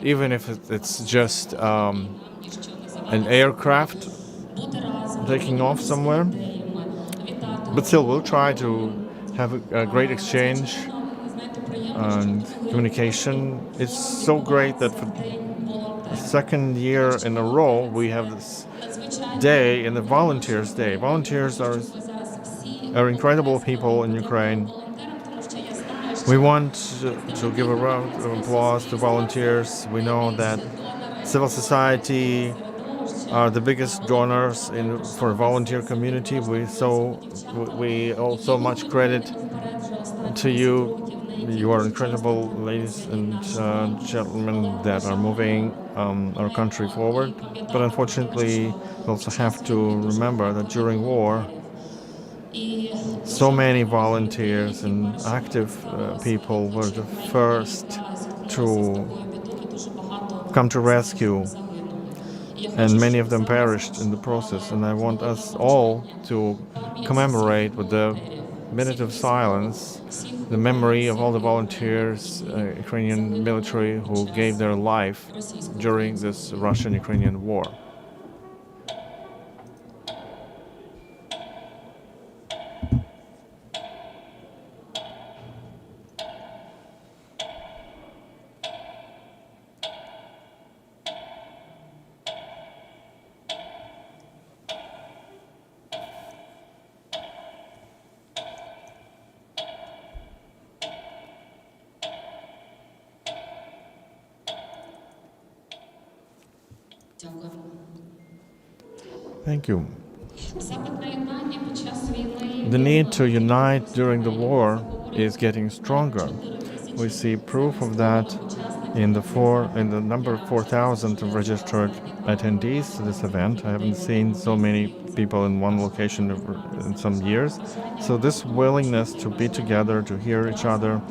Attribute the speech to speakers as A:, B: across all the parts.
A: even if it's just an aircraft taking off somewhere. But still, we'll try to have a great exchange and communication. It's so great that for the second year in a row we have this day in the Volunteers Day. Volunteers are incredible people in Ukraine. We want to give a round of applause to volunteers. We know that civil society are the biggest donors for volunteer community. We owe so much credit to you. You are incredible, ladies and gentlemen, that are moving our country forward. But unfortunately, we also have to remember that during war, so many volunteers and active people were the first to come to rescue, and many of them perished in the process. And I want us all to commemorate with the minute of silence the memory of all the volunteers, Ukrainian military, who gave their life during this Russian-Ukrainian war. Thank you. The need to unite during the war is getting stronger. We see proof of that in the number of 4,000 registered attendees to this event. I haven't seen so many people in one location in some years. So this willingness to be together, to hear each other,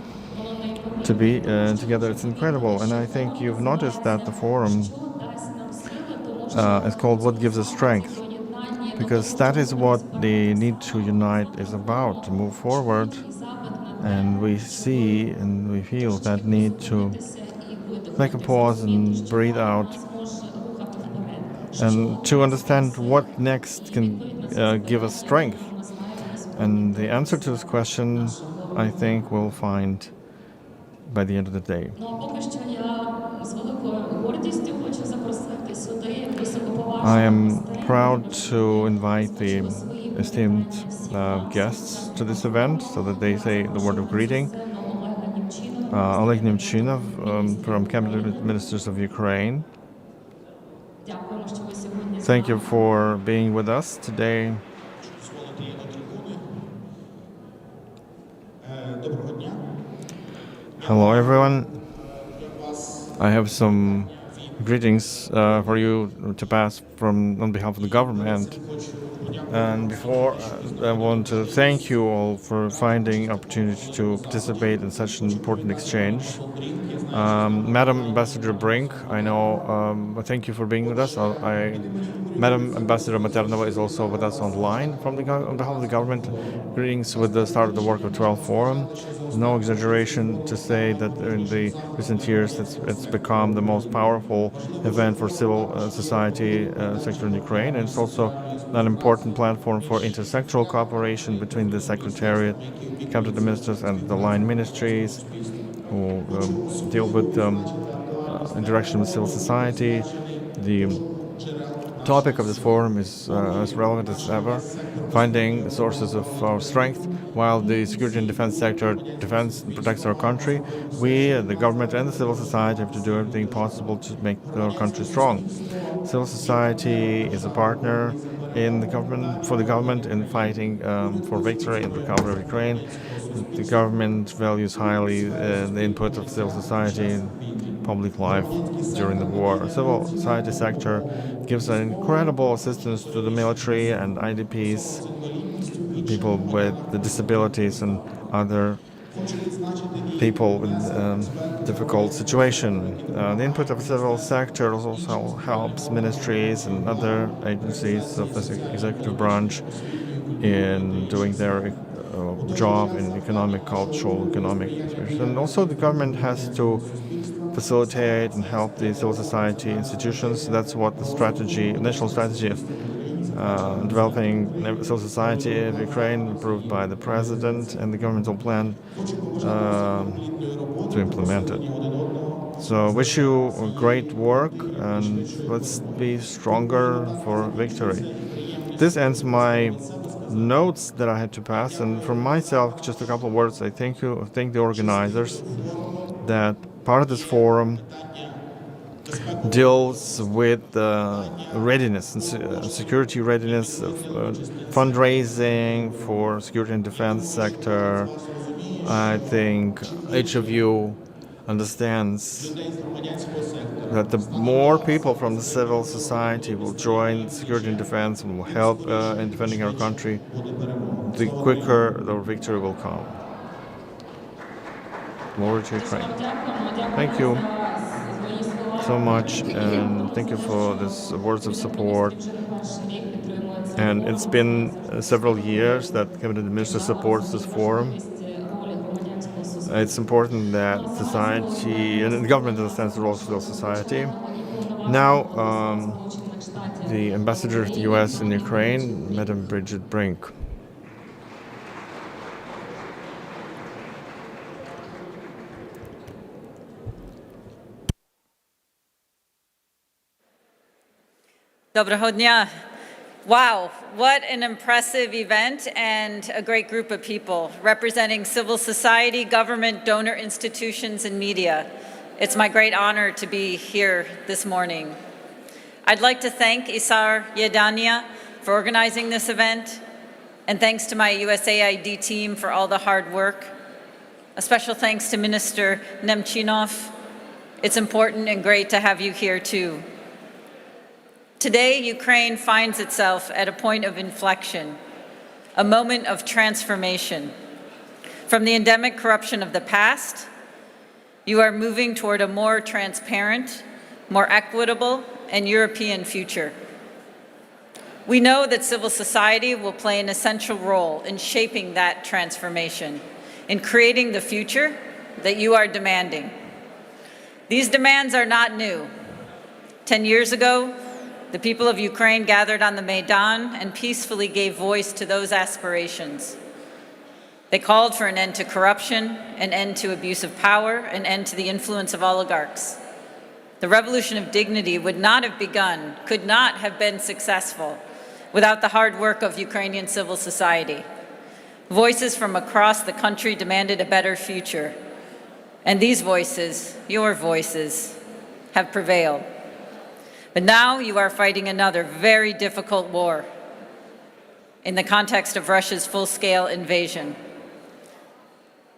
A: to be together, it's incredible. And I think you've noticed that the forum is called What Gives Us Strength, because that is what the need to unite is about, to move forward. And we see and we feel that need to make a pause and breathe out, and to understand what next can give us strength. And the answer to this question, I think, we'll find by the end of the day. I am proud to invite the esteemed guests to this event so that they say the word of greeting. Oleg Nemchinov from Cabinet Ministers of Ukraine. Thank you for being with us today. Hello everyone. I have some greetings for you to pass on behalf of the government. And before, I want to thank you all for finding opportunity to participate in such an important exchange. Madam Ambassador Brink, I know, thank you for being with us. Madam Ambassador Maternova is also with us online on behalf of the government. Greetings with the start of the Work of 12 Forum. No exaggeration to say that in the recent years it's become the most powerful event for civil society sector in Ukraine, and it's also an important platform for intersectoral cooperation between the Secretariat, Cabinet Ministers, and the line ministries who deal with interaction with civil society. The topic of this forum is as relevant as ever, finding sources of our strength. While the security and defense sector defends and protects our country, we, the government and the civil society, have to do everything possible to make our country strong. Civil society is a partner in the government in fighting for victory and recovery of Ukraine. The government values highly the input of civil society in public life during the war. Civil society sector gives an incredible assistance to the military and IDPs, people with the disabilities and other people in difficult situation. The input of the civil sector also helps ministries and other agencies of the executive branch in doing their job in economic, cultural, economic. And also the government has to facilitate and help the civil society institutions. That's what the strategy, national strategy of developing civil society of Ukraine, approved by the president, and the governmental plan to implement it. So wish you great work, and let's be stronger for victory. This ends my notes that I had to pass, and from myself, just a couple of words. I thank the organizers that part of this forum deals with readiness and security readiness of fundraising for security and defense sector. I think each of you understands that the more people from the civil society will join security and defense and will help in defending our country, the quicker the victory will come. Glory to Ukraine. Thank you so much, and thank you for this words of support. And it's been several years that Cabinet Minister supports this forum. It's important that society and the government understands the role of civil society. Now, the ambassador of the U.S. in Ukraine, Madam Bridget Brink.
B: Доброго дня. Wow, what an impressive event and a great group of people representing civil society, government, donor institutions, and media. It's my great honor to be here this morning. I'd like to thank isar.ednannia for organizing this event, and thanks to my USAID team for all the hard work. A special thanks to Minister Nemchinov. It's important and great to have you here too. Today, Ukraine finds itself at a point of inflection, a moment of transformation. From the endemic corruption of the past, you are moving toward a more transparent, more equitable, and European future. We know that civil society will play an essential role in shaping that transformation, in creating the future that you are demanding. These demands are not new. 10 years ago, the people of Ukraine gathered on the Maidan and peacefully gave voice to those aspirations. They called for an end to corruption, an end to abuse of power, an end to the influence of oligarchs. The revolution of dignity would not have begun, could not have been successful without the hard work of Ukrainian civil society. Voices from across the country demanded a better future. And these voices, your voices, have prevailed. But now you are fighting another very difficult war in the context of Russia's full-scale invasion.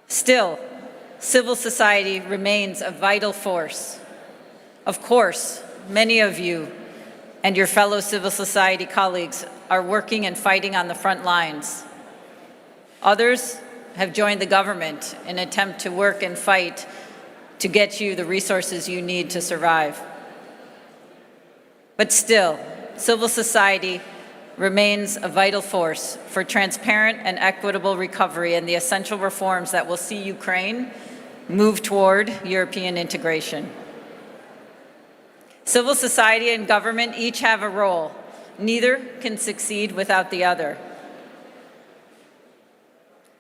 B: Still, civil society remains a vital force. Of course, many of you and your fellow civil society colleagues are working and fighting on the front lines. Others have joined the government in an attempt to work and fight to get you the resources you need to survive. But still, civil society remains a vital force for transparent and equitable recovery and the essential reforms that will see Ukraine move toward European integration. Civil society and government each have a role. Neither can succeed without the other.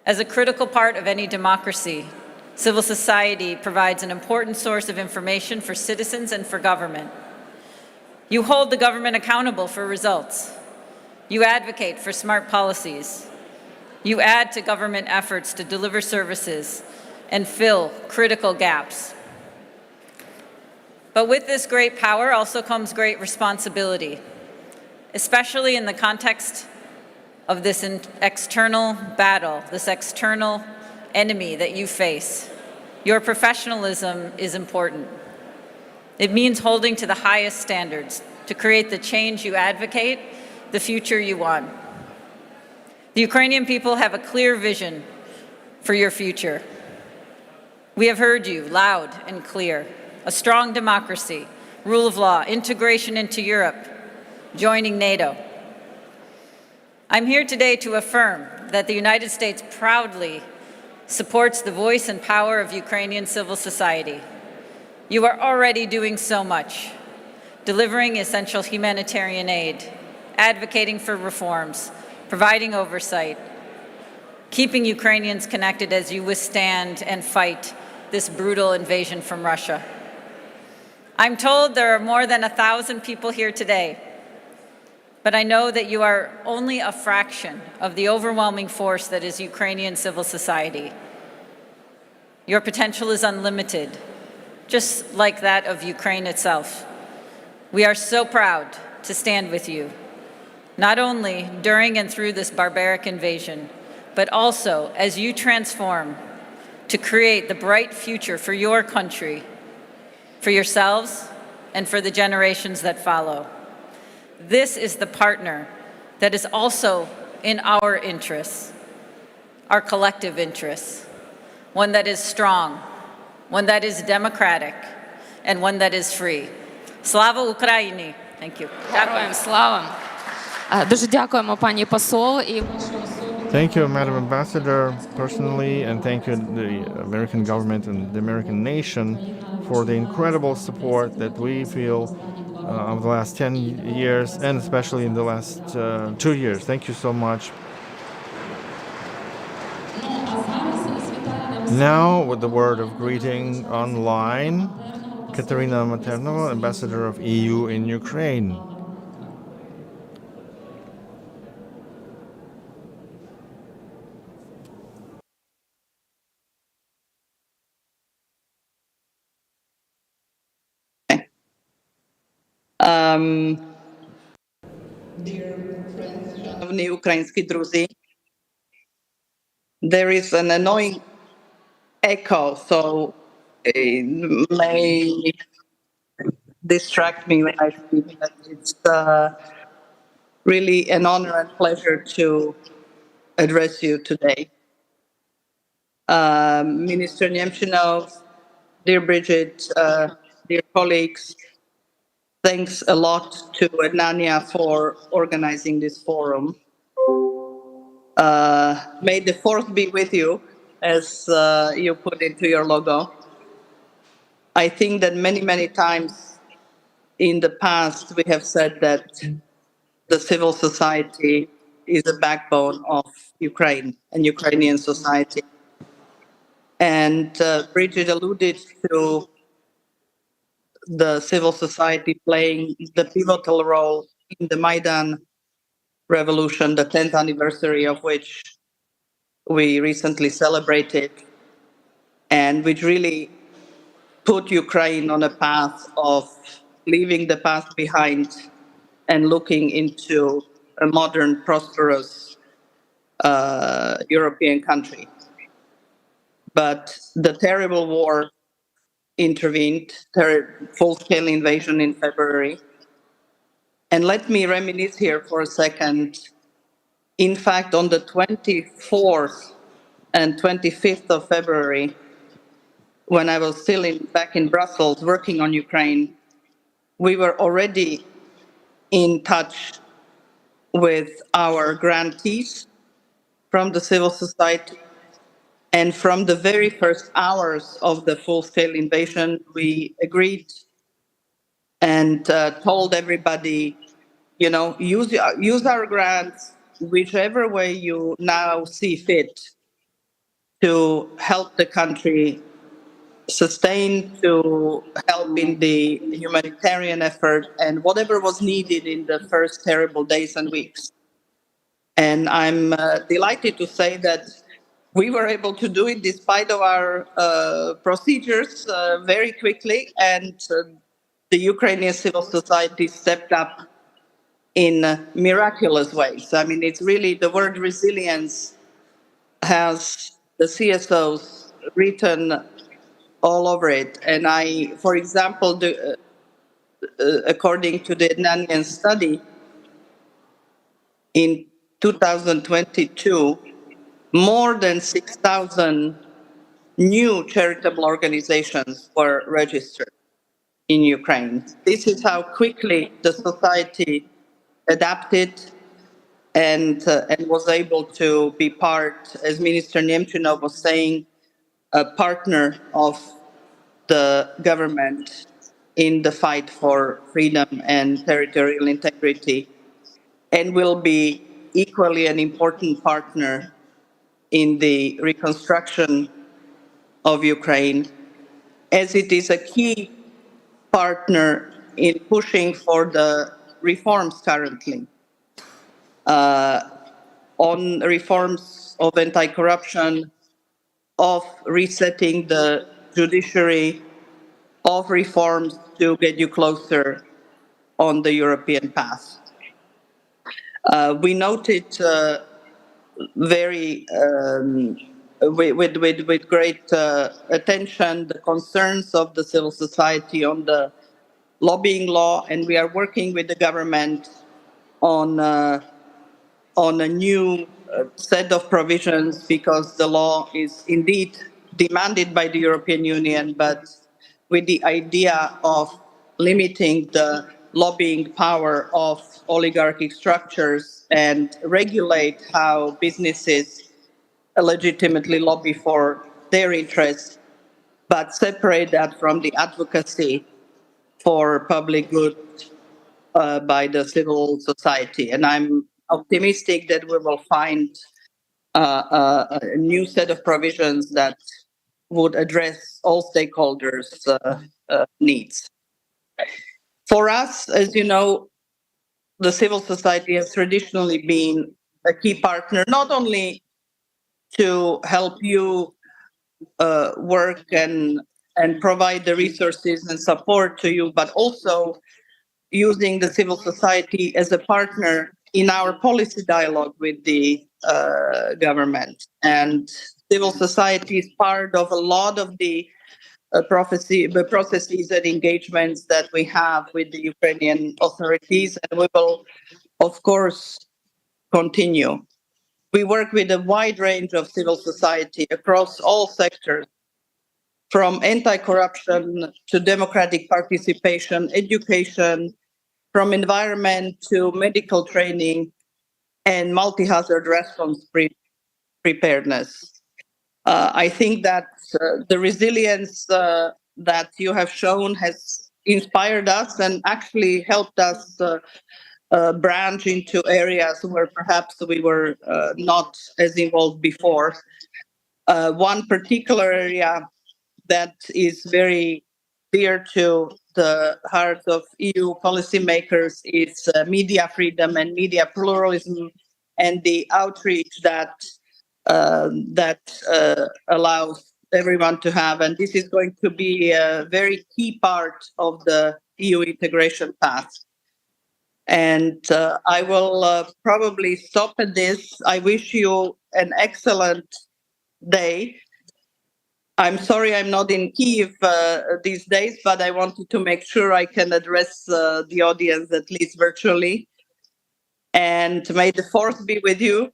B: As a critical part of any democracy, civil society provides an important source of information for citizens and for government. You hold the government accountable for results. You advocate for smart policies. You add to government efforts to deliver services and fill critical gaps. But with this great power also comes great responsibility, especially in the context of this external battle, this external enemy that you face. Your professionalism is important. It means holding to the highest standards to create the change you advocate, the future you want. The Ukrainian people have a clear vision for your future. We have heard you loud and clear. A strong democracy, rule of law, integration into Europe, joining NATO. I'm here today to affirm that the United States proudly supports the voice and power of Ukrainian civil society. You are already doing so much, delivering essential humanitarian aid, advocating for reforms, providing oversight, keeping Ukrainians connected as you withstand and fight this brutal invasion from Russia. I'm told there are more than 1,000 people here today, but I know that you are only a fraction of the overwhelming force that is Ukrainian civil society. Your potential is unlimited, just like that of Ukraine itself. We are so proud to stand with you, not only during and through this barbaric invasion, but also as you transform to create the bright future for your country, for yourselves, and for the generations that follow. This is the partner that is also in our interests, our collective interests, one that is strong, one that is democratic, and one that is free. Slava Ukraini! Thank you.
C: Героям слава. Дуже дякуємо, пані посол. І
A: Thank you, Madam Ambassador, personally, and thank you the American government and the American nation for the incredible support that we feel over the last 10 years, and especially in the last 2 years. Thank you so much. Now, with the word of greeting online, Katerina Maternova, Ambassador of EU in Ukraine.
D: Шановні українські друзі, there is an annoying echo, so it may distract me when I speak, but it's really an honor and pleasure to address you today. Minister Nemchinov, dear Bridget, dear colleagues, thanks a lot to Ednannia for organizing this forum. May the fourth be with you, as you put into your logo. I think that many times in the past we have said that the civil society is the backbone of Ukraine and Ukrainian society. And Bridget alluded to the civil society playing the pivotal role in the Maidan revolution, the 10th anniversary of which we recently celebrated, and which really put Ukraine on a path of leaving the past behind and looking into a modern, prosperous European country. But the terrible war intervened, full-scale invasion in February. And let me reminisce here for a second. In fact, on the 24th and 25th of February, when I was still back in Brussels working on Ukraine, we were already in touch with our grantees from the civil society. And from the very first hours of the full-scale invasion, we agreed and told everybody, you know, use our grants whichever way you now see fit to help the country sustain, to help in the humanitarian effort, and whatever was needed in the first terrible days and weeks. And I'm delighted to say that we were able to do it despite of our procedures very quickly, and the Ukrainian civil society stepped up in miraculous ways. I mean, it's really, the word resilience has the CSOs written all over it. And for example, according to the NGOs study, in 2022, more than 6,000 new charitable organizations were registered in Ukraine. This is how quickly the society adapted and was able to be part, as Minister Nemchinov was saying, a partner of the government in the fight for freedom and territorial integrity, and will be equally an important partner in the reconstruction of Ukraine, as it is a key partner in pushing for the reforms currently, on reforms of anti-corruption, of resetting the judiciary, of reforms to get you closer on the European path. We noted very with great attention the concerns of the civil society on the lobbying law, and we are working with the government on a new set of provisions, because the law is indeed demanded by the European Union, but with the idea of limiting the lobbying power of oligarchic structures and regulate how businesses legitimately lobby for their interests, but separate that from the advocacy for public good by the civil society. And I'm optimistic that we will find a new set of provisions that would address all stakeholders' needs. For us, as you know, the civil society has traditionally been a key partner, not only to help you work and provide the resources and support to you, but also using the civil society as a partner in our policy dialogue with the government. And civil society is part of a lot of the processes and engagements that we have with the Ukrainian authorities, and we will, of course, continue. We work with a wide range of civil society across all sectors, from anti-corruption to democratic participation, education, from environment to medical training and multi-hazard response preparedness. I think that the resilience that you have shown has inspired us and actually helped us branch into areas where perhaps we were not as involved before. One particular area that is very dear to the heart of EU policymakers is media freedom and media pluralism, and the outreach that allows everyone to have. And this is going to be a very key part of the EU integration path. And I will probably stop at this. I wish you an excellent day. I'm sorry I'm not in Kyiv these days, but I wanted to make sure I can address the audience, at least virtually. And may the fourth be with you.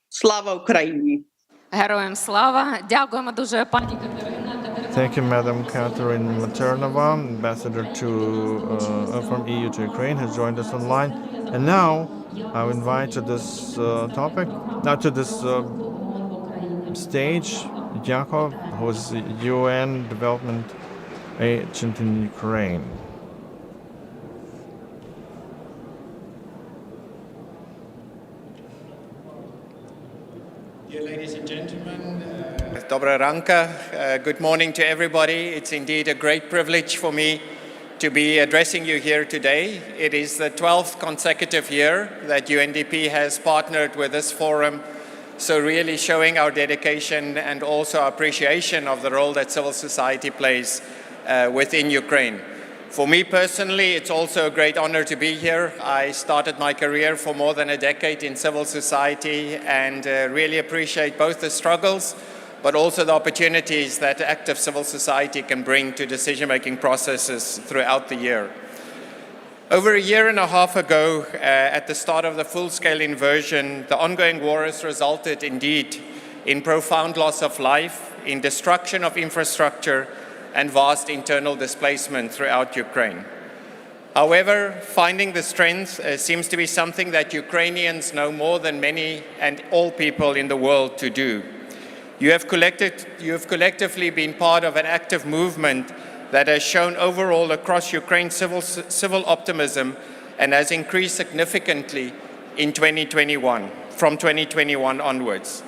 D: Slava Ukraini.
C: Героям слава. Дякуємо дуже, пані Катерина.
A: Thank you, Madam Catherine Maternova, ambassador from EU to Ukraine, has joined us online. And now I'll invite to this topic, now to this stage, Yakov, who is the UN Development Agent in Ukraine.
E: Dear ladies and gentlemen, Dobra ranka, good morning to everybody. It's indeed a great privilege for me to be addressing you here today. It is the 12th consecutive year that UNDP has partnered with this forum, so really showing our dedication and also our appreciation of the role that civil society plays within Ukraine. For me personally, it's also a great honor to be here. I started my career for more than a decade in civil society and really appreciate both the struggles but also the opportunities that active civil society can bring to decision-making processes throughout the year. Over a year and a half ago, at the start of the full-scale invasion, the ongoing war has resulted indeed in profound loss of life, in destruction of infrastructure, and vast internal displacement throughout Ukraine. However, finding the strength seems to be something that Ukrainians know more than many and all people in the world to do. You have collectively been part of an active movement that has shown overall across Ukraine civil optimism and has increased significantly in 2021, from 2021 onwards.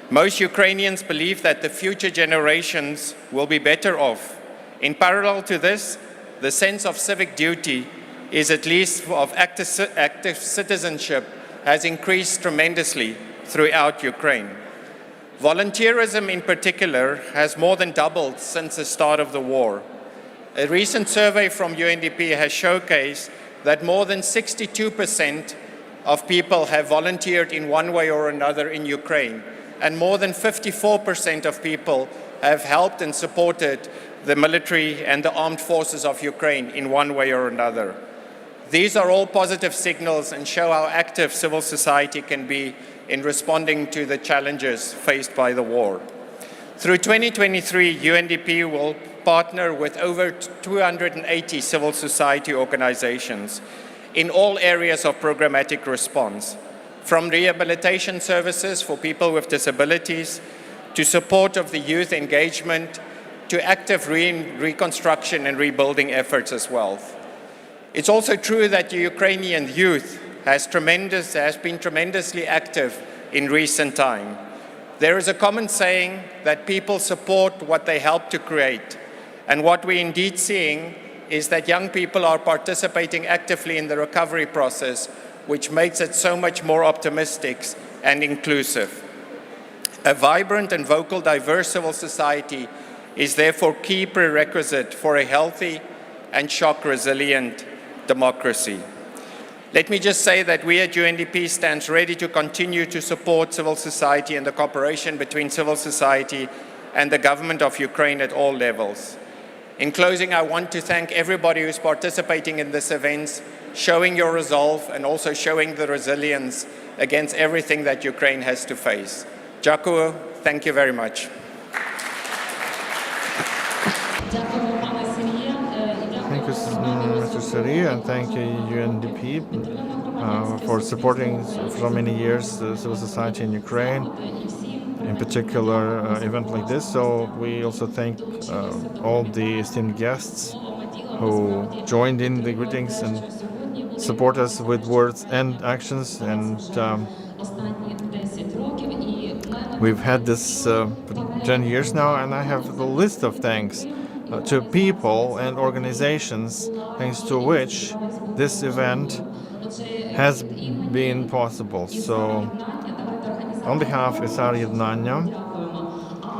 E: Most Ukrainians believe that the future generations will be better off. In parallel to this, the sense of civic duty is at least of active citizenship has increased tremendously throughout Ukraine. Volunteerism in particular has more than doubled since the start of the war. A recent survey from UNDP has showcased that more than 62% of people have volunteered in one way or another in Ukraine, and more than 54% of people have helped and supported the military and the armed forces of Ukraine in one way or another. These are all positive signals and show how active civil society can be in responding to the challenges faced by the war. Through 2023, UNDP will partner with over 280 civil society organizations in all areas of programmatic response, from rehabilitation services for people with disabilities, to support of the youth engagement, to active reconstruction and rebuilding efforts as well. It's also true that the Ukrainian youth has been tremendously active in recent time. There is a common saying that people support what they help to create. And what we're indeed seeing is that young people are participating actively in the recovery process, which makes it so much more optimistic and inclusive. A vibrant and vocal, diverse civil society is therefore key prerequisite for a healthy and shock-resilient democracy. Let me just say that we at UNDP stands ready to continue to support civil society and the cooperation between civil society and the government of Ukraine at all levels. In closing, I want to thank everybody who's participating in this event, showing your resolve and also showing the resilience against everything that Ukraine has to face. Дякую. Thank you very much.
A: Thank you, Mr. Seri, and thank you, UNDP, for supporting for many years civil society in Ukraine, in particular event like this. So we also thank all the esteemed guests who joined in the greetings and support us with words and actions. And we've had this 10 years now, and I have the list of thanks to people and organizations thanks to which this event has been possible. So on behalf of isar.ednannia,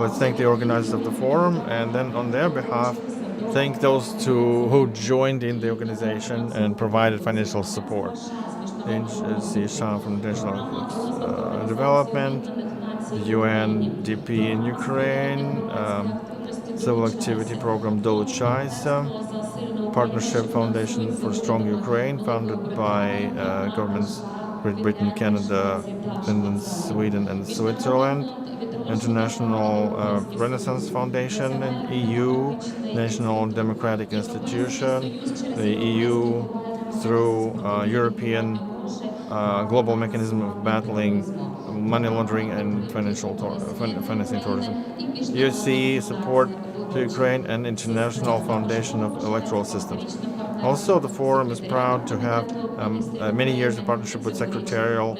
A: let's thank the organizers of the forum, and then on their behalf, thank those who joined in the organization and provided financial support. NGOs from International Development, UNDP in Ukraine, Civil Activity Program Dolучайся, Partnership Foundation for Strong Ukraine, founded by governments Great Britain, Canada, Finland, Sweden, and Switzerland, International Renaissance Foundation, and EU, National Democratic Institution, the EU through European Global Mechanism of Battling Money Laundering and Financing Terrorism, UC Support to Ukraine, and International Foundation of Electoral Systems. Also, the forum is proud to have many years of partnership with Secretarial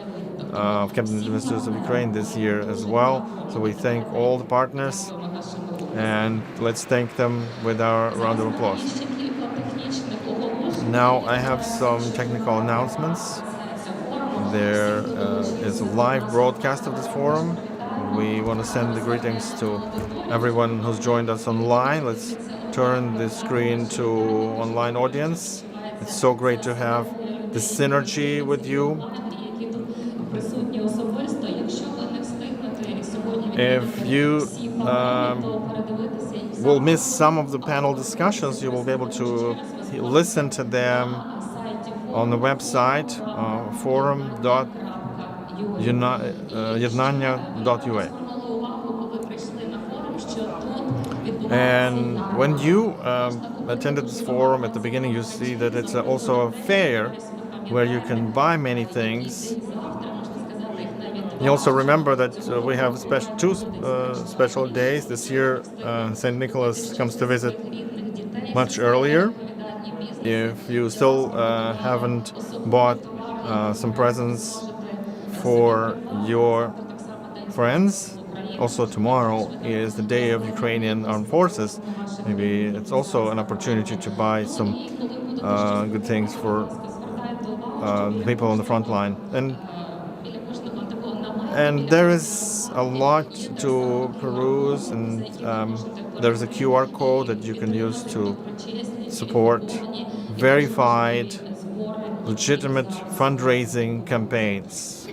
A: of Cabinet Ministers of Ukraine this year as well. So we thank all the partners, and let's thank them with our round of applause. Now I have some technical announcements. There is a live broadcast of this forum. We want to send the greetings to everyone who's joined us online. Let's turn the screen to online audience. It's so great to have this synergy with you. If you will miss some of the panel discussions, you will be able to listen to them on the website forum.ednannia.ua. And when you attended this forum at the beginning, you see that it's also a fair where you can buy many things. You also remember that we have two special days. This year, St. Nicholas comes to visit much earlier. If you still haven't bought some presents for your friends, also tomorrow is the day of Ukrainian Armed Forces. Maybe it's also an opportunity to buy some good things for people on the front line. And there is a lot to peruse, and there's a QR code that you can use to support verified, legitimate fundraising campaigns.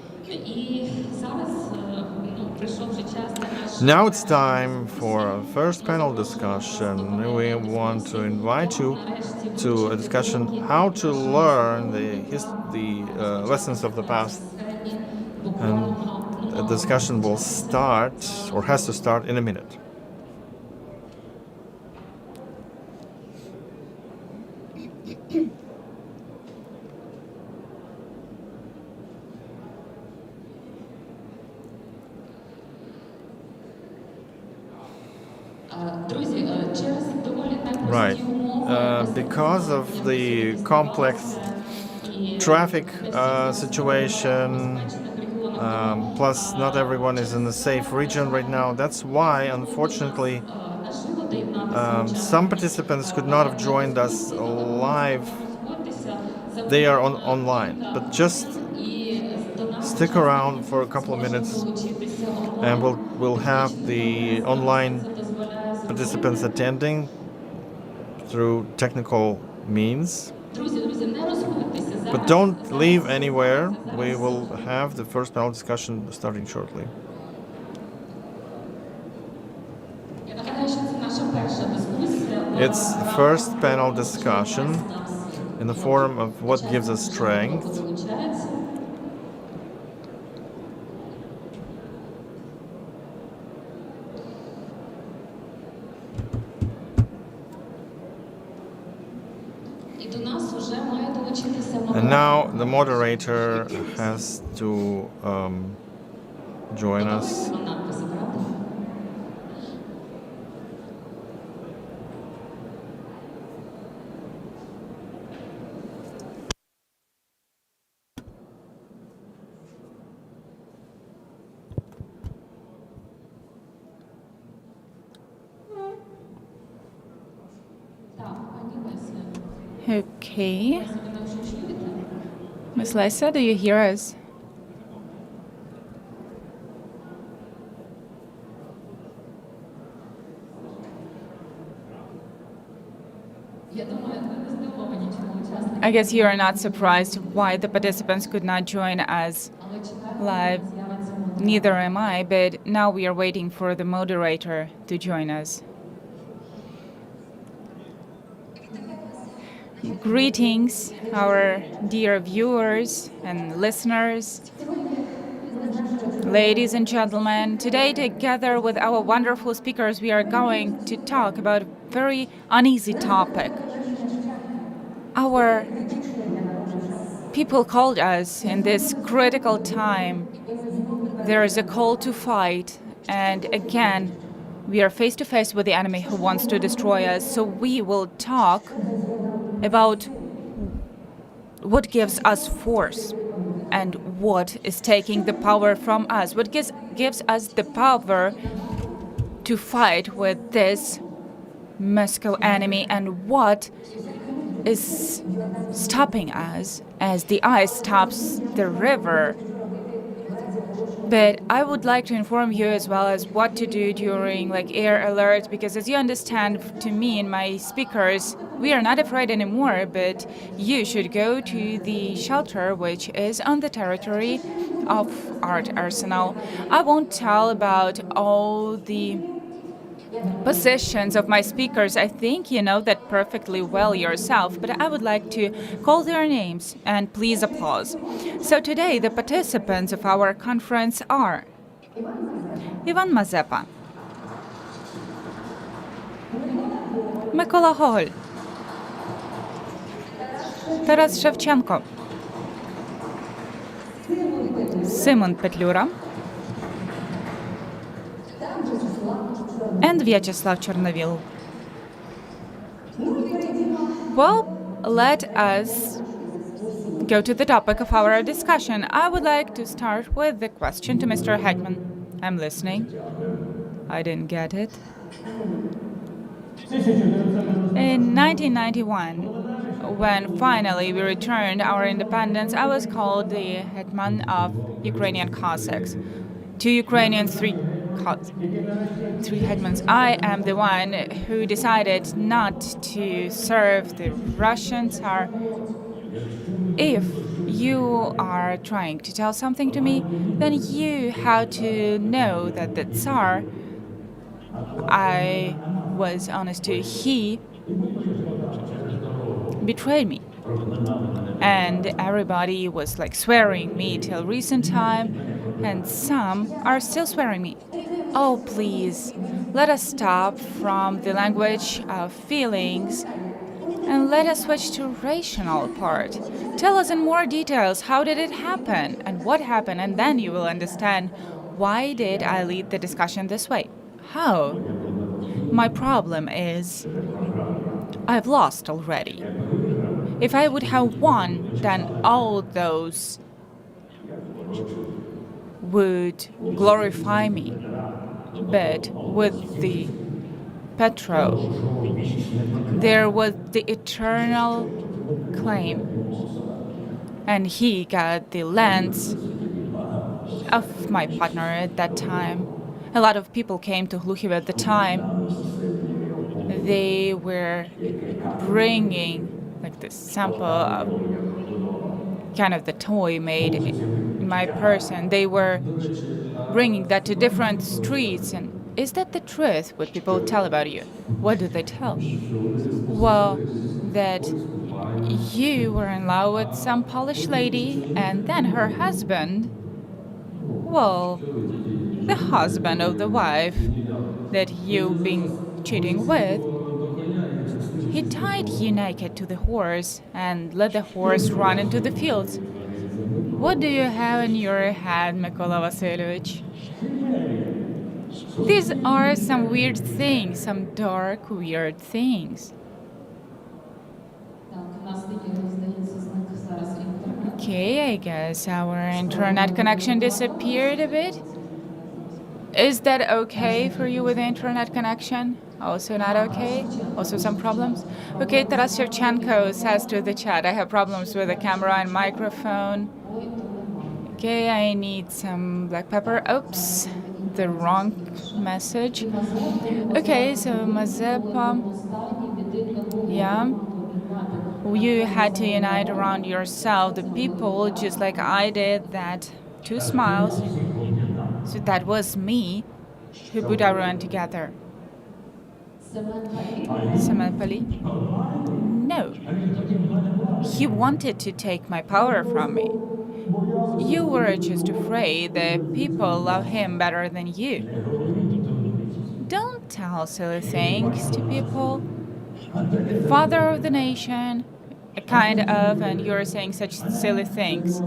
A: Now it's time for our first panel discussion. We want to invite you to a discussion how to learn the lessons of the past. And the discussion will start, or has to start, in a minute. Right. Because of the complex traffic situation, plus not everyone is in a safe region right now. That's why, unfortunately, some participants could not have joined us live. They are online, but just stick around for a couple of minutes, and we'll have the online participants attending through technical means. But don't leave anywhere. We will have the first panel discussion starting shortly. It's the first panel discussion in the forum of what gives us strength. And now the moderator has to join us.
F: Okay. Ms. Lisa, do you hear us? I guess you are not surprised why the participants could not join us live. Neither am I, but now we are waiting for the moderator to join us. Greetings, our dear viewers and listeners. Ladies and gentlemen, today together with our wonderful speakers, we are going to talk about a very uneasy topic. Our people called us in this critical time. There is a call to fight, and again, we are face to face with the enemy who wants to destroy us, so we will talk about what gives us force and what is taking the power from us, what gives us the power to fight with this Moscow enemy, and what is stopping us as the ice stops the river. But I would like to inform you as well as what to do during air alerts, because as you understand, to me and my speakers, we are not afraid anymore, but you should go to the shelter which is on the territory of Art Arsenal. I won't tell about all the positions of my speakers. I think you know that perfectly well yourself, but I would like to call their names and please applause. So today the participants of our conference are Ivan Mazepa, Mykola Гоголь, Taras Shevchenko, Simon Petlura, and Vyacheslav Chernovil. Well, let us go to the topic of our discussion. I would like to start with the question to Mr. Hetman. I'm listening. I didn't get it. In 1991, when finally we returned our independence, I was called the hetman of Ukrainian Cossacks. 2 Ukrainians, 3 hetmans. I am the one who decided not to serve the Russian Tsar. If you are trying to tell something to me, then you have to know that the Tsar, I was honest to, he betrayed me. And everybody was like swearing me till recent time, and some are still swearing me. Oh, please, let us stop from the language of feelings and let us switch to rational part. Tell us in more details how did it happen and what happened, and then you will understand why did I lead the discussion this way. How? My problem is I've lost already. If I would have won, then all those would glorify me. But with the Petro, there was the eternal claim, and he got the lands of my partner at that time. A lot of people came to Hluchiv at the time. They were bringing like this sample of kind of the toy made in my person. They were bringing that to different streets. And is that the truth, what people tell about you? What do they tell? Well, that you were in love with some Polish lady, and then her husband, well, the husband of the wife that you've been cheating with, he tied you naked to the horse and let the horse run into the fields. What do you have in your head, Mykola Vasilievich? These are some weird things, some dark, weird things. Okay, I guess our internet connection disappeared a bit. Is that okay for you with the internet connection? Also not okay? Also some problems? Okay, Taras Shevchenko says to the chat, I have problems with the camera and microphone. Okay, I need some black pepper. Oops, the wrong message. Okay, so Mazepa, yeah. You had to unite around yourself, the people, just like I did that 2 smiles. So that was me who put everyone together. Semenpali? No. He wanted to take my power from me. You were just afraid that people love him better than you. Don't tell silly things to people. The father of the nation, kind of, and you're saying such silly things.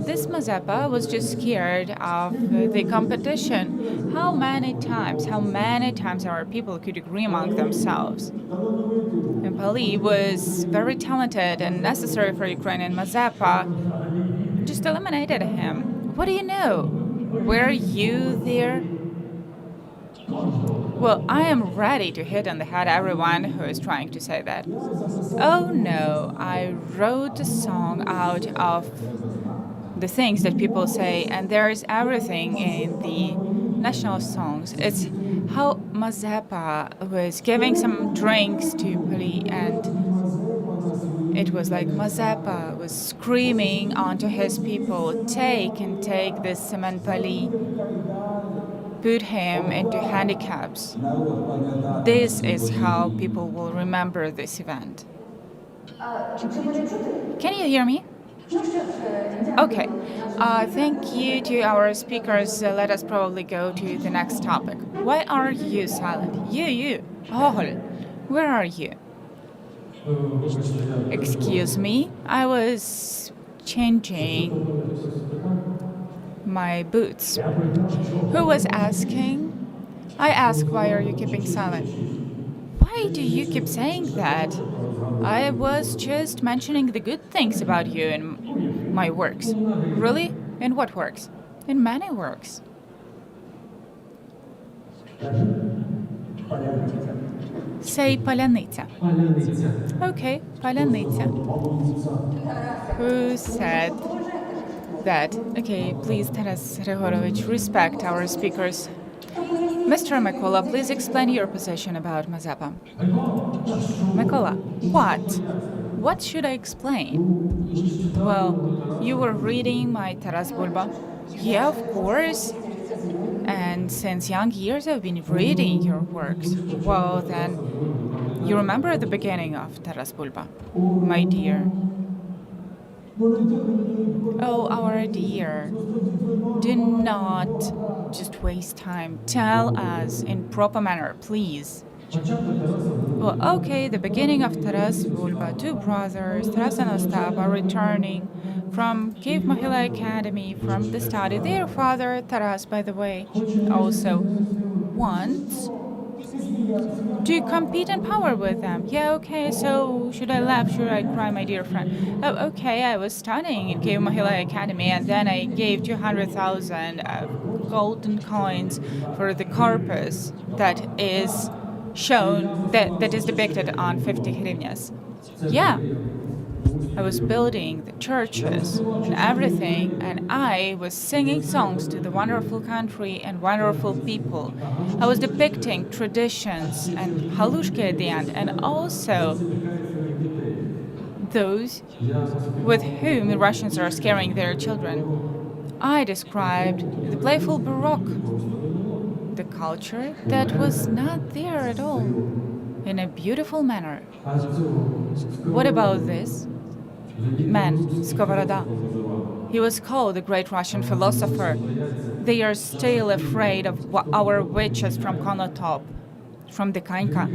F: This Mazepa was just scared of the competition. How many times our people could agree among themselves? And Pali was very talented and necessary for Ukraine, and Mazepa just eliminated him. What do you know? Were you there? Well, I am ready to hit on the head everyone who is trying to say that. Oh no, I wrote a song out of the things that people say, and there is everything in the national songs. It's how Mazepa was giving some drinks to Pali, and it was like Mazepa was screaming onto his people, take this Semen Pali, put him into handicaps. This is how people will remember this event. Can you hear me? Okay. Thank you to our speakers. Let us probably go to the next topic. Why are you silent? You. Oh, where are you? Excuse me. I was changing my boots. Who was asking? I asked, why are you keeping silent? Why do you keep saying that? I was just mentioning the good things about you in my works. Really? In what works? In many works. Say паляниця. Okay, паляниця. Who said that? Okay, please, Taras Gregorovic, respect our speakers. Mr. Mykola, please explain your position about Mazeppa. Mykola, what? What should I explain? Well, you were reading my Taras Bulba. Yeah, of course. And since young years I've been reading your works. Well, then, you remember the beginning of Taras Bulba, my dear. Oh, our dear, do not just waste time. Tell us in proper manner, please. Well, okay, the beginning of Taras Bulba, two brothers, Taras and Ostap, are returning from Kyiv Mahila Academy from the study. Their father, Taras, by the way, also wants to compete in power with them. Yeah, okay, so should I laugh? Should I cry, my dear friend? Oh, okay, I was studying in Kyiv Mahila Academy, and then I gave 200,000 golden coins for the corpus that is shown, that is depicted on 50 hryvnias. Yeah, I was building the churches and everything, and I was singing songs to the wonderful country and wonderful people. I was depicting traditions and halushki at the end, and also those with whom the Russians are scaring their children. I described the playful Baroque, the culture that was not there at all, in a beautiful manner. What about this man, Skovoroda? He was called the great Russian philosopher. They are still afraid of our witches from Konotop, from the Kainka.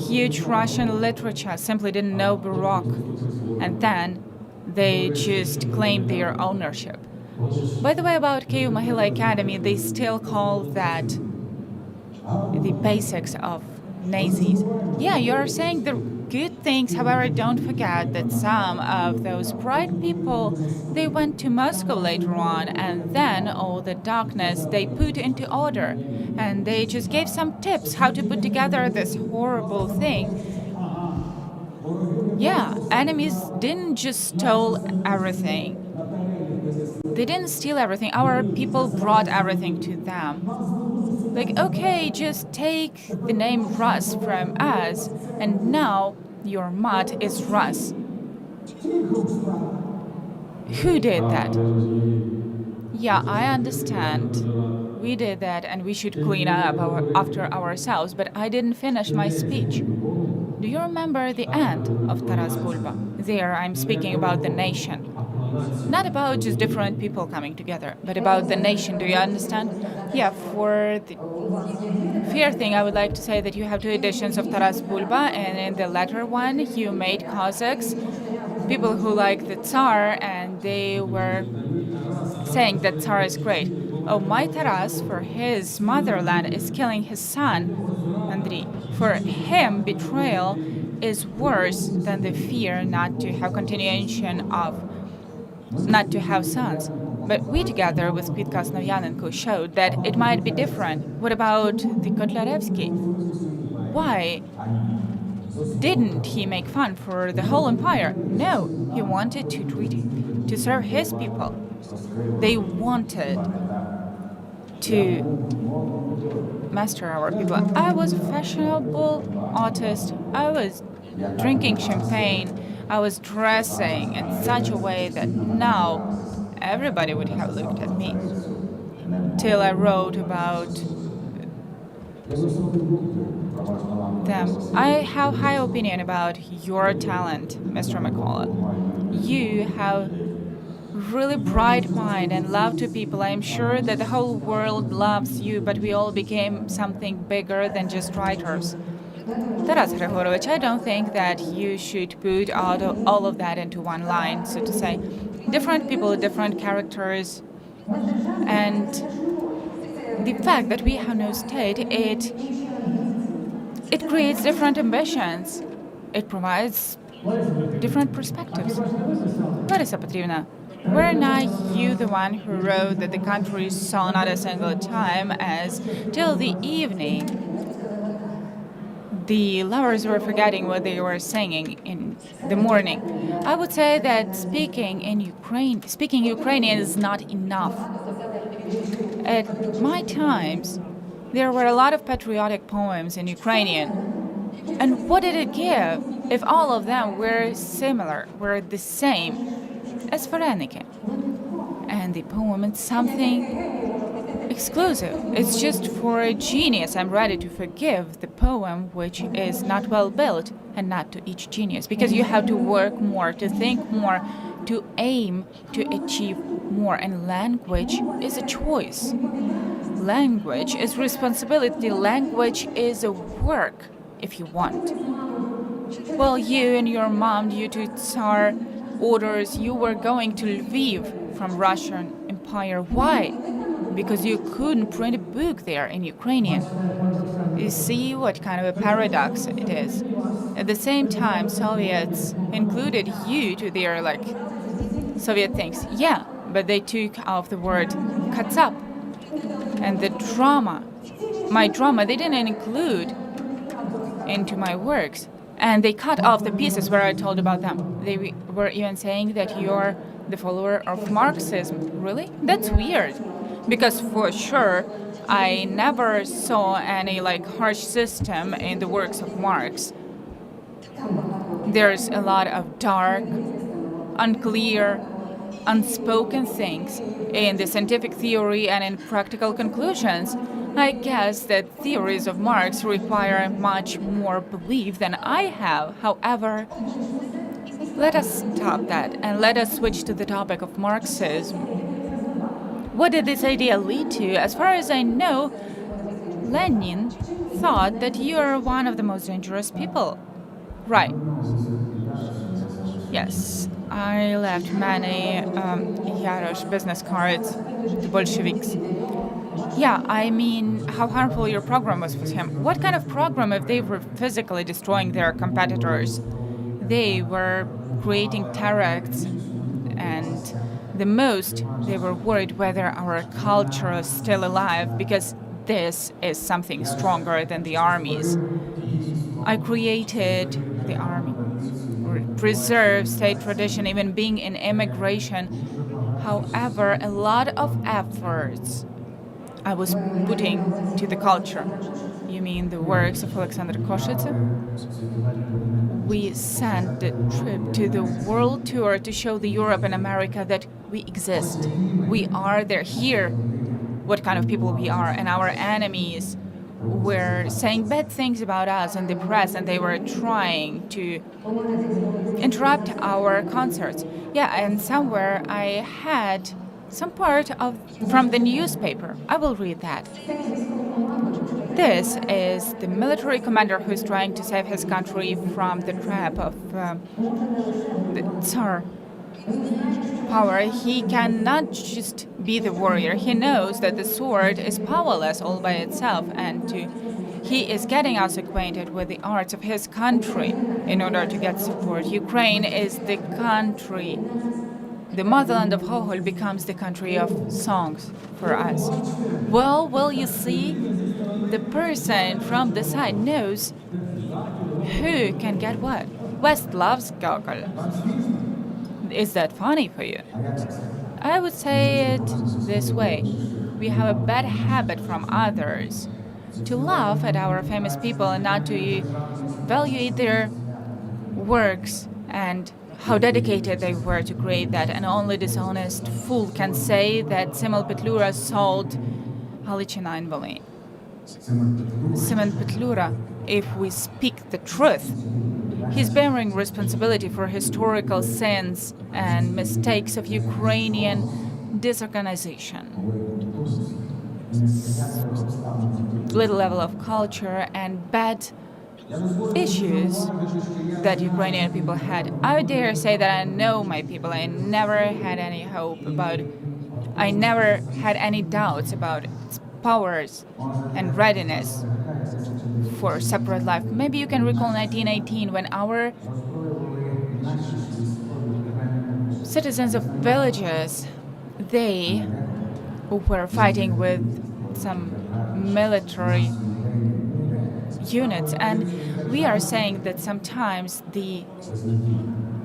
F: Huge Russian literature simply didn't know Baroque, and then they just claimed their ownership. By the way, about Kyiv Mahila Academy, they still call that the basics of Nazis. Yeah, you're saying the good things, however, don't forget that some of those bright people, they went to Moscow later on, and then all the darkness they put into order, and they just gave some tips how to put together this horrible thing. Yeah, enemies didn't just steal everything. They didn't steal everything. Our people brought everything to them. Like, okay, just take the name Rus from us, and now your mud is Rus. Who did that? Yeah, I understand. We did that, and we should clean up after ourselves, but I didn't finish my speech. Do you remember the end of Taras Bulba? There, I'm speaking about the nation. Not about just different people coming together, but about the nation. Do you understand? Yeah, for the fair thing, I would like to say that you have two editions of Taras Bulba, and in the latter one, you made Cossacks, people who like the Tsar, and they were saying that Tsar is great. Oh, my Taras, for his motherland, is killing his son, Andriy. For him, betrayal is worse than the fear not to have continuation of, not to have sons. But we, together with Kvitka Osnovyanenko, showed that it might be different. What about the Kotlarevsky? Why didn't he make fun for the whole empire? No, he wanted to serve his people. They wanted to master our people. I was a fashionable artist. I was drinking champagne. I was dressing in such a way that now everybody would have looked at me. Till I wrote about them. I have high opinion about your talent, Mr. Mykola. You have really bright mind and love to people. I'm sure that the whole world loves you, but we all became something bigger than just writers. Taras Gregorovic, I don't think that you should put all of that into one line, so to say. Different people, different characters, And the fact that we have no state, it creates different ambitions. It provides different perspectives. Larissa Petrovna, were not you the one who wrote that the country saw not a single time as till the evening the lovers were forgetting what they were singing in the morning? I would say that speaking Ukrainian is not enough. At my times, there were a lot of patriotic poems in Ukrainian. And what did it give if all of them were similar, were the same as Vareniki? And the poem is something exclusive. It's just for a genius. I'm ready to forgive the poem which is not well built, and not to each genius, because you have to work more, to think more, to aim to achieve more. And language is a choice. Language is responsibility. Language is a work, if you want. Well, you and your mom, due to Tsar orders, you were going to Lviv from Russian Empire. Why? Because you couldn't print a book there in Ukrainian. You see what kind of a paradox it is. At the same time, Soviets included you to their, Soviet things. Yeah, but they took off the word katsap. And the drama, my drama, they didn't include into my works. And they cut off the pieces where I told about them. They were even saying that you're the follower of Marxism. Really? That's weird. Because for sure, I never saw any harsh system in the works of Marx. There's a lot of dark, unclear, unspoken things in the scientific theory and in practical conclusions. I guess that theories of Marx require much more belief than I have. However, let us stop that and let us switch to the topic of Marxism. What did this idea lead to? As far as I know, Lenin thought that you are one of the most dangerous people. Right. Yes, I left many Yarosh business cards to Bolsheviks. Yeah, I mean, how harmful your program was with him. What kind of program if they were physically destroying their competitors? They were creating terror acts, and the most they were worried whether our culture is still alive, because this is something stronger than the armies. I created the army, preserve state tradition, even being in immigration. However, a lot of efforts I was putting to the culture. You mean the works of Alexander Koshytsev? We sent the trip to the world tour to show the Europe and America that we exist. We are, they're here, what kind of people we are, and our enemies were saying bad things about us in the press, and they were trying to interrupt our concerts. Yeah, and somewhere I had some part from the newspaper. I will read that. This is the military commander who is trying to save his country from the trap of the Tsar power. He cannot just be the warrior. He knows that the sword is powerless all by itself, and he is getting us acquainted with the arts of his country in order to get support. Ukraine is the country. The motherland of Hohol becomes the country of songs for us. Well, you see, the person from the side knows who can get what. West loves Gogol. Is that funny for you? I would say it this way. We have a bad habit from others to laugh at our famous people and not to evaluate their works and how dedicated they were to create that. And only dishonest fool can say that Simon Petlura sold Halichina in Volhynia. Simon Petlura, if we speak the truth, he's bearing responsibility for historical sins and mistakes of Ukrainian disorganization, little level of culture, and bad issues that Ukrainian people had. I dare say that I know my people. I never had any hope about I never had any doubts about its powers and readiness for separate life. Maybe you can recall 1918 when our citizens of villages, they were fighting with some military units, and we are saying that sometimes the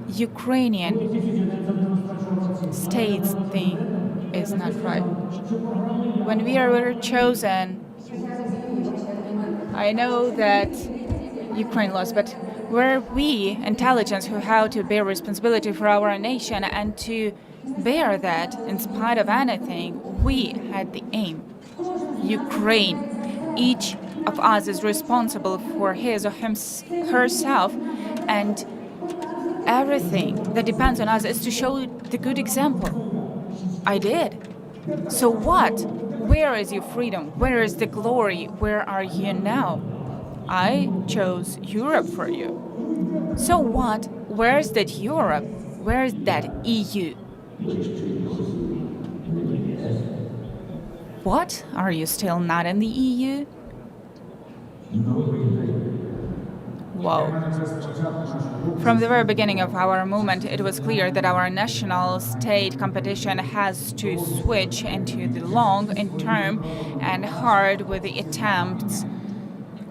F: Ukrainian states thing is not right. When we were chosen, I know that Ukraine lost, but were we intelligence who had to bear responsibility for our nation and to bear that in spite of anything, we had the aim. Ukraine, each of us is responsible for his or herself, and everything that depends on us is to show the good example. I did. So what? Where is your freedom? Where is the glory? Where are you now? I chose Europe for you. So what? Where's that Europe? Where's that EU? What? Are you still not in the EU? Wow. From the very beginning of our movement, it was clear that our national state competition has to switch into the long in term and hard with the attempts,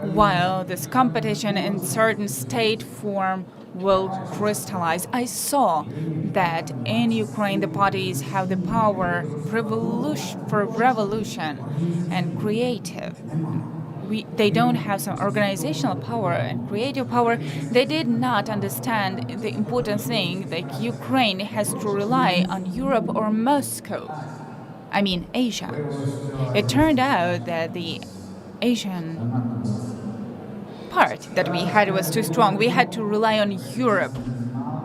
F: while this competition in certain state form will crystallize. I saw that in Ukraine the parties have the power for revolution and creative. They don't have some organizational power and creative power. They did not understand the important thing that Ukraine has to rely on Europe or Moscow. I mean Asia. It turned out that the Asian part that we had was too strong. We had to rely on Europe.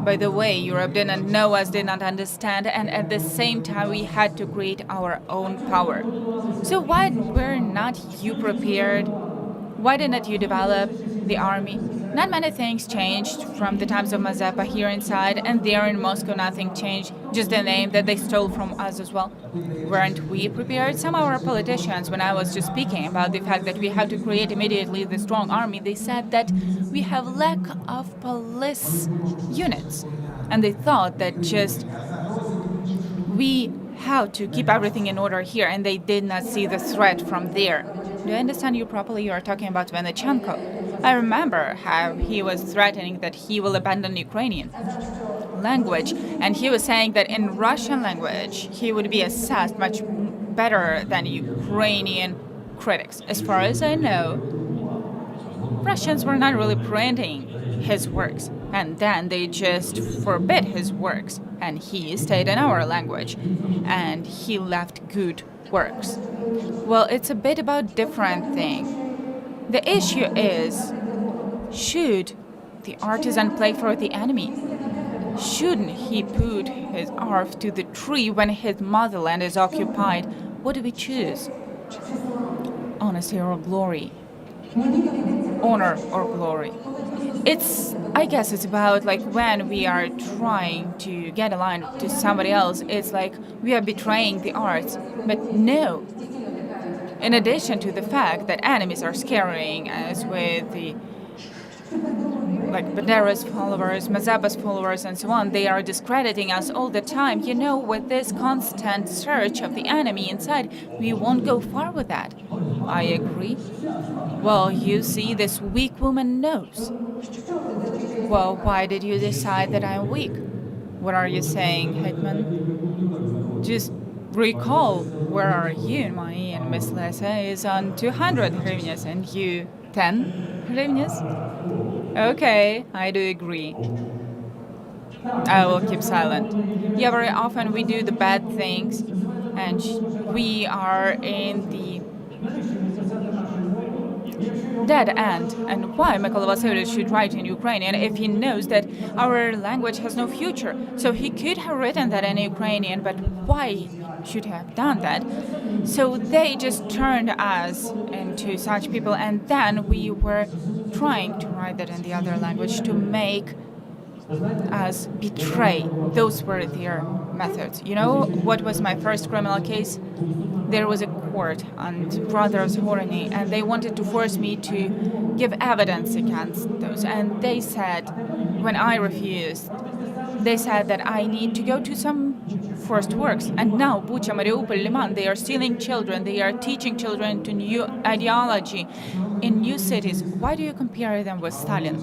F: By the way, Europe didn't know us, did not understand, and at the same time we had to create our own power. So why were not you prepared? Why didn't you develop the army? Not many things changed from the times of Mazepa here inside, and there in Moscow nothing changed, just the name that they stole from us as well. Weren't we prepared? Some of our politicians, when I was just speaking about the fact that we have to create immediately the strong army, they said that we have lack of police units. And they thought that just we have to keep everything in order here, and they did not see the threat from there. Do I understand you properly? You are talking about Venechenko. I remember how he was threatening that he will abandon Ukrainian language, and he was saying that in Russian language he would be assessed much better than Ukrainian critics. As far as I know, Russians were not really printing his works, and then they just forbid his works, and he stayed in our language, and he left good works. Well, it's a bit about different thing. The issue is, should the artisan play for the enemy? Shouldn't he put his arms to the tree when his motherland is occupied? What do we choose? Honesty or glory? Honor or glory? I guess it's about like when we are trying to get aligned to somebody else, it's like we are betraying the arts. But no. In addition to the fact that enemies are scaring us with the like Bandera's followers, Mazepa's followers, and so on, they are discrediting us all the time. You know, with this constant search of the enemy inside, we won't go far with that. I agree. Well, you see, this weak woman knows. Well, why did you decide that I'm weak? What are you saying, Hetman? Just recall, where are you? My and Miss Lesa is on 200 hryvnias and you 10 hryvnias? Okay, I do agree. I will keep silent. Yeah, very often we do the bad things and we are in the dead end. And why Mykola Vasilievich should write in Ukrainian if he knows that our language has no future? So he could have written that in Ukrainian, but why should he have done that? So they just turned us into such people, and then we were trying to write that in the other language to make us betray. Those were their methods. You know what was my first criminal case? There was a court on Brothers Horny, and they wanted to force me to give evidence against those. And they said, when I refused, they said that I need to go to some forced works. And now Bucha, Mariupol, Liman, they are stealing children, they are teaching children to new ideology in new cities. Why do you compare them with Stalin?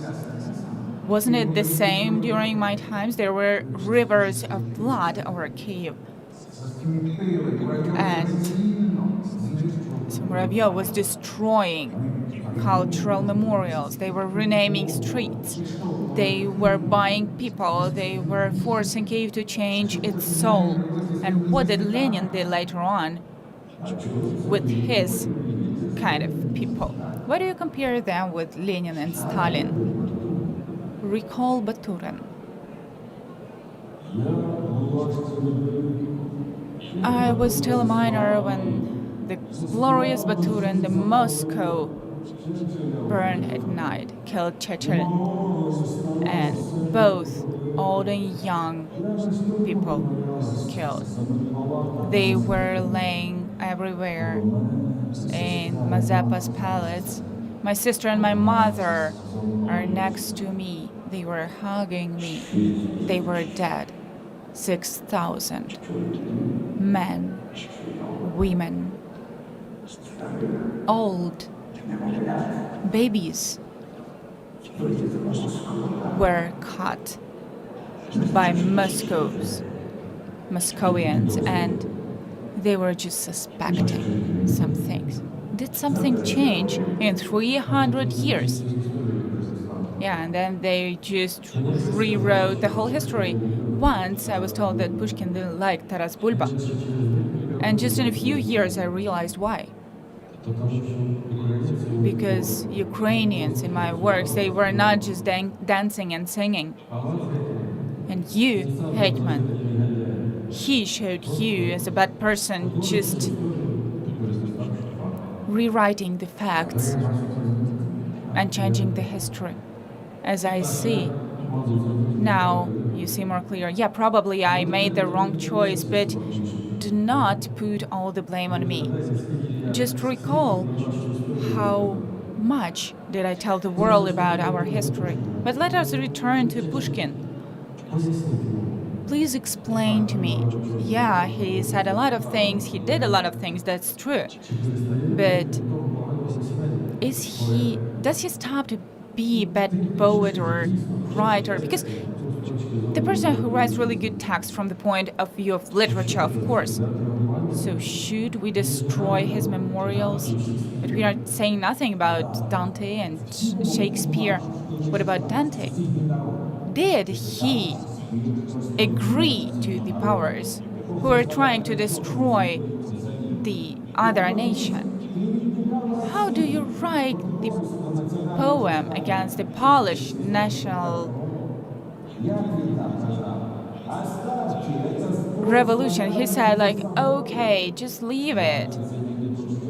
F: Wasn't it the same during my times? There were rivers of blood over Kyiv. And so Muravyev was destroying cultural memorials. They were renaming streets. They were buying people. They were forcing Kyiv to change its soul. And what did Lenin do later on with his kind of people? Why do you compare them with Lenin and Stalin? Recall Baturin. I was still a minor when the glorious Baturin, the Moscow, burned at night, killed Chechel, and both old and young people killed. They were laying everywhere in Mazepa's palace. My sister and my mother are next to me. They were hugging me. They were dead. 6,000 men, women, old, babies were caught by Moscovians, and they were just suspecting some things. Did something change in 300 years? Yeah, and then they just rewrote the whole history. Once I was told that Pushkin didn't like Taras Bulba. And just in a few years I realized why. Because Ukrainians in my works, they were not just dancing and singing. And you, Hetman, he showed you as a bad person, just rewriting the facts and changing the history. As I see, now you see more clear. Yeah, probably I made the wrong choice, but do not put all the blame on me. Just recall how much did I tell the world about our history. But let us return to Pushkin. Please explain to me. Yeah, he said a lot of things, he did a lot of things, that's true. But does he stop to be a bad poet or writer? Because the person who writes really good text from the point of view of literature, of course. So should we destroy his memorials? But we are saying nothing about Dante and Shakespeare. What about Dante? Did he agree to the powers who are trying to destroy the other nation? How do you write the poem against the Polish national revolution? He said, like, okay, just leave it.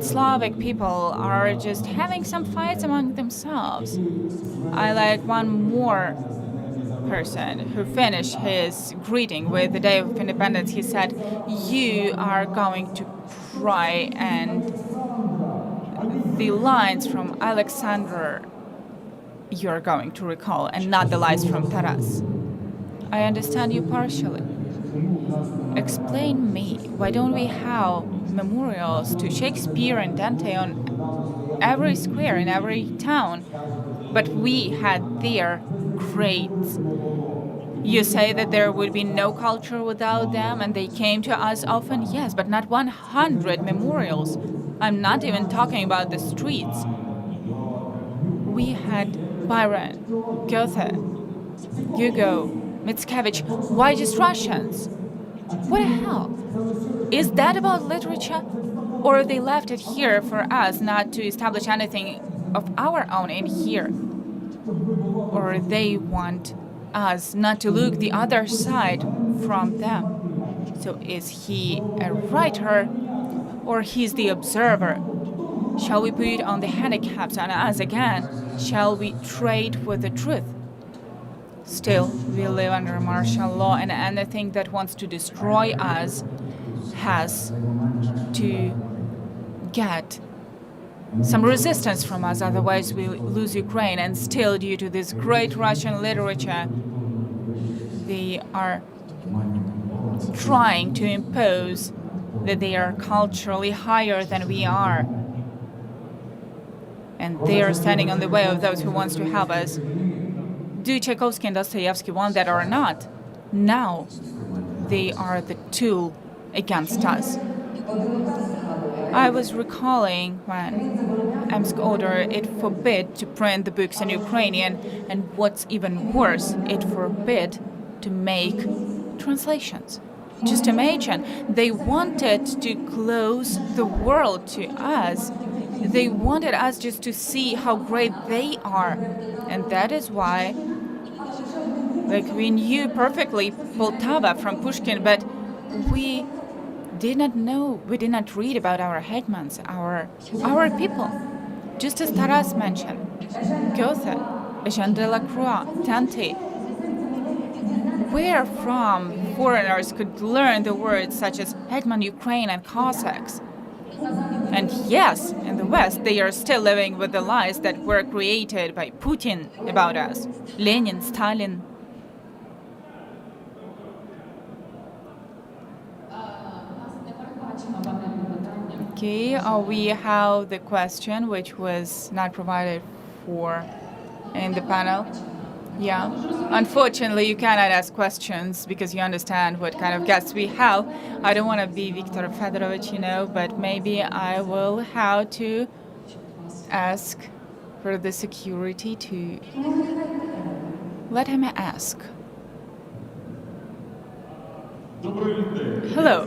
F: Slavic people are just having some fights among themselves. I like one more person who finished his greeting with the Day of Independence. He said, you are going to cry, and the lines from Alexander you're going to recall, and not the lines from Taras. I understand you partially. Explain me, why don't we have memorials to Shakespeare and Dante on every square in every town? But we had their grades. You say that there would be no culture without them, and they came to us often? Yes, but not 100 memorials. I'm not even talking about the streets. We had Byron, Goethe, Hugo, Mickiewicz. Why just Russians? What the hell? Is that about literature? Or they left it here for us not to establish anything of our own in here? Or they want us not to look the other side from them? So is he a writer, or he's the observer? Shall we put on the handicaps on us again? Shall we trade with the truth? Still, we live under martial law, and anything that wants to destroy us has to get some resistance from us, otherwise we lose Ukraine. And still, due to this great Russian literature, they are trying to impose that they are culturally higher than we are. And they are standing on the way of those who wants to help us. Do Tchaikovsky and Dostoevsky want that or not? Now they are the tool against us. I was recalling when Emsk ordered it forbid to print the books in Ukrainian, and what's even worse, it forbid to make translations. Just imagine, they wanted to close the world to us. They wanted us just to see how great they are. And that is why, like, we knew perfectly Poltava from Pushkin, but we did not know, we did not read about our hetmans, our people. Just as Taras mentioned, Goethe, Jean Delacroix, Dante. Where from foreigners could learn the words such as hetman, Ukraine, and Cossacks? And yes, in the West, they are still living with the lies that were created by Putin about us. Lenin, Stalin. Okay, we have the question which was not provided for in the panel. Yeah, unfortunately you cannot ask questions because you understand what kind of guests we have. I don't want to be Viktor Fedorovich, but maybe I will have to ask for the security to let him ask. Hello.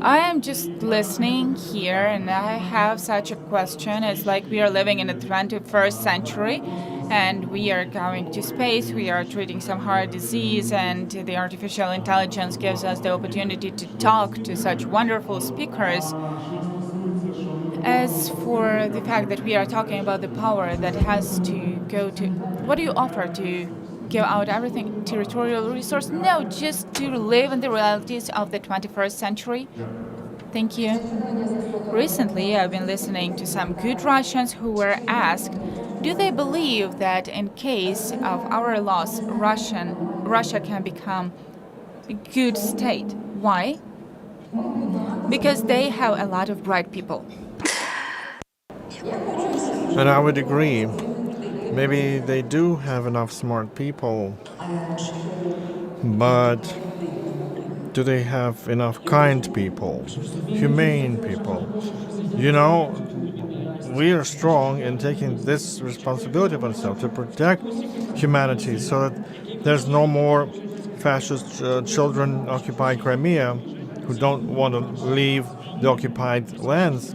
F: I am just listening here and I have such a question. It's like we are living in the 21st century and we are going to space, we are treating some heart disease, and the artificial intelligence gives us the opportunity to talk to such wonderful speakers. As for the fact that we are talking about the power that has to go to, what do you offer to give out everything? Territorial resource? No, just to live in the realities of the 21st century. Thank you. Recently, I've been listening to some good Russians who were asked, do they believe that in case of our loss, Russia can become a good state? Why? Because they have a lot of bright people.
A: And I would agree. Maybe they do have enough smart people, but do they have enough kind people, humane people? We are strong in taking this responsibility upon ourselves to protect humanity so that there's no more fascist children occupy Crimea who don't want to leave the occupied lands.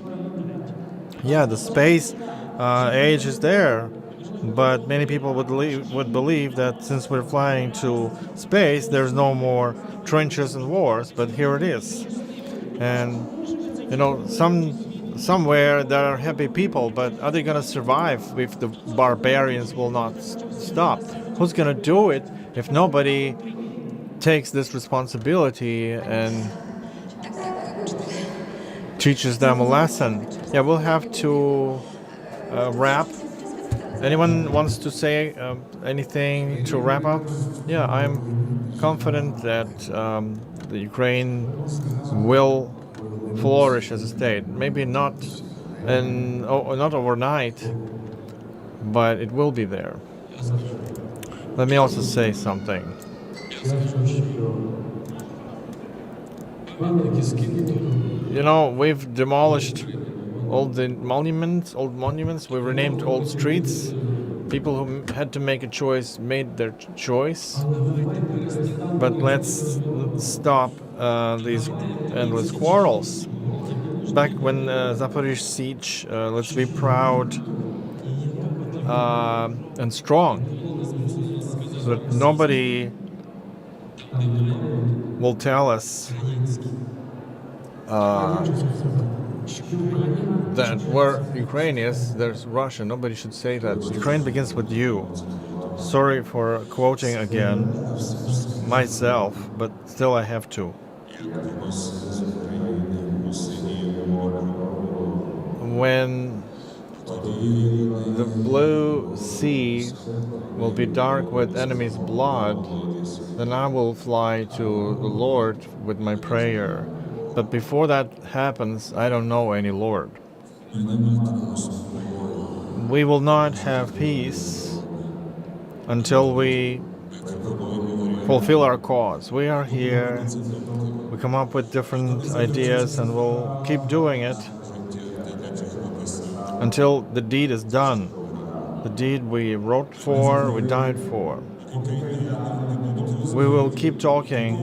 A: Yeah, the space age is there, but many people would believe that since we're flying to space, there's no more trenches and wars, but here it is. And, somewhere there are happy people, but are they going to survive if the barbarians will not stop? Who's going to do it if nobody takes this responsibility and teaches them a lesson? Yeah, we'll have to wrap. Anyone wants to say anything to wrap up? Yeah, I'm confident that the Ukraine will flourish as a state. Maybe not not overnight, but it will be there. Let me also say something. We've demolished old monuments. We renamed old streets. People who had to make a choice made their choice. But let's stop these endless quarrels. Back when Zaporizhzhia siege, let's be proud and strong, so that nobody will tell us that where Ukraine is, there's Russia. Nobody should say that. Ukraine begins with you. Sorry for quoting again myself, but still I have to. When the blue sea will be dark with enemy's blood, then I will fly to the Lord with my prayer. But before that happens, I don't know any Lord. We will not have peace until we fulfill our cause. We are here, we come up with different ideas, and we'll keep doing it until the deed is done. The deed we wrote for, we died for. We will keep talking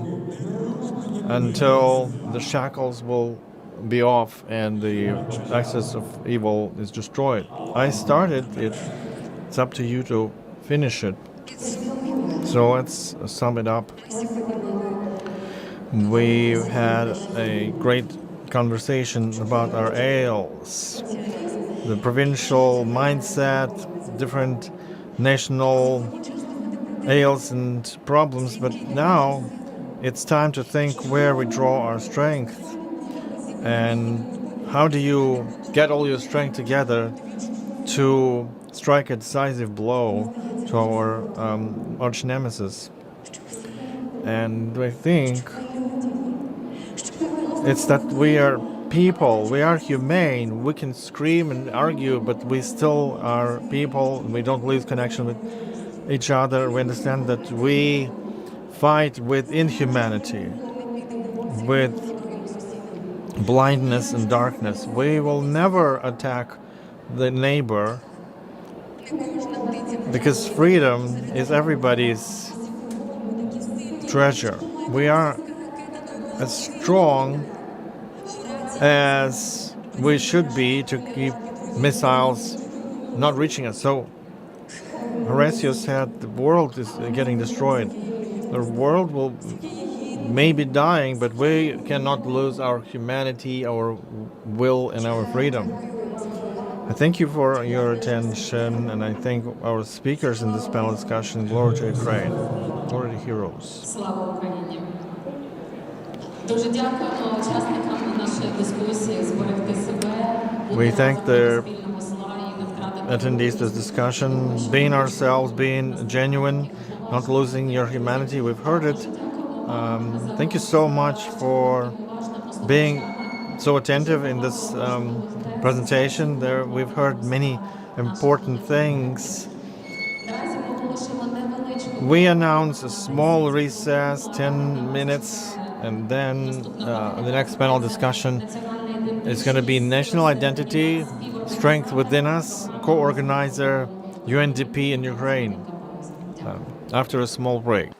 A: until the shackles will be off and the access of evil is destroyed. I started it. It's up to you to finish it. So let's sum it up. We had a great conversation about our ails, the provincial mindset, different national ails and problems, but now it's time to think where we draw our strength and how do you get all your strength together to strike a decisive blow to our arch nemesis. And I think it's that we are people, we are humane, we can scream and argue, but we still are people, we don't lose connection with each other. We understand that we fight with inhumanity, with blindness and darkness. We will never attack the neighbor because freedom is everybody's treasure. We are as strong as we should be to keep missiles not reaching us. So Horatio said the world is getting destroyed. The world will maybe dying, but we cannot lose our humanity, our will, and our freedom. I thank you for your attention, and I thank our speakers in this panel discussion. Glory to Ukraine. Glory to heroes.
C: Слава Україні! Дуже дякуємо учасникам нашої дискусії зберегти себе.
A: We thank the
C: Спільному славі і не втратити
A: attendees to this discussion, being ourselves, being genuine, not losing your humanity. We've heard it. Thank you so much for being so attentive in this presentation. There, we've heard many important things. We announce a small recess, 10 minutes, and then the next panel discussion is going to be national identity, strength within us, co-organizer, UNDP in Ukraine, after a small break.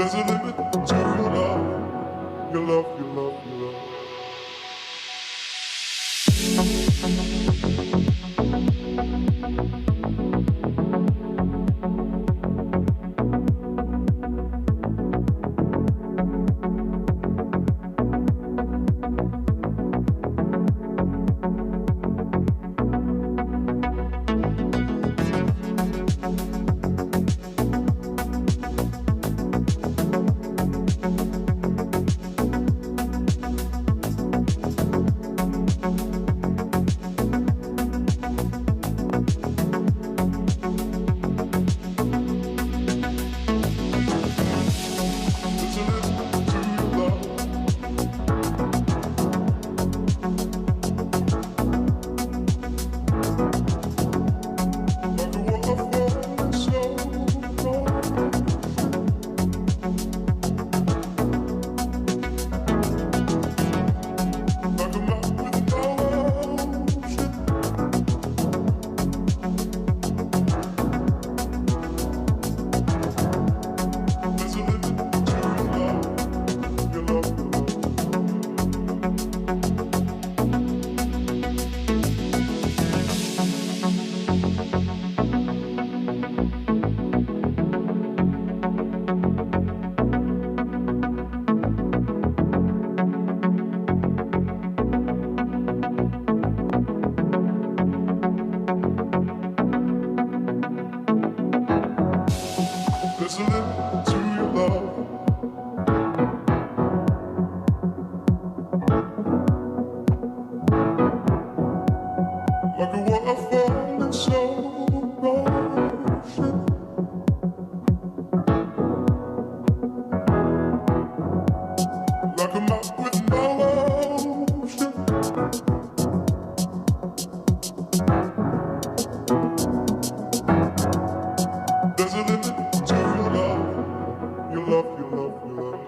G: There's a limit to your love, your love, your love, your love. There's a limit to your love. Like a waterfall in slow motion. Like a map with no ocean. There's a limit to your love, your love, your love, your love.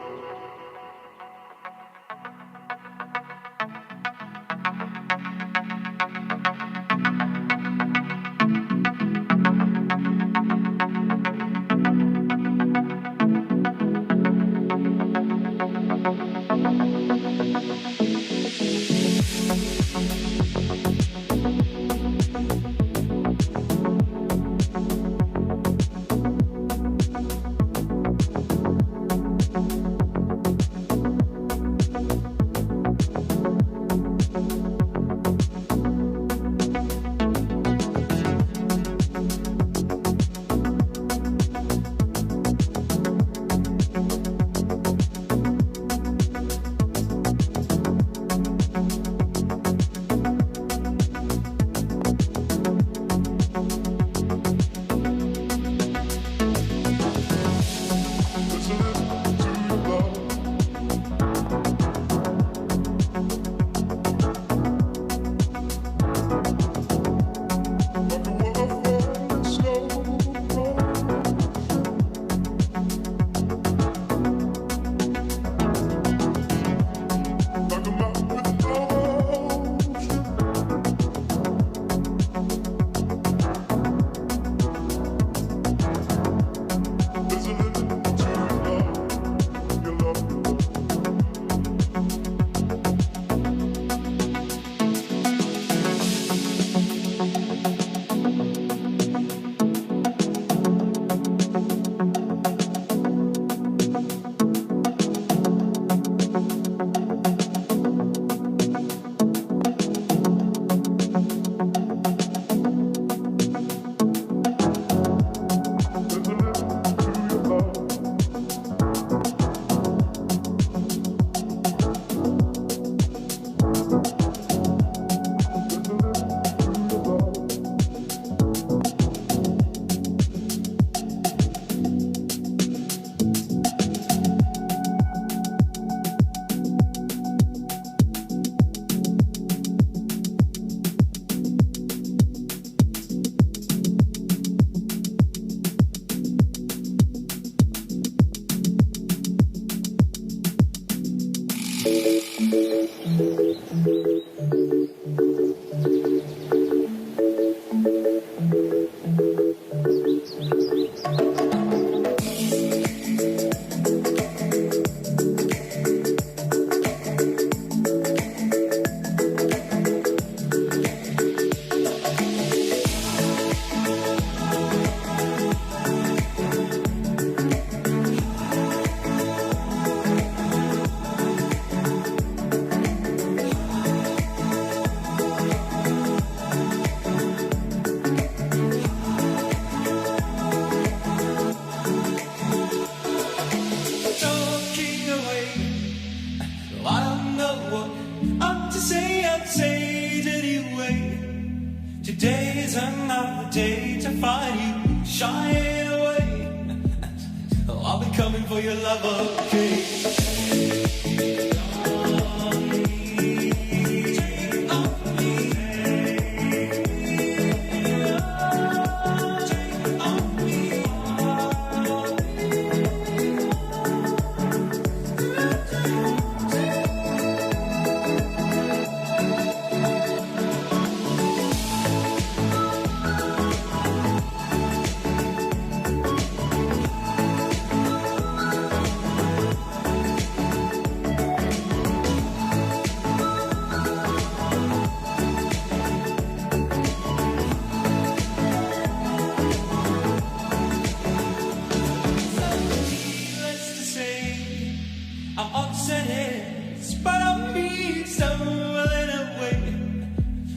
H: day to find you shying away. Oh, I'll be coming for your love, okay? I'm upset, but I'm being stumbling away.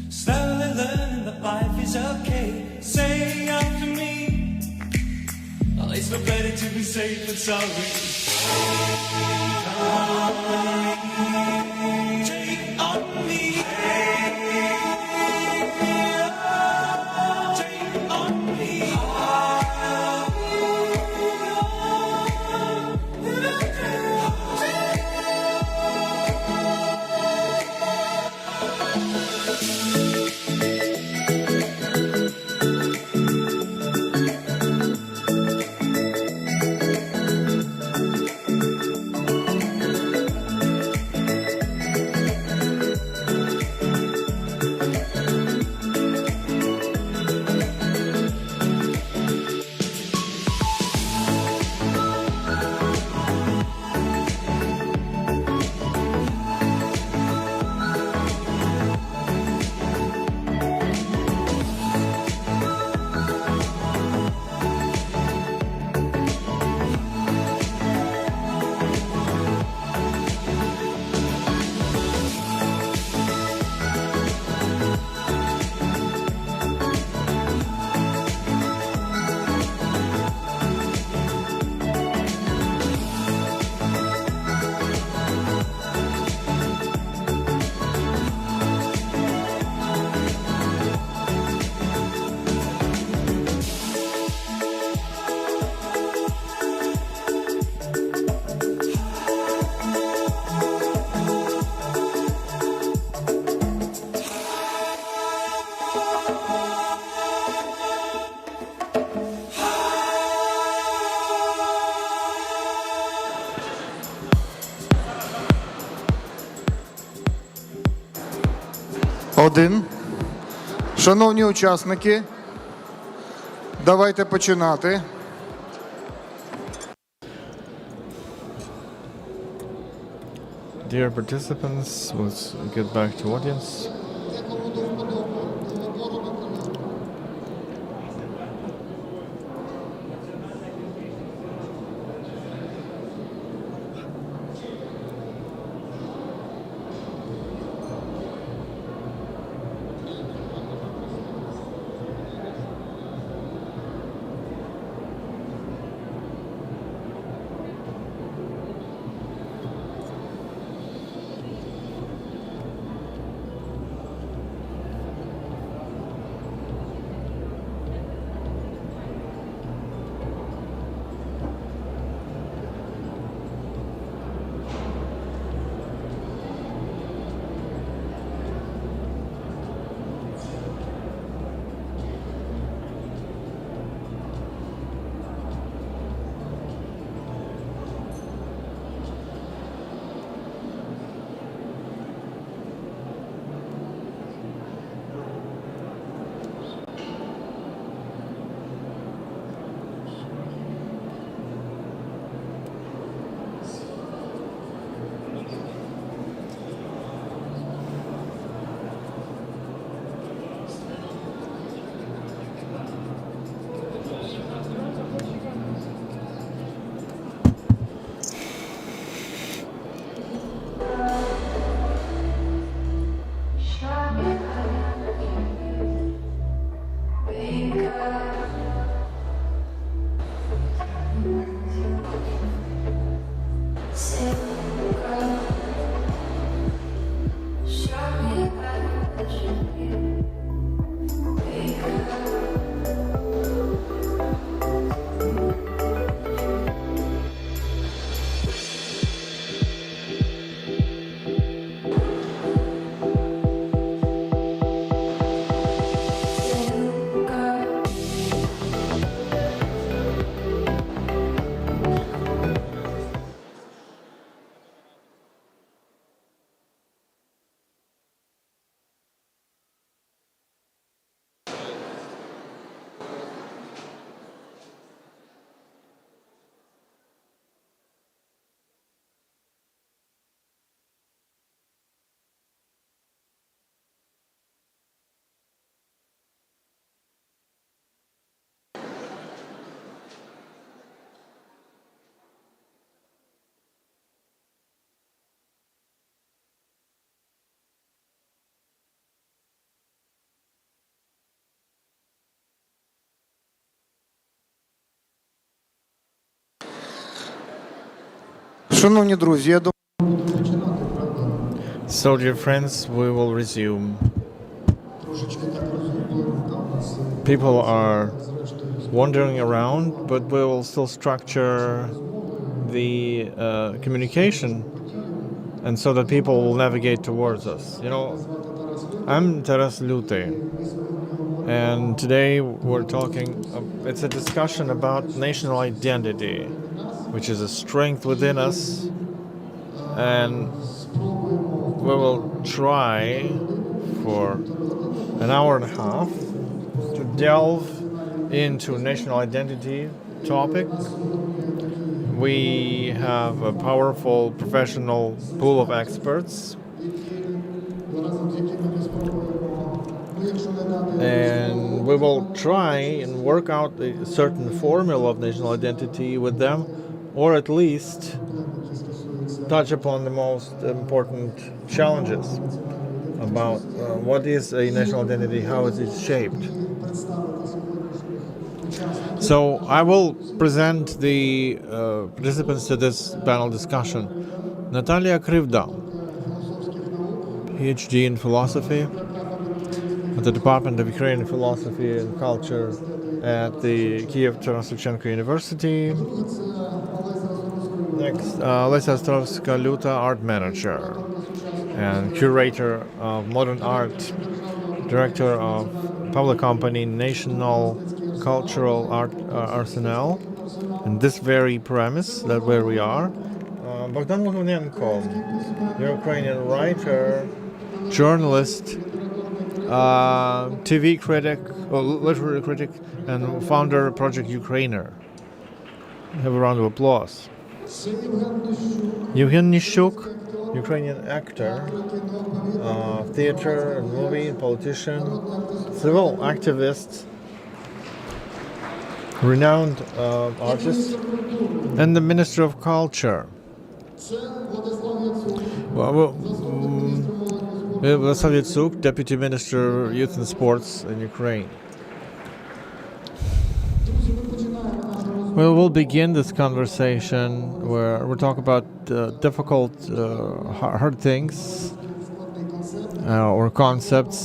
H: Slowly learning that life is okay. Say after me, oh, it's no better to be safe than sorry. Take on me. Take on me.
I: Один. Шановні учасники, давайте починати.
A: Dear participants, let's get back to audience.
I: Шановні друзі, я думаю,
A: So, dear friends, we will resume. People are wandering around, but we will still structure the communication, and so that people will navigate towards us. You know, I'm Taras Lute, and today we're talking. It's a discussion about national identity, which is a strength within us, and we will try for an hour and a half to delve into national identity topic. We have a powerful professional pool of experts, and we will try and work out a certain formula of national identity with them, or at least touch upon the most important challenges about what is a national identity, how is it shaped. So I will present the participants to this panel discussion. Natalia Krivda, PhD in philosophy at the Department of Ukrainian Philosophy and Culture at the Kyiv Taras University. Next, Lesa Ostrovska-Luta, art manager and curator of modern art, director of public company National Cultural Art Arsenal. And this very premise, that where we are. Bogdan Lukhanenko, Ukrainian writer, journalist, TV critic, literary critic, and founder of Project Ukrainer. Have a round of applause. Yevgen Nishuk, Ukrainian actor, theater and movie, politician, civil activist, renowned artist, and the Minister of Culture. Vladislav Yatsuk, Deputy Minister of Youth and Sports in Ukraine. Well, we'll begin this conversation where we'll talk about difficult, hard things or concepts.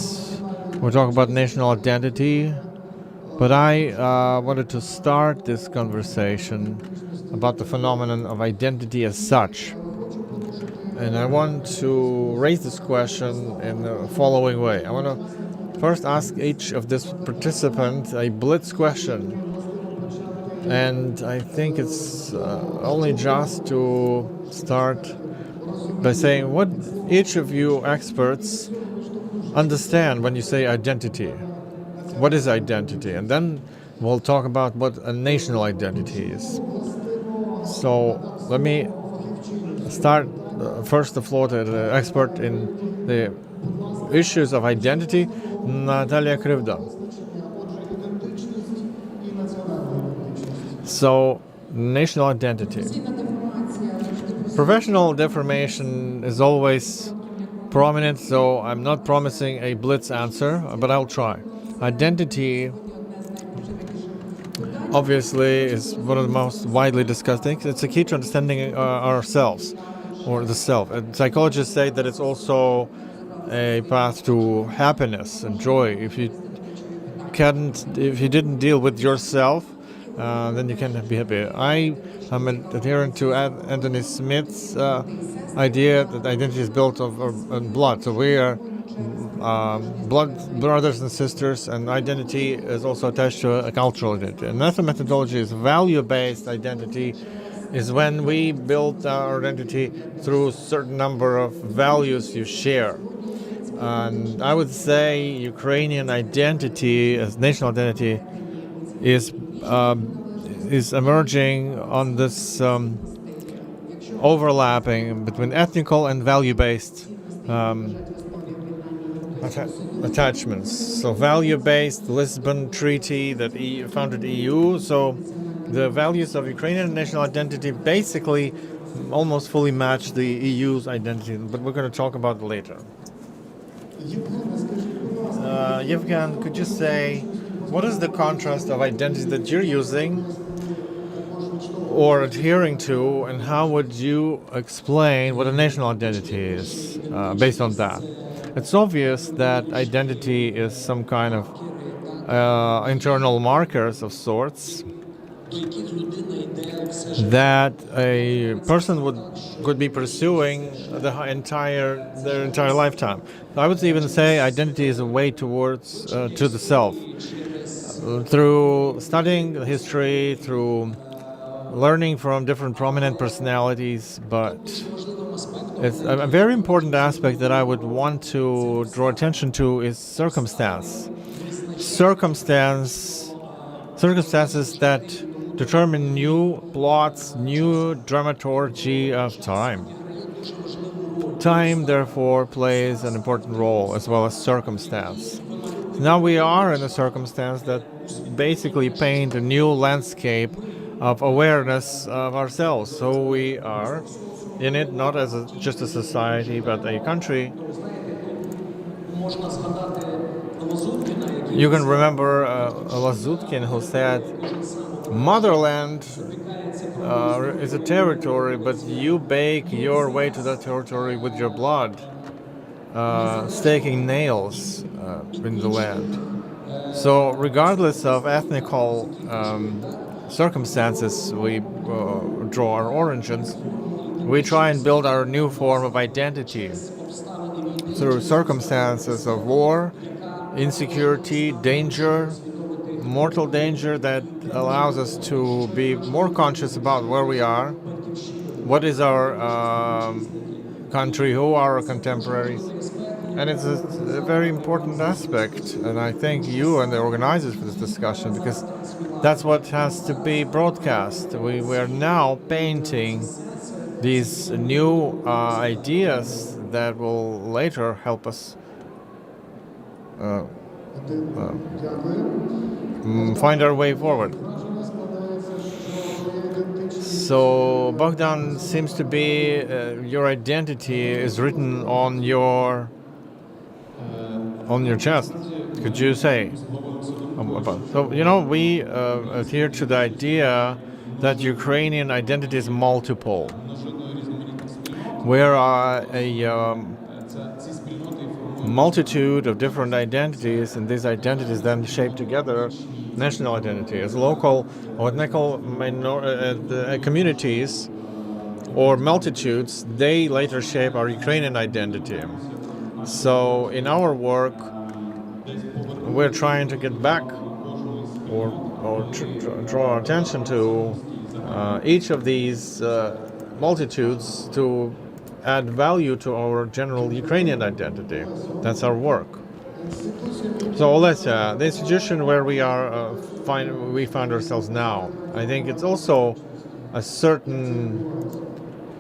A: We'll talk about national identity. But I wanted to start this conversation about the phenomenon of identity as such. And I want to raise this question in the following way. I want to first ask each of these participants a blitz question. And I think it's only just to start by saying what each of you experts understand when you say identity. What is identity? And then we'll talk about what a national identity is. So let me start first the floor to the expert in the issues of identity, Natalia Krivda. So, national identity. Professional deformation is always prominent, so I'm not promising a blitz answer, but I'll try. Identity, obviously, is one of the most widely discussed things. It's a key to understanding ourselves, or the self. And psychologists say that it's also a path to happiness and joy. If you didn't deal with yourself, then you can't be happy. I am an adherent to Anthony Smith's idea that identity is built on blood. So we are blood brothers and sisters, and identity is also attached to a cultural identity. Another methodology is value-based identity, is when we build our identity through a certain number of values you share. And I would say Ukrainian identity, as national identity, is emerging on this overlapping between ethnical and value-based attachments. So value-based, Lisbon Treaty that founded EU. So the values of Ukrainian national identity basically almost fully match the EU's identity, but we're going to talk about it later. Yevgen, could you say, what is the contrast of identity that you're using or adhering to, and how would you explain what a national identity is based on that? It's obvious that identity is some kind of internal markers of sorts that a person could be pursuing their entire lifetime. I would even say identity is a way towards to the self. Through studying history, through learning from different prominent personalities, but it's a very important aspect that I would want to draw attention to is circumstances that determine new plots, new dramaturgy of time. Time, therefore, plays an important role, as well as circumstance. Now we are in a circumstance that basically paint a new landscape of awareness of ourselves. So we are in it not as just a society, but a country. You can remember Lazutkin, who said, "Motherland is a territory, but you bake your way to that territory with your blood, staking nails in the land." So regardless of ethnical circumstances we draw our origins, we try and build our new form of identity through circumstances of war, insecurity, danger, mortal danger that allows us to be more conscious about where we are, what is our country, who are our contemporaries. And it's a very important aspect, and I thank you and the organizers for this discussion, because that's what has to be broadcast. We are now painting these new ideas that will later help us find our way forward. So, Bogdan, seems to be your identity is written on your chest. Could you say about? So, we adhere to the idea that Ukrainian identity is multiple. We are a multitude of different identities, and these identities then shape together national identity. As local or ethnical communities or multitudes, they later shape our Ukrainian identity. So in our work, we're trying to get back or draw attention to each of these multitudes to add value to our general Ukrainian identity. That's our work. So Olesya, the institution where we find ourselves now, I think it's also a certain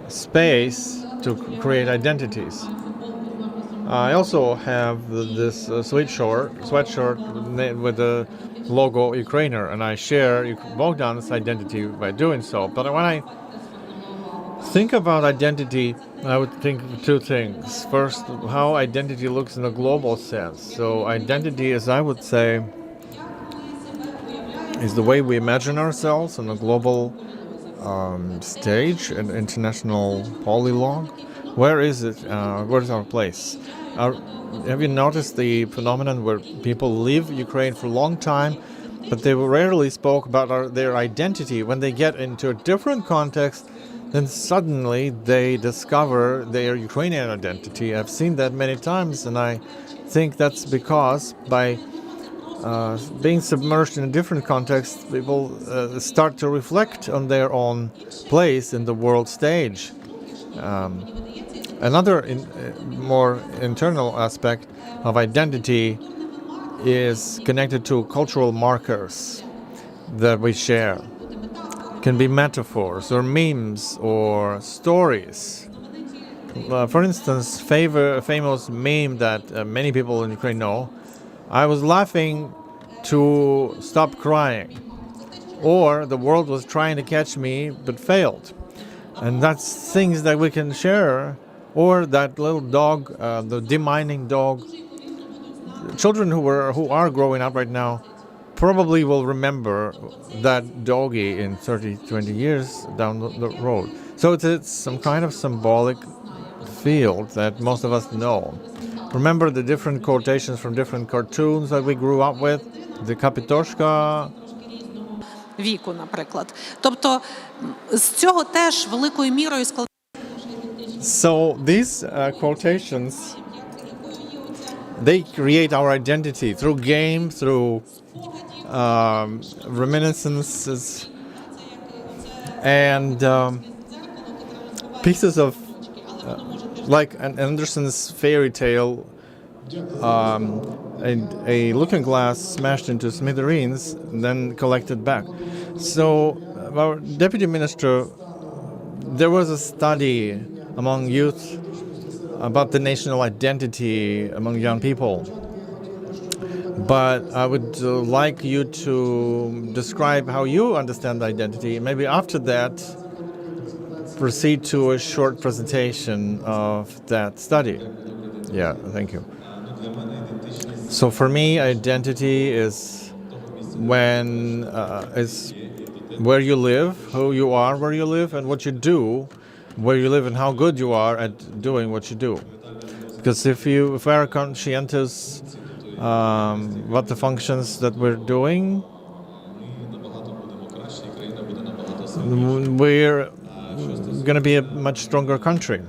A: space to create identities. I also have this sweatshirt with the logo Ukrainer, and I share Bogdan's identity by doing so. But when I think about identity, I would think of two things. First, how identity looks in a global sense. So identity, as I would say, is the way we imagine ourselves on a global stage, an international polylog. Where is it? Where is our place? Have you noticed the phenomenon where people live Ukraine for a long time, but they rarely spoke about their identity? When they get into a different context, then suddenly they discover their Ukrainian identity. I've seen that many times, and I think that's because by being submerged in a different context, people start to reflect on their own place in the world stage. Another more internal aspect of identity is connected to cultural markers that we share. Can be metaphors or memes or stories. For instance, famous meme that many people in Ukraine know, I was laughing to stop crying, or the world was trying to catch me but failed. And that's things that we can share. Or that little dog, the demining dog. Children who are growing up right now probably will remember that doggy in 30, 20 years down the road. So it's some kind of symbolic field that most of us know. Remember the different quotations from different cartoons that we grew up with? The Kapitoshka.
J: Віку, наприклад. Тобто з цього теж великою мірою складається.
A: So these quotations, they create our identity through game, through reminiscences, and pieces of, like an Andersen's fairy tale, a looking glass smashed into smithereens, then collected back. So our deputy minister, there was a study among youth about the national identity among young people. But I would like you to describe how you understand identity. Maybe after that, proceed to a short presentation of that study. Yeah, thank you. So for me, identity is when is where you live, who you are where you live, and what you do where you live, and how good you are at doing what you do. Because if we are conscientious what the functions that we're doing, we're going to be a much stronger country.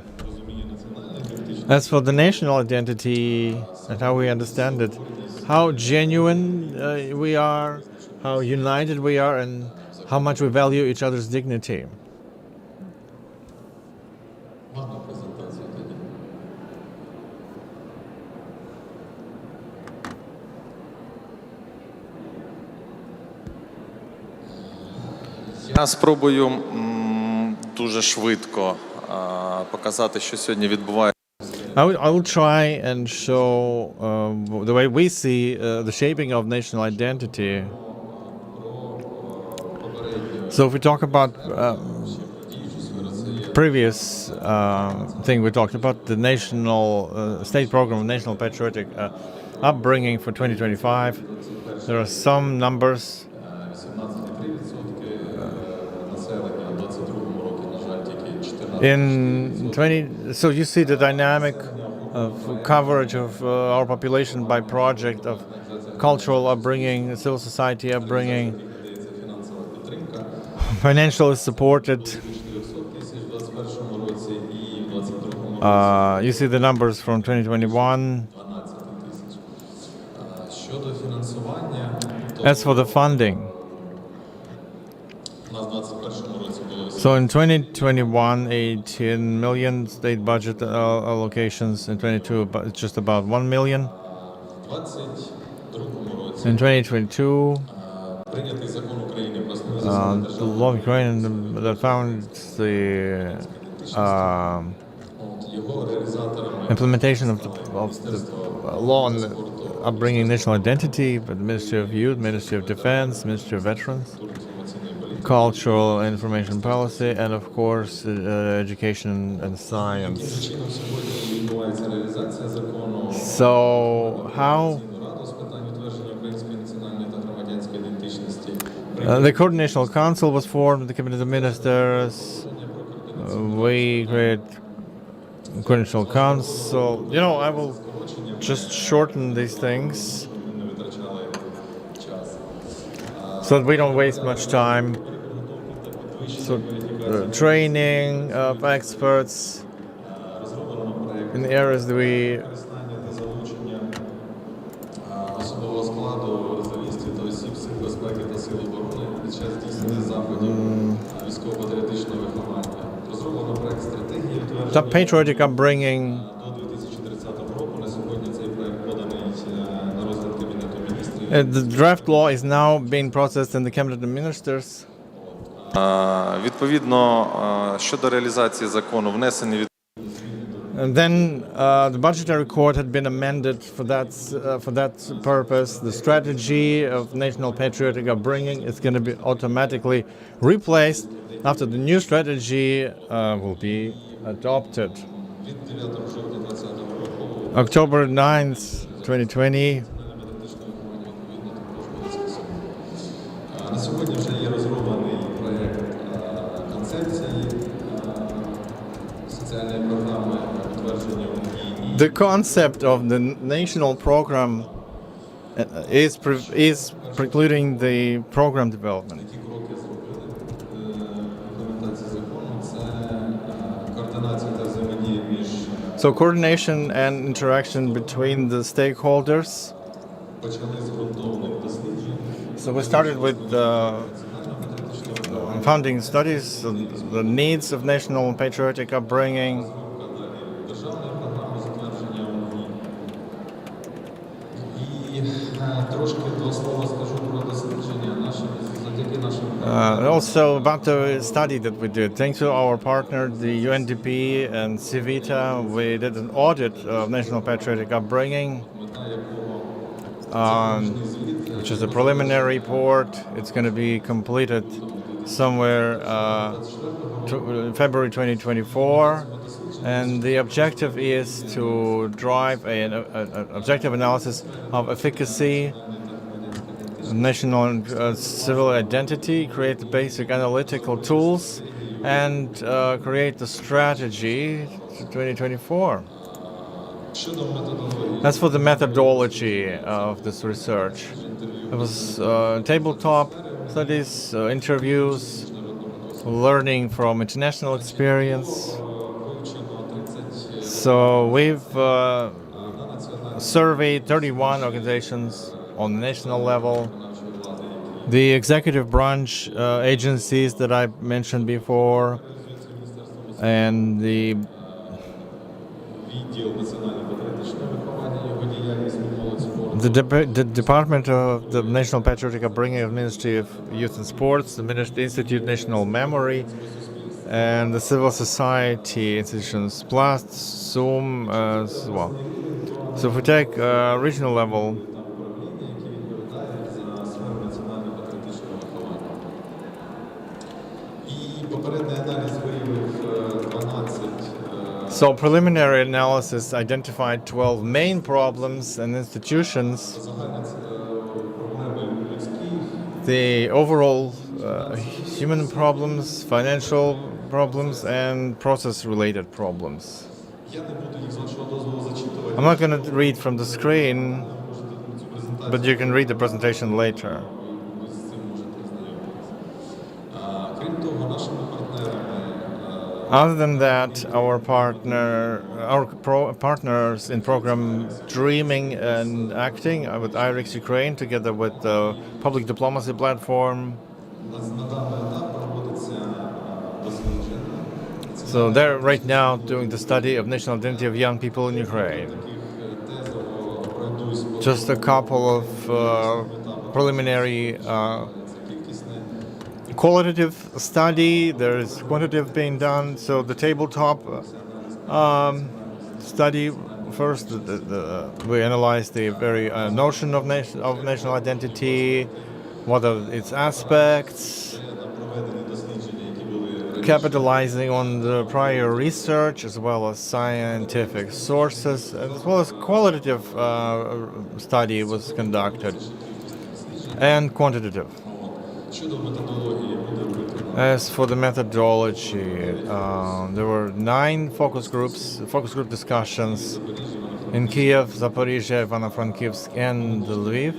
A: As for the national identity and how we understand it, how genuine we are, how united we are, and how much we value each other's dignity.
K: Я спробую дуже швидко показати, що сьогодні відбувається.
A: I will try and show the way we see the shaping of national identity. So if we talk about previous thing we talked about, the national state program of national patriotic upbringing for 2025, there are some numbers. In 20, so you see the dynamic of coverage of our population by project of cultural upbringing, civil society upbringing, financially supported. You see the numbers from 2021. As for the funding, so in 2021, 18 million state budget allocations. In 22, it's just about 1 million. In 2022, the law of Ukraine that found the implementation of the law on the upbringing national identity by the Ministry of Youth, Ministry of Defense, Ministry of Veterans, cultural and information policy, and of course education and science. So how the Coordinational Council was formed, the Cabinet of Ministers, we created Coordinational Council. You know, I will just shorten these things so that we don't waste much time. So training of experts in the areas that we the patriotic upbringing. The draft law is now being processed in the Cabinet of Ministers.
K: Відповідно, щодо реалізації закону, внесені від
A: And then the budgetary court had been amended for that purpose. The strategy of national patriotic upbringing is going to be automatically replaced after the new strategy will be adopted. October 9th, 2020. The concept of the national program is precluding the program development. So coordination and interaction between the stakeholders. So we started with funding studies, the needs of national patriotic upbringing. Also about the study that we did. Thanks to our partner, the UNDP and Civita, we did an audit of national patriotic upbringing, which is a preliminary report. It's going to be completed somewhere February 2024. And the objective is to drive an objective analysis of efficacy, national and civil identity, create the basic analytical tools, and create the strategy to 2024. As for the methodology of this research, it was tabletop studies, interviews, learning from international experience. So we've surveyed 31 organizations on the national level. The executive branch agencies that I mentioned before, and the Department of the National Patriotic Upbringing of Ministry of Youth and Sports, the Institute National Memory, and the civil society institutions, plus Zoom as well. So if we take regional level, so preliminary analysis identified 12 main problems and institutions. The overall human problems, financial problems, and process-related problems. I'm not going to read from the screen, but you can read the presentation later. Other than that, our partners in program Dreaming and Acting with IRIX Ukraine, together with the Public Diplomacy Platform. So they're right now doing the study of national identity of young people in Ukraine. Just a couple of preliminary qualitative study, there is quantitative being done. So the tabletop study, first we analyzed the very notion of national identity, what are its aspects, capitalizing on the prior research as well as scientific sources, as well as qualitative study was conducted, and quantitative. As for the methodology, there were 9 focus group discussions in Kyiv, Zaporizhia, Ivano-Frankivsk, and Lviv.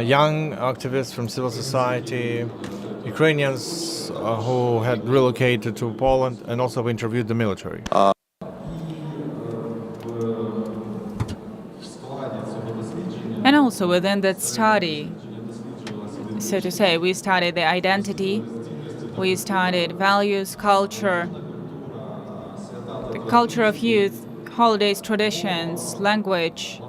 A: Young activists from civil society, Ukrainians who had relocated to Poland, and also we interviewed the military.
F: And also within that study, so to say, we studied the identity, we studied values, culture, the culture of youth, holidays, traditions, language,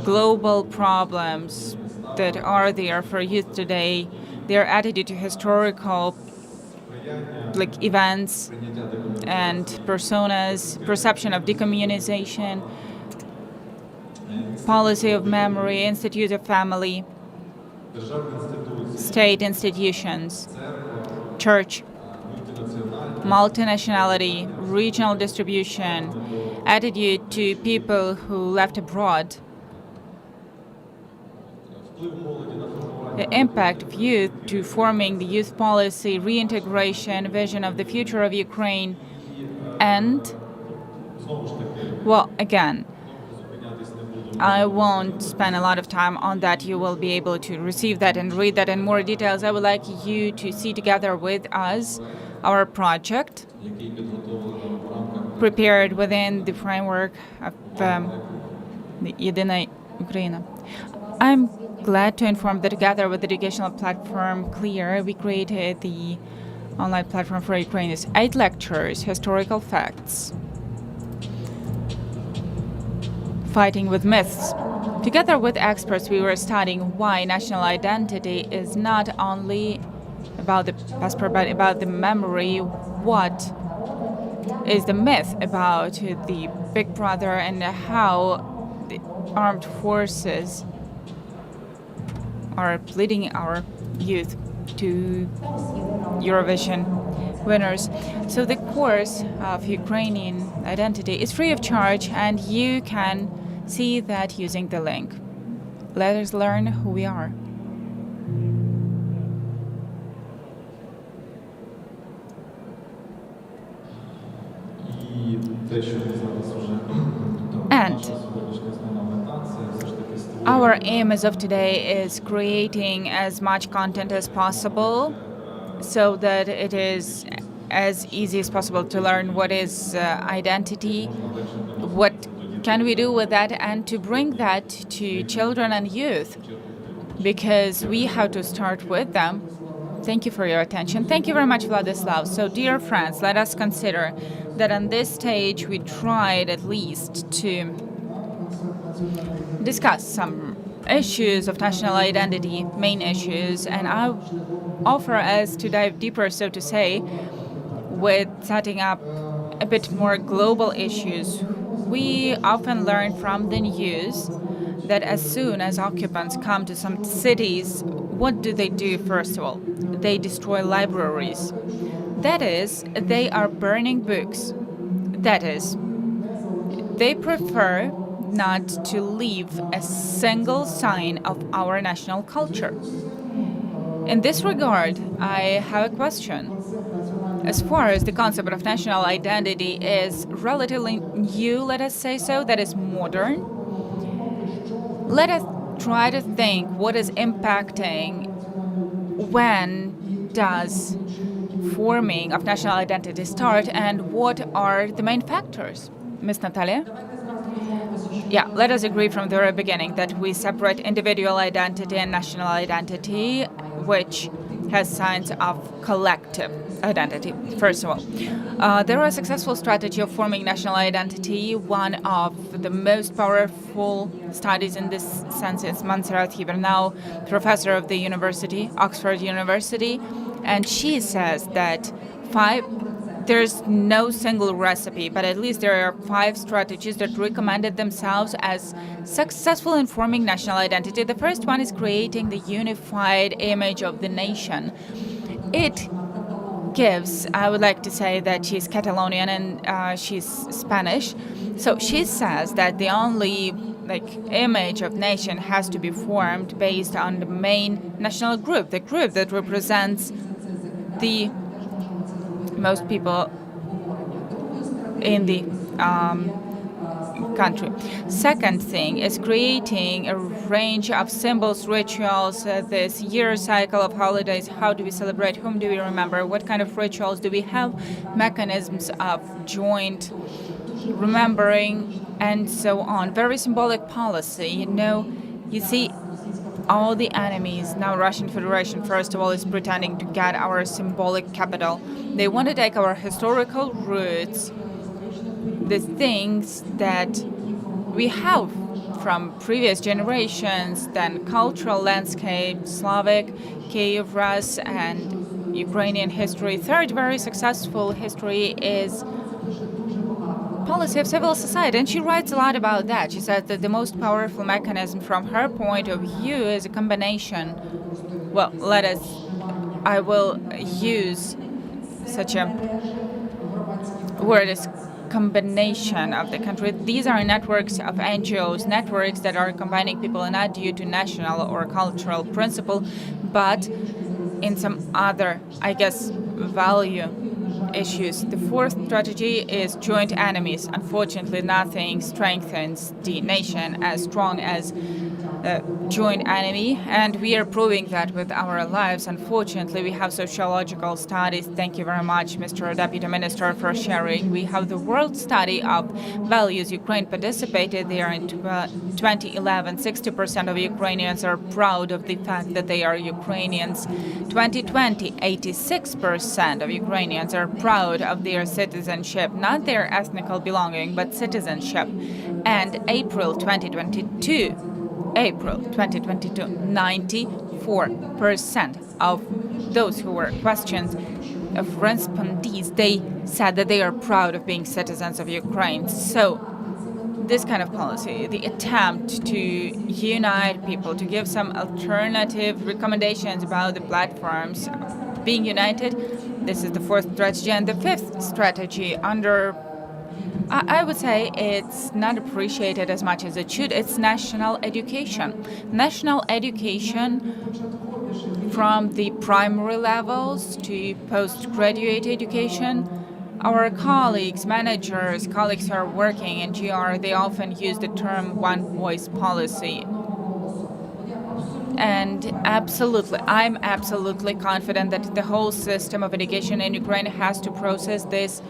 F: global problems that are there for youth today, their attitude to historical events and personas, perception of decommunization, policy of memory, institute of family, state institutions, church, multinationality, regional distribution, attitude to people who left abroad, the impact of youth to forming the youth policy, reintegration, vision of the future of Ukraine, And, well, again, I won't spend a lot of time on that. You will be able to receive that and read that in more details. I would like you to see together with us our project prepared within the framework of the Єдина Україна. I'm glad to inform that together with the educational platform Clear, we created the online platform for Ukrainians. 8 lectures, historical facts, fighting with myths. Together with experts, we were studying why national identity is not only about the passport, but about the memory. What is the myth about the Big Brother and how the armed forces are leading our youth to Eurovision winners. So the course of Ukrainian identity is free of charge, and you can see that using the link. Let us learn who we are. And our aim as of today is creating as much content as possible so that it is as easy as possible to learn what is identity, what can we do with that, and to bring that to children and youth, because we have to start with them. Thank you for your attention. Thank you very much, Vladislav. So, dear friends, let us consider that on this stage we tried at least to discuss some issues of national identity, main issues, and I offer us to dive deeper, so to say, with setting up a bit more global issues. We often learn from the news that as soon as occupants come to some cities, what do first of all? They destroy libraries. That is, they are burning books. That is, they prefer not to leave a single sign of our national culture. In this regard, I have a question. As far as the concept of national identity is relatively new, let us say so, that is modern, let us try to think what is impacting, when does forming of national identity start, and what are the main factors? Ms. Natalia? Yeah, let us agree from the very beginning that we separate individual identity and national identity, which has signs of collective identity. First of all, there is a successful strategy of forming national identity. One of the most powerful studies in this sense is Montserrat Hibernau, professor of the university, Oxford University, and she says that there's no single recipe, but at least there are 5 strategies that recommended themselves as successful in forming national identity. The first one is creating the unified image of the nation. It gives, I would like to say that she's Catalonian and she's Spanish. So she says that the only image of nation has to be formed based on the main national group, the group that represents the most people in the country. Second thing is creating a range of symbols, rituals, this year cycle of holidays. How do we celebrate? Whom do we remember? What kind of rituals do we have? Mechanisms of joint remembering and so on. Very symbolic policy. You see, all the enemies, now Russian Federation, first of all, is pretending to get our symbolic capital. They want to take our historical roots, the things that we have from previous generations, then cultural landscape, Slavic, Kyiv, Rus, and Ukrainian history. Third very successful history is policy of civil society, and she writes a lot about that. She says that the most powerful mechanism from her point of view is a combination. Well, I will use such a word as combination of the country. These are networks of NGOs, networks that are combining people not due to national or cultural principle, but in some other, I guess, value issues. The fourth strategy is joint enemies. Unfortunately, nothing strengthens the nation as strong as a joint enemy, and we are proving that with our lives. Unfortunately, we have sociological studies. Thank you very much, Mr. Deputy Minister, for sharing. We have the World Study of Values. Ukraine participated there in 2011. 60% of Ukrainians are proud of the fact that they are Ukrainians. 2020, 86% of Ukrainians are proud of their citizenship, not their ethnical belonging, but citizenship. And April 2022, 94% of those who were questioned, of respondees, they said that they are proud of being citizens of Ukraine. So this kind of policy, the attempt to unite people, to give some alternative recommendations about the platforms being united, this is the fourth strategy. And the fifth strategy, I would say it's not appreciated as much as it should. It's national education. National education from the primary levels to postgraduate education. Our colleagues, managers, colleagues who are working in GR, they often use the term one voice policy. And I'm absolutely confident that the whole system of education in Ukraine has to process this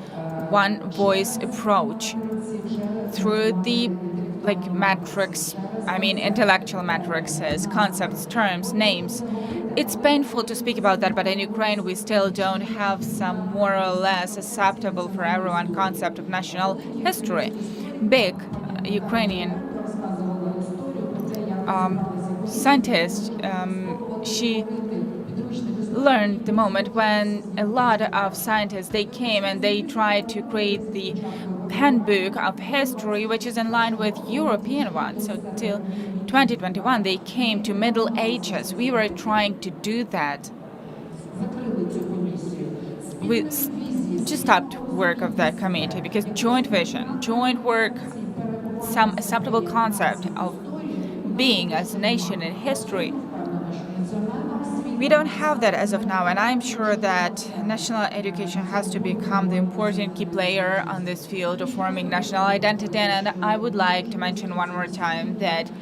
F: one voice approach through the metrics, intellectual matrices, concepts, terms, names. It's painful to speak about that, but in Ukraine we still don't have some more or less acceptable for everyone concept of national history. Big Ukrainian scientist, she learned the moment when a lot of scientists, they came and they tried to create the handbook of history, which is in line with European ones. So till 2021, they came to Middle Ages. We were trying to do that. We just stopped work of that committee because joint vision, joint work, some acceptable concept of being as a nation in history, we don't have that as of now, and I'm sure that national education has to become the important key player on this field of forming national identity. And I would like to mention one more time that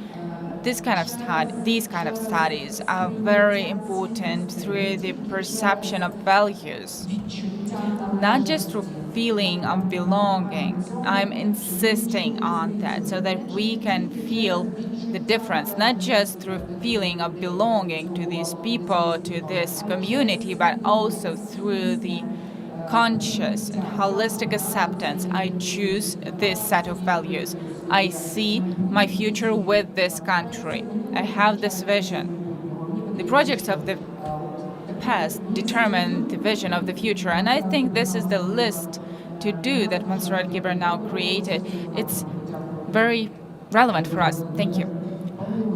F: these kind of studies are very important through the perception of values, not just through feeling of belonging. I'm insisting on that so that we can feel the difference, not just through feeling of belonging to these people, to this community, but also through the conscious and holistic acceptance. I choose this set of values. I see my future with this country. I have this vision. The projects of the past determine the vision of the future, and I think this is the list to do that Monserrat Gibran now created. It's very relevant for us. Thank you.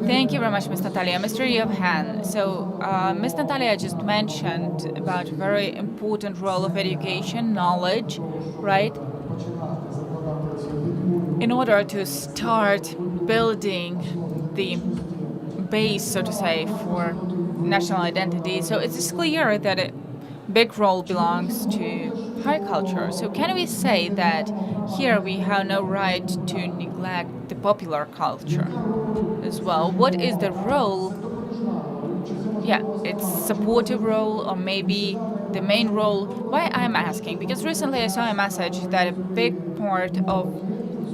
F: Thank you very much, Ms. Natalia. Mr. Yevhen, so Ms. Natalia just mentioned about a very important role of education, knowledge, right? In order to start building the base, so to say, for national identity. So it's clear that a big role belongs to high culture. So can we say that here we have no right to neglect the popular culture as well? What is the role? Yeah, it's supportive role or maybe the main role. Why I'm asking? Because recently I saw a message that a big part of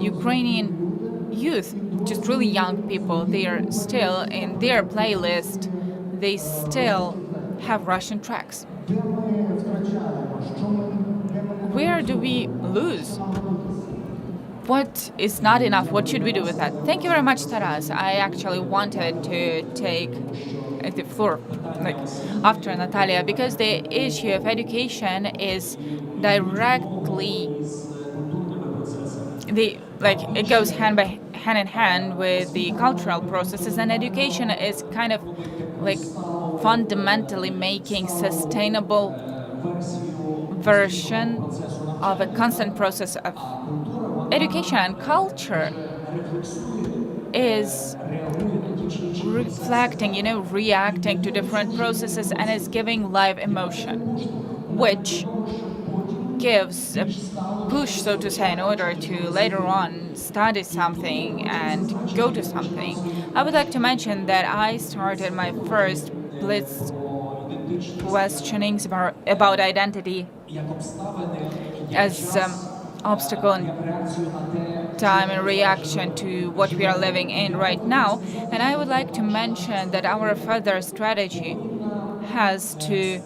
F: Ukrainian youth, just really young people, they are still in their playlist, they still have Russian tracks. Where do we lose? What is not enough? What should we do with that? Thank you very much, Taras. I actually wanted to take the floor after Natalia because the issue of education is directly it goes hand in hand with the cultural processes, and education is kind of fundamentally making sustainable version of a constant process of education, and culture is reflecting, reacting to different processes and is giving live emotion, which gives a push, so to say, in order to later on study something and go to something. I would like to mention that I started my first blitz questionings about identity as obstacle in time and reaction to what we are living in right now. And I would like to mention that our further strategy has to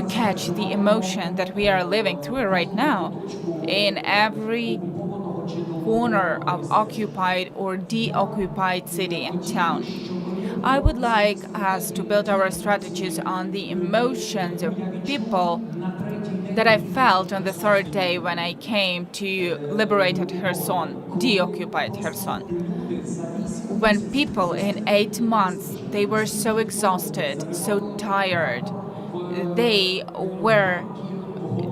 F: catch the emotion that we are living through right now in every corner of occupied or deoccupied city and town. I would like us to build our strategies on the emotions of people that I felt on the third day when I came to liberated Kherson, deoccupied Kherson. When people in 8 months, they were so exhausted, so tired, they were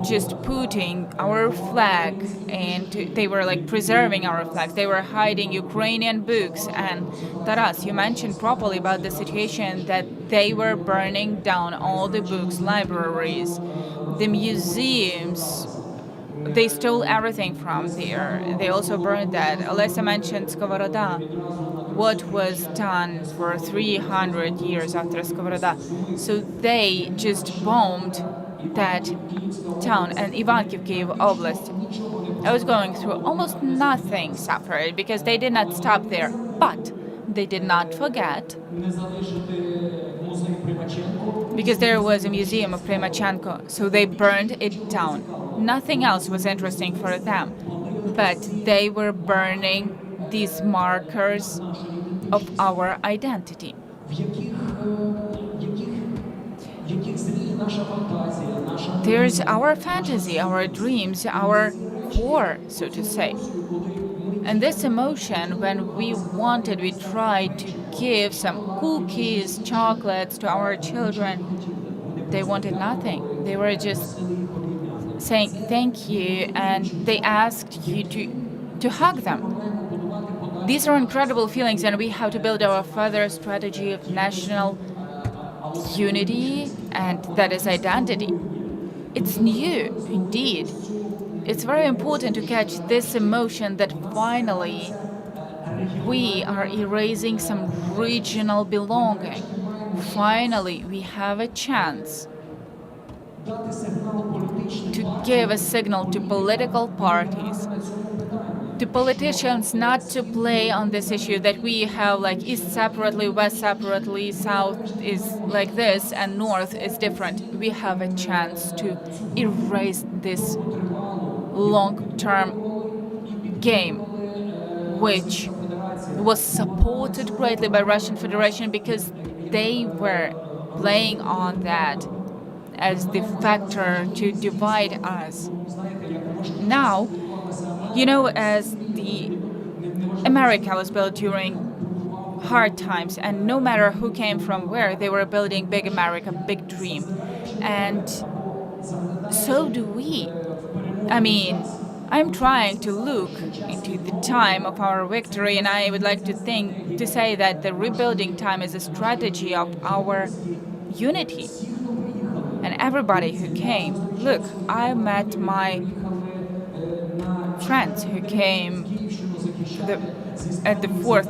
F: just putting our flag and they were like preserving our flags. They were hiding Ukrainian books. And Taras, you mentioned properly about the situation that they were burning down all the books, libraries, the museums. They stole everything from there. They also burned that. Alessa mentioned Skovoroda. What was done for 300 years after Skovoroda. So they just bombed that town and Ivankiv, Kyiv Oblast. I was going through almost nothing suffered because they did not stop there. But they did not forget, because there was a museum of Primachenko, so they burned it down. Nothing else was interesting for them, but they were burning these markers of our identity. There's our fantasy, our dreams, our core, so to say. And this emotion, when we tried to give some cookies, chocolates to our children, they wanted nothing. They were just saying thank you, and they asked you to hug them. These are incredible feelings, and we have to build our further strategy of national unity, and that is identity. It's new, indeed. It's very important to catch this emotion that finally we are erasing some regional belonging. Finally, we have a chance to give a signal to political parties, to politicians, not to play on this issue that we have like East separately, West separately, South is like this, and North is different. We have a chance to erase this long-term game, which was supported greatly by Russian Federation because they were playing on that as the factor to divide us. Now, as the America was built during hard times, and no matter who came from where, they were building big America, big dream. And so do we. I mean, I'm trying to look into the time of our victory, and I would like to say that the rebuilding time is a strategy of our unity. And everybody who came, look, I met my friends who came at the fourth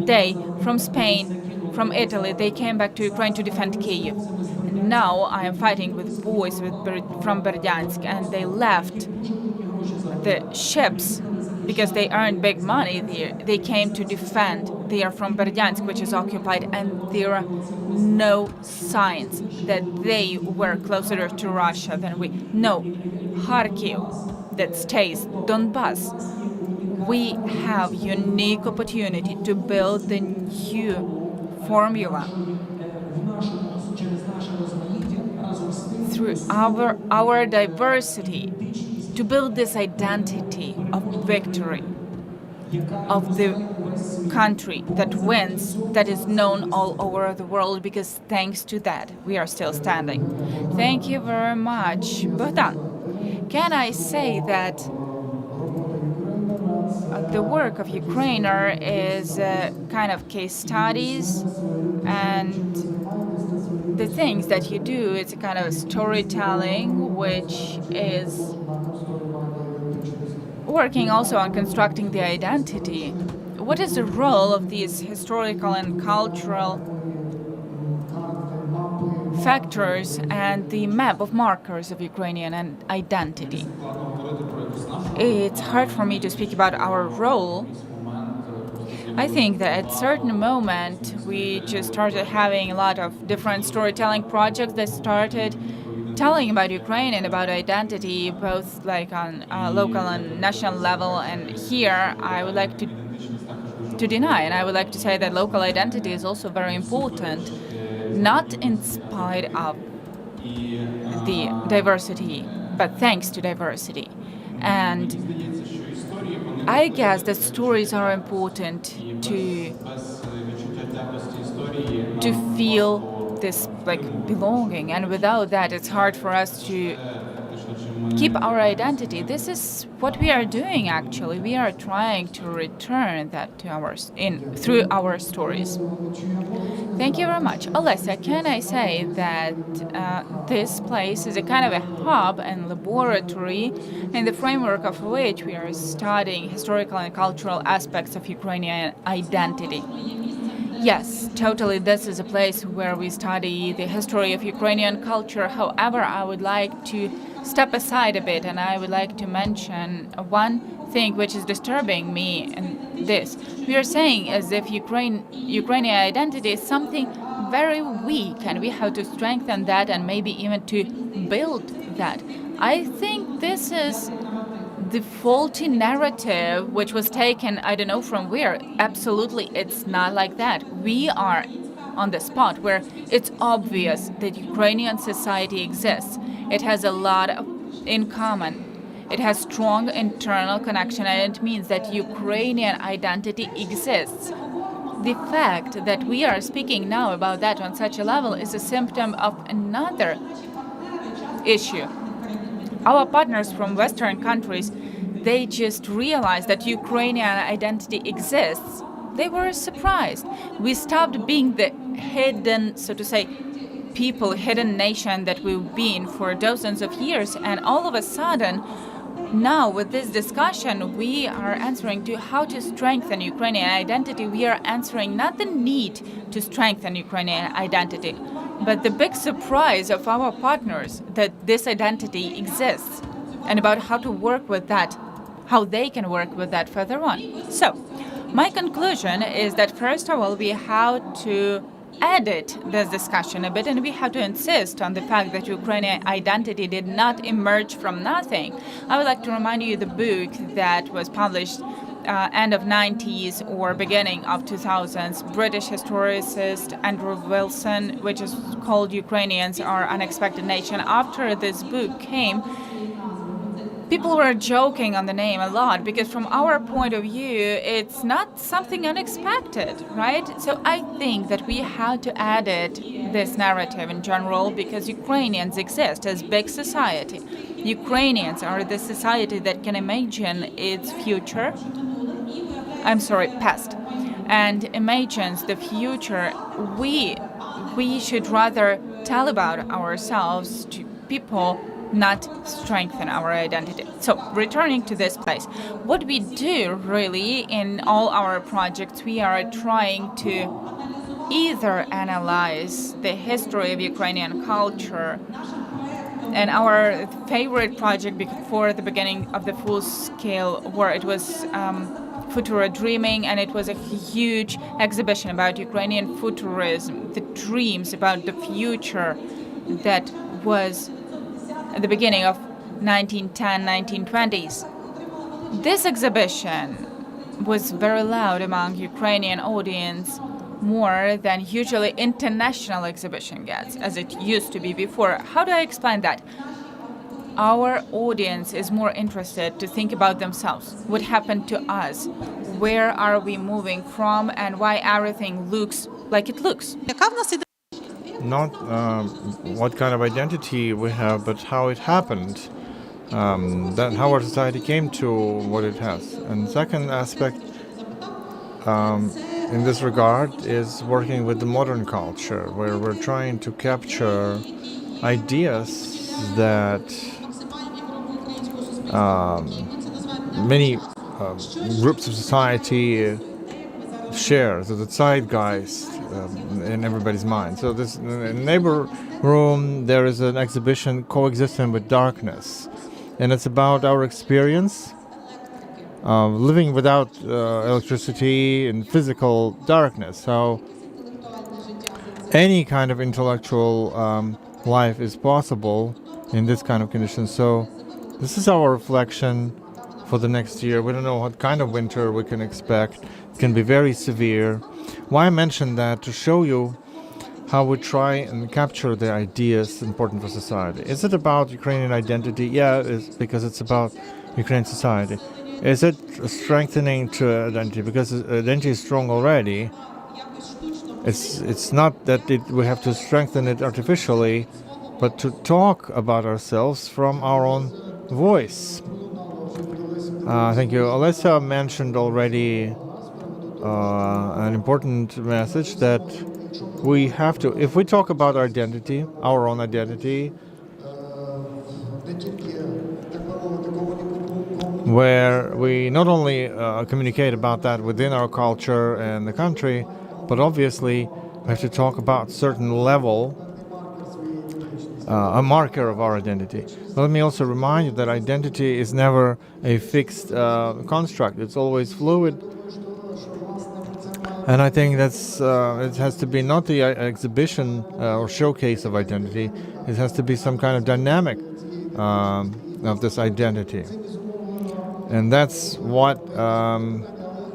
F: day from Spain, from Italy. They came back to Ukraine to defend Kyiv. Now I am fighting with boys from Berdyansk, and they left the ships because they earned big money there. They came to defend. They are from Berdyansk, which is occupied, and there are no signs that they were closer to Russia than we. No, Kharkiv, that stays Donbass. We have unique opportunity to build the new formula through our diversity, to build this identity of victory, of the country that wins, that is known all over the world, because thanks to that, we are still standing. Thank you very much. Bogdan, can I say that the work of Ukrainer is kind of case studies, and the things that you do, it's a kind of storytelling which is working also on constructing the identity. What is the role of these historical and cultural factors and the map of markers of Ukrainian identity? It's hard for me to speak about our role. I think that at a certain moment we just started having a lot of different storytelling projects that started telling about Ukraine and about identity, both like on local and national level. And here I would like to deny, and I would like to say that local identity is also very important, not in spite of the diversity, but thanks to diversity. And I guess that stories are important to feel this like belonging, and without that it's hard for us to keep our identity. This is what we are doing actually. We are trying to return that to through our stories. Thank you very much. Olesa, can I say that this place is a kind of a hub and laboratory in the framework of which we are studying historical and cultural aspects of Ukrainian identity? Yes, totally. This is a place where we study the history of Ukrainian culture. However, I would like to step aside a bit, and I would like to mention one thing which is disturbing me in this. We are saying as if Ukrainian identity is something very weak, and we have to strengthen that and maybe even to build that. I think this is the faulty narrative which was taken, I don't know from where. Absolutely, it's not like that. We are on the spot where it's obvious that Ukrainian society exists. It has a lot in common. It has strong internal connection, and it means that Ukrainian identity exists. The fact that we are speaking now about that on such a level is a symptom of another issue. Our partners from Western countries, they just realized that Ukrainian identity exists. They were surprised. We stopped being the hidden, so to say, people, hidden nation that we've been for dozens of years, and all of a sudden, now with this discussion, we are answering to how to strengthen Ukrainian identity. We are answering not the need to strengthen Ukrainian identity, but the big surprise of our partners that this identity exists, and about how to work with that, how they can work with that further on. So, my conclusion is that first of all, we have to edit this discussion a bit, and we have to insist on the fact that Ukrainian identity did not emerge from nothing. I would like to remind you the book that was published end of 90s or beginning of 2000s, British historicist Andrew Wilson, which is called Ukrainians Are Unexpected Nation. After this book came, people were joking on the name a lot because from our point of view, it's not something unexpected, right? So I think that we have to edit this narrative in general because Ukrainians exist as big society. Ukrainians are the society that can imagine its future, past, and imagines the future. We should rather tell about ourselves to people, not strengthen our identity. So, returning to this place, what we do really in all our projects, we are trying to either analyze the history of Ukrainian culture, and our favorite project before the beginning of the full-scale war, it was Futura Dreaming, and it was a huge exhibition about Ukrainian futurism, the dreams about the future that was at the beginning of 1910, 1920s. This exhibition was very loud among Ukrainian audience, more than usually international exhibition gets, as it used to be before. How do I explain that? Our audience is more interested to think about themselves. What happened to us? Where are we moving from, and why everything looks like it looks?
A: Not what kind of identity we have, but how it happened. That how our society came to what it has. And second aspect, in this regard is working with the modern culture, where we're trying to capture ideas that many groups of society share, so the zeitgeist in everybody's mind. So this in neighbor room there is an exhibition, Coexisting with Darkness, and it's about our experience living without electricity in physical darkness. How any kind of intellectual life is possible in this kind of conditions. So this is our reflection for the next year. We don't know what kind of winter we can expect. It can be very severe. Why I mentioned that? To show you how we try and capture the ideas important for society. Is it about Ukrainian identity? Yeah, it's because it's about Ukrainian society. Is it strengthening to identity? Because identity is strong already. It's not that we have to strengthen it artificially, but to talk about ourselves from our own voice. Thank you. Alessa mentioned already an important message that we have to, if we talk about identity, our own identity, where we not only communicate about that within our culture and the country, but obviously we have to talk about certain level, a marker of our identity. But let me also remind you that identity is never a fixed construct. It's always fluid. And I think that's it has to be not the exhibition or showcase of identity. It has to be some kind of dynamic of this identity. And that's what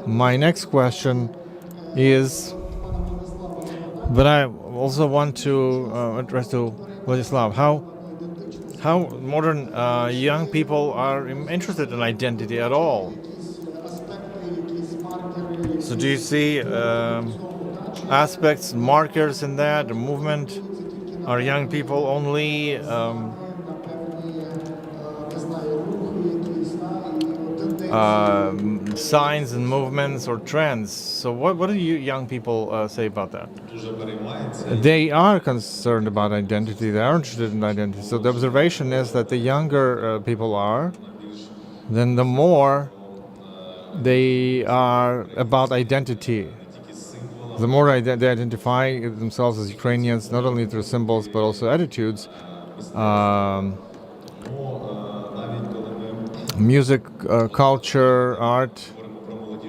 A: my next question is. But I also want to address to Vladislav how modern young people are interested in identity at all. So do you see aspects, markers in that, the movement? Are young people only signs and movements or trends? So what do you young people say about that? They are concerned about identity. They are interested in identity. So the observation is that the younger people are, then the more they are about identity. The more they identify themselves as Ukrainians, not only through symbols but also attitudes, music, culture, art,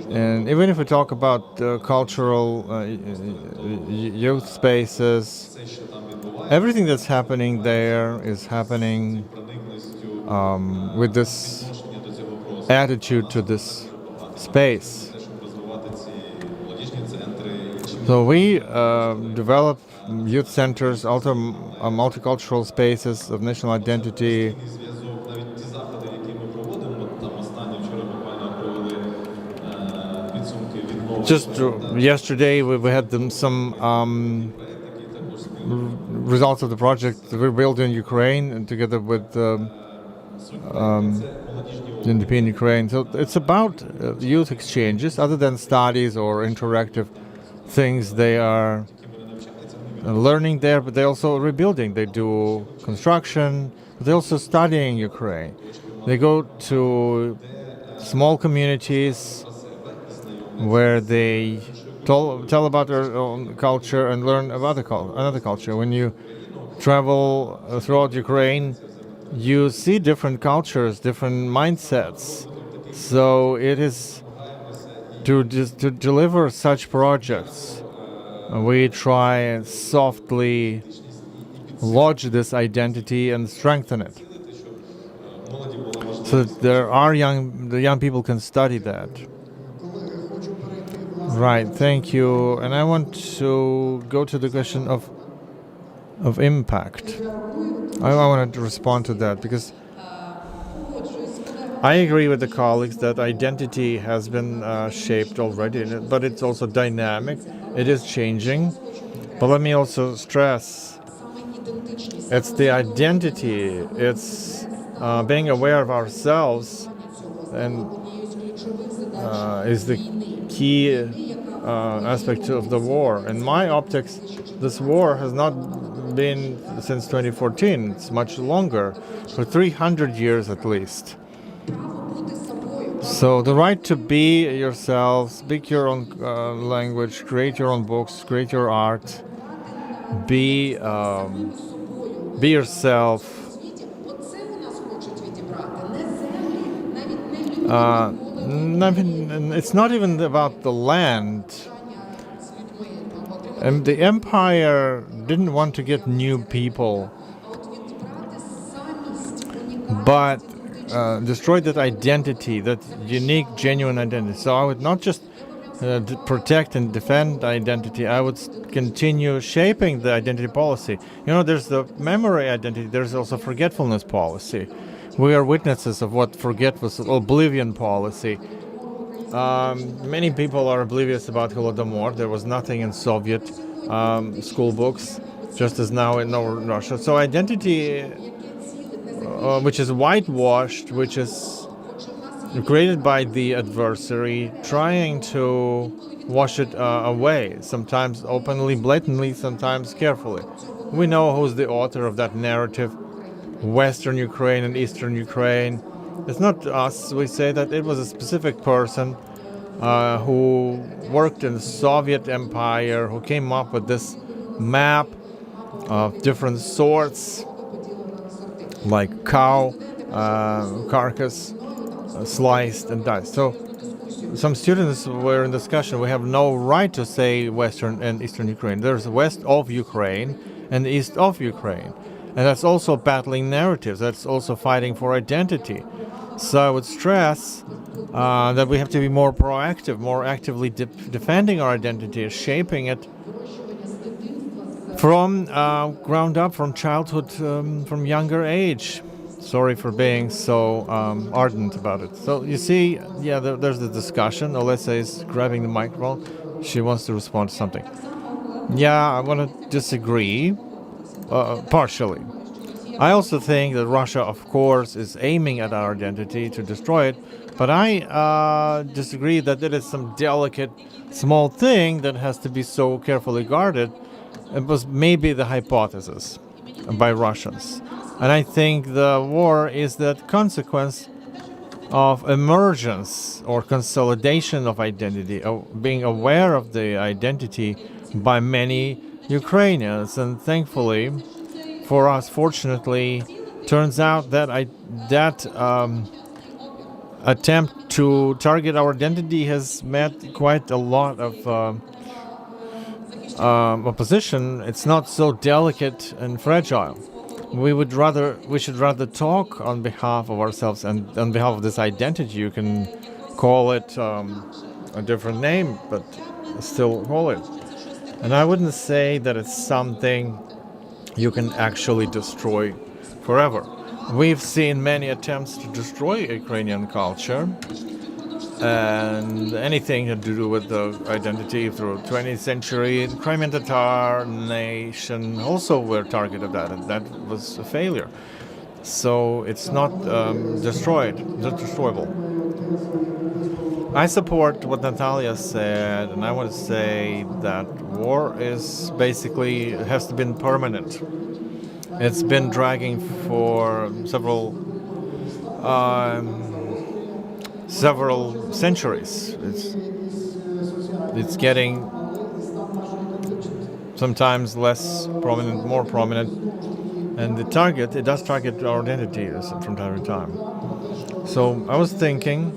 A: and even if we talk about cultural youth spaces, everything that's happening there is happening with this attitude to this space. So we develop youth centers, also multicultural spaces of national identity. Just yesterday we had some results of the project we built in Ukraine and together with in Ukraine. So it's about youth exchanges, other than studies or interactive things. They are learning there, but they're also rebuilding. They do construction, but they're also studying Ukraine. They go to small communities where they tell about their own culture and learn about another culture. When you travel throughout Ukraine, you see different cultures, different mindsets. So it is to deliver such projects, we try and softly lodge this identity and strengthen it, so that the young people can study that. Right, thank you. And I want to go to the question of impact. I wanted to respond to that because I agree with the colleagues that identity has been shaped already, but it's also dynamic. It is changing. But let me also stress, it's the identity, it's being aware of ourselves, and is the key aspect of the war. In my optics, this war has not been since 2014. It's much longer, for 300 years at least. So the right to be yourself, speak your own language, create your own books, create your art, be yourself. It's not even about the land. And the empire didn't want to get new people, but destroyed that identity, that unique, genuine identity. So I would not just protect and defend identity, I would continue shaping the identity policy. You know, there's the memory identity, there's also forgetfulness policy. We are witnesses of what forgetfulness, oblivion policy. Many people are oblivious about Holodomor. There was nothing in Soviet school books, just as now in Russia. So identity, which is whitewashed, which is created by the adversary, trying to wash it away, sometimes openly, blatantly, sometimes carefully. We know who's the author of that narrative, Western Ukraine and Eastern Ukraine. It's not us. We say that it was a specific person who worked in the Soviet Empire, who came up with this map of different sorts, like cow carcass, sliced and diced. So some students were in discussion. We have no right to say Western and Eastern Ukraine. There's west of Ukraine and east of Ukraine. And that's also battling narratives. That's also fighting for identity. So I would stress that we have to be more proactive, more actively defending our identity, shaping it from ground up, from childhood, from younger age. Sorry for being so ardent about it. So you see, yeah, there's the discussion. Olesa is grabbing the microphone. She wants to respond to something. Yeah, I want to disagree, partially. I also think that Russia, of course, is aiming at our identity to destroy it, but I disagree that it is some delicate, small thing that has to be so carefully guarded. It was maybe the hypothesis by Russians. And I think the war is that consequence of emergence or consolidation of identity, of being aware of the identity by many Ukrainians. And thankfully, for us, fortunately, turns out that attempt to target our identity has met quite a lot of opposition. It's not so delicate and fragile. We should rather talk on behalf of ourselves and on behalf of this identity. You can call it a different name, but still call it. And I wouldn't say that it's something you can actually destroy forever. We've seen many attempts to destroy Ukrainian culture and anything to do with the identity through 20th century. The Crimean Tatar nation also were target of that, and that was a failure. So it's not destroyable. I support what Natalia said, and I want to say that war is basically has been permanent. It's been dragging for several centuries. It's getting sometimes less prominent, more prominent, and it does target our identities from time to time. So I was thinking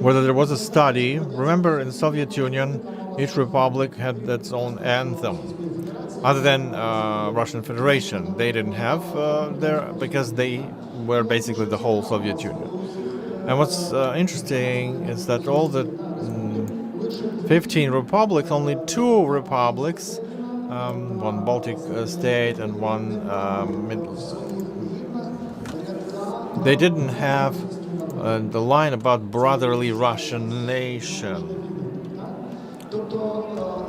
A: whether there was a study. Remember, in the Soviet Union, each republic had its own anthem. Other than Russian Federation, they didn't have because they were basically the whole Soviet Union. And what's interesting is that all the 15 republics, only 2 republics, one Baltic state and one they didn't have the line about brotherly Russian nation.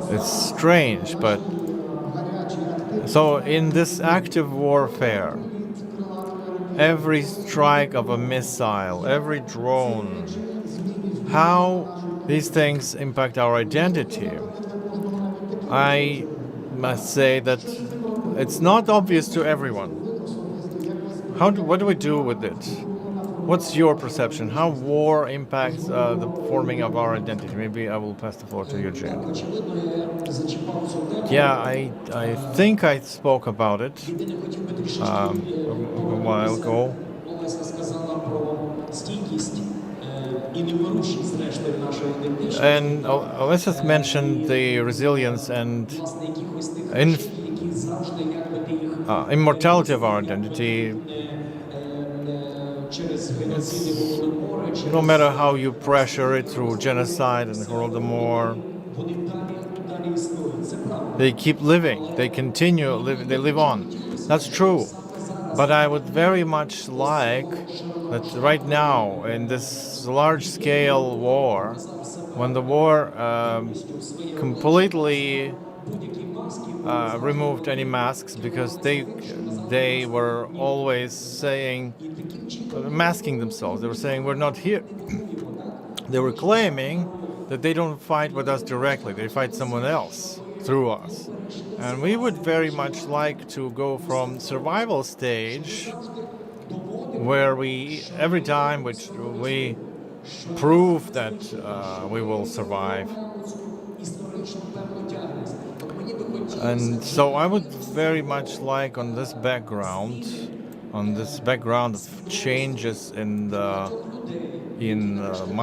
A: It's strange, but so in this active warfare, every strike of a missile, every drone, how these things impact our identity. I must say that it's not obvious to everyone. What do we do with it? What's your perception? How war impacts the forming of our identity? Maybe I will pass the floor to Eugene. Yeah, I think I spoke about it a while ago. And let's just mention the resilience and immortality of our identity. No matter how you pressure it through genocide and Holodomor, they keep living, they continue living, they live on. That's true. But I would very much like that right now, in this large-scale war, when the war completely removed any masks, because they were always saying, masking themselves. They were saying, we're not here. They were claiming that they don't fight with us directly. They fight someone else through us. And we would very much like to go from survival stage, where every time we prove that we will survive. And so I would very much like, on this background of changes in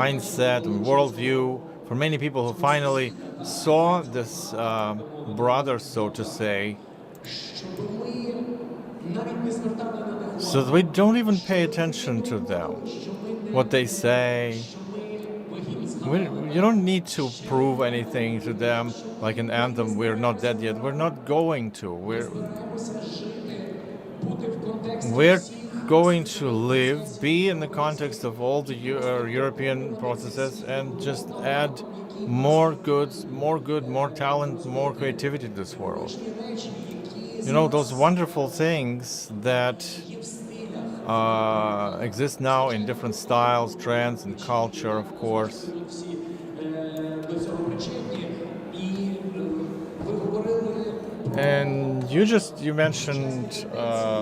A: mindset and worldview, for many people who finally saw this brother, so to say, so that we don't even pay attention to them, what they say. You don't need to prove anything to them, like an anthem, we're not dead yet. We're not going to. We're going to live, be in the context of all the European processes, and just add more goods, more talent, more creativity to this world. You know, those wonderful things that exist now in different styles, trends, and culture, of course. And you mentioned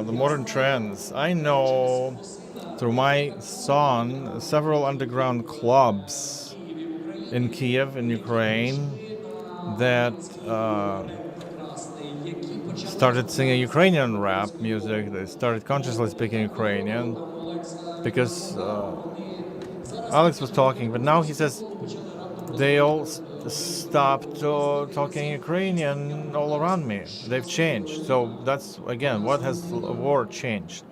A: the modern trends. I know through my son several underground clubs in Kyiv, in Ukraine, that started singing Ukrainian rap music. They started consciously speaking Ukrainian because Alex was talking, but now he says they all stopped talking Ukrainian all around me. They've changed. So that's, again, what has the war changed?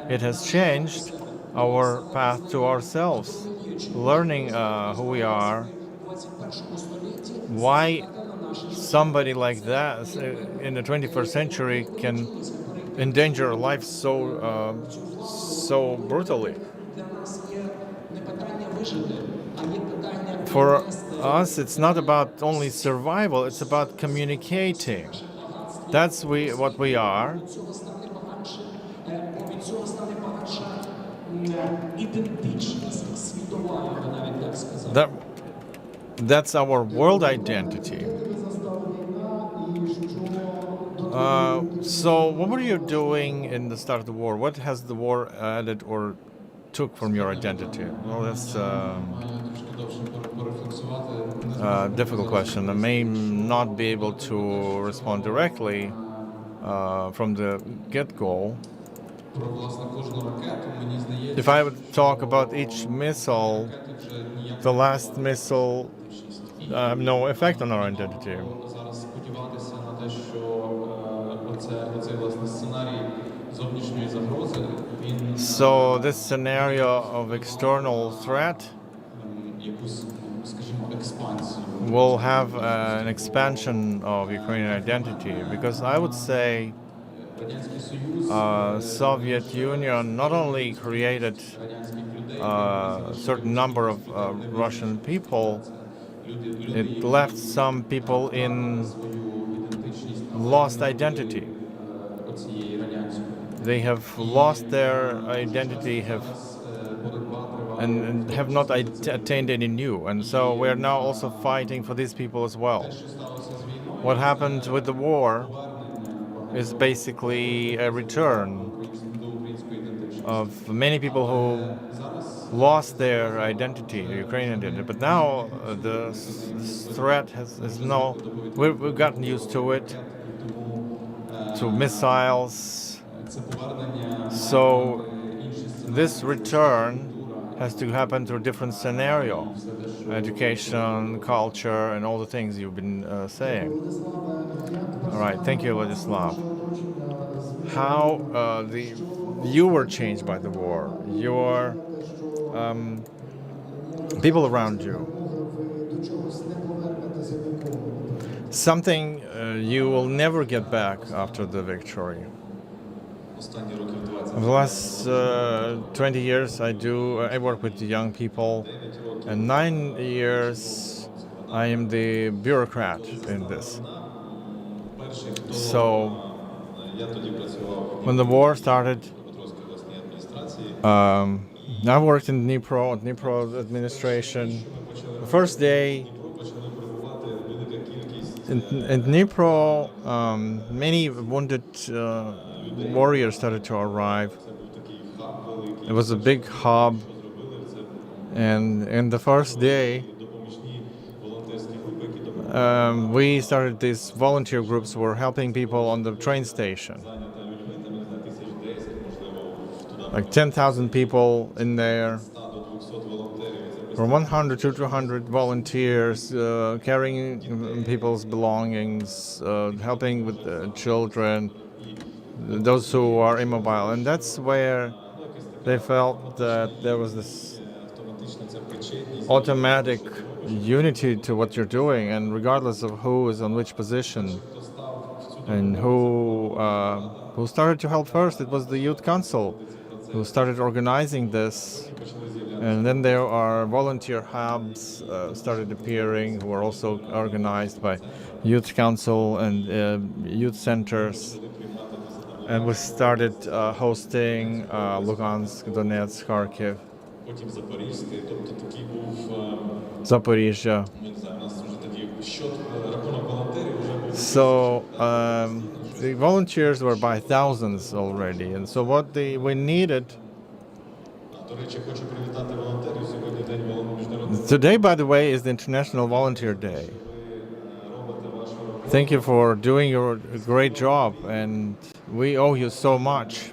A: It has changed our path to ourselves, learning who we are, why somebody like that in the 21st century can endanger life so brutally. For us, it's not about only survival, it's about communicating. That's what we are. That's our world identity. So what were you doing in the start of the war? What has the war added or took from your identity? Well, that's a difficult question. I may not be able to respond directly from the get-go. If I would talk about each missile, the last missile no effect on our identity. So this scenario of external threat will have an expansion of Ukrainian identity, because I would say Soviet Union not only created a certain number of Russian people, it left some people in lost identity. They have lost their identity, have and have not attained any new. And so we are now also fighting for these people as well. What happened with the war is basically a return of many people who lost their identity, Ukrainian identity. But now this threat is no, we've gotten used to it, to missiles. So this return has to happen through a different scenario, education, culture, and all the things you've been saying. All right, thank you, Vladislav. How you were changed by the war, your people around you, something you will never get back after the victory. Over the last 20 years, I work with young people, and 9 years I am the bureaucrat in this. So when the war started, I worked in Dnipro administration. The first day in Dnipro, many wounded warriors started to arrive. It was a big hub, and in the first day, we started these volunteer groups who were helping people on the train station. Like 10,000 people in there, from 100 to 200 volunteers carrying people's belongings, helping with children, those who are immobile. And that's where they felt that there was this automatic unity to what you're doing, and regardless of who is on which position and who started to help first, it was the youth council who started organizing this. And then there are volunteer hubs started appearing, who are also organized by youth council and youth centers. And we started hosting Lugansk, Donetsk, Kharkiv, Zaporizhia. So the volunteers were by thousands already, and so what we needed. Today, by the way, is the International Volunteer Day. Thank you for doing your great job, and we owe you so much.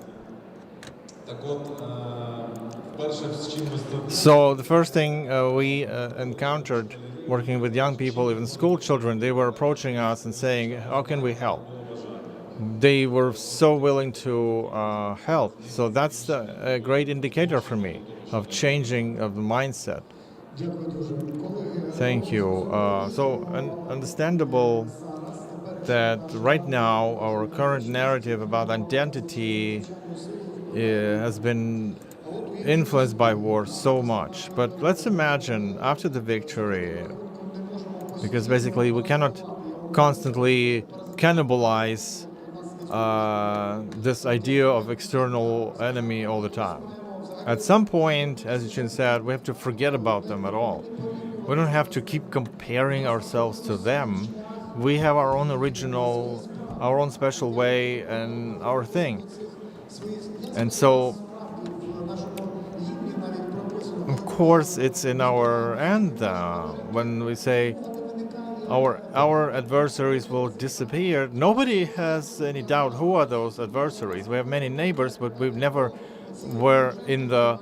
A: So the first thing we encountered working with young people, even school children, they were approaching us and saying, how can we help? They were so willing to help. So that's a great indicator for me of changing of the mindset. Thank you. So understandable that right now our current narrative about identity has been influenced by war so much. But let's imagine after the victory, because basically we cannot constantly cannibalize this idea of external enemy all the time. At some point, as Yachin said, we have to forget about them at all. We don't have to keep comparing ourselves to them. We have our own original, our own special way and our thing. And so, of course, it's in our end when we say our adversaries will disappear. Nobody has any doubt who are those adversaries. We have many neighbors, but we've never were in the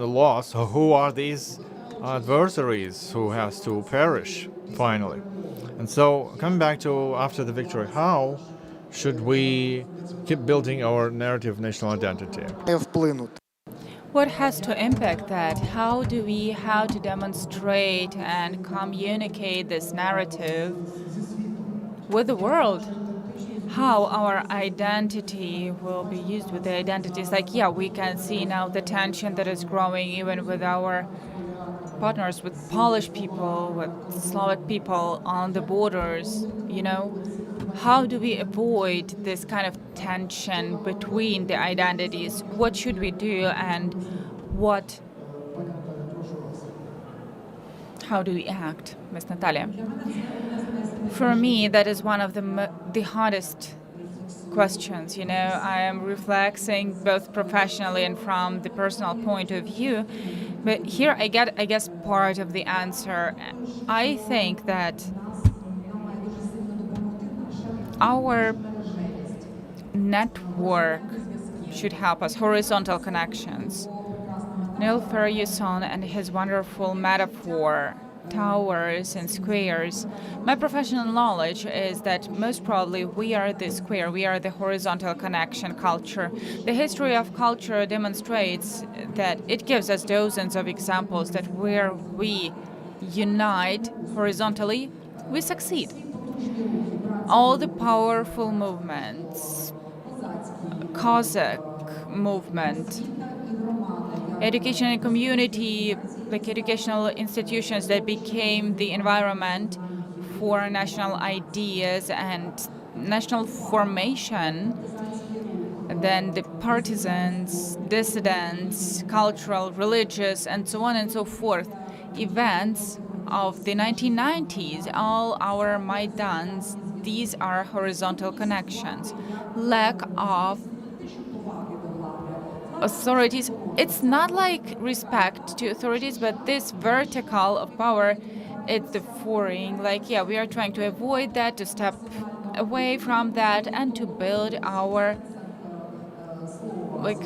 A: loss. Who are these adversaries who has to perish finally? And so, coming back to after the victory, how should we keep building our narrative of national identity?
F: What has to impact that? How to demonstrate and communicate this narrative with the world? How our identity will be used with the identities. Like, yeah, we can see now the tension that is growing even with our partners, with Polish people, with Slovak people on the borders, you know? How do we avoid this kind of tension between the identities? What should we do, and what How do we act, Ms. Natalia? For me, that is one of the hardest questions. You know, I am reflecting both professionally and from the personal point of view. But here I get, I guess, part of the answer. I think that our network should help us, horizontal connections. Neil Ferguson and his wonderful metaphor, towers and squares. My professional knowledge is that most probably we are the square, we are the horizontal connection culture. The history of culture demonstrates that it gives us dozens of examples that where we unite horizontally, we succeed. All the powerful movements, Cossack movement, education and community, like educational institutions that became the environment for national ideas and national formation, and then the partisans, dissidents, cultural, religious, and so on and so forth, events of the 1990s, all our Maidans, these are horizontal connections. Lack of authorities, it's not like respect to authorities, but this vertical of power, it's the foreign, like, yeah, we are trying to avoid that, to step away from that, and to build our, like,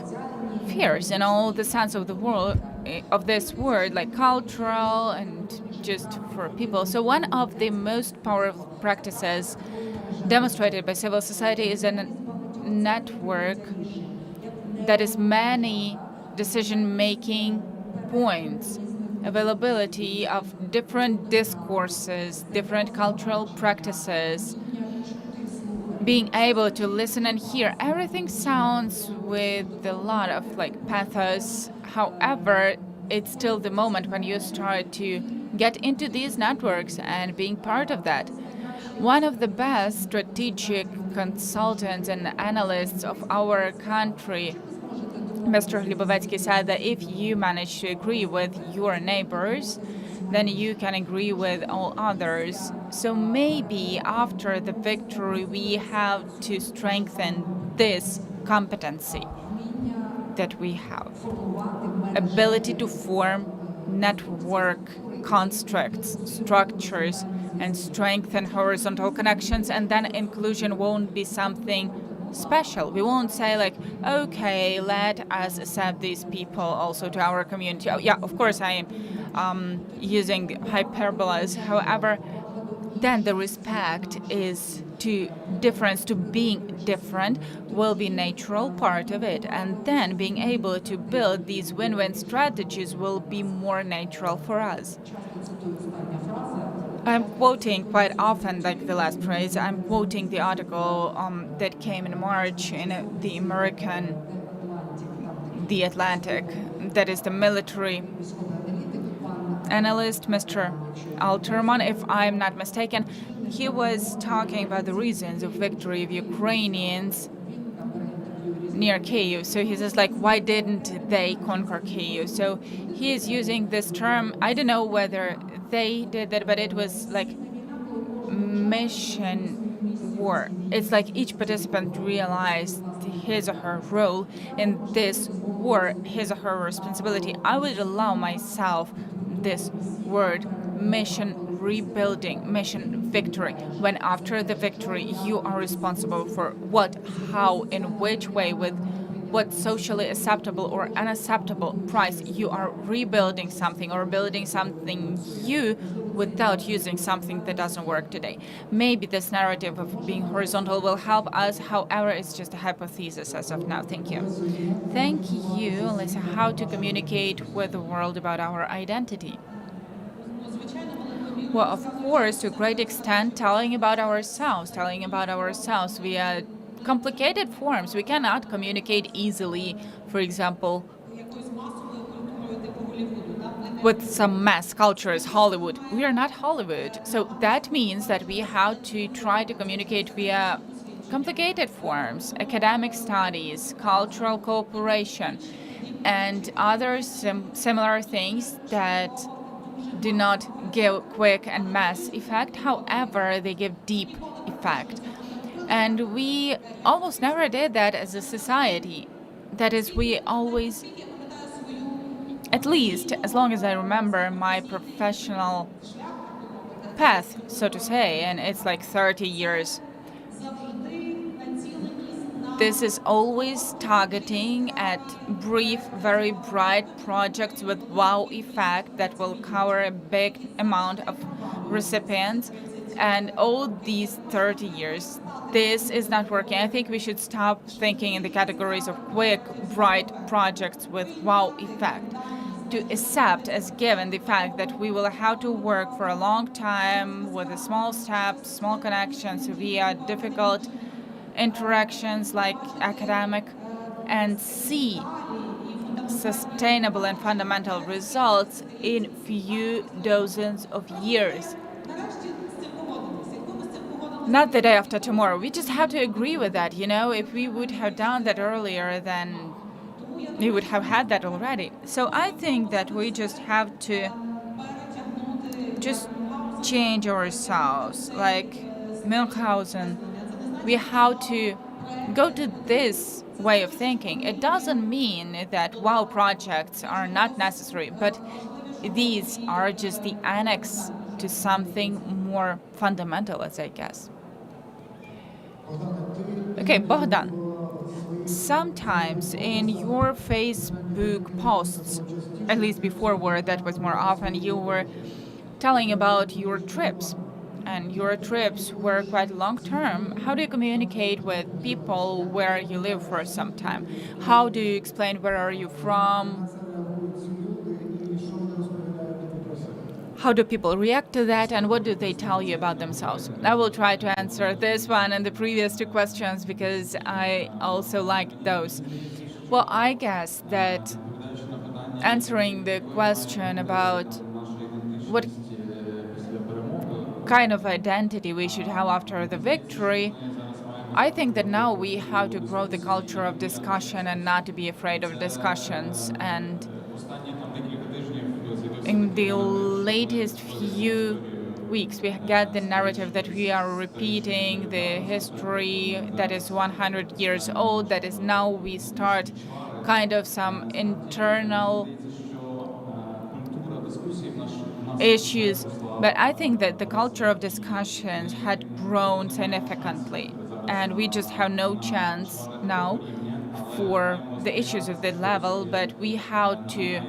F: fears in all the sense of the world, of this word, like cultural and just for people. So one of the most powerful practices demonstrated by civil society is a network that is many decision-making points, availability of different discourses, different cultural practices, being able to listen and hear. Everything sounds with a lot of like pathos. However, it's still the moment when you start to get into these networks and being part of that. One of the best strategic consultants and analysts of our country, Mr. Hlibovetsky, said that if you manage to agree with your neighbors, then you can agree with all others. So maybe after the victory, we have to strengthen this competency that we have. Ability to form network constructs, structures, and strengthen horizontal connections, and then inclusion won't be something special. We won't say like, okay, let us accept these people also to our community. Oh, yeah, of course I am using hyperbolas. However, then the respect is to difference, to being different, will be natural part of it. And then being able to build these win-win strategies will be more natural for us. I'm quoting quite often, like the last phrase, I'm quoting the article that came in March in the American, The Atlantic, that is the military analyst, Mr. Alterman, if I'm not mistaken. He was talking about the reasons of victory of Ukrainians near Kyiv. So he says, like, why didn't they conquer Kyiv? So he is using this term. I don't know whether they did that, but it was like mission war. It's like each participant realized his or her role in this war, his or her responsibility. I would allow myself this word, mission rebuilding, mission victory, when after the victory you are responsible for what, how, in which way, with what socially acceptable or unacceptable price you are rebuilding something or building something new without using something that doesn't work today. Maybe this narrative of being horizontal will help us. However, it's just a hypothesis as of now. Thank you. Thank you, Alyssa. How to communicate with the world about our identity? Well, of course, to a great extent, telling about ourselves via complicated forms. We cannot communicate easily, for example, with some mass cultures, Hollywood. We are not Hollywood. So that means that we have to try to communicate via complicated forms, academic studies, cultural cooperation. and other similar things that do not give quick and mass effect. However, they give deep effect. And we almost never did that as a society. That is, we always, at least as long as I remember my professional path, so to say, and it's like 30 years, this is always targeting at brief, very bright projects with wow effect that will cover a big amount of recipients. And all these 30 years, this is not working. I think we should stop thinking in the categories of quick, bright projects with wow effect, to accept as given the fact that we will have to work for a long time with a small steps, small connections via difficult interactions like academic, and see sustainable and fundamental results in few dozens of years. Not the day after tomorrow. We just have to agree with that, you know? If we would have done that earlier, then we would have had that already. So I think that we just have to just change ourselves, like Milkhausen. We have to go to this way of thinking. It doesn't mean that wow projects are not necessary, but these are just the annex to something more fundamental, as I guess. Okay, Bogdan. Sometimes in your Facebook posts, at least before where that was more often, you were telling about your trips. And your trips were quite long-term. How do you communicate with people where you live for some time? How do you explain where are you from? How do people react to that, and what do they tell you about themselves? I will try to answer this one and the previous two questions because I also liked those. Well, I guess that answering the question about what kind of identity we should have after the victory, I think that now we have to grow the culture of discussion and not to be afraid of discussions. And in the latest few weeks, we get the narrative that we are repeating the history that is 100 years old, that is now we start kind of some internal issues. But I think that the culture of discussions had grown significantly, and we just have no chance now for the issues of that level, but we have to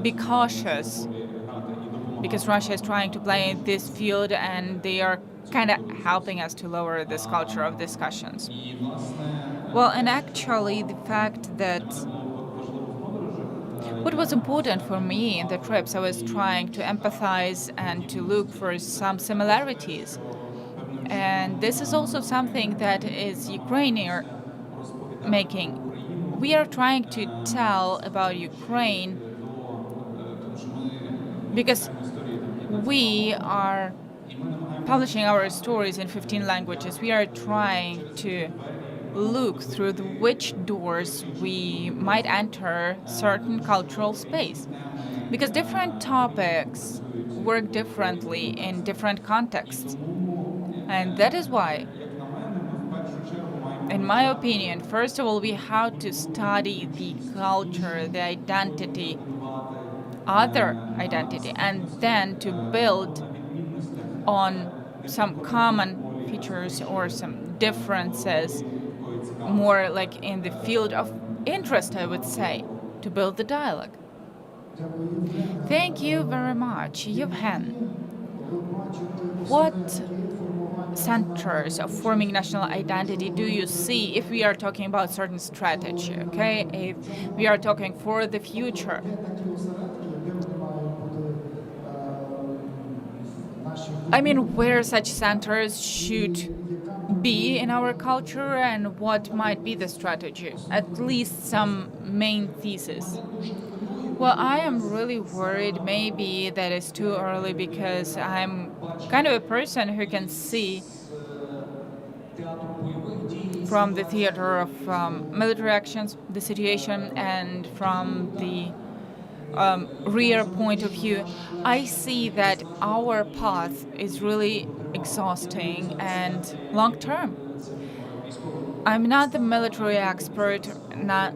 F: be cautious because Russia is trying to play in this field and they are kind of helping us to lower this culture of discussions. Well, and actually the fact that what was important for me in the trips, I was trying to empathize and to look for some similarities. And this is also something that is Ukrainian making. We are trying to tell about Ukraine because we are publishing our stories in 15 languages. We are trying to look through which doors we might enter certain cultural space. Because different topics work differently in different contexts. And that is why, in my opinion, first of all, we have to study the culture, the identity, other identity, and then to build on some common features or some differences, more like in the field of interest, I would say, to build the dialogue. Thank you very much. Yevhen, what centers of forming national identity do you see if we are talking about certain strategy, okay? If we are talking for the future? I mean, where such centers should be in our culture and what might be the strategy, at least some main thesis. Well, I am really worried. Maybe that is too early because I'm kind of a person who can see from the theater of military actions, the situation, and from the rear point of view, I see that our path is really exhausting and long-term. I'm not the military expert,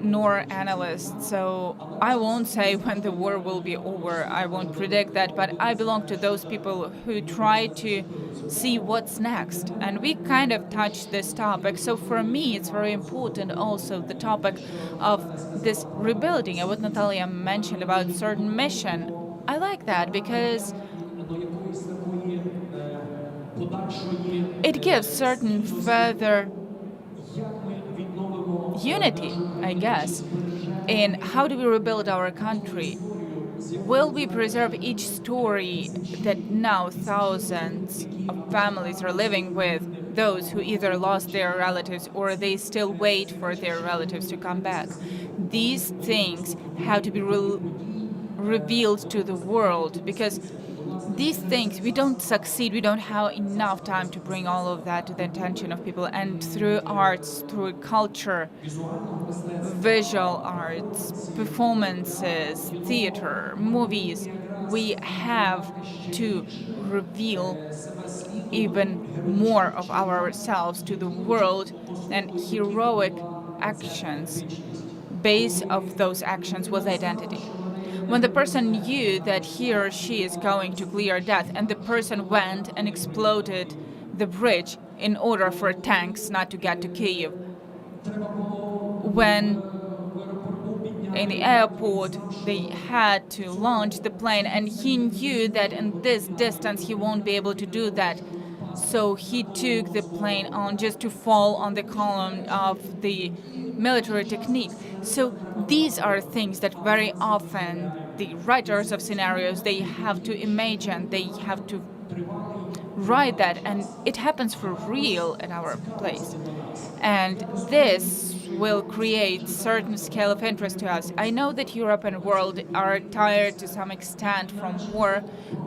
F: nor analyst, so I won't say when the war will be over. I won't predict that, but I belong to those people who try to see what's next. And we kind of touched this topic. So for me, it's very important also the topic of this rebuilding, and what Natalia mentioned about certain mission. I like that because it gives certain further unity, I guess, in how do we rebuild our country. Will we preserve each story that now thousands of families are living with, those who either lost their relatives or they still wait for their relatives to come back? These things have to be revealed to the world, because these things, we don't succeed, we don't have enough time to bring all of that to the attention of people. And through arts, through culture, visual arts, performances, theater, movies, we have to reveal even more of ourselves to the world, and heroic actions. Base of those actions was identity. When the person knew that he or she is going to clear death, and the person went and exploded the bridge in order for tanks not to get to Kyiv. When in the airport they had to launch the plane, and he knew that in this distance he won't be able to do that. So he took the plane on just to fall on the column of the military technique. So these are things that very often the writers of scenarios, they have to imagine, they have to write that, and it happens for real at our place. And this will create certain scale of interest to us. I know that Europe and world are tired to some extent from war,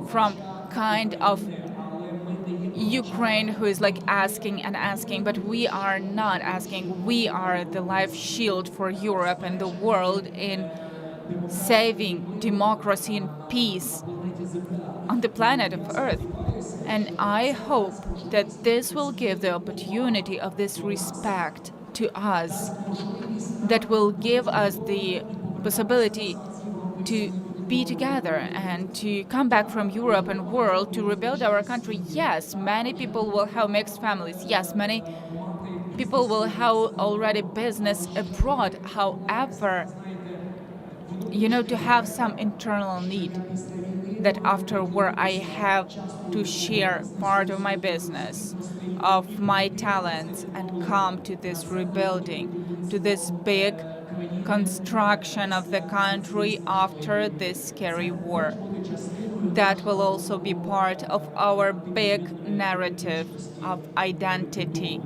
F: from kind of Ukraine who is like asking and asking, but we are not asking. We are the life shield for Europe and the world in saving democracy and peace on the planet of Earth. And I hope that this will give the opportunity of this respect to us, that will give us the possibility to be together and to come back from Europe and world to rebuild our country. Yes, many people will have mixed families. Yes, many people will have already business abroad. However, to have some internal need that after war I have to share part of my business, of my talents, and come to this rebuilding, to this big construction of the country after this scary war. That will also be part of our big narrative of identity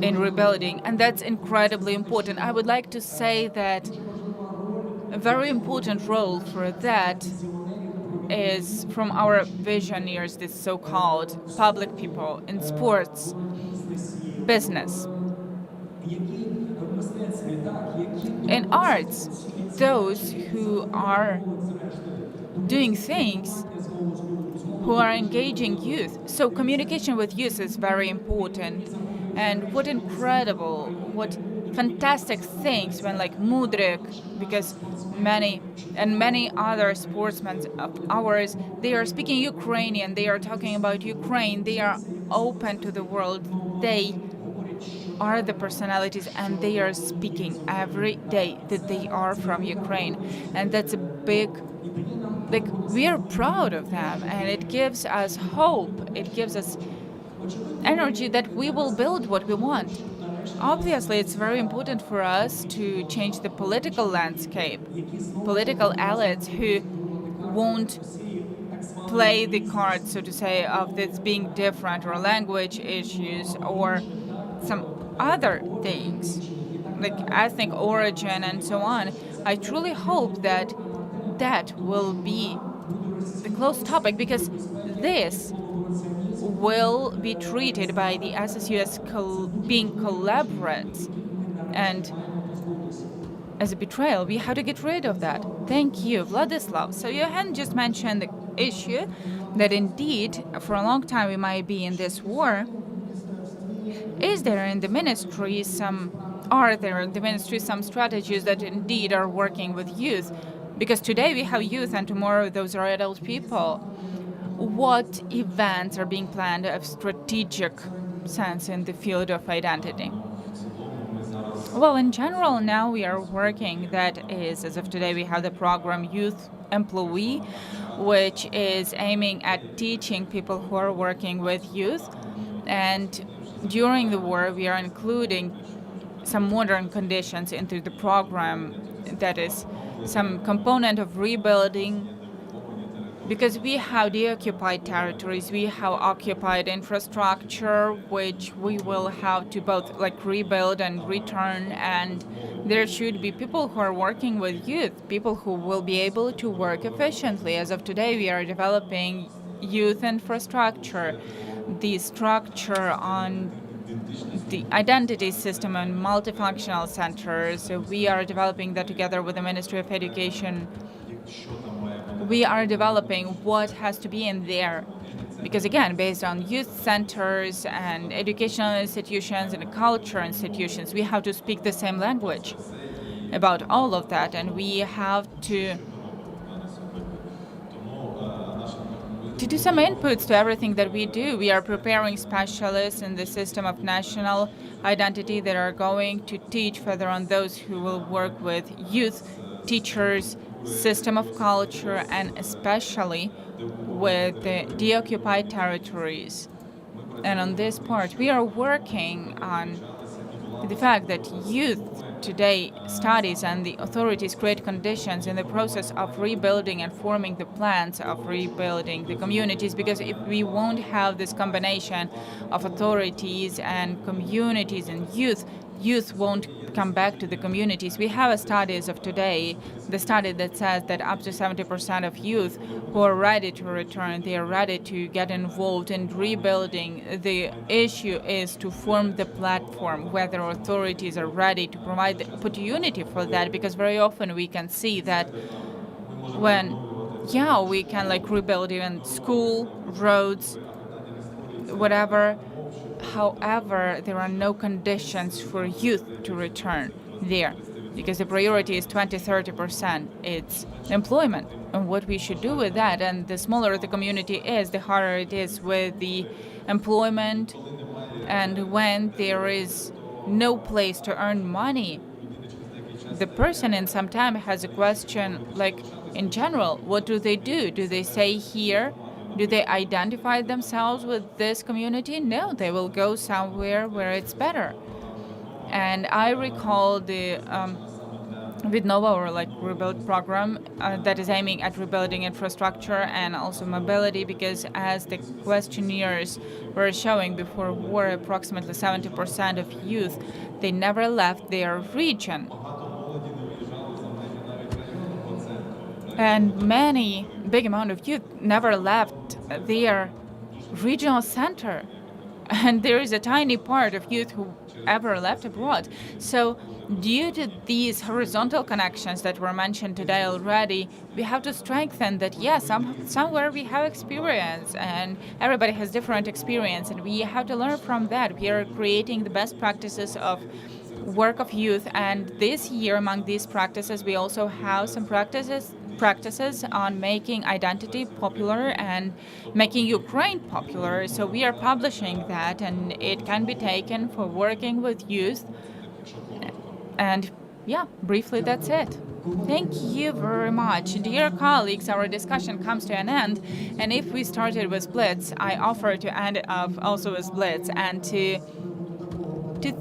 F: in rebuilding, and that's incredibly important. I would like to say that a very important role for that is from our visionaries, this so-called public people in sports, business, in arts, those who are doing things, who are engaging youth. So communication with youth is very important. And what incredible, what fantastic things when like Mudryk, because many other sportsmen of ours, they are speaking Ukrainian, they are talking about Ukraine, they are open to the world, they are the personalities, and they are speaking every day that they are from Ukraine. And that's a big, we are proud of them, and it gives us hope, it gives us energy that we will build what we want. Obviously, it's very important for us to change the political landscape, political elites who won't play the card, so to say, of this being different, or language issues, or some other things, like ethnic origin and so on. I truly hope that that will be the close topic, because this will be treated by the SSU as being collaborates and as a betrayal. We have to get rid of that. Thank you, Vladislav. So Johan just mentioned the issue that indeed, for a long time we might be in this war. Is there in the ministry are there in the ministry some strategies that indeed are working with youth? Because today we have youth and tomorrow those are adult people. What events are being planned of strategic sense in the field of identity? Well, in general, now we are working, that is, as of today, we have the program Youth Employee, which is aiming at teaching people who are working with youth. And during the war, we are including some modern conditions into the program, that is, some component of rebuilding, because we have the occupied territories, we have occupied infrastructure, which we will have to both rebuild and return, and there should be people who are working with youth, people who will be able to work efficiently. As of today, we are developing youth infrastructure, the structure on the identity system and multifunctional centers. We are developing that together with the Ministry of Education. We are developing what has to be in there, because again, based on youth centers and educational institutions and culture institutions, we have to speak the same language about all of that, and we have to do some inputs to everything that we do. We are preparing specialists in the system of national identity that are going to teach further on those who will work with youth, teachers, system of culture, and especially with the deoccupied territories. And on this part, we are working on the fact that youth today studies and the authorities create conditions in the process of rebuilding and forming the plans of rebuilding the communities, because if we won't have this combination of authorities and communities and youth won't come back to the communities. We have a study as of today, the study that says that up to 70% of youth who are ready to return, they are ready to get involved in rebuilding. The issue is to form the platform, whether authorities are ready to provide the opportunity for that, because very often we can see that when, we can rebuild even school, roads, whatever. However, there are no conditions for youth to return there, because the priority is 20-30%. It's employment, and what we should do with that. And the smaller the community is, the harder it is with the employment. And when there is no place to earn money, the person in some time has a question in general, what do they do? Do they stay here? Do they identify themselves with this community? No, they will go somewhere where it's better. And I recall the Vidnova, or Rebuild program, that is aiming at rebuilding infrastructure and also mobility, because as the questionnaires were showing before war, approximately 70% of youth, they never left their region. And big amount of youth never left their regional center. And there is a tiny part of youth who ever left abroad. So due to these horizontal connections that were mentioned today already, we have to strengthen that, somewhere we have experience, and everybody has different experience, and we have to learn from that. We are creating the best practices of work of youth, and this year among these practices we also have some practices on making identity popular and making Ukraine popular. So we are publishing that, and it can be taken for working with youth. And briefly, that's it. Thank you very much. Dear colleagues, our discussion comes to an end. And if we started with Blitz, I offer to end up also with Blitz and to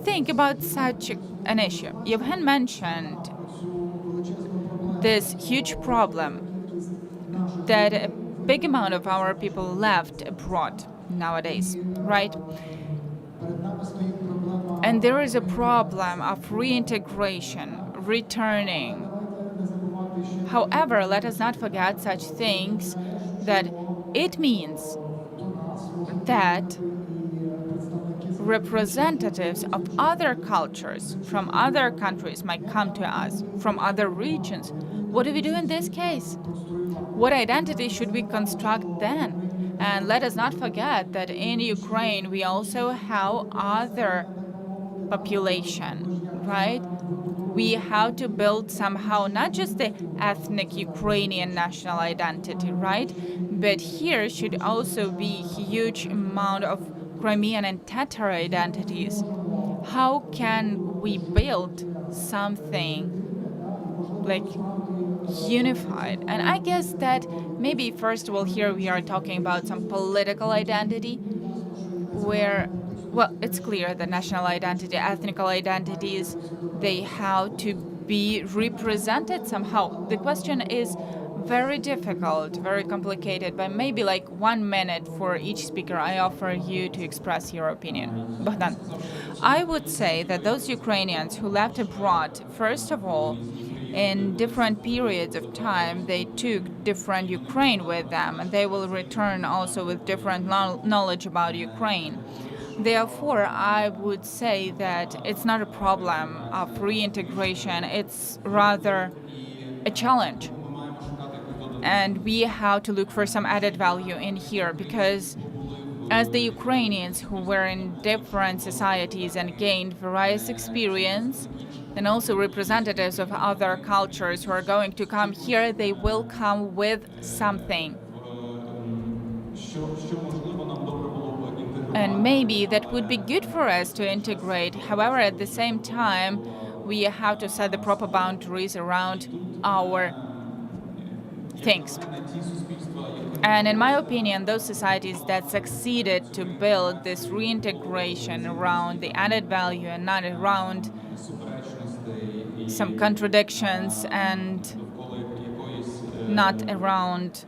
F: think about such an issue. Yevhen mentioned this huge problem that a big amount of our people left abroad nowadays, right? And there is a problem of reintegration, returning. However, let us not forget such things, that it means that representatives of other cultures from other countries might come to us from other regions. What do we do in this case? What identity should we construct then? And let us not forget that in Ukraine we also have other population, right? We have to build somehow not just the ethnic Ukrainian national identity, right? But here should also be huge amount of Crimean and Tatar identities. How can we build something like unified? And I guess that maybe first of all here we are talking about some political identity where, well, it's clear that national identity, ethnical identities, they have to be represented somehow. The question is very difficult, very complicated, but maybe like 1 minute for each speaker I offer you to express your opinion. Bogdan, I would say that those Ukrainians who left abroad, first of all, in different periods of time, they took different Ukraine with them, and they will return also with different knowledge about Ukraine. Therefore, I would say that it's not a problem of reintegration, it's rather a challenge. And we have to look for some added value in here, because as the Ukrainians who were in different societies and gained various experience, and also representatives of other cultures who are going to come here, they will come with something. And maybe that would be good for us to integrate. However, at the same time, we have to set the proper boundaries around our things. And in my opinion, those societies that succeeded to build this reintegration around the added value and not around some contradictions and not around,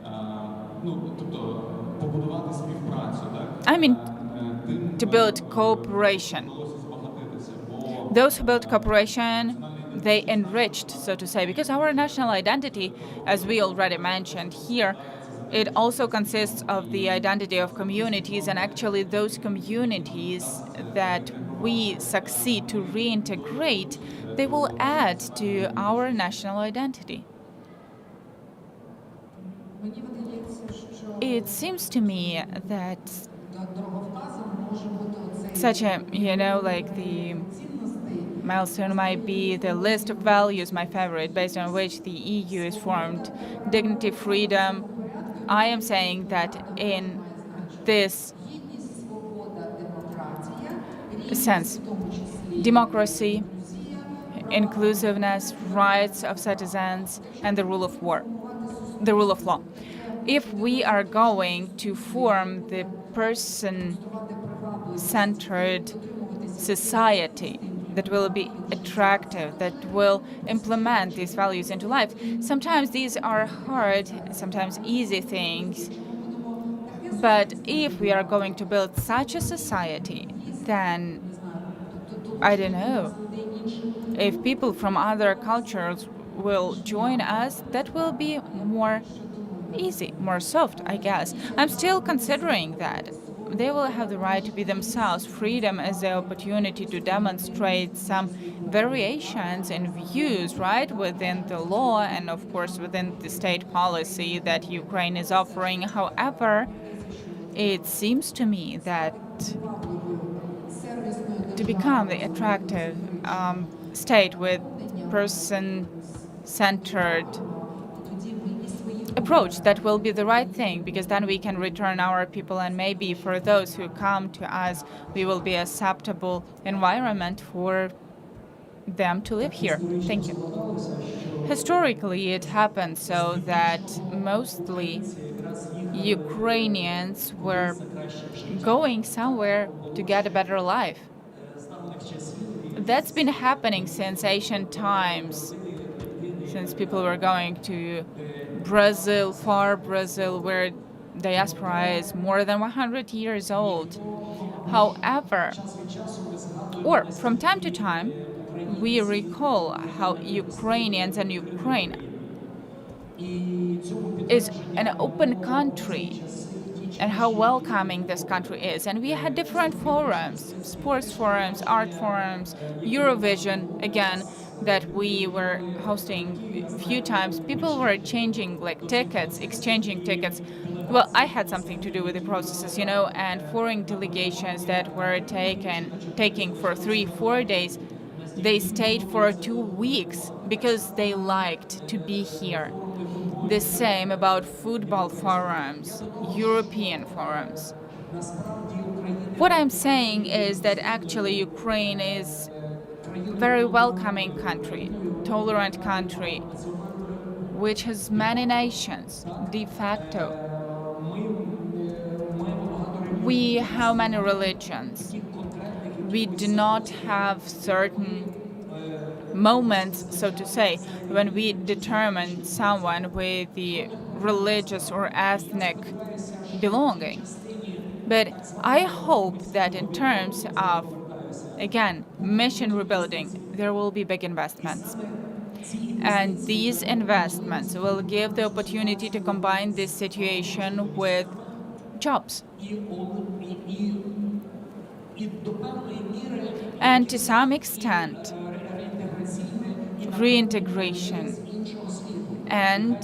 F: I mean, to build cooperation. Those who built cooperation, they enriched, so to say, because our national identity, as we already mentioned here, it also consists of the identity of communities, and actually those communities that we succeed to reintegrate, they will add to our national identity. It seems to me that such a, like the milestone might be the list of values, my favorite, based on which the EU is formed. Dignity, freedom. I am saying that in this sense, democracy, inclusiveness, rights of citizens, and the rule of law. If we are going to form the person-centered society that will be attractive, that will implement these values into life, sometimes these are hard, sometimes easy things. But if we are going to build such a society, then, I don't know, if people from other cultures will join us, that will be more easy, more soft, I guess. I'm still considering that. They will have the right to be themselves. Freedom is the opportunity to demonstrate some variations in views, right, within the law and, of course, within the state policy that Ukraine is offering. However, it seems to me that to become the attractive state with person-centered approach, that will be the right thing, because then we can return our people, and maybe for those who come to us, we will be acceptable environment for them to live here. Thank you. Historically, it happened so that mostly Ukrainians were going somewhere to get a better life. That's been happening since ancient times, since people were going to Brazil, far Brazil, where diaspora is more than 100 years old. However, or from time to time, we recall how Ukrainians and Ukraine is an open country, and how welcoming this country is. And we had different forums, sports forums, art forums, Eurovision, again, that we were hosting a few times. People were changing like tickets, exchanging tickets. Well, I had something to do with the processes, you know, and foreign delegations that were taking for 3-4 days, they stayed for 2 weeks because they liked to be here. The same about football forums, European forums. What I'm saying is that actually Ukraine is a very welcoming country, tolerant country, which has many nations de facto. We have many religions. We do not have certain moments, so to say, when we determine someone with the religious or ethnic belonging. But I hope that in terms of, again, mission rebuilding, there will be big investments. And these investments will give the opportunity to combine this situation with jobs. And to some extent, reintegration and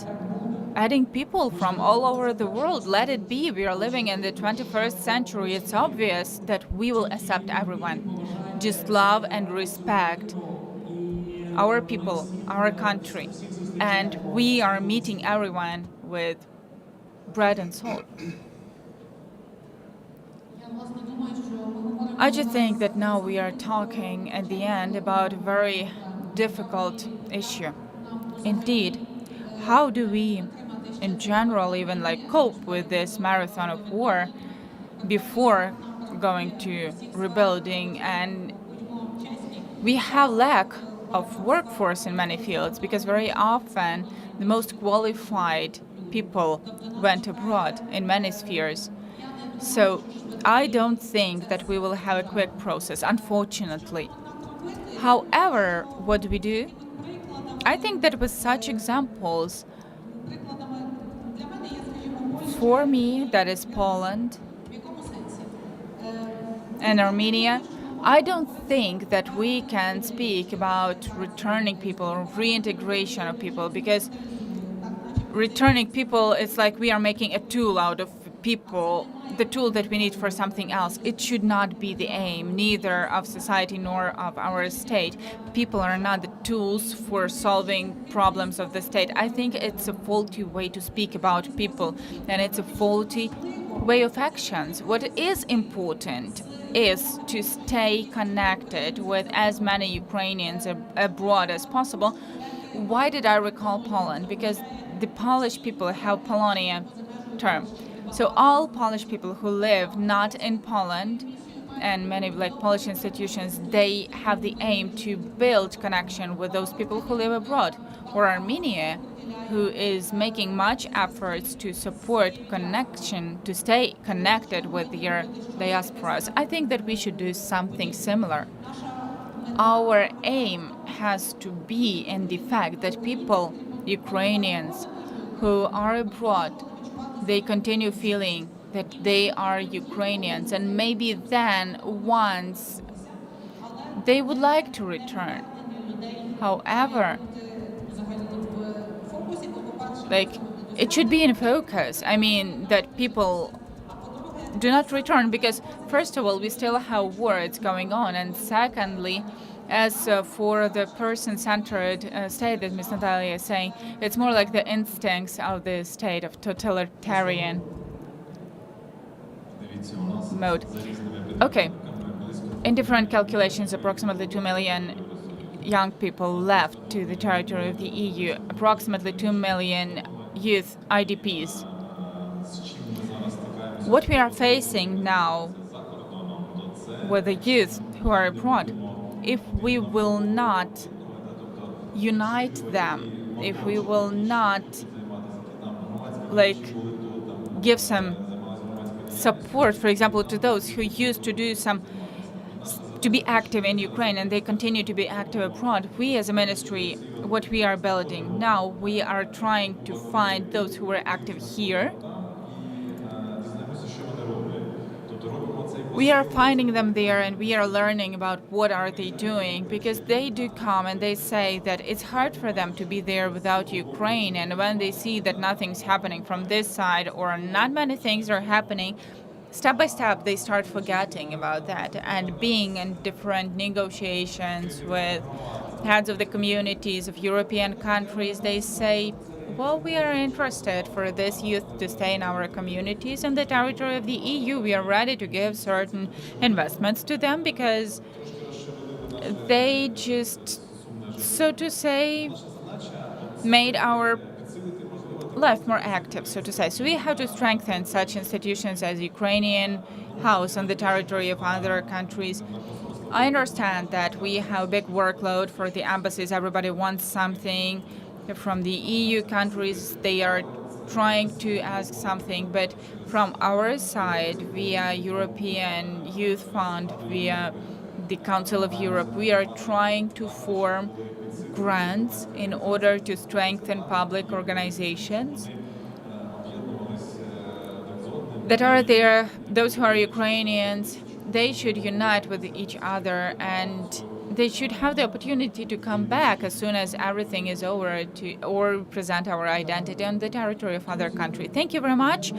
F: adding people from all over the world. Let it be. We are living in the 21st century. It's obvious that we will accept everyone. Just love and respect our people, our country. And we are meeting everyone with bread and salt. I just think that now we are talking at the end about a very difficult issue. Indeed, how do we, in general, even like cope with this marathon of war before going to rebuilding? And we have lack of workforce in many fields because very often the most qualified people went abroad in many spheres. So I don't think that we will have a quick process, unfortunately. However, what do we do? I think that with such examples, for me, that is Poland and Armenia, I don't think that we can speak about returning people or reintegration of people, because returning people, it's like we are making a tool out of people, the tool that we need for something else. It should not be the aim, neither of society nor of our state. People are not the tools for solving problems of the state. I think it's a faulty way to speak about people, and it's a faulty way of actions. What is important is to stay connected with as many Ukrainians abroad as possible. Why did I recall Poland? Because the Polish people have Polonia term. So all Polish people who live not in Poland, and many like Polish institutions, they have the aim to build connection with those people who live abroad. Or Armenia, who is making much efforts to support connection, to stay connected with their diasporas. I think that we should do something similar. Our aim has to be in the fact that people, Ukrainians who are abroad, they continue feeling that they are Ukrainians, and maybe then once they would like to return. However, like, it should be in focus. I mean, that people do not return because, first of all, we still have wars going on, and secondly, as for the person-centered state that Ms. Natalia is saying, it's more like the instincts of the state of totalitarian mode. Okay, in different calculations, approximately 2 million young people left to the territory of the EU, approximately 2 million youth IDPs. What we are facing now with the youth who are abroad, if we will not unite them, if we will not give some support, for example, to those who used to to be active in Ukraine and they continue to be active abroad, we as a ministry, what we are building now, we are trying to find those who were active here we are finding them there and we are learning about what are they doing, because they do come and they say that it's hard for them to be there without Ukraine, and when they see that nothing's happening from this side or not many things are happening, step by step they start forgetting about that, and being in different negotiations with heads of the communities of European countries, they say, well, we are interested for this youth to stay in our communities in the territory of the EU. We are ready to give certain investments to them because they just, so to say, made our life more active, so to say. So we have to strengthen such institutions as Ukrainian House on the territory of other countries. I understand that we have a big workload for the embassies. Everybody wants something from the EU countries. They are trying to ask something, but from our side, via European Youth Fund, via the Council of Europe, we are trying to form grants in order to strengthen public organizations that are there. Those who are Ukrainians, they should unite with each other, and they should have the opportunity to come back as soon as everything is over or present our identity on the territory of other country. Thank you very much.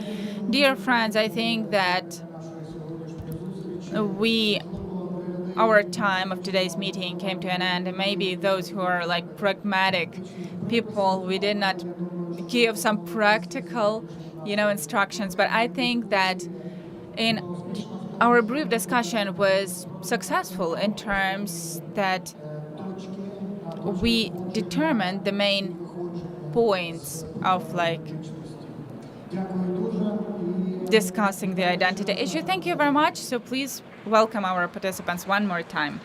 F: Dear friends, I think that our time of today's meeting came to an end, and maybe those who are like pragmatic people, we did not give some practical, instructions, but I think that in our brief discussion was successful in terms that we determined the main points of discussing the identity issue. Thank you very much. So please welcome our participants one more time.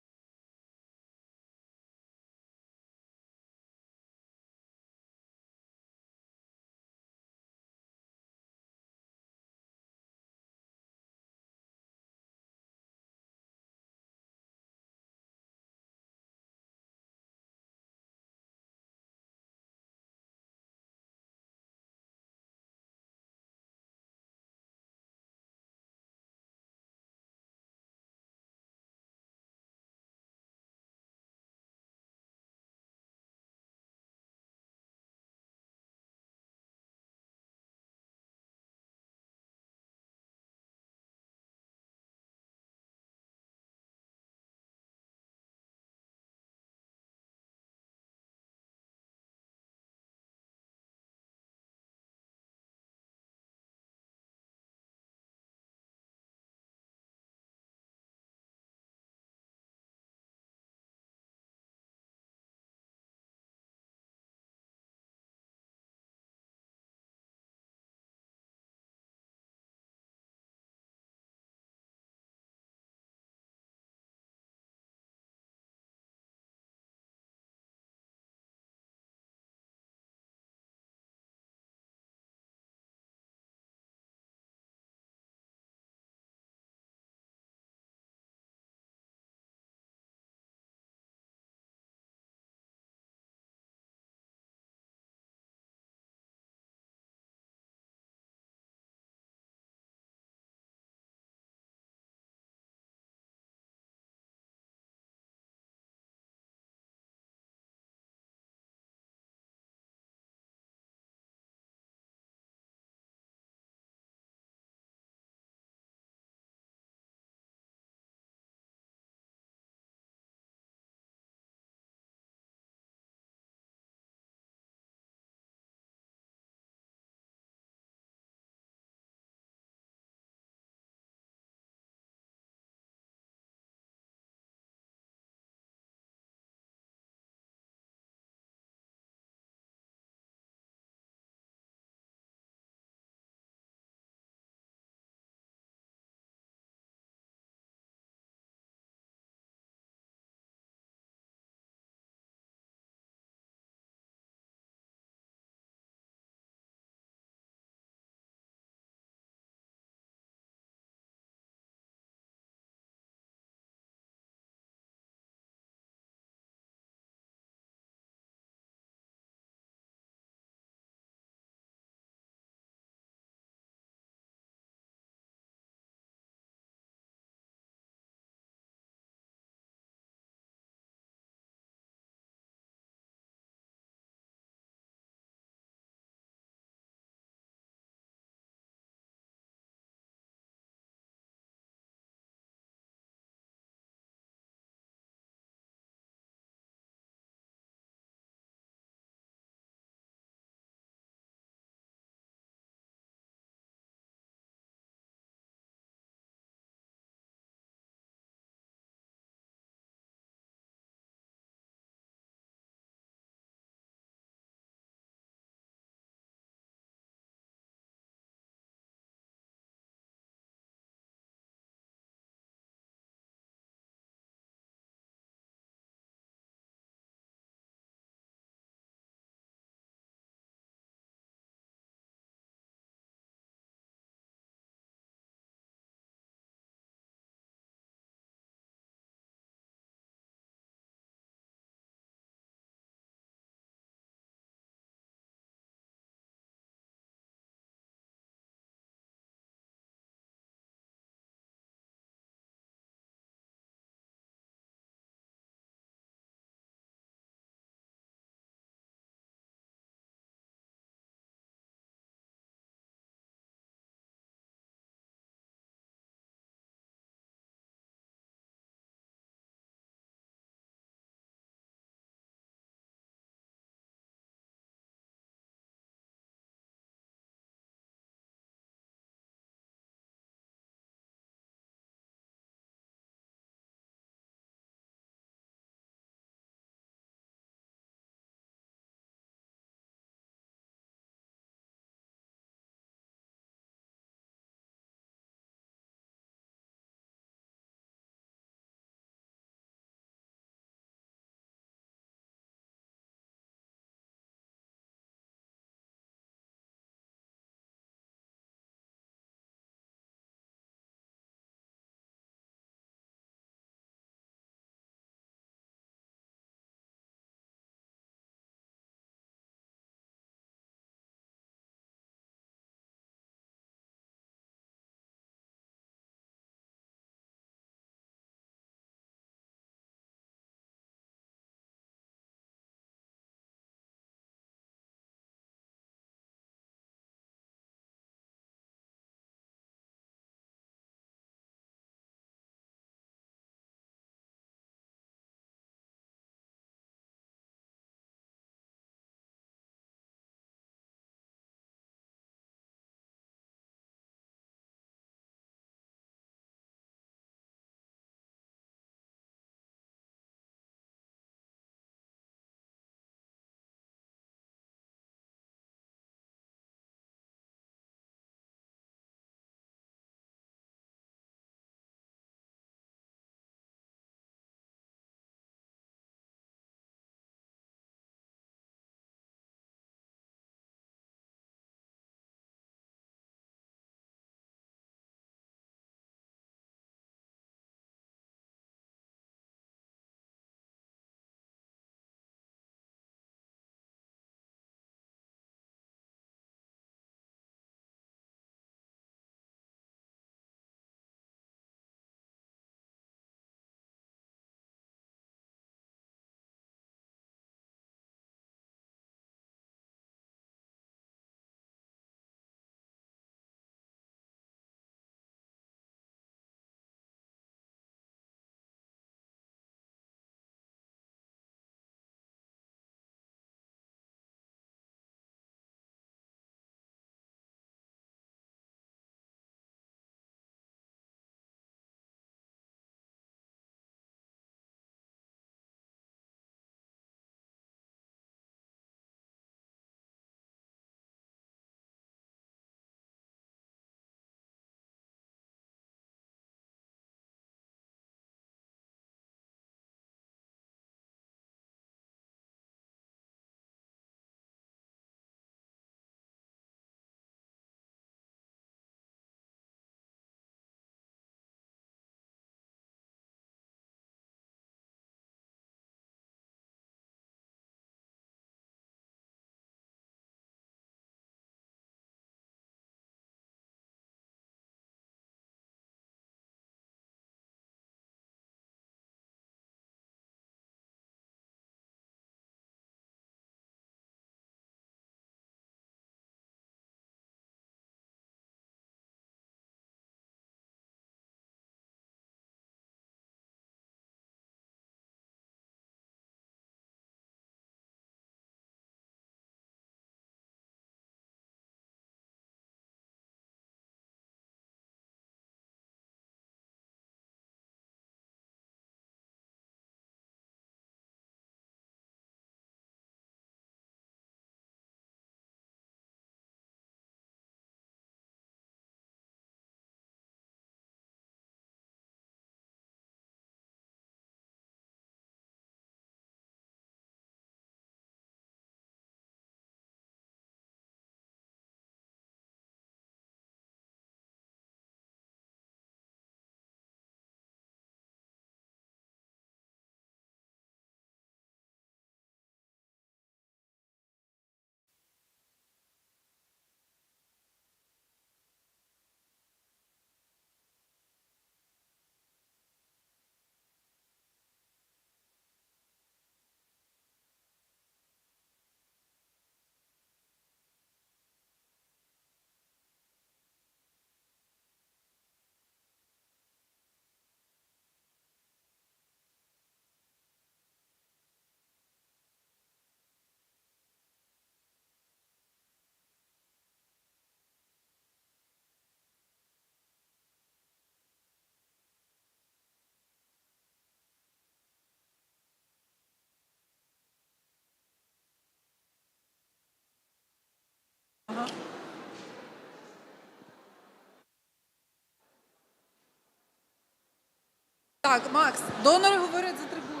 L: Так, Макс, донори говорять за трибуну.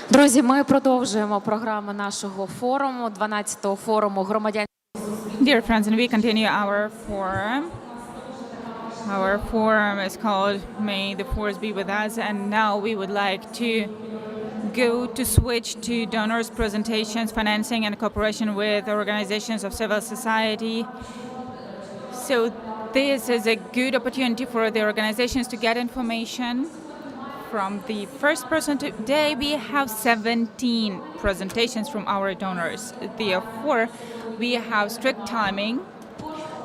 C: Друзі, ми продовжуємо програму нашого форуму, 12-го форуму громадян.
F: Dear friends, and we continue our forum. Our forum is called May the Force Be With Us, and now we would like to switch to donors' presentations, financing and cooperation with organizations of civil society. So this is a good opportunity for the organizations to get information from the first person. Today we have 17 presentations from our donors. Therefore, we have strict timing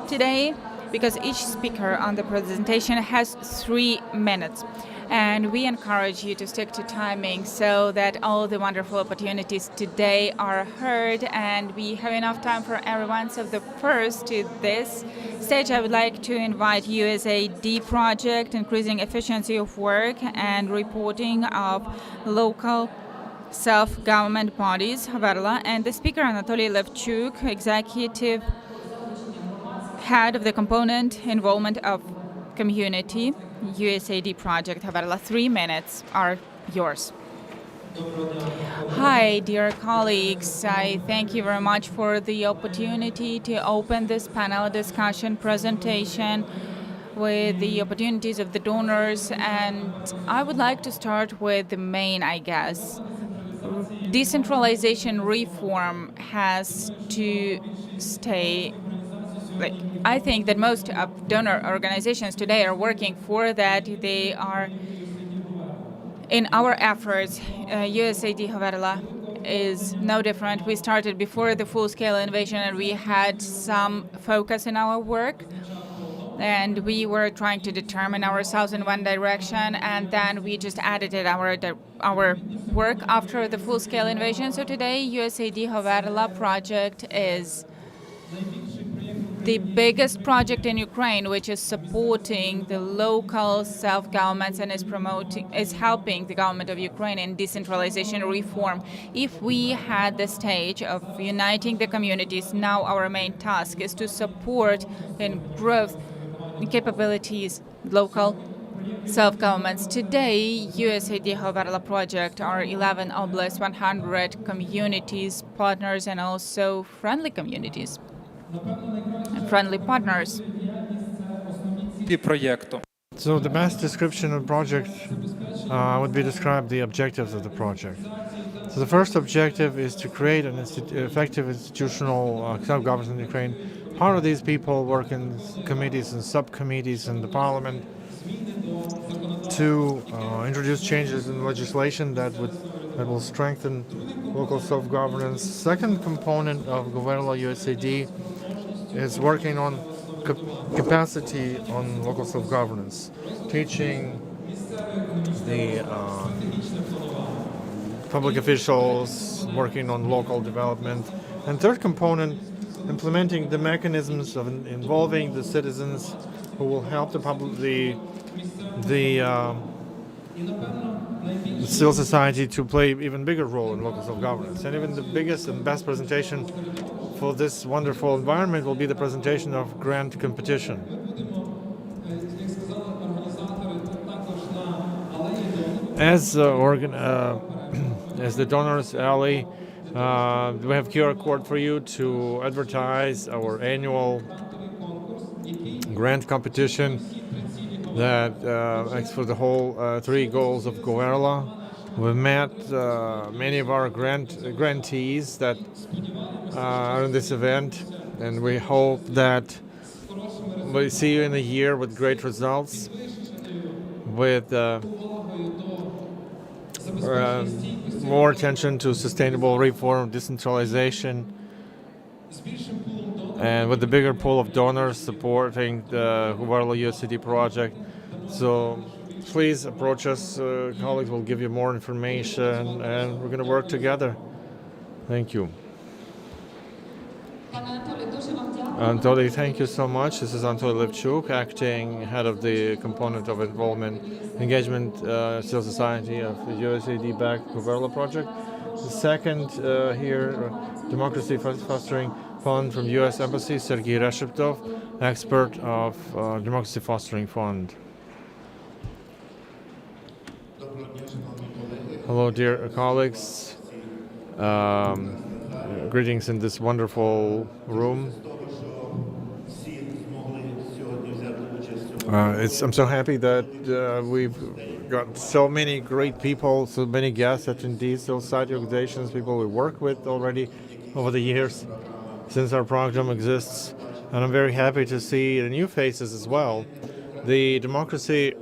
F: today because each speaker on the presentation has 3 minutes. And we encourage you to stick to timing so that all the wonderful opportunities today are heard and we have enough time for everyone. So the first to this stage, I would like to invite USAID project, increasing efficiency of work and reporting of local self-government bodies, Havarla, and the speaker Anatoly Levchuk, executive head of the component involvement of community, USAID project. Havarla, 3 minutes are yours. Hi, dear colleagues. I thank you very much for the opportunity to open this panel discussion presentation with the opportunities of the donors. And I would like to start with the main, I guess. Decentralization reform has to stay. I think that most of donor organizations today are working for that. They are in our efforts. USAID Havarla is no different. We started before the full-scale invasion and we had some focus in our work. And we were trying to determine ourselves in one direction, and then we just edited our work after the full-scale invasion. So today, USAID Havarla project is the biggest project in Ukraine, which is supporting the local self-governments and is helping the government of Ukraine in decentralization reform. If we had the stage of uniting the communities, now our main task is to support in growth capabilities local self-governments. Today, USAID Havarla project are 11 oblasts, 100 communities, partners, and also friendly communities. Friendly partners.
A: So the best description of the project would be describe the objectives of the project. So the first objective is to create an effective institutional self-government in Ukraine. Part of these people work in committees and subcommittees in the parliament to introduce changes in legislation that will strengthen local self-governance. Second component of Havarla USAID is working on capacity on local self-governance, teaching the public officials, working on local development. And third component, implementing the mechanisms of involving the citizens who will help the civil society to play even bigger role in local self-governance. And even the biggest and best presentation for this wonderful environment will be the presentation of grant competition. As as the donors alley, we have QR code for you to advertise our annual grant competition that acts for the whole 3 goals of Havarla. We've met many of our grantees that are in this event, and we hope that we see you in a year with great results, with more attention to sustainable reform, decentralization, and with the bigger pool of donors supporting the Havarla USAID project. So please approach us. Colleagues will give you more information, and we're going to work together. Thank you. Anatoly, thank you so much. This is Anatoly Levchuk, acting head of the component of involvement, engagement, civil society of the USAID-backed Guerrilla project. The second here, Democracy Fostering Fund from U.S. Embassy, Sergei Resheptov, expert of Democracy Fostering Fund. Hello, dear colleagues. Greetings in this wonderful room. I'm so happy that we've got so many great people, so many guest attendees, civil society organizations, people we work with already over the years since our program exists. And I'm very happy to see the new faces as well. The Democracy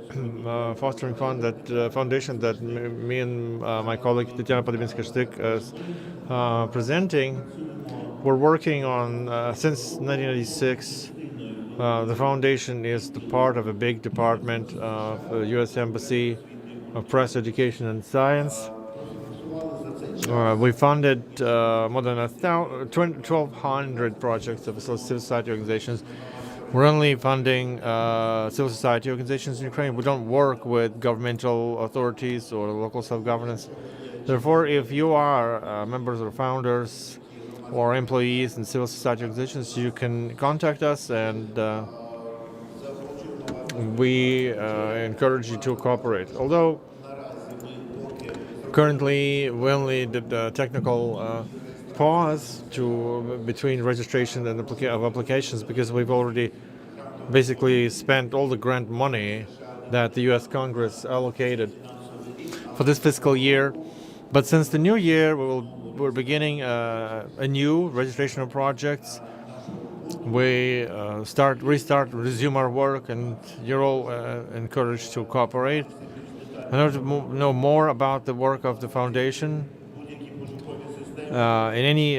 A: Fostering Fund, that foundation that me and my colleague Tatiana Podebinska-Shtyk is presenting, we're working on since 1996. The foundation is the part of a big department of the U.S. Embassy of Press, Education, and Science. We funded more than 1,200 projects of civil society organizations. We're only funding civil society organizations in Ukraine. We don't work with governmental authorities or local self-governance. Therefore, if you are members or founders or employees in civil society organizations, you can contact us, and we encourage you to cooperate. Although currently we only did a technical pause between registration and applications, because we've already basically spent all the grant money that the U.S. Congress allocated for this fiscal year. But since the new year, we're beginning a new registration of projects. We resume our work, and you're all encouraged to cooperate. In order to know more about the work of the foundation, in any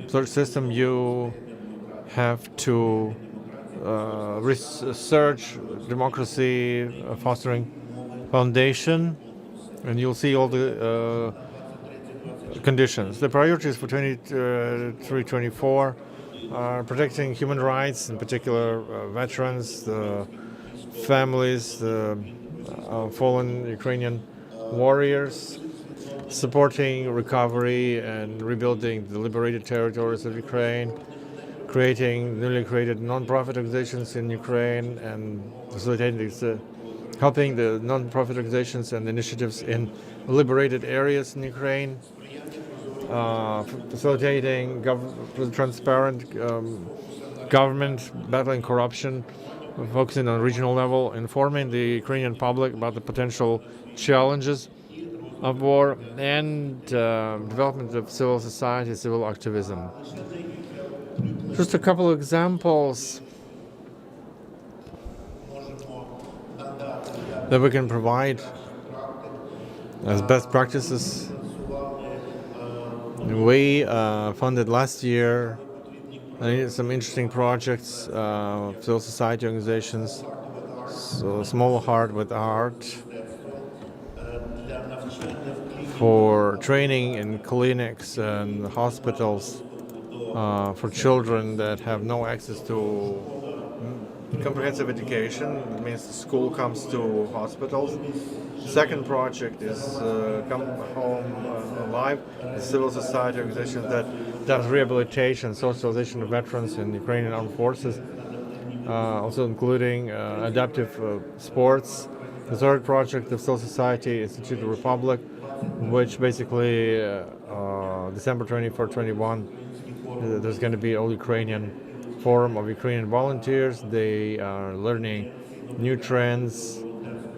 A: search system, you have to search Democracy Fostering Foundation, and you'll see all the conditions. The priorities for 23-24 are protecting human rights, in particular veterans, the families, the fallen Ukrainian warriors, supporting recovery and rebuilding the liberated territories of Ukraine, creating newly created non-profit organizations in Ukraine, and facilitating helping the non-profit organizations and initiatives in liberated areas in Ukraine, facilitating transparent government, battling corruption, focusing on regional level, informing the Ukrainian public about the potential challenges of war, and development of civil society, civil activism. Just a couple of examples that we can provide as best practices. We funded last year some interesting projects, civil society organizations, so Small Heart with Art, for training in clinics and hospitals for children that have no access to comprehensive education. That means the school comes to hospitals. Second project is Come Home Alive, a civil society organization that does rehabilitation, socialization of veterans in Ukrainian armed forces, also including adaptive sports. The third project of Civil Society Institute of Republic, which basically December 24-21, there's going to be all Ukrainian forum of Ukrainian volunteers. They are learning new trends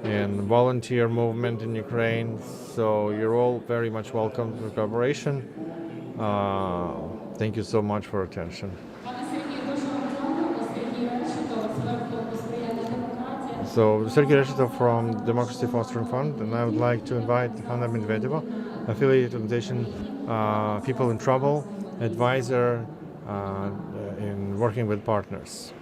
A: and volunteer movement in Ukraine. So you're all very much welcome to collaboration. Thank you so much for attention. So, Sergei Resheptov from Democracy Fostering Fund, and I would like to invite Hanna Medvedeva, affiliate organization People in Trouble, advisor in working with partners.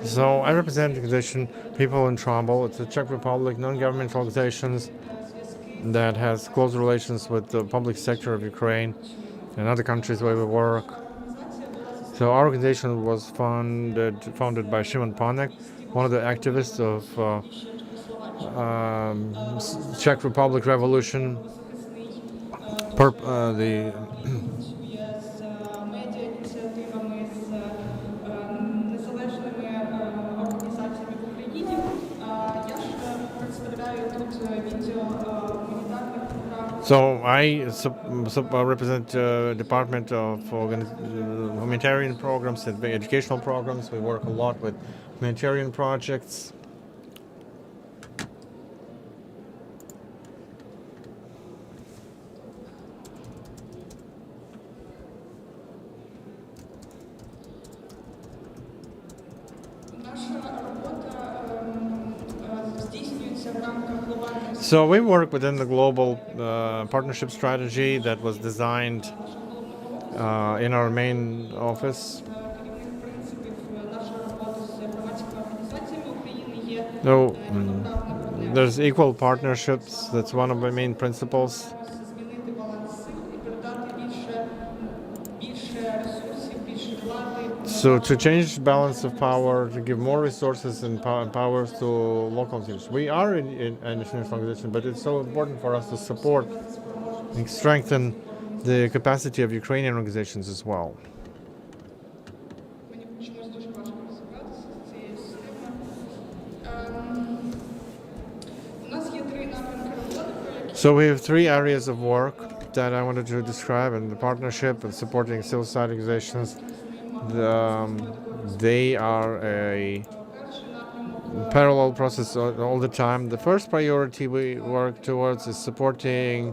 A: So I represent the organization People in Trouble. It's a Czech Republic non-governmental organizations that has close relations with the public sector of Ukraine and other countries where we work. So our organization was founded by Shimon Panek, one of the activists of Czech Republic Revolution. The So I represent Department of Humanitarian Programs and Educational Programs. We work a lot with humanitarian projects. So we work within the global partnership strategy that was designed in our main office. So there's equal partnerships. That's one of my main principles. So to change the balance of power, to give more resources and powers to local teams. We are in international organization, but it's so important for us to support and strengthen the capacity of Ukrainian organizations as well. So we have 3 areas of work that I wanted to describe, and the partnership and supporting civil society organizations. They are a parallel process all the time. The first priority we work towards is supporting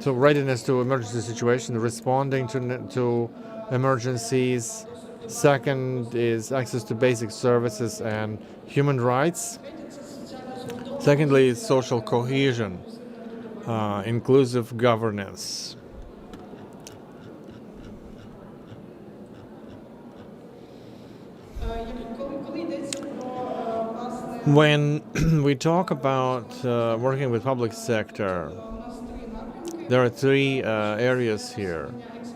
A: readiness to emergency situation, responding to emergencies. Second is access to basic services and human rights. Secondly is social cohesion, inclusive governance. When we talk about working with public sector, there are 3 areas here.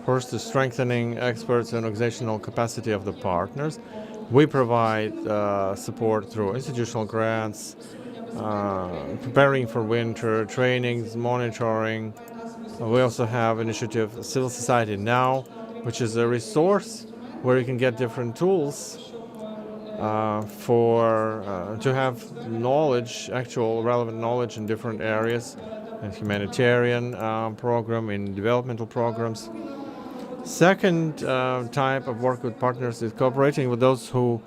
A: First is strengthening experts and organizational capacity of the partners. We provide support through institutional grants, preparing for winter, trainings, monitoring. We also have initiative Civil Society Now, which is a resource where you can get different tools to have knowledge, actual relevant knowledge in different areas, and humanitarian program, in developmental programs. Second type of work with partners is cooperating with those who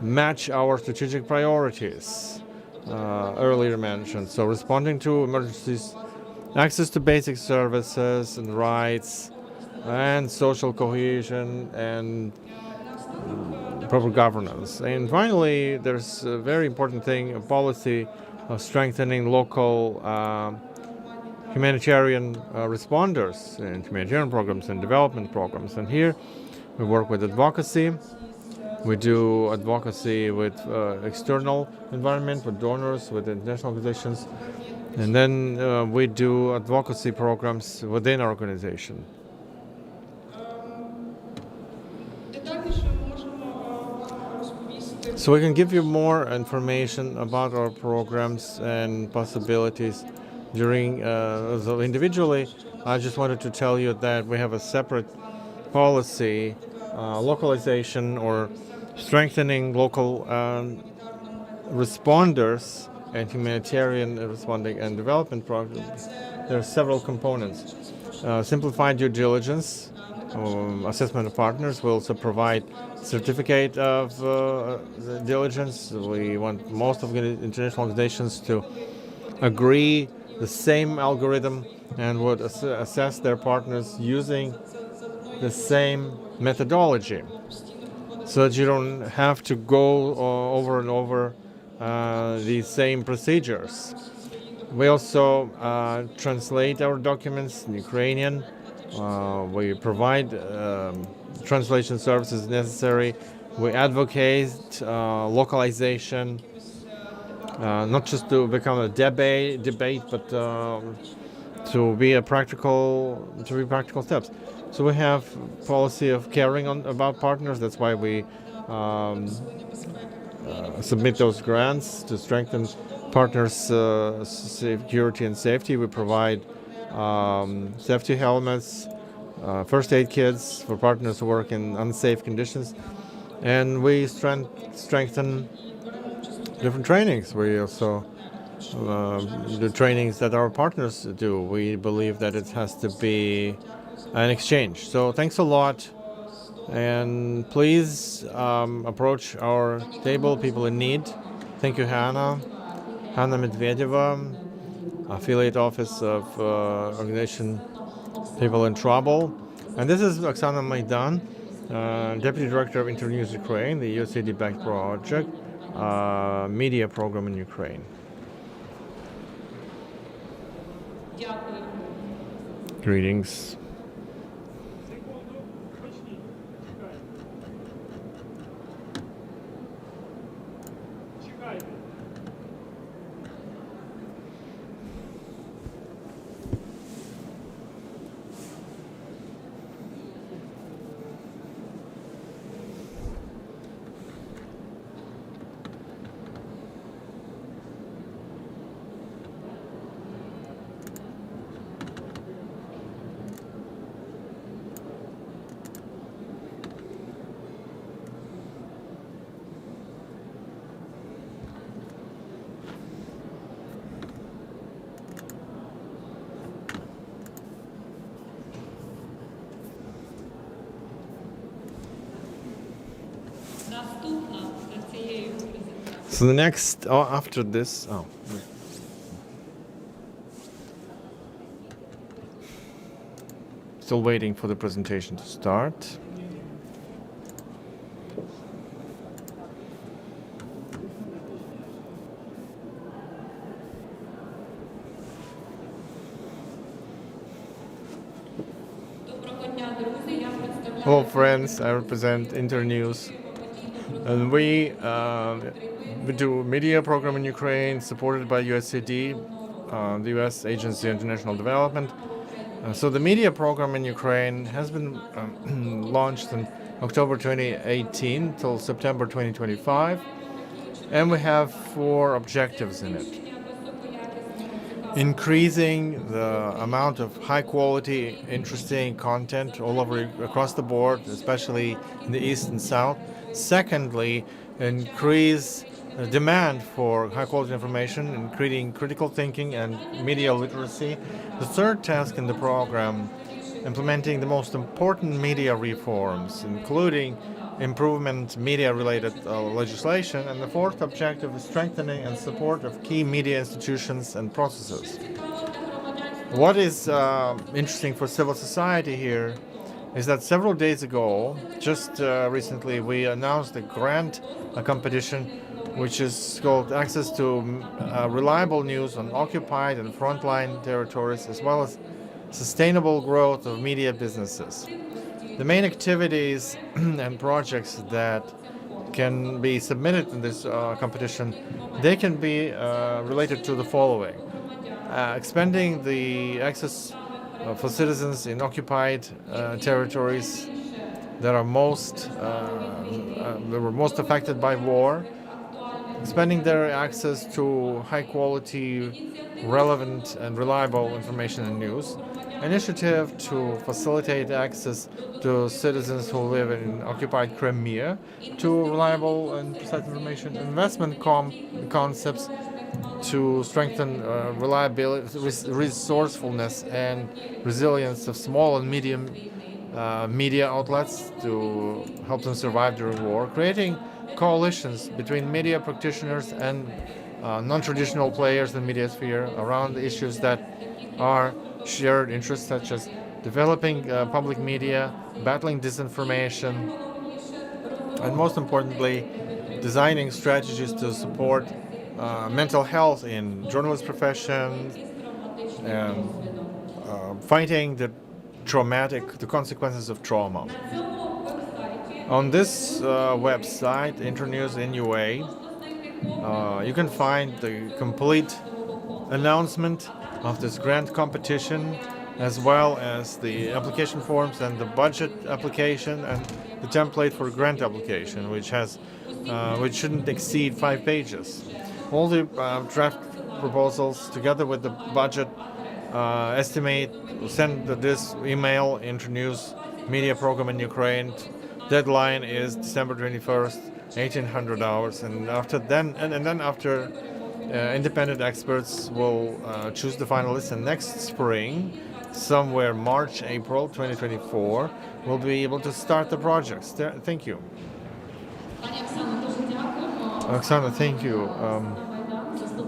A: match our strategic priorities, earlier mentioned. So responding to emergencies, access to basic services and rights, and social cohesion and proper governance. And finally, there's a very important thing, a policy of strengthening local humanitarian responders in humanitarian programs and development programs. And here we work with advocacy. We do advocacy with external environment, with donors, with international organizations. And then we do advocacy programs within our organization. So we can give you more information about our programs and possibilities during so individually. I just wanted to tell you that we have a separate policy, localization or strengthening local responders and humanitarian responding and development programs. There are several components. Simplified due diligence, assessment of partners. We also provide certificate of diligence. We want most of the international organizations to agree the same algorithm and would assess their partners using the same methodology, so that you don't have to go over and over these same procedures. We also translate our documents in Ukrainian. We provide translation services necessary We advocate localization, not just to become a debate, but to be practical steps. So we have policy of caring about partners. That's why we submit those grants to strengthen partners' security and safety. We provide safety helmets, first aid kits for partners who work in unsafe conditions, and we strengthen different trainings. We also the trainings that our partners do. We believe that it has to be an exchange. So thanks a lot. And please approach our table, people in need. Thank you, Hannah Medvedeva, affiliate office of organization People in Trouble. And this is Oksana Maidan, Deputy Director of Internews Ukraine, the USAID-backed project, media program in Ukraine. Greetings. So the next, after this, still waiting for the presentation to start. Hello friends, I represent Internews, and we do media program in Ukraine supported by USAID, the US Agency of International Development. So the media program in Ukraine has been launched in October 2018 till September 2025, and we have 4 objectives in it. Increasing the amount of high quality, interesting content all over across the board, especially in the East and South. Secondly, increase demand for high quality information, including critical thinking and media literacy. The third task in the program, implementing the most important media reforms, including improvement media-related legislation, and the fourth objective is strengthening and support of key media institutions and processes. What is interesting for civil society here is that several days ago, just recently, we announced a grant competition which is called Access to Reliable News on Occupied and Frontline Territories, as well as Sustainable Growth of Media Businesses. The main activities and projects that can be submitted in this competition, they can be related to the following. Expanding the access for citizens in occupied territories that are were most affected by war, expanding their access to high quality, relevant and reliable information and news, initiative to facilitate access to citizens who live in occupied Crimea to reliable and precise information, investment concepts to strengthen reliability, resourcefulness and resilience of small and medium media outlets to help them survive during war, creating coalitions between media practitioners and non-traditional players in the media sphere around issues that are shared interests, such as developing public media, battling disinformation, and most importantly, designing strategies to support mental health in journalist profession and fighting the consequences of trauma. On this website, Internews NUA, you can find the complete announcement of this grant competition, as well as the application forms and the budget application and the template for grant application, which shouldn't exceed 5 pages. All the draft proposals, together with the budget estimate, send this email, Internews Media Program in Ukraine. Deadline is December 21st, 1800 hours, and after then, after independent experts will choose the finalists, and next spring, somewhere March, April 2024, we'll be able to start the projects. Thank you. Oksana, thank you.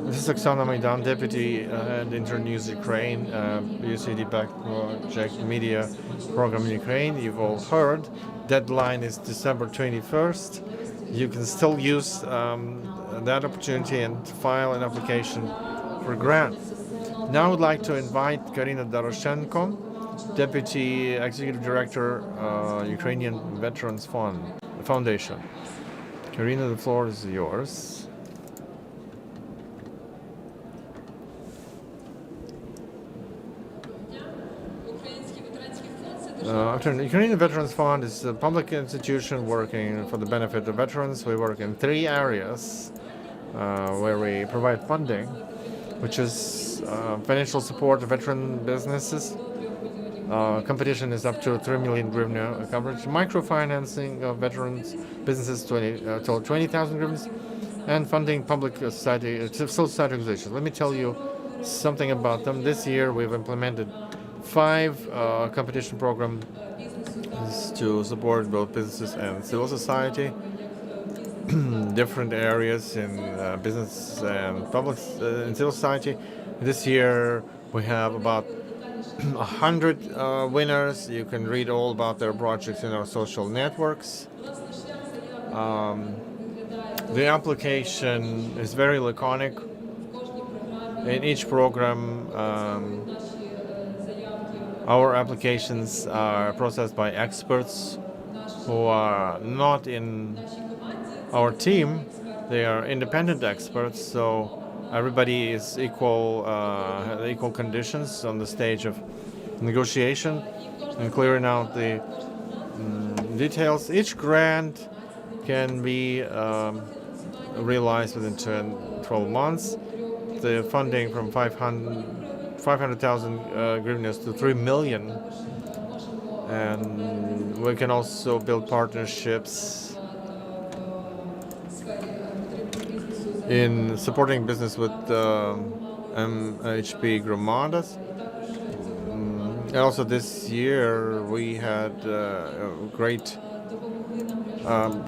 A: This is Oksana Maidan, Deputy at Internews Ukraine, USAID-backed project media program in Ukraine. You've all heard. Deadline is December 21st. You can still use that opportunity and file an application for grant. Now I would like to invite Karina Doroshenko, Deputy Executive Director, Ukrainian Veterans Foundation. Karina, the floor is yours. The Ukrainian Veterans Fund is a public institution working for the benefit of veterans. We work in 3 areas where we provide funding, which is financial support to veteran businesses. Competition is up to 3 million hryvnia coverage. Microfinancing of veterans businesses till 20,000 hryvnias, and funding public society, civil society organizations. Let me tell you something about them. This year we've implemented 5 competition programs to support both businesses and civil society, different areas in business and public and civil society. This year we have about 100 winners. You can read all about their projects in our social networks. The application is very laconic. In each program, our applications are processed by experts who are not in our team. They are independent experts, so everybody is equal conditions on the stage of negotiation and clearing out the details. Each grant can be realized within 12 months. The funding from 500,000 hryvnias to 3 million, and we can also build partnerships in supporting business with MHP Gromadas. And also this year we had great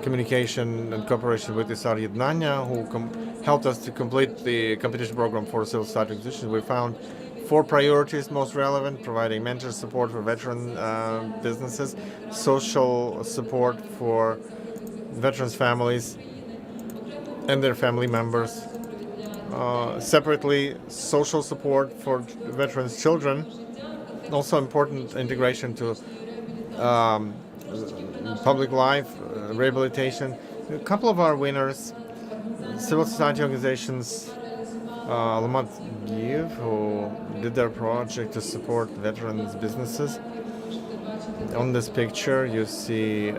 A: communication and cooperation with isar.ednannia, who helped us to complete the competition program for civil society organizations. We found 4 priorities most relevant: providing mentor support for veteran businesses, social support for veterans' families and their family members, separately social support for veterans' children, also important integration to public life, rehabilitation. A couple of our winners, civil society organizations, Kyiv, who did their project to support veterans' businesses. On this picture, you see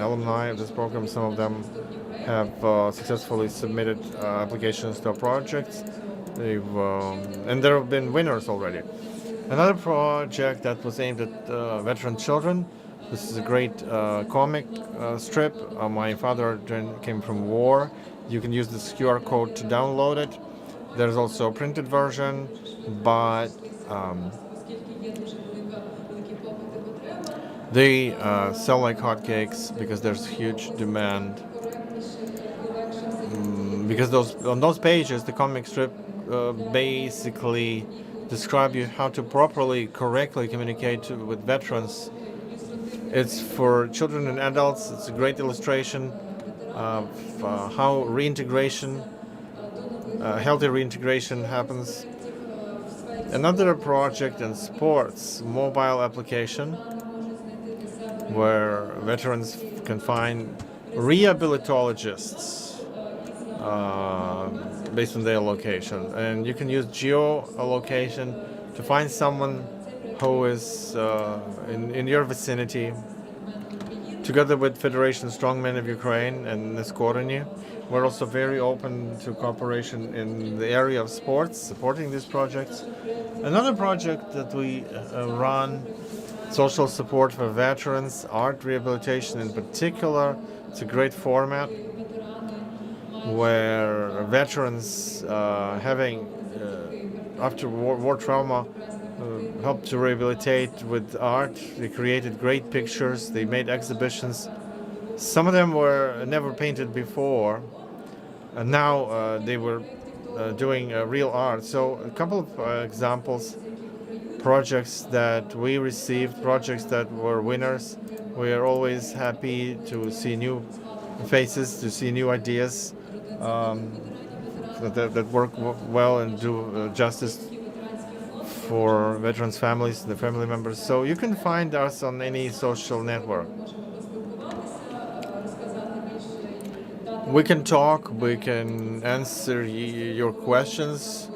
A: alumni of this program. Some of them have successfully submitted applications to our projects. And there have been winners already. Another project that was aimed at veteran children. This is a great comic strip. My father came from war. You can use this QR code to download it. There's also a printed version, but they sell like hotcakes because there's huge demand. Because on those pages, the comic strip basically describe you how to properly, correctly communicate with veterans. It's for children and adults. It's a great illustration of how reintegration, healthy reintegration happens. Another project in sports, mobile application, where veterans can find rehabilitologists based on their location, and you can use geolocation to find someone who is in your vicinity. Together with Federation Strongmen of Ukraine and Neskorony, we're also very open to cooperation in the area of sports, supporting these projects. Another project that we run, social support for veterans, art rehabilitation in particular. It's a great format where veterans having after war trauma helped to rehabilitate with art. They created great pictures. They made exhibitions. Some of them were never painted before, and now they were doing real art. So a couple of examples, projects that we received, projects that were winners. We are always happy to see new faces, to see new ideas that work well and do justice for veterans' families, the family members. So you can find us on any social network. We can talk, we can answer your questions.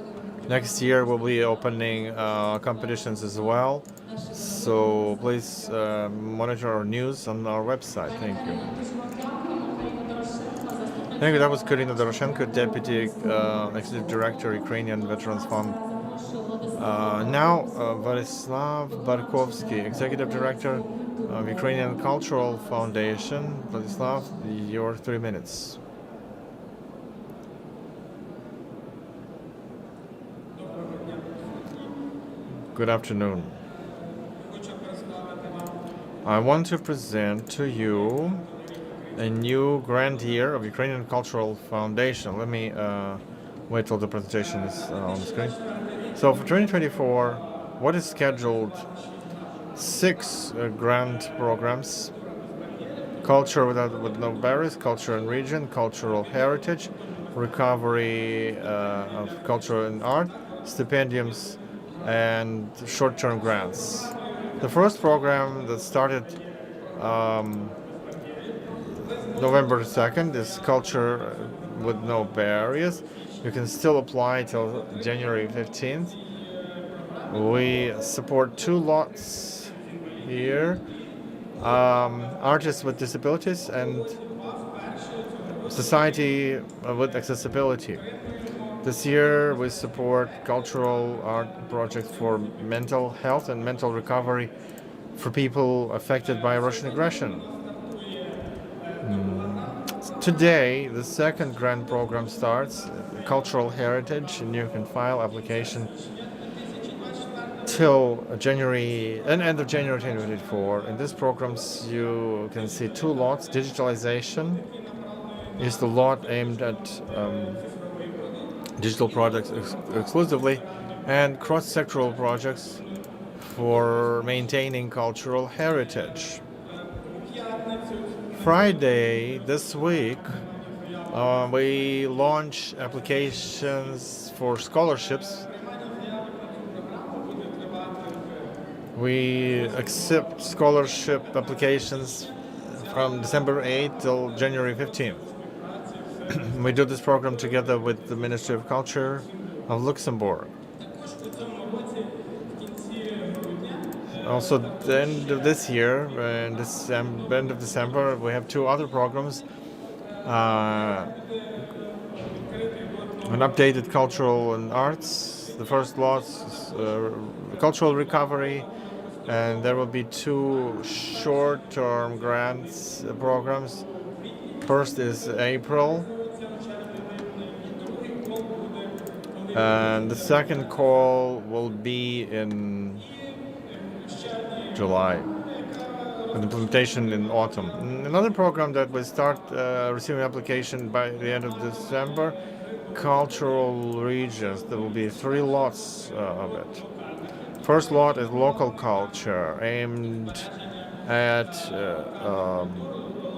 A: Next year we'll be opening competitions as well. So please monitor our news on our website. Thank you. Thank you. That was Karina Doroshenko, Deputy Executive Director, Ukrainian Veterans Fund. Now, Vladislav Barkovsky, Executive Director of Ukrainian Cultural Foundation. Vladislav, your 3 minutes. Good afternoon. I want to present to you a new grant year of Ukrainian Cultural Foundation. Let me wait till the presentation is on the screen. So for 2024, what is scheduled? 6 grant programs: culture with no barriers, culture and region, cultural heritage, recovery of culture and art, stipendiums, and short-term grants. The first program that started November 2nd is Culture with No Barriers. You can still apply till January 15th. We support 2 lots here, artists with disabilities and society with accessibility. This year we support cultural art projects for mental health and mental recovery for people affected by Russian aggression. Today, the second grant program starts, Cultural Heritage, and you can file application till end of January 2024. In these programs, you can see 2 lots. Digitalization is the lot aimed at digital products exclusively, and cross-sectoral projects for maintaining cultural heritage. Friday this week, we launch applications for scholarships. We accept scholarship applications from December 8th till January 15th. We do this program together with the Ministry of Culture of Luxembourg. Also, at the end of this year, end of December, we have 2 other programs. An updated cultural and arts. The first lot is cultural recovery, and there will be 2 short-term grants programs. First is April, and the second call will be in July, with implementation in autumn. Another program that will start receiving application by the end of December, cultural regions. There will be 3 lots of it. First lot is local culture, aimed at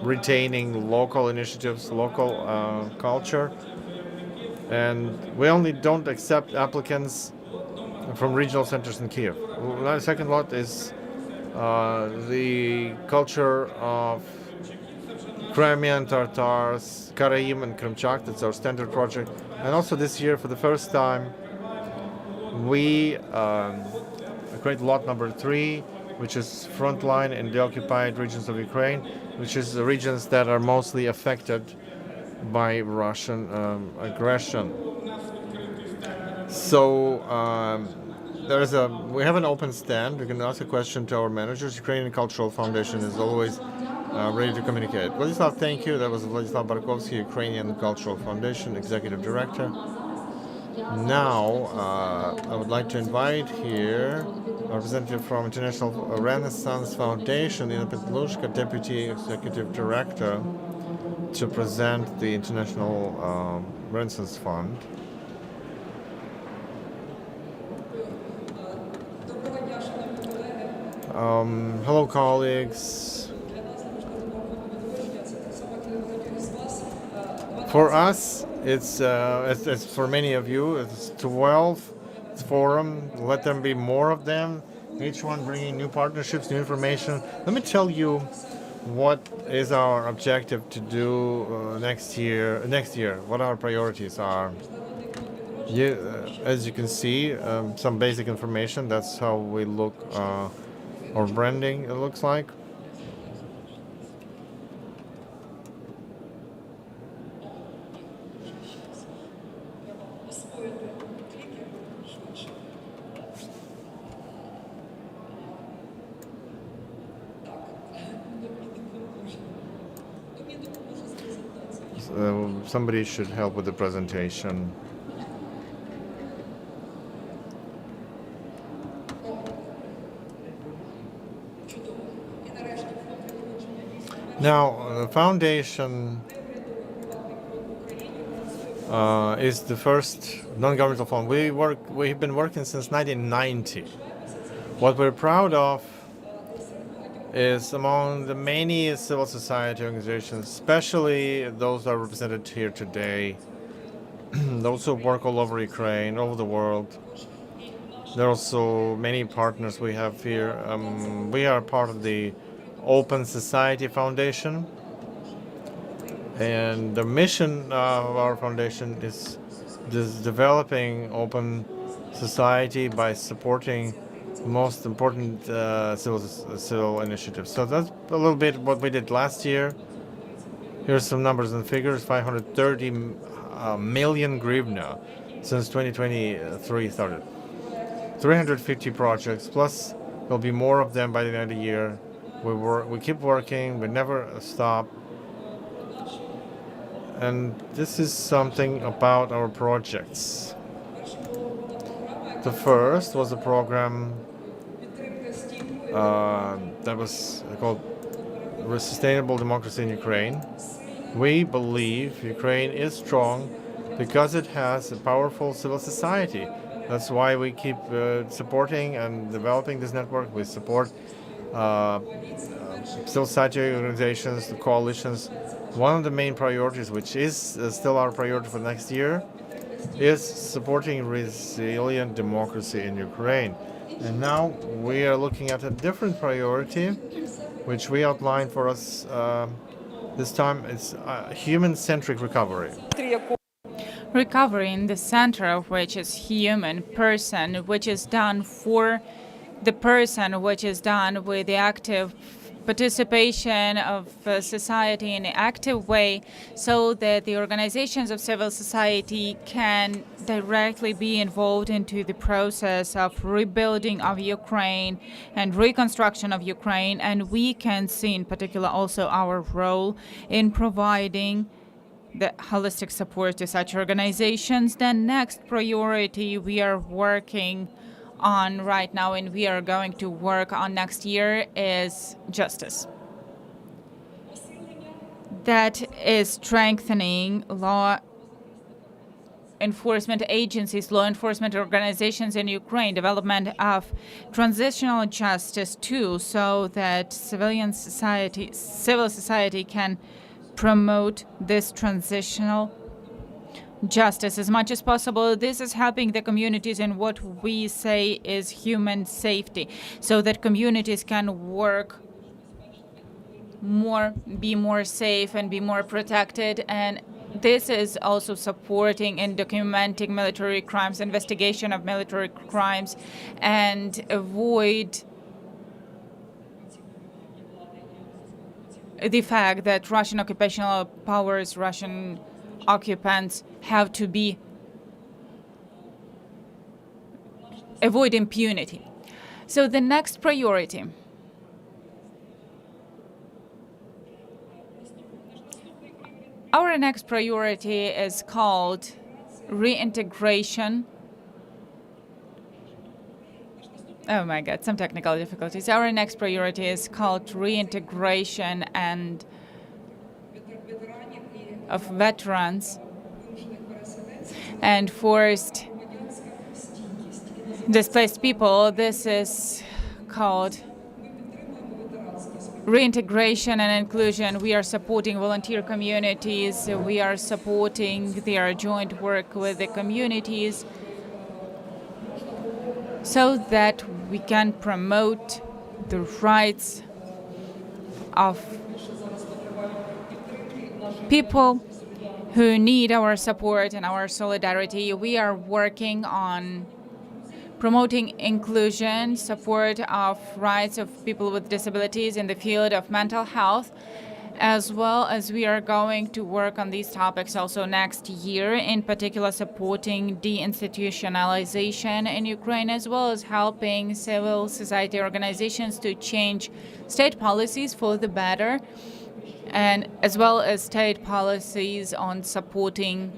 A: retaining local initiatives, local culture. And we only don't accept applicants from regional centers in Kyiv. The second lot is the culture of Crimean Tatars, Karaim and Krimchak. That's our standard project. And also this year, for the first time, we create lot number 3, which is frontline in the occupied regions of Ukraine, which is the regions that are mostly affected by Russian aggression. So we have an open stand. You can ask a question to our managers. Ukrainian Cultural Foundation is always ready to communicate. Vladislav, thank you. That was Vladislav Barkovsky, Ukrainian Cultural Foundation Executive Director. Now, I would like to invite here a representative from International Renaissance Foundation, Nina Petlushka, Deputy Executive Director, to present the International Renaissance Fund. Hello, colleagues. For us, it's for many of you, it's 12th forum. Let them be more of them. Each one bringing new partnerships, new information. Let me tell you what is our objective to do next year. What our priorities are. As you can see, some basic information. That's how we look. Our branding, it looks like. Somebody should help with the presentation. Now, the foundation is the first non-governmental fund. We've been working since 1990. What we're proud of is among the many civil society organizations, especially those that are represented here today, those who work all over Ukraine, all over the world. There are also many partners we have here. We are part of the Open Society Foundation, and the mission of our foundation is developing open society by supporting most important civil initiatives. So that's a little bit what we did last year. Here's some numbers and figures: 530 million hryvnia since 2023 started. 350 projects, plus there'll be more of them by the end of the year. We keep working, we never stop. And this is something about our projects. The first was a program that was called Sustainable Democracy in Ukraine. We believe Ukraine is strong because it has a powerful civil society. That's why we keep supporting and developing this network. We support civil society organizations, the coalitions. One of the main priorities, which is still our priority for next year, is supporting resilient democracy in Ukraine. And now we are looking at a different priority, which we outlined for us this time. It's human-centric recovery.
F: Recovery in the center of which is human person, which is done for the person, which is done with the active participation of society in an active way, so that the organizations of civil society can directly be involved into the process of rebuilding of Ukraine and reconstruction of Ukraine. And we can see in particular also our role in providing the holistic support to such organizations. The next priority we are working on right now, and we are going to work on next year, is justice. That is strengthening law enforcement agencies, law enforcement organizations in Ukraine, development of transitional justice too, so that civil society can promote this transitional justice as much as possible. This is helping the communities in what we say is human safety, so that communities can work be more safe and be more protected. And this is also supporting and documenting military crimes, investigation of military crimes, and avoid the fact that Russian occupational powers, Russian occupants have to avoid impunity. So the next priority. Our next priority is called reintegration. Oh my God, some technical difficulties. Our next priority is called reintegration of veterans and forced displaced people. This is called reintegration and inclusion. We are supporting volunteer communities. We are supporting their joint work with the communities so that we can promote the rights of people who need our support and our solidarity. We are working on promoting inclusion, support of rights of people with disabilities in the field of mental health, as well as we are going to work on these topics also next year, in particular supporting deinstitutionalization in Ukraine, as well as helping civil society organizations to change state policies for the better, and as well as state policies on supporting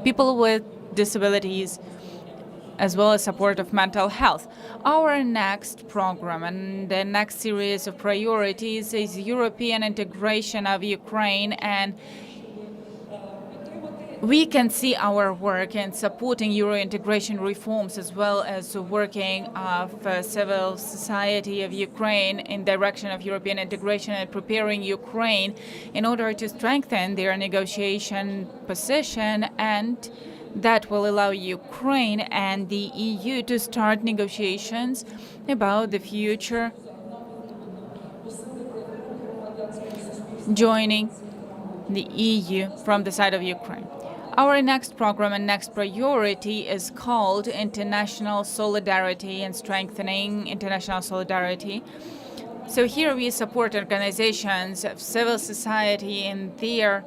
F: people with disabilities, as well as support of mental health. Our next program and the next series of priorities is European integration of Ukraine, and we can see our work in supporting Euro integration reforms, as well as working of civil society of Ukraine in direction of European integration and preparing Ukraine in order to strengthen their negotiation position, and that will allow Ukraine and the EU to start negotiations about the future joining the EU from the side of Ukraine. Our next program and next priority is called International Solidarity and Strengthening International Solidarity. So here we support organizations of civil society in their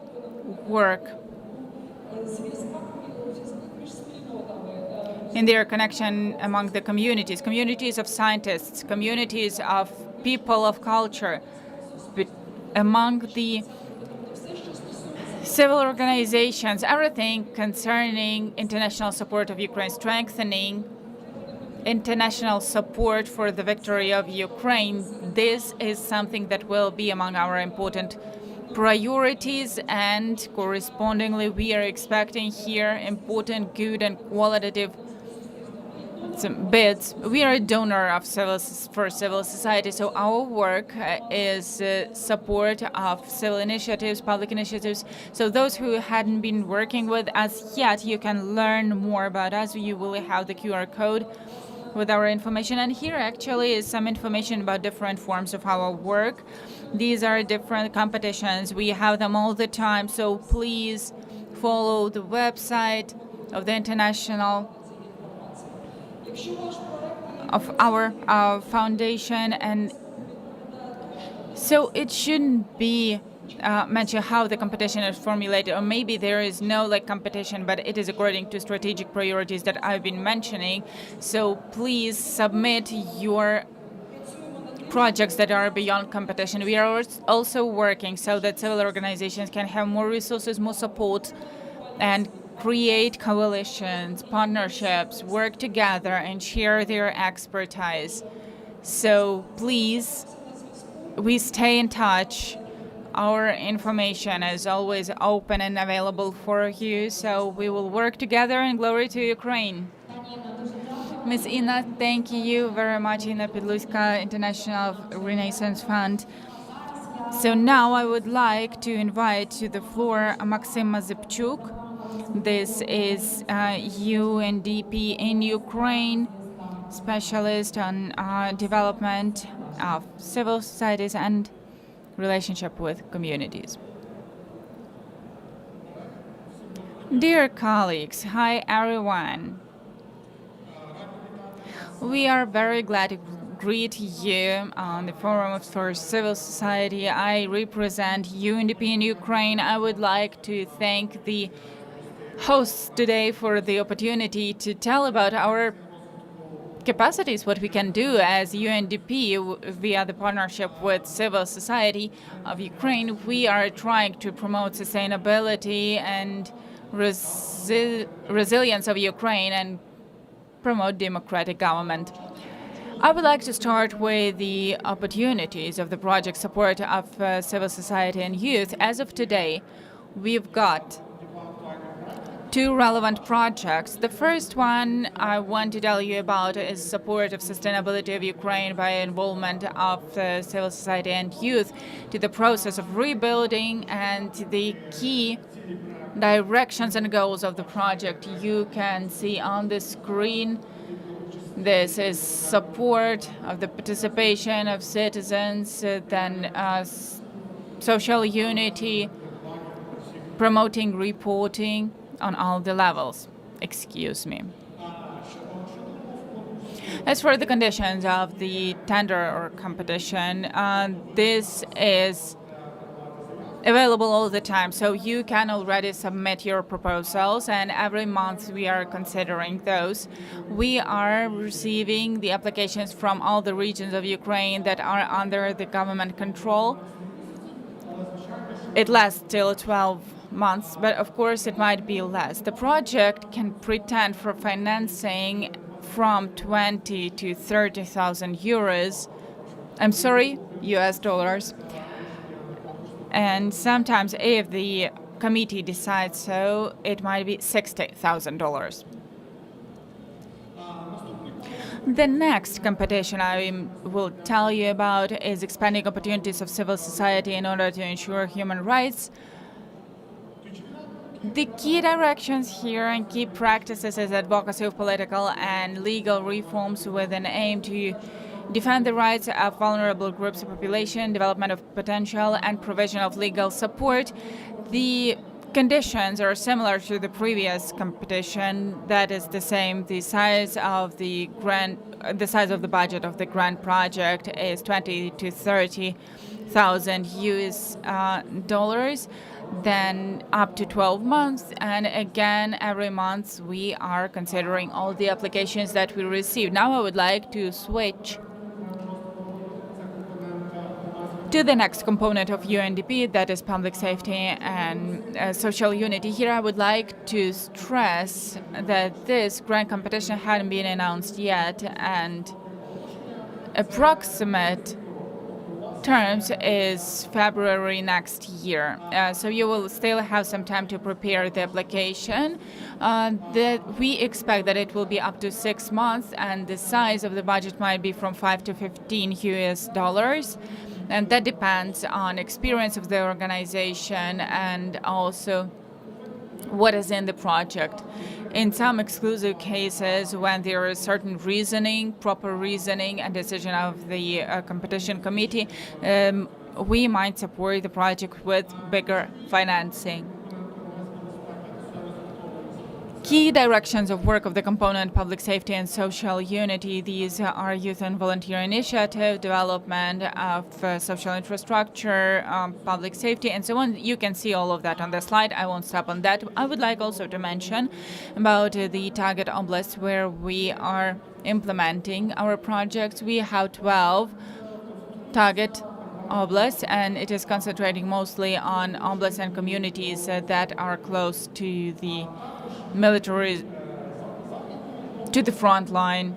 F: work, in their connection among the communities of scientists, communities of people of culture, among the civil organizations, everything concerning international support of Ukraine, strengthening international support for the victory of Ukraine. This is something that will be among our important priorities, and correspondingly we are expecting here important, good and qualitative bids. We are a donor of for civil society, so our work is support of civil initiatives, public initiatives. So those who hadn't been working with us yet, you can learn more about us. You will have the QR code with our information, and here actually is some information about different forms of our work. These are different competitions. We have them all the time, so please follow the website of the international of our foundation, and so it shouldn't be mentioned how the competition is formulated, or maybe there is no competition, but it is according to strategic priorities that I've been mentioning. So please submit your projects that are beyond competition. We are also working so that civil organizations can have more resources, more support, and create coalitions, partnerships, work together, and share their expertise. So please, we stay in touch. Our information is always open and available for you, so we will work together, and glory to Ukraine. Ms. Inna, thank you very much, Inna Pedluska, International Renaissance Fund. So now I would like to invite to the floor Maxim Mazepchuk. This is UNDP in Ukraine, specialist on development of civil societies and relationship with communities. Dear colleagues, hi everyone. We are very glad to greet you on the Forum for Civil Society. I represent UNDP in Ukraine. I would like to thank the hosts today for the opportunity to tell about our capacities, what we can do as UNDP via the partnership with civil society of Ukraine. We are trying to promote sustainability and resilience of Ukraine and promote democratic government. I would like to start with the opportunities of the project support of civil society and youth. As of today, we've got two relevant projects. The first one I want to tell you about is support of sustainability of Ukraine by involvement of civil society and youth to the process of rebuilding, and the key directions and goals of the project you can see on the screen. This is support of the participation of citizens, then social unity, promoting reporting on all the levels. Excuse me. As for the conditions of the tender or competition, this is available all the time, so you can already submit your proposals, and every month we are considering those. We are receiving the applications from all the regions of Ukraine that are under the government control. It lasts till 12 months, but of course it might be less. The project can pretend for financing from 20 to 30,000 euros. I'm sorry, US dollars. And sometimes if the committee decides so, it might be $60,000. The next competition I will tell you about is expanding opportunities of civil society in order to ensure human rights. The key directions here and key practices is advocacy of political and legal reforms with an aim to defend the rights of vulnerable groups of population, development of potential, and provision of legal support. The conditions are similar to the previous competition. That is the same. The size of the budget of the grant project is 20 to 30,000 US dollars. Then up to 12 months, and again every month we are considering all the applications that we receive. Now I would like to switch to the next component of UNDP, that is public safety and social unity. Here I would like to stress that this grant competition hadn't been announced yet, and approximate terms is February next year. So you will still have some time to prepare the application. We expect that it will be up to 6 months, and the size of the budget might be from 5 to 15 US dollars. And that depends on experience of the organization and also what is in the project. In some exclusive cases, when there is certain reasoning, proper reasoning and decision of the competition committee, we might support the project with bigger financing. Key directions of work of the component public safety and social unity. These are youth and volunteer initiative, development of social infrastructure, public safety, and so on. You can see all of that on the slide. I won't stop on that. I would like also to mention about the target oblasts where we are implementing our projects. We have 12 target oblasts, and it is concentrating mostly on oblasts and communities that are close to the military, to the front line,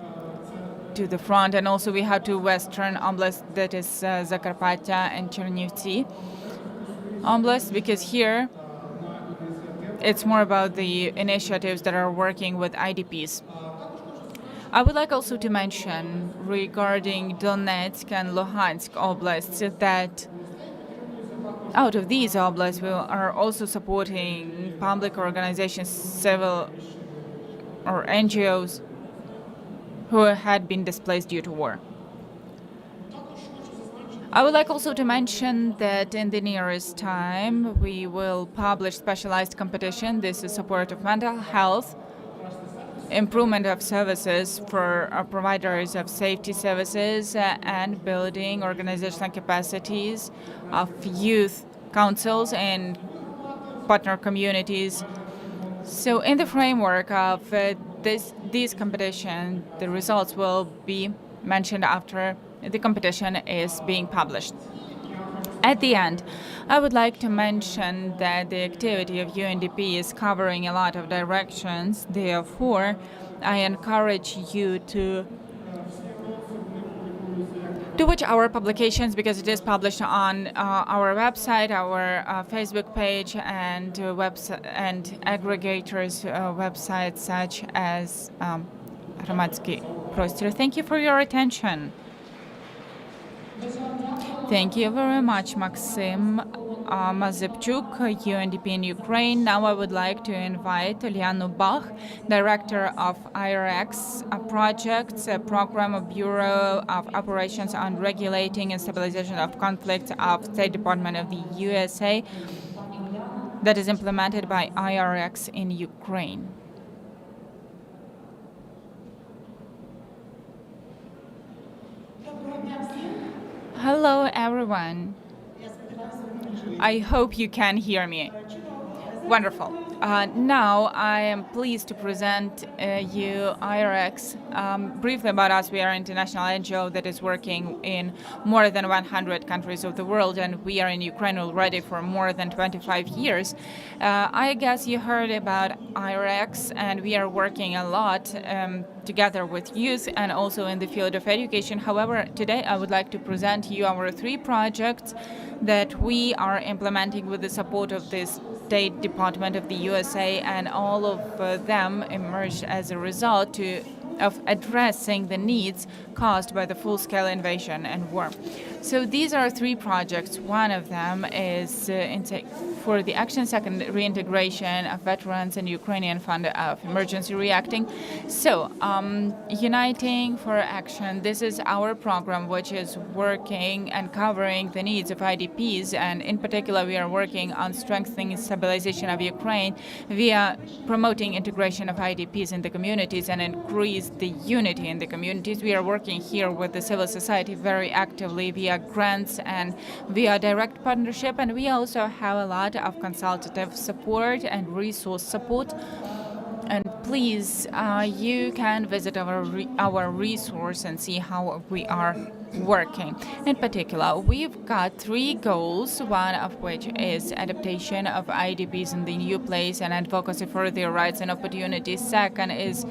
F: to the front. And also we have two western oblasts, that is Zakarpattia and Chernivtsi oblasts, because here it's more about the initiatives that are working with IDPs. I would like also to mention regarding Donetsk and Luhansk oblasts that out of these oblasts, we are also supporting public organizations, civil or NGOs who had been displaced due to war. I would like also to mention that in the nearest time, we will publish specialized competition. This is support of mental health, improvement of services for providers of safety services, and building organizational capacities of youth councils and partner communities. So in the framework of this competition, the results will be mentioned after the competition is being published. At the end, I would like to mention that the activity of UNDP is covering a lot of directions. Therefore, I encourage you to watch our publications because it is published on our website, our Facebook page, and and aggregators websites such as Hromadski Prostor. Thank you for your attention. Thank you very much, Maxim Mazepchuk, UNDP in Ukraine. Now I would like to invite Lianu Bach, Director of IRX Projects, a program of Bureau of Operations on Regulating and Stabilization of Conflicts of State Department of the USA, that is implemented by IRX in Ukraine. Hello, everyone. I hope you can hear me. Wonderful. Now I am pleased to present you IRX. Briefly about us, we are an international NGO that is working in more than 100 countries of the world, and we are in Ukraine already for more than 25 years. I guess you heard about IRX, and we are working a lot together with youth and also in the field of education. However, today I would like to present you our 3 projects that we are implementing with the support of this State Department of the USA, and all of them emerged as a result of addressing the needs caused by the full-scale invasion and war. So these are 3 projects. One of them is for the Action Second reintegration of veterans and Ukrainian Fund of Emergency Reacting. So Uniting for Action, this is our program which is working and covering the needs of IDPs, and in particular we are working on strengthening stabilization of Ukraine via promoting integration of IDPs in the communities and increase the unity in the communities. We are working here with the civil society very actively via grants and via direct partnership, and we also have a lot of consultative support and resource support. And please, you can visit our resource and see how we are working. In particular, we've got 3 goals, one of which is adaptation of IDPs in the new place and advocacy for their rights and opportunities. Second is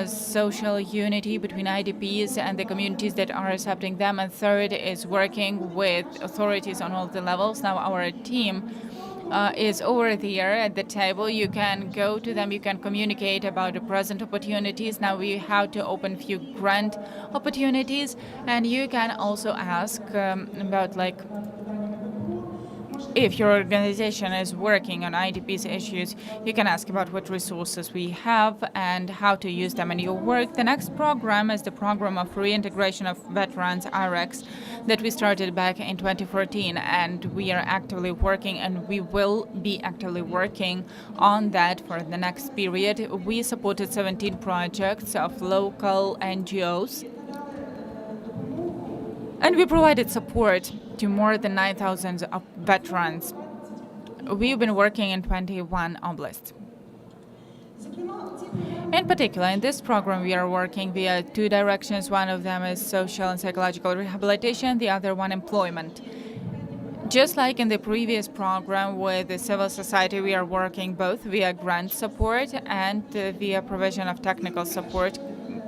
F: social unity between IDPs and the communities that are accepting them. And third is working with authorities on all the levels. Now our team is over there at the table. You can go to them, you can communicate about the present opportunities. Now we have to open few grant opportunities, and you can also ask about if your organization is working on IDPs issues, you can ask about what resources we have and how to use them in your work. The next program is the program of reintegration of veterans, IRX, that we started back in 2014, and we are actively working, and we will be actively working on that for the next period. We supported 17 projects of local NGOs, and we provided support to more than 9,000 of veterans. We've been working in 21 oblasts. In particular, in this program, we are working via 2 directions. One of them is social and psychological rehabilitation, the other one employment. Just like in the previous program with the civil society, we are working both via grant support and via provision of technical support,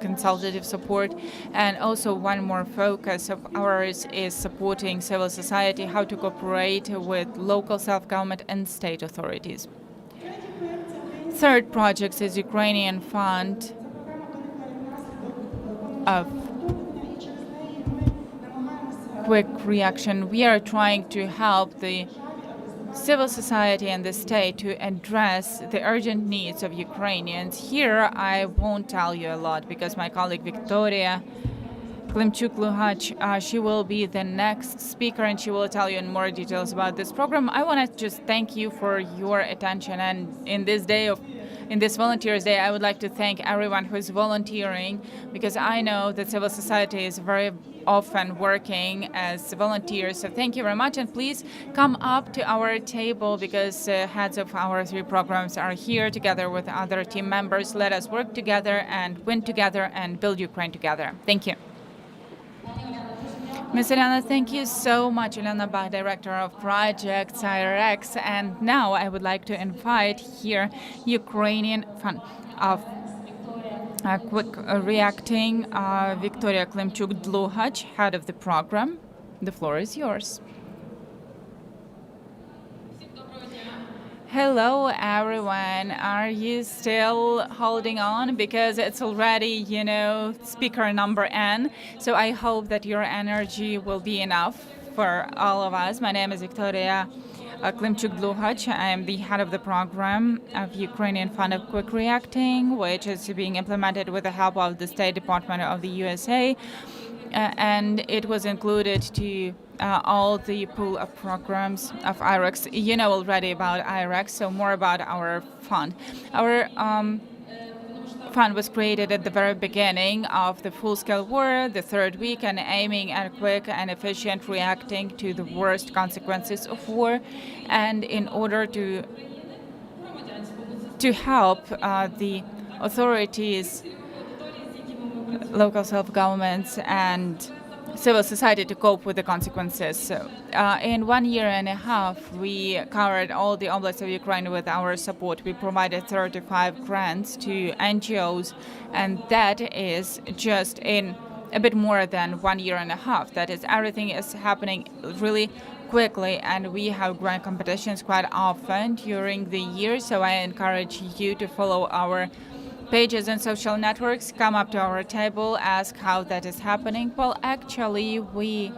F: consultative support, and also one more focus of ours is supporting civil society, how to cooperate with local self-government and state authorities. Third project is Ukrainian Fund of Quick Reaction. We are trying to help the civil society and the state to address the urgent needs of Ukrainians. Here, I won't tell you a lot because my colleague Victoria Klimchuk-Luhach. She will be the next speaker, and she will tell you in more details about this program. I want to just thank you for your attention, and in this Volunteers Day, I would like to thank everyone who is volunteering, because I know that civil society is very often working as volunteers. So thank you very much, and please come up to our table, because heads of our 3 programs are here together with other team members. Let us work together and win together and build Ukraine together. Thank you. Ms. Elena, thank you so much. Elena Bach, Director of Projects IRX. And now I would like to invite here Ukrainian Fund of Quick Reacting, Victoria Klimchuk-Luhach, head of the program. The floor is yours. Hello, everyone. Are you still holding on? Because it's already, speaker number N. So I hope that your energy will be enough for all of us. My name is Victoria Klimchuk-Luhach. I am the head of the program of Ukrainian Fund of Quick Reacting, which is being implemented with the help of the State Department of the USA. And it was included to all the pool of programs of IREX. You know already about IREX, so more about our fund. Our fund was created at the very beginning of the full-scale war, the 3rd week, and aiming at quick and efficient reacting to the worst consequences of war, and in order to help the authorities, local self-governments, and civil society to cope with the consequences. So, in 1.5 years, we covered all the oblasts of Ukraine with our support. We provided 35 grants to NGOs, and that is just in a bit more than 1.5 years. That is, everything is happening really quickly, and we have grant competitions quite often during the year. So I encourage you to follow our pages and social networks, come up to our table, ask how that is happening. Well, actually, we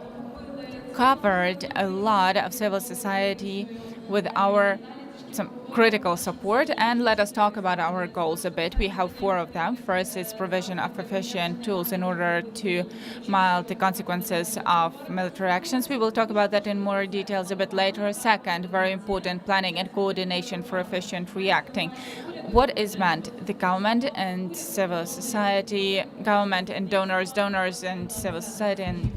F: covered a lot of civil society with some critical support, and let us talk about our goals a bit. We have 4 of them. First is provision of efficient tools in order to mild the consequences of military actions. We will talk about that in more details a bit later. Second, very important, planning and coordination for efficient reacting. What is meant? The government and civil society, government and donors and civil society, and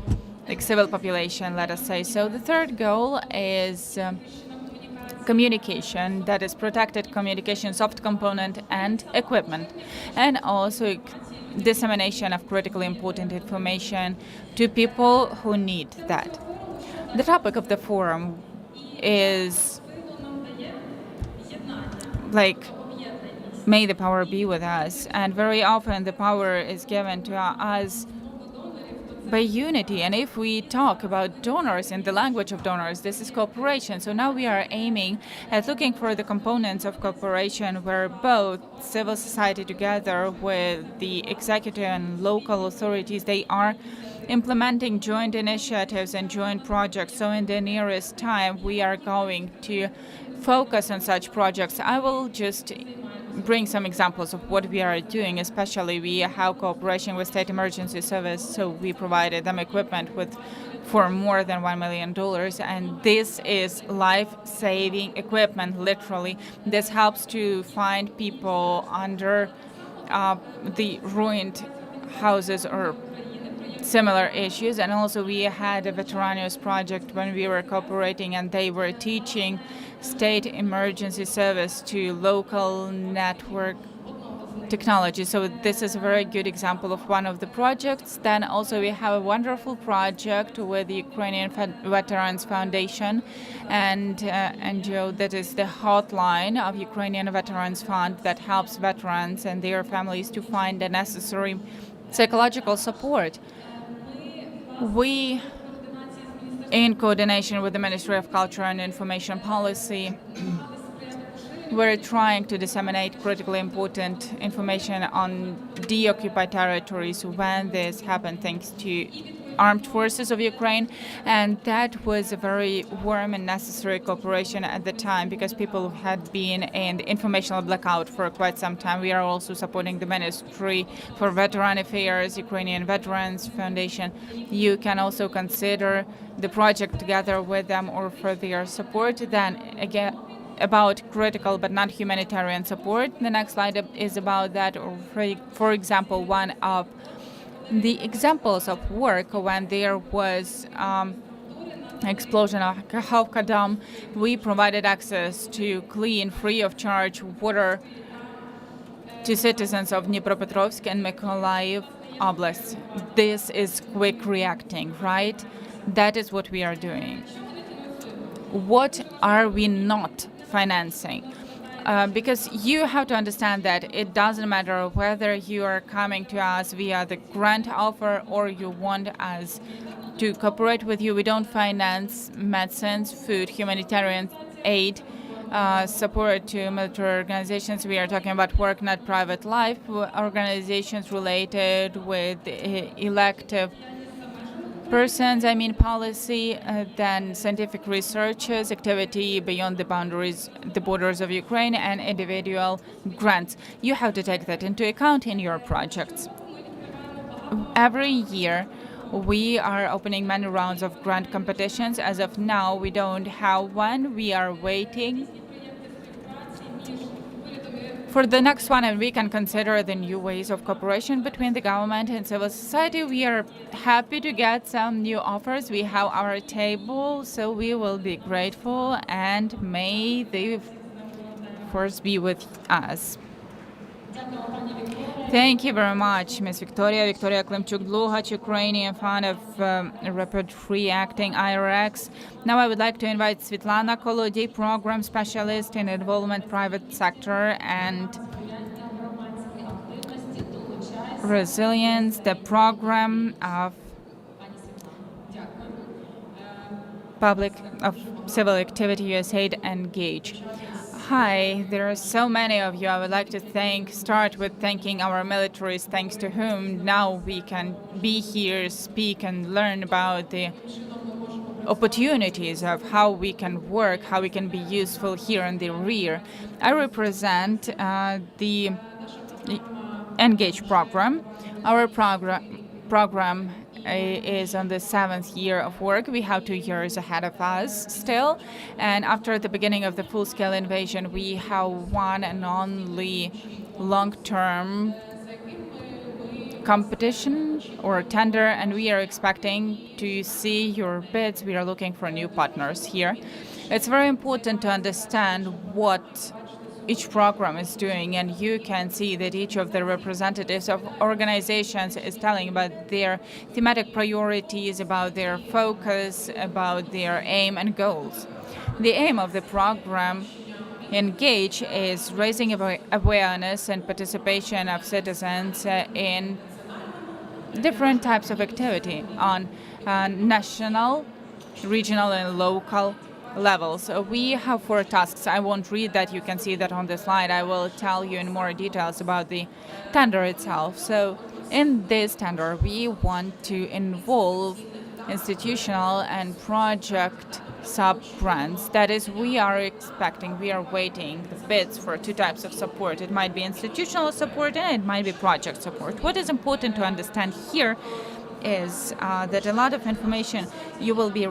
F: civil population, let us say. So the third goal is communication, that is protected communication, soft component and equipment, and also dissemination of critically important information to people who need that. The topic of the forum is may the power be with us, and very often the power is given to us by unity. And if we talk about donors in the language of donors, this is cooperation. So now we are aiming at looking for the components of cooperation where both civil society together with the executive and local authorities, they are implementing joint initiatives and joint projects. So in the nearest time, we are going to focus on such projects. I will just bring some examples of what we are doing. Especially we have cooperation with State Emergency Service, so we provided them equipment for more than $1 million, and this is life-saving equipment, literally. This helps to find people under the ruined houses or similar issues. And also we had a Veteranos project when we were cooperating, and they were teaching State Emergency Service to local network technology. So this is a very good example of one of the projects. Then also we have a wonderful project with the Ukrainian Veterans Foundation and NGO, that is the hotline of Ukrainian Veterans Fund, that helps veterans and their families to find the necessary psychological support. We, in coordination with the Ministry of Culture and Information Policy, we're trying to disseminate critically important information on deoccupied territories when this happened, thanks to armed forces of Ukraine, and that was a very warm and necessary cooperation at the time because people had been in the informational blackout for quite some time. We are also supporting the Ministry for Veteran Affairs, Ukrainian Veterans Foundation. You can also consider the project together with them or for their support. Then again, about critical but not humanitarian support. The next slide is about that. For example, one of the examples of work when there was explosion of Kakhovka Dam, we provided access to clean, free of charge water to citizens of Dnipropetrovsk and Mykolaiv oblasts. This is quick reacting, right? That is what we are doing. What are we not financing? Because you have to understand that it doesn't matter whether you are coming to us via the grant offer or you want us to cooperate with you. We don't finance medicines, food, humanitarian aid, support to military organizations. We are talking about work, not private life, organizations related with elective persons, policy, then scientific researches, activity beyond the borders of Ukraine, and individual grants. You have to take that into account in your projects. Every year, we are opening many rounds of grant competitions. As of now, we don't have one. We are waiting for the next one, and we can consider the new ways of cooperation between the government and civil society. We are happy to get some new offers. We have our table, so we will be grateful, and may the force be with us. Thank you very much, Ms. Victoria. Victoria Klimchuk-Dlugac, Ukrainian fund of rapid reacting IRX. Now I would like to invite Svetlana Kolody, program specialist in involvement private sector and resilience, the program of civil activity USAID Engage. Hi, there are so many of you. I would like to start with thanking our militaries, thanks to whom now we can be here, speak, and learn about the opportunities of how we can work, how we can be useful here in the rear. I represent the Engage program. Our program is on the 7th year of work. We have 2 years ahead of us still. And after the beginning of the full-scale invasion, we have one and only long-term competition or tender, and we are expecting to see your bids. We are looking for new partners here. It's very important to understand what each program is doing, and you can see that each of the representatives of organizations is telling about their thematic priorities, about their focus, about their aim and goals. The aim of the program Engage is raising awareness and participation of citizens in different types of activity on national, regional, and local levels. We have 4 tasks. I won't read that. You can see that on the slide. I will tell you in more details about the tender itself. So in this tender, we want to involve institutional and project sub-grants. That is, we are waiting the bids for 2 types of support. It might be institutional support and it might be project support. What is important to understand here is that a lot of information you will be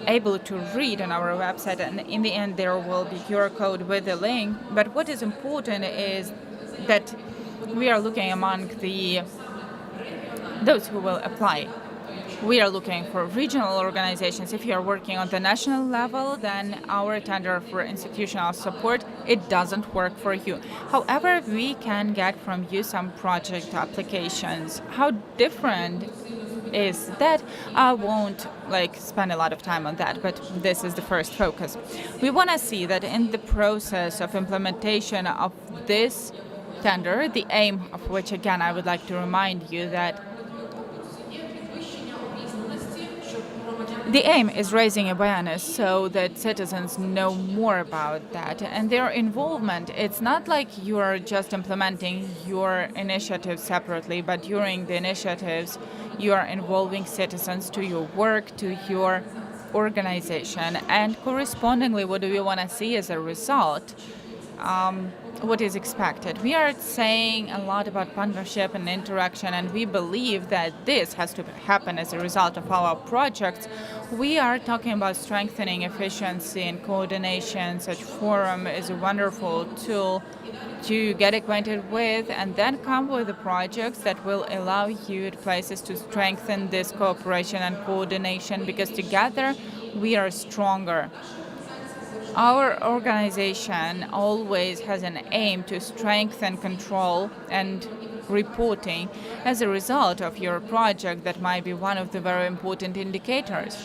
F: able to read on our website, and in the end there will be QR code with a link. But what is important is that we are looking among those who will apply. We are looking for regional organizations. If you are working on the national level, then our tender for institutional support, it doesn't work for you. However, we can get from you some project applications. How different is that? I won't spend a lot of time on that, but this is the first focus. We want to see that in the process of implementation of this tender, the aim of which, again, I would like to remind you that The aim is raising awareness so that citizens know more about that, and their involvement. It's not like you're just implementing your initiatives separately, but during the initiatives you are involving citizens to your work, to your organization, and correspondingly what do we want to see as a result, what is expected. We are saying a lot about partnership and interaction, and we believe that this has to happen as a result of our projects. We are talking about strengthening efficiency and coordination. Such forum is a wonderful tool to get acquainted with and then come with the projects that will allow you at places to strengthen this cooperation and coordination, because together we are stronger. Our organization always has an aim to strengthen control and reporting as a result of your project. That might be one of the very important indicators.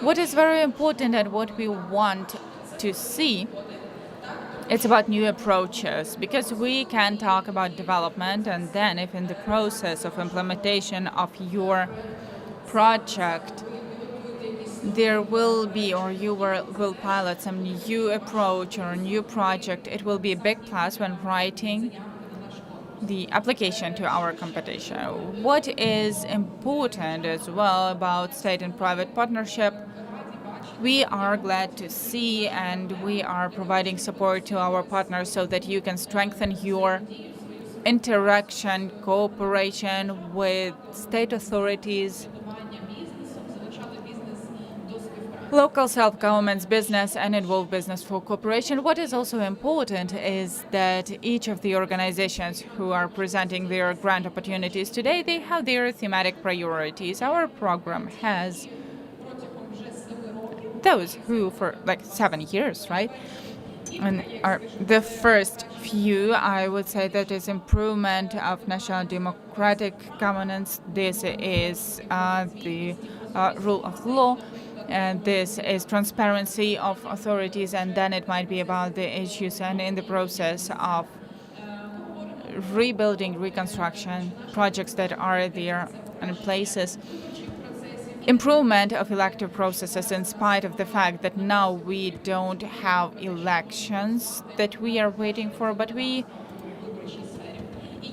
F: What is very important and what we want to see, it's about new approaches, because we can talk about development, and then if in the process of implementation of your project there will be, or you will pilot some new approach or new project, it will be a big plus when writing the application to our competition. What is important as well about state and private partnership, we are glad to see, and we are providing support to our partners so that you can strengthen your interaction, cooperation with state authorities, local self-governments, business, and involve business for cooperation. What is also important is that each of the organizations who are presenting their grant opportunities today, they have their thematic priorities. Our program has those who for like 7 years, right? And are the first few, I would say, that is improvement of national democratic governance. This is the rule of law. And this is transparency of authorities, and then it might be about the issues and in the process of rebuilding, reconstruction, projects that are there in places. Improvement of elective processes, in spite of the fact that now we don't have elections that we are waiting for, but we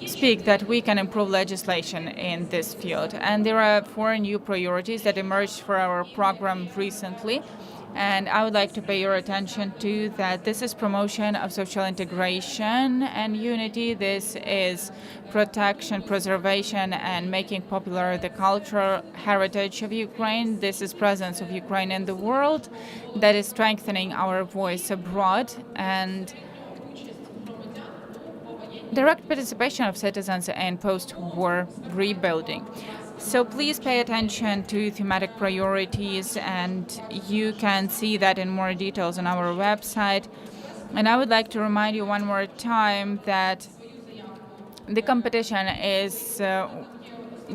F: speak that we can improve legislation in this field. And there are 4 new priorities that emerged for our program recently, and I would like to pay your attention to that. This is promotion of social integration and unity. This is protection, preservation, and making popular the cultural heritage of Ukraine. This is presence of Ukraine in the world. That is strengthening our voice abroad, and direct participation of citizens in post-war rebuilding. So please pay attention to thematic priorities, and you can see that in more details on our website. And I would like to remind you one more time that the competition is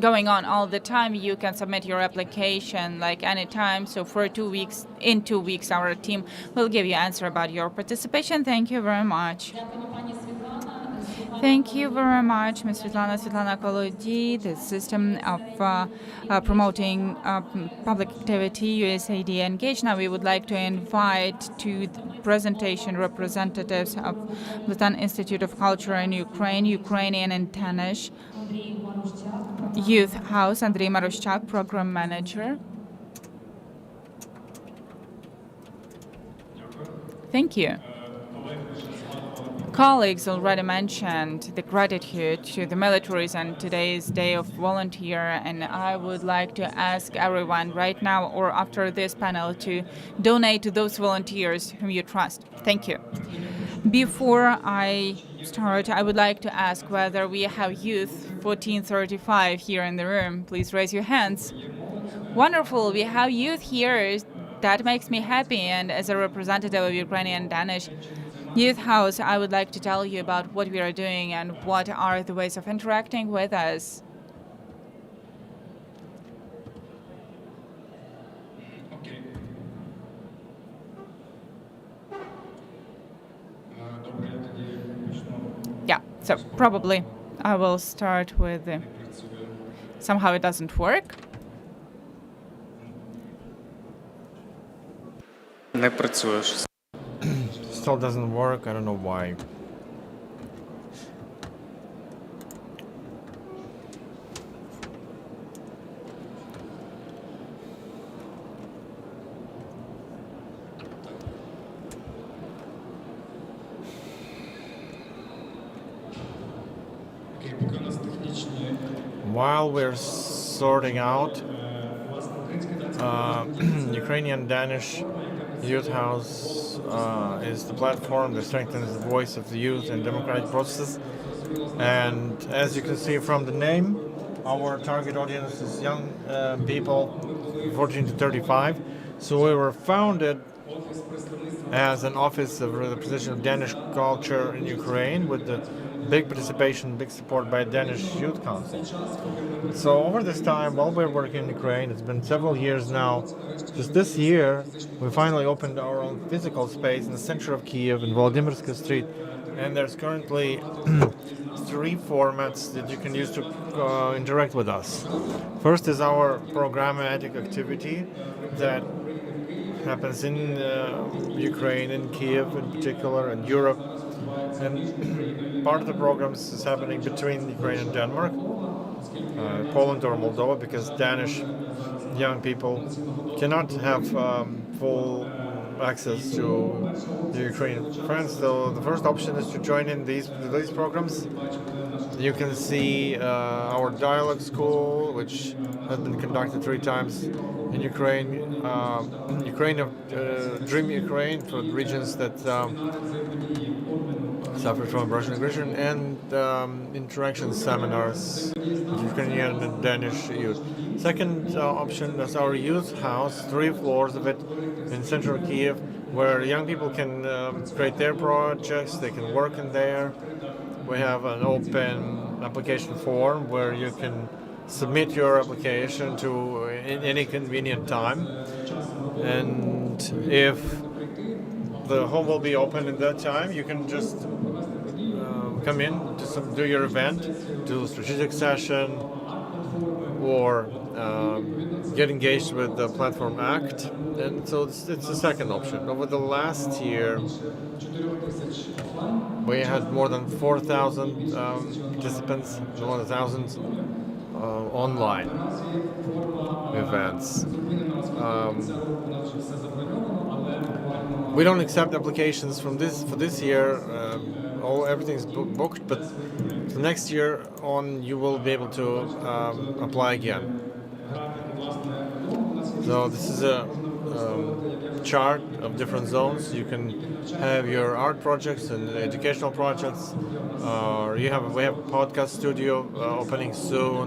F: going on all the time. You can submit your application like any time. So for 2 weeks, in 2 weeks, our team will give you an answer about your participation. Thank you very much. Thank you very much, Ms. Svetlana Kolodi, the system of promoting public activity, USAID Engage. Now we would like to invite to the presentation representatives of Bhutan Institute of Culture in Ukraine, Ukrainian and Tanish Youth House, Andrei Marushchak, Program Manager. Thank you. Colleagues already mentioned the gratitude to the militaries on today's Day of Volunteer, and I would like to ask everyone right now or after this panel to donate to those volunteers whom you trust. Thank you. Before I start, I would like to ask whether we have youth 1435 here in the room. Please raise your hands. Wonderful, we have youth here. That makes me happy, and as a representative of Ukrainian Danish Youth House, I would like to tell you about what we are doing and what are the ways of interacting with us. Yeah, so probably I will start with somehow it doesn't work.
M: Не працюєш.
A: Still doesn't work. I don't know why. While we're sorting out, Ukrainian Danish Youth House is the platform that strengthens the voice of the youth and democratic processes. And as you can see from the name, our target audience is young people 14 to 35. So we were founded as an office of representation of Danish culture in Ukraine with the big participation, big support by Danish Youth Council. So over this time, while we're working in Ukraine, it's been several years now. Just this year, we finally opened our own physical space in the center of Kyiv in Volodymyrska Street. And there's currently 3 formats that you can use to interact with us. First is our programmatic activity that happens in Ukraine, in Kyiv in particular, and Europe. And part of the programs is happening between Ukraine and Denmark, Poland or Moldova, because Danish young people cannot have full access to the Ukrainian friends. So the first option is to join in these programs. You can see our dialogue school, which has been conducted 3 times in Ukraine, Dream Ukraine for the regions that suffered from Russian aggression, and interaction seminars with Ukrainian and Danish youth. Second option is our youth house, 3 floors of it in central Kyiv, where young people can create their projects, they can work in there. We have an open application form where you can submit your application to any convenient time. And if the home will be open at that time, you can just come in, do your event, do a strategic session, or get engaged with the Platform Act. And so it's the second option. Over the last year, we had more than 4,000 participants, more than 1,000 online events. We don't accept applications for this year. Everything's booked, but for next year on, you will be able to apply again. So this is a chart of different zones. You can have your art projects and educational projects. We have a podcast studio opening soon.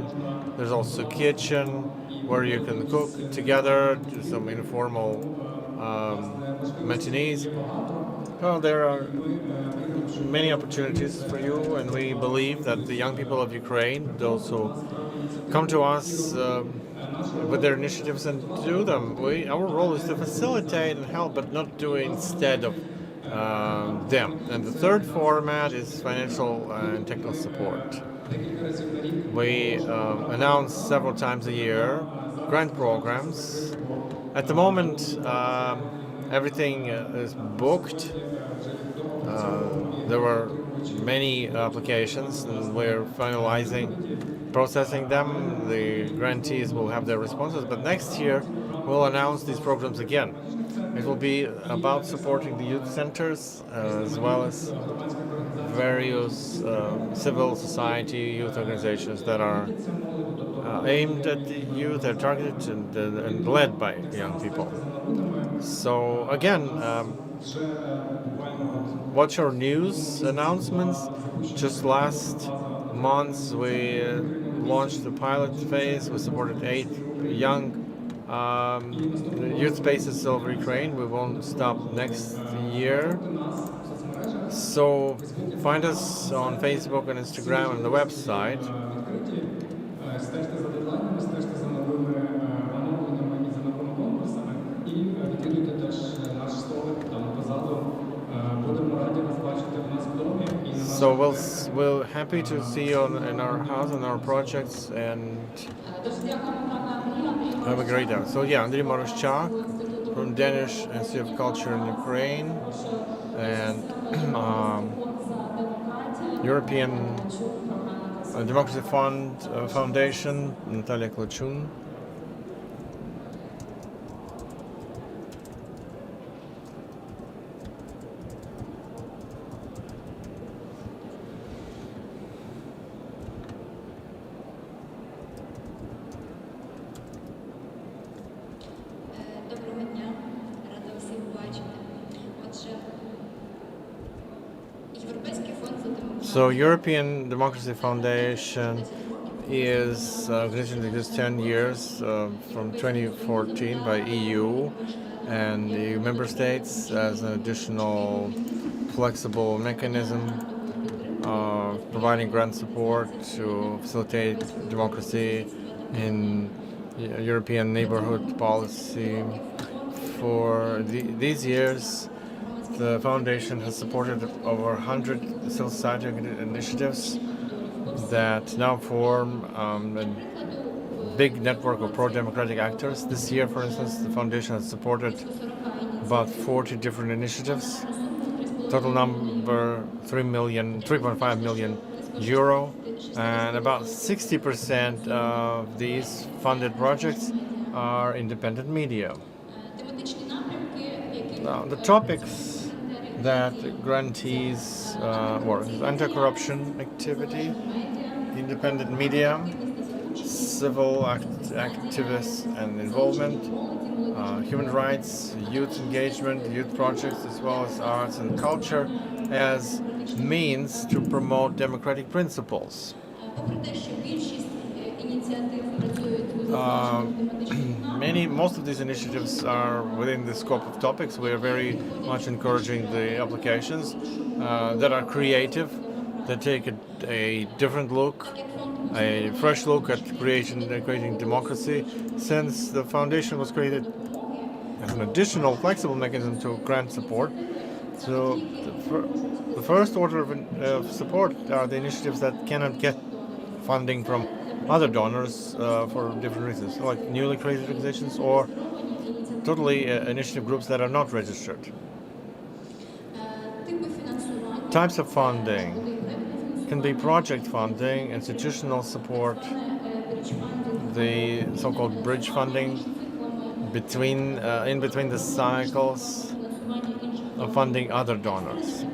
A: There's also a kitchen where you can cook together, do some informal matinees. Well, there are many opportunities for you, and we believe that the young people of Ukraine, those who come to us with their initiatives and do them, our role is to facilitate and help, but not do it instead of them. And the third format is financial and technical support. We announce several times a year grant programs. At the moment, everything is booked. There were many applications, and we're finalizing, processing them. The grantees will have their responses, but next year we'll announce these programs again. It will be about supporting the youth centers as well as various civil society youth organizations that are aimed at the youth, they're targeted and led by young people. So again, watch our news announcements. Just last month we launched the pilot phase. We supported 8 young youth spaces over Ukraine. We won't stop next year. So find us on Facebook and Instagram and the website. So we're happy to see you in our house and our projects, and have a great day. So yeah, Andriy Moroshchak, from Danish Institute of Culture in Ukraine, and European Democracy Foundation, Natalia Klochun. So European Democracy Foundation is organization that exists 10 years from 2014 by EU and EU member states as an additional flexible mechanism providing grant support to facilitate democracy in European neighborhood policy. For these years, the foundation has supported over 100 civil society initiatives that now form a big network of pro-democratic actors. This year, for instance, the foundation has supported about 40 different initiatives. Total number 3.5 million euro, and about 60% of these funded projects are independent media. Now, the topics that grantees work: anti-corruption activity, independent media, civil activists and involvement, human rights, youth engagement, youth projects, as well as arts and culture as means to promote democratic principles. Most of these initiatives are within the scope of topics. We are very much encouraging the applications that are creative, that take a different look, a fresh look at creating democracy. Since the foundation was created as an additional flexible mechanism to grant support, so the first order of support are the initiatives that cannot get funding from other donors for different reasons, like newly created organizations or totally initiative groups that are not registered. Types of funding can be project funding, institutional support, the so-called bridge funding in between the cycles of funding other donors,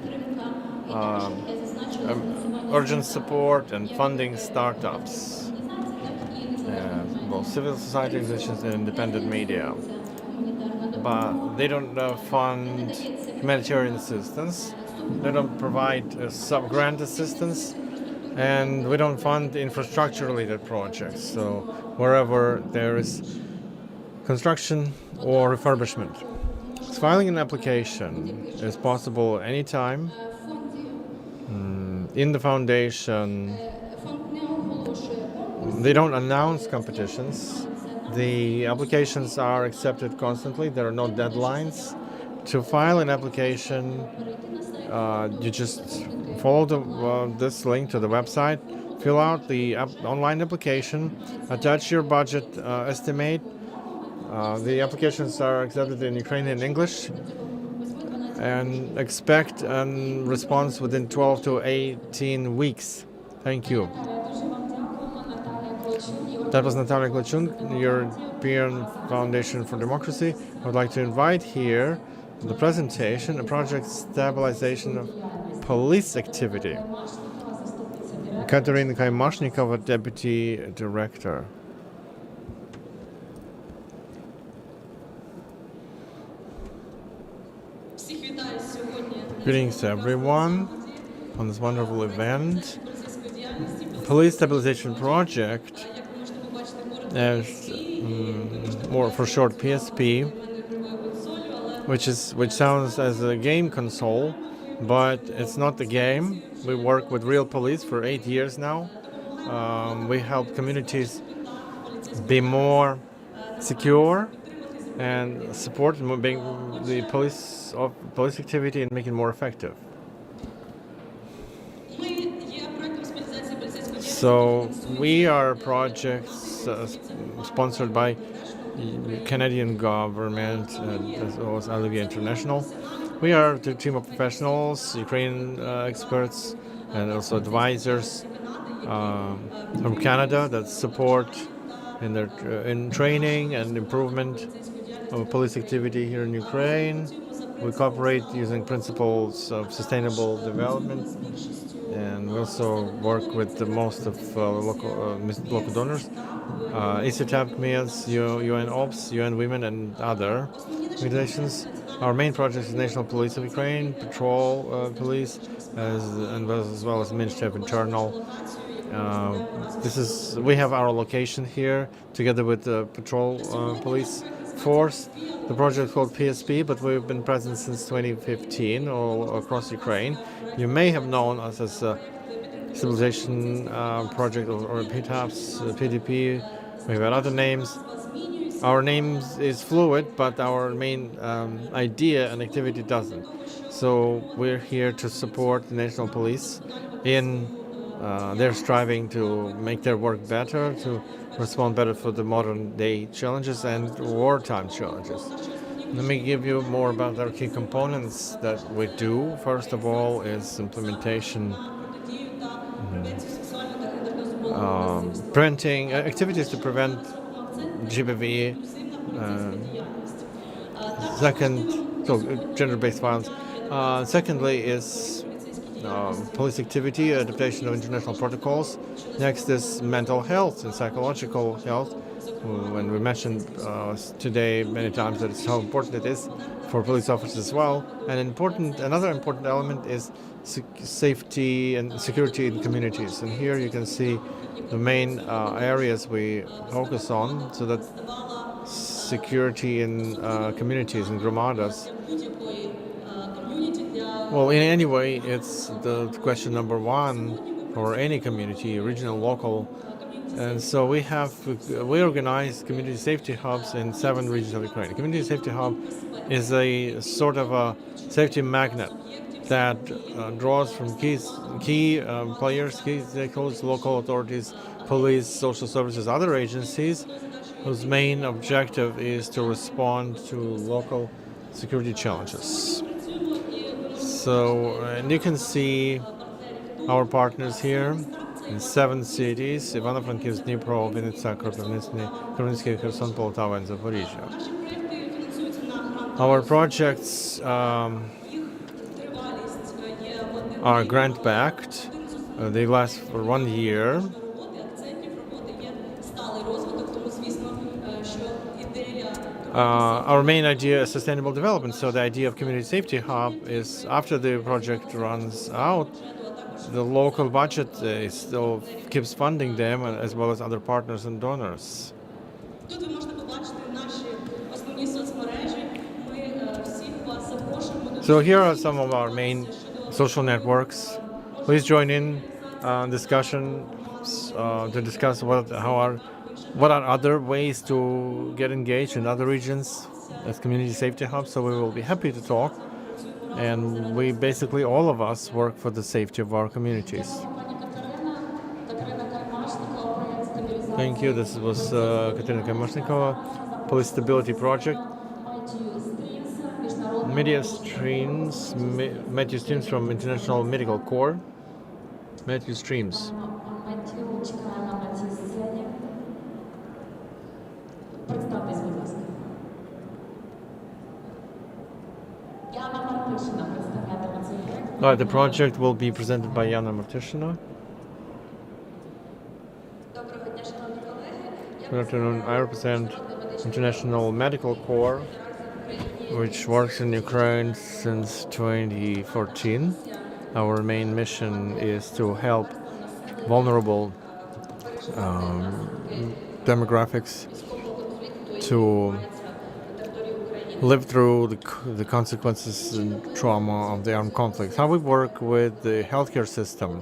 A: urgent support and funding startups, both civil society organizations and independent media. But they don't fund humanitarian assistance, they don't provide sub-grant assistance, and we don't fund infrastructure-related projects. So wherever there is construction or refurbishment. Filing an application is possible anytime. In the foundation, they don't announce competitions. The applications are accepted constantly. There are no deadlines. To file an application, you just follow this link to the website, fill out the online application, attach your budget estimate. The applications are accepted in Ukrainian and English, and expect a response within 12 to 18 weeks. Thank you. That was Natalia Klochun, European Foundation for Democracy. I would like to invite here the presentation, a project stabilization of police activity. Katerina Kaimashnikova, Deputy Director. Greetings to everyone on this wonderful event. Police Stabilization Project, as more for short PSP, which sounds as a game console, but it's not the game. We work with real police for 8 years now. We help communities be more secure and support the police activity and make it more effective. So we are projects sponsored by Canadian government, as well as Olivia International. We are the team of professionals, Ukrainian experts, and also advisors from Canada that support in training and improvement of police activity here in Ukraine. We cooperate using principles of sustainable development, and we also work with the most of local donors. ISATAP, CMEAS, UN OPS, UN Women, and other organizations. Our main project is National Police of Ukraine, Patrol Police, as well as Ministry of Internal. We have our location here together with the Patrol Police Force. The project is called PSP, but we've been present since 2015 all across Ukraine. You may have known us as a Civilization Project or PTAPS, PDP. We've had other names. Our name is fluid, but our main idea and activity doesn't. So we're here to support the National Police in their striving to make their work better, to respond better for the modern day challenges and wartime challenges. Let me give you more about our key components that we do. First of all is implementation, preventing activities to prevent GBV. Gender-based violence. Secondly is police activity, adaptation of international protocols. Next is mental health and psychological health. When we mentioned today many times that it's how important it is for police officers as well. And another important element is safety and security in communities. And here you can see the main areas we focus on, so that security in communities and gromadas. Well, in any way, it's the question number one for any community, regional, local. And so we organize community safety hubs in 7 regions of Ukraine. Community safety hub is a sort of a safety magnet that draws from key players, key stakeholders, local authorities, police, social services, other agencies, whose main objective is to respond to local security challenges. So, and you can see our partners here in 7 cities: Ivano-Frankivsk, Dnipro, Vinnytsia, Kropyvnytsky, Kherson, Poltava, and Zaporizhzhia. Our projects are grant-backed. They last for 1 year. Our main idea is sustainable development. So the idea of community safety hub is, after the project runs out, the local budget still keeps funding them, as well as other partners and donors. So here are some of our main social networks. Please join in discussions to discuss what are other ways to get engaged in other regions as community safety hubs. So we will be happy to talk. And we basically, all of us, work for the safety of our communities. Thank you. This was Katerina Kamashnikova, Police Stability Project. Matthew Streams from International Medical Corps. Matthew Streams. The project will be presented by Yana Martyshina. Good afternoon. I represent International Medical Corps, which works in Ukraine since 2014. Our main mission is to help vulnerable demographics to live through the consequences and trauma of the armed conflicts. How we work with the healthcare system.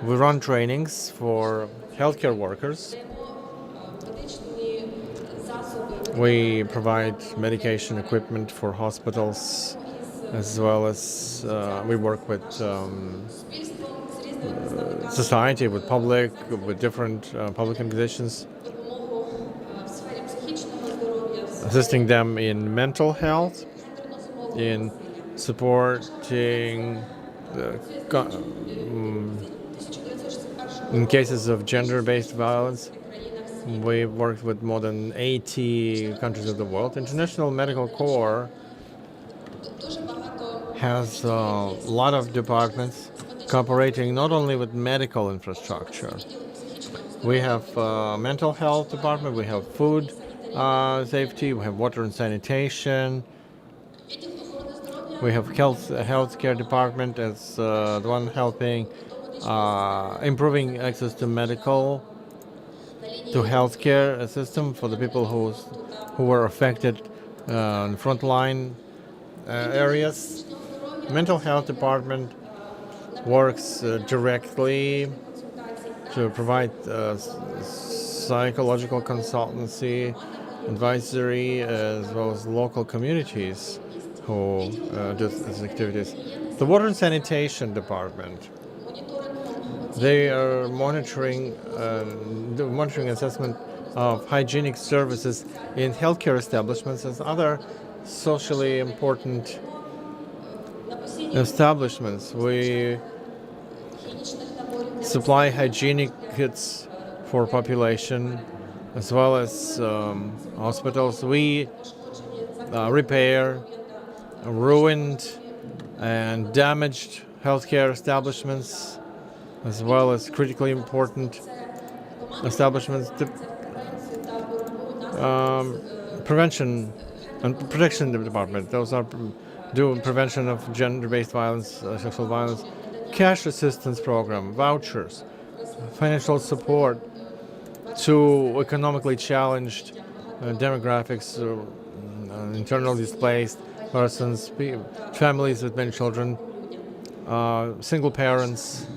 A: We run trainings for healthcare workers. We provide medication equipment for hospitals, as well as we work with society, with public, with different public organizations. assisting them in mental health, in supporting in cases of gender-based violence. We've worked with more than 80 countries of the world. International Medical Corps has a lot of departments cooperating not only with medical infrastructure. We have mental health department, we have food safety, we have water and sanitation, we have healthcare department as the one helping improving access to healthcare system for the people who were affected in frontline areas. Mental health department works directly to provide psychological consultancy, advisory, as well as local communities who do these activities. The water and sanitation department, they are monitoring assessment of hygienic services in healthcare establishments and other socially important establishments. We supply hygienic kits for population as well as hospitals. We repair ruined and damaged healthcare establishments as well as critically important establishments. Prevention and protection department, those are doing prevention of gender-based violence, sexual violence, cash assistance program, vouchers, financial support to economically challenged demographics, internally displaced persons, families with many children, single parents.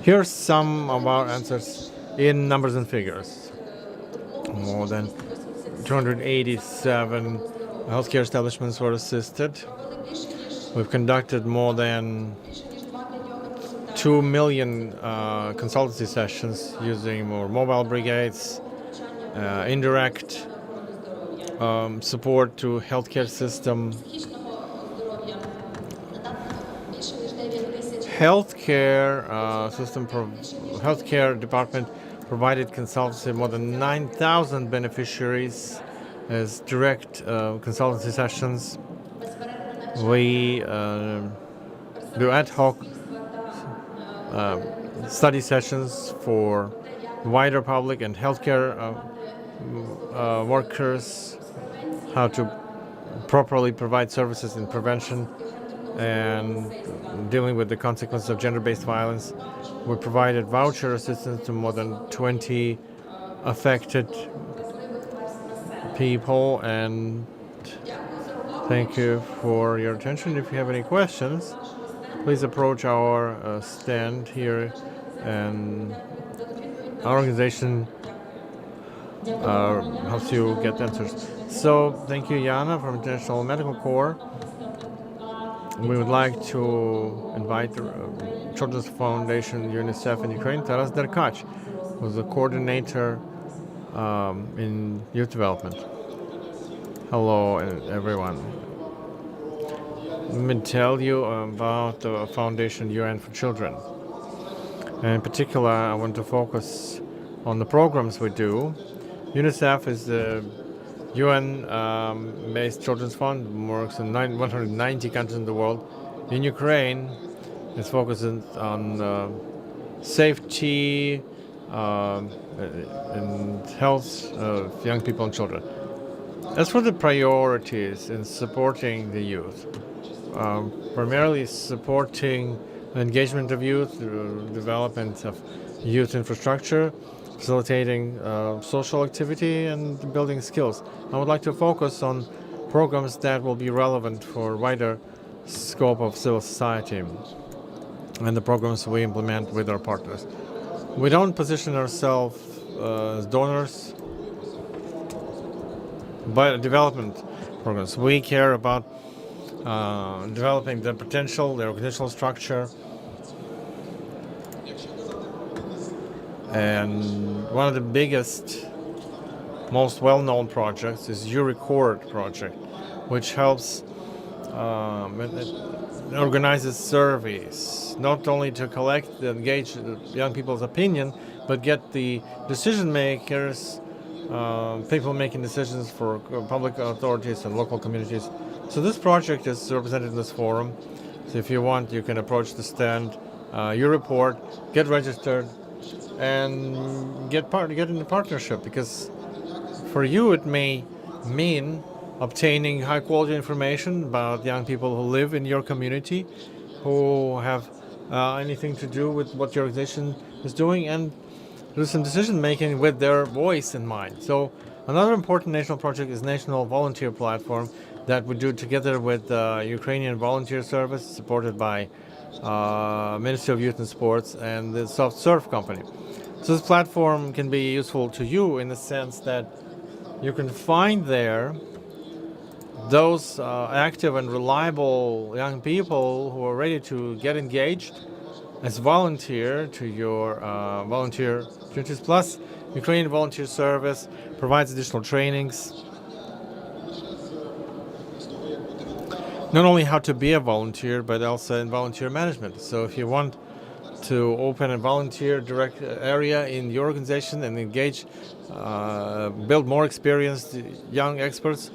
A: Here's some of our answers in numbers and figures. More than 287 healthcare establishments were assisted. We've conducted more than 2 million consultancy sessions using more mobile brigades, indirect support to healthcare system. Healthcare department provided consultancy more than 9,000 beneficiaries as direct consultancy sessions. We do ad hoc study sessions for wider public and healthcare workers, how to properly provide services in prevention and dealing with the consequences of gender-based violence. We provided voucher assistance to more than 20 affected people, and thank you for your attention. If you have any questions, please approach our stand here, and our organization helps you get answers. So thank you, Yana from International Medical Corps. We would like to invite the Children's Foundation UNICEF in Ukraine, Taras Derkach, who's the coordinator in youth development. Hello, everyone. Let me tell you about the Foundation UN for Children. And in particular, I want to focus on the programs we do. UNICEF is the UN-based children's fund, works in 190 countries in the world. In Ukraine, it's focusing on safety and health of young people and children. As for the priorities in supporting the youth, primarily supporting engagement of youth through development of youth infrastructure, facilitating social activity and building skills. I would like to focus on programs that will be relevant for wider scope of civil society and the programs we implement with our partners. We don't position ourselves as donors, but development programs. We care about developing the potential, the organizational structure, and one of the biggest most well-known projects is YouRecord project, which helps it organizes surveys, not only to collect and engage young people's opinion, but get the decision makers, people making decisions for public authorities and local communities. So this project is represented in this forum. So if you want, you can approach the stand, you report, get registered, and get into partnership, because for you it may mean obtaining high quality information about young people who live in your community, who have anything to do with what your organization is doing, and do some decision making with their voice in mind. So another important national project is National Volunteer Platform that we do together with Ukrainian Volunteer Service, supported by Ministry of Youth and Sports and the Soft Surf Company. So this platform can be useful to you in the sense that you can find there those active and reliable young people who are ready to get engaged as volunteer to your volunteer opportunities. Plus, Ukrainian Volunteer Service provides additional trainings, not only how to be a volunteer, but also in volunteer management. So if you want to open a volunteer direct area in your organization and engage, build more experienced young experts,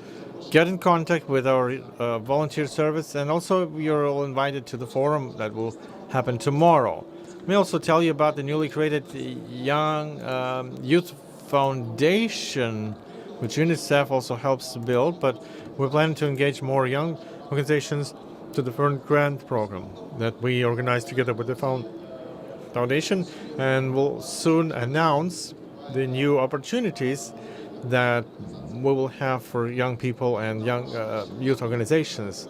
A: get in contact with our volunteer service. And also you're all invited to the forum that will happen tomorrow. Let me also tell you about the newly created Young Youth Foundation, which UNICEF also helps to build, but we're planning to engage more young organizations to the current grant program that we organize together with the foundation, and we'll soon announce the new opportunities that we will have for young people and young youth organizations.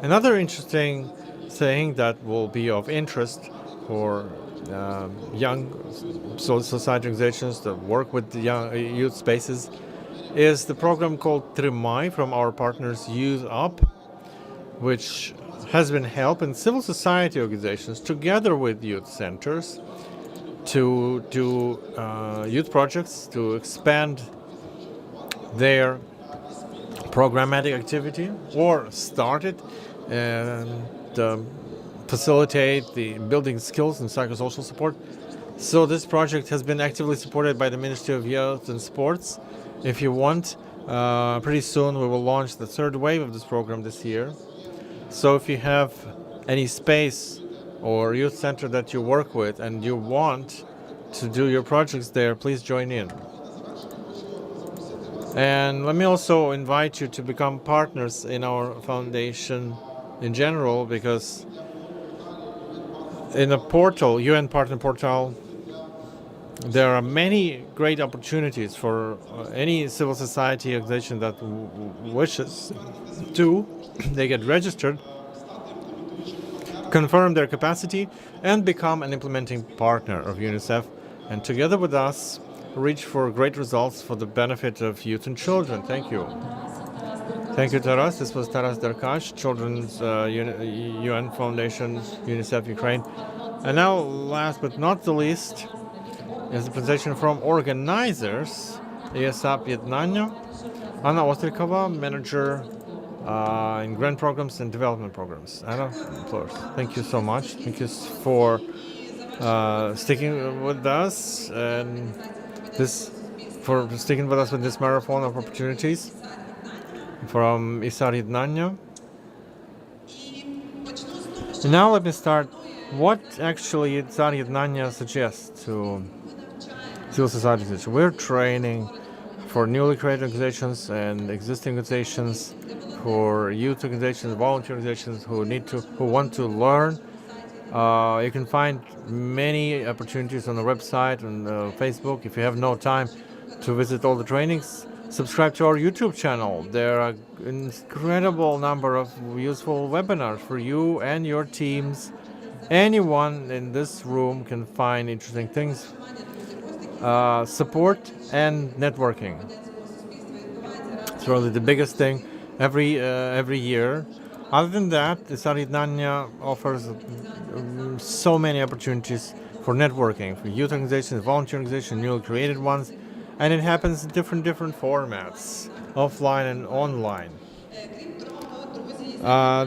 A: Another interesting thing that will be of interest for young society organizations that work with the young youth spaces is the program called Trimai from our partners Youth Up, which has been helping civil society organizations together with youth centers to do youth projects, to expand their programmatic activity or start it and facilitate the building skills and psychosocial support. So this project has been actively supported by the Ministry of Youth and Sports. If you want, pretty soon we will launch the third wave of this program this year. So if you have any space or youth center that you work with and you want to do your projects there, please join in. And let me also invite you to become partners in our foundation in general, because in the portal, UN Partner Portal, there are many great opportunities for any civil society organization that wishes to. They get registered, confirm their capacity, and become an implementing partner of UNICEF, and together with us reach for great results for the benefit of youth and children. Thank you. Thank you, Taras. This was Taras Derkash, Children's UN Foundation, UNICEF Ukraine. And now, last but not the least, is the presentation from organizers, isar.ednannia, Anna Ostrikova, manager in grant programs and development programs. Anna, floor. Thank you so much. Thank you for sticking with us and for sticking with us with this marathon of opportunities from isar.ednannia. Now let me start. What actually isar.ednannia suggests to civil society organizations? We're training for newly created organizations and existing organizations, for youth organizations, volunteer organizations who want to learn. You can find many opportunities on the website and Facebook. If you have no time to visit all the trainings, subscribe to our YouTube channel. There are an incredible number of useful webinars for you and your teams. Anyone in this room can find interesting things. Support and networking. It's really the biggest thing every year. Other than that, isar.ednannia offers so many opportunities for networking, for youth organizations, volunteer organizations, newly created ones, and it happens in different formats, offline and online.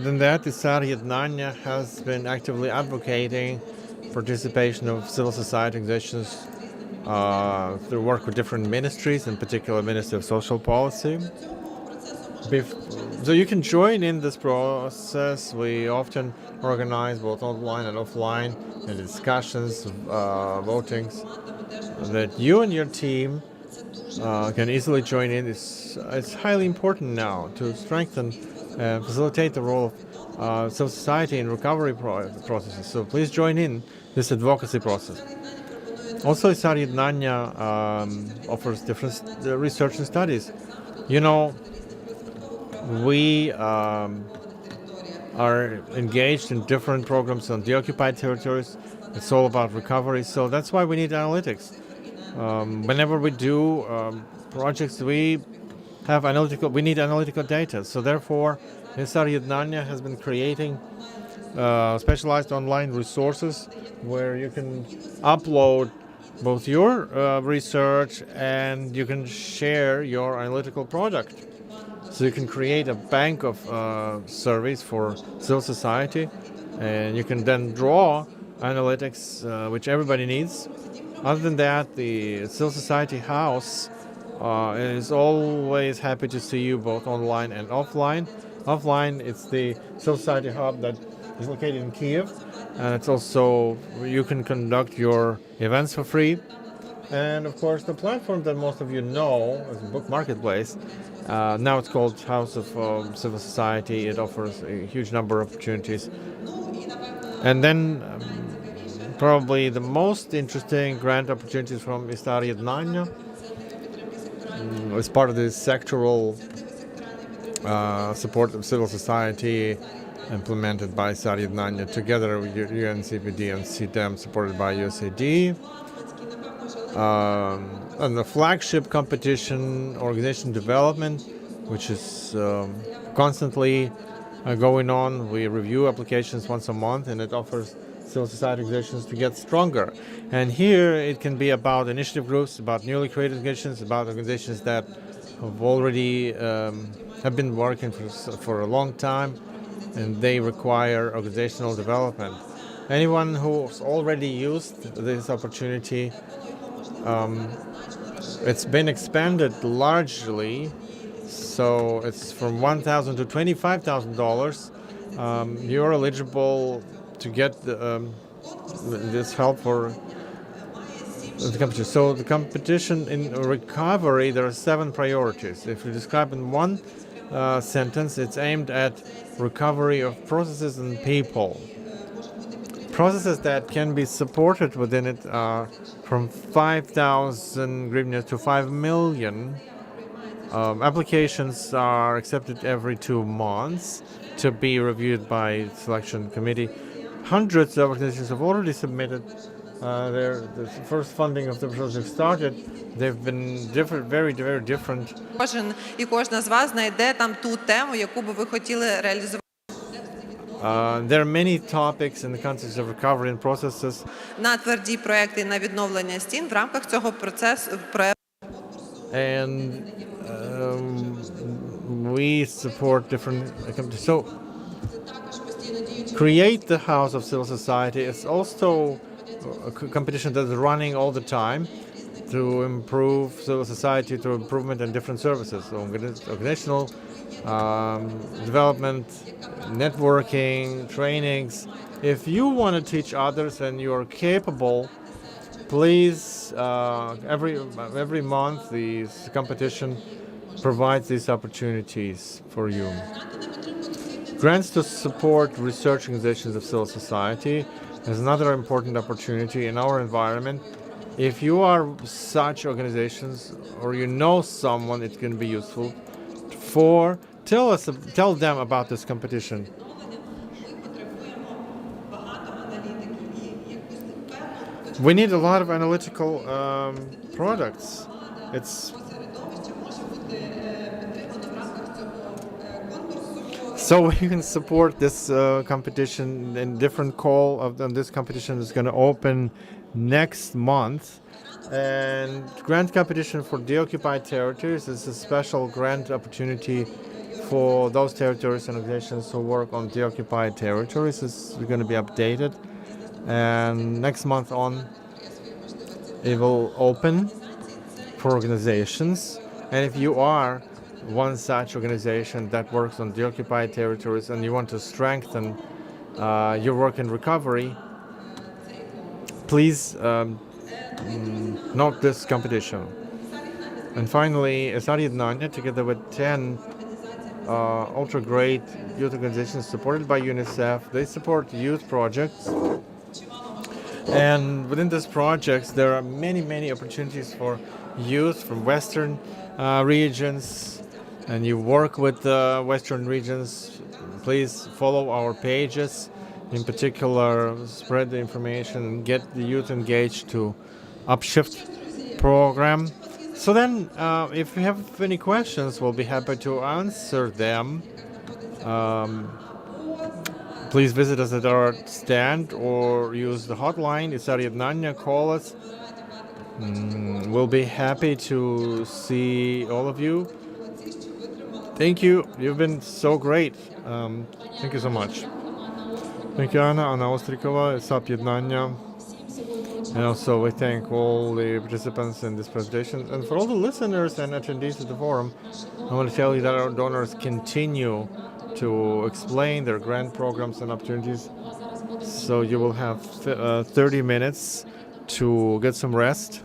A: Than that, isar.ednannia has been actively advocating participation of civil society organizations through work with different ministries, in particular Ministry of Social Policy. So you can join in this process. We often organize both online and offline discussions, votings, that you and your team can easily join in. It's highly important now to strengthen and facilitate the role of civil society in recovery processes. So please join in this advocacy process. Also, isar.ednannia offers different research and studies. You know, we are engaged in different programs on the occupied territories. It's all about recovery, so that's why we need analytics. Whenever we do projects, we need analytical data. So therefore, isar.ednannia has been creating specialized online resources where you can upload both your research and you can share your analytical product. So you can create a bank of surveys for civil society, and you can then draw analytics which everybody needs. Other than that, the Civil Society House is always happy to see you both online and offline. Offline, it's the Civil Society Hub that is located in Kyiv, and it's also, you can conduct your events for free. And of course, the platform that most of you know is a book marketplace. Now it's called House of Civil Society. It offers a huge number of opportunities. And then probably the most interesting grant opportunities from isar.ednannia as part of the sectoral support of civil society implemented by isar.ednannia together with UNCPD and CDEM, supported by USAID. And the flagship competition, organization development, which is constantly going on. We review applications once a month, and it offers civil society organizations to get stronger. And here it can be about initiative groups, about newly created organizations, about organizations that have already have been working for a long time, and they require organizational development. Anyone who's already used this opportunity, it's been expanded largely, so it's from $1,000 to $25,000. You're eligible to get this help for the competition. So the competition in recovery, there are 7 priorities. If you describe in one sentence, it's aimed at recovery of processes and people. Processes that can be supported within it are from 5,000 hryvnia to 5 million. Applications are accepted every 2 months to be reviewed by selection committee. Hundreds of organizations have already submitted the first funding of the project started. They've been very different.
L: Кожен і кожна з вас знайде там ту тему, яку би ви хотіли реалізувати.
A: There are many topics in the context of recovery and processes.
L: На тверді проекти на відновлення стін в рамках цього процесу
A: And we support different companies. So create the House of Civil Society is also a competition that's running all the time to improve civil society, through improvement in different services, so organizational development, networking, trainings. If you want to teach others and you are capable, please, every month this competition provides these opportunities for you. Grants to support research organizations of civil society is another important opportunity in our environment. If you are such organizations or you know someone it can be useful for, tell them about this competition. We need a lot of analytical products. So you can support this competition. And different call of this competition is going to open next month. And grant competition for deoccupied territories is a special grant opportunity for those territories and organizations who work on deoccupied territories. It's going to be updated, and next month on it will open for organizations. And if you are one such organization that works on deoccupied territories and you want to strengthen your work in recovery, please note this competition. And finally, isar.ednannia, together with 10 ultra great youth organizations supported by UNICEF, they support youth projects. And within these projects, there are many opportunities for youth from Western regions. And you work with the Western regions, please follow our pages. In particular, spread the information and get the youth engaged to Upshift program. So then, if you have any questions, we'll be happy to answer them. Please visit us at our stand or use the hotline. Isar.ednannia, call us. We'll be happy to see all of you. Thank you. You've been so great. Thank you so much. Thank you, Anna Ostrikova, Isar.ednannia. And also, we thank all the participants in this presentation. And for all the listeners and attendees of the forum, I want to tell you that our donors continue to explain their grant programs and opportunities. So you will have 30 minutes to get some rest,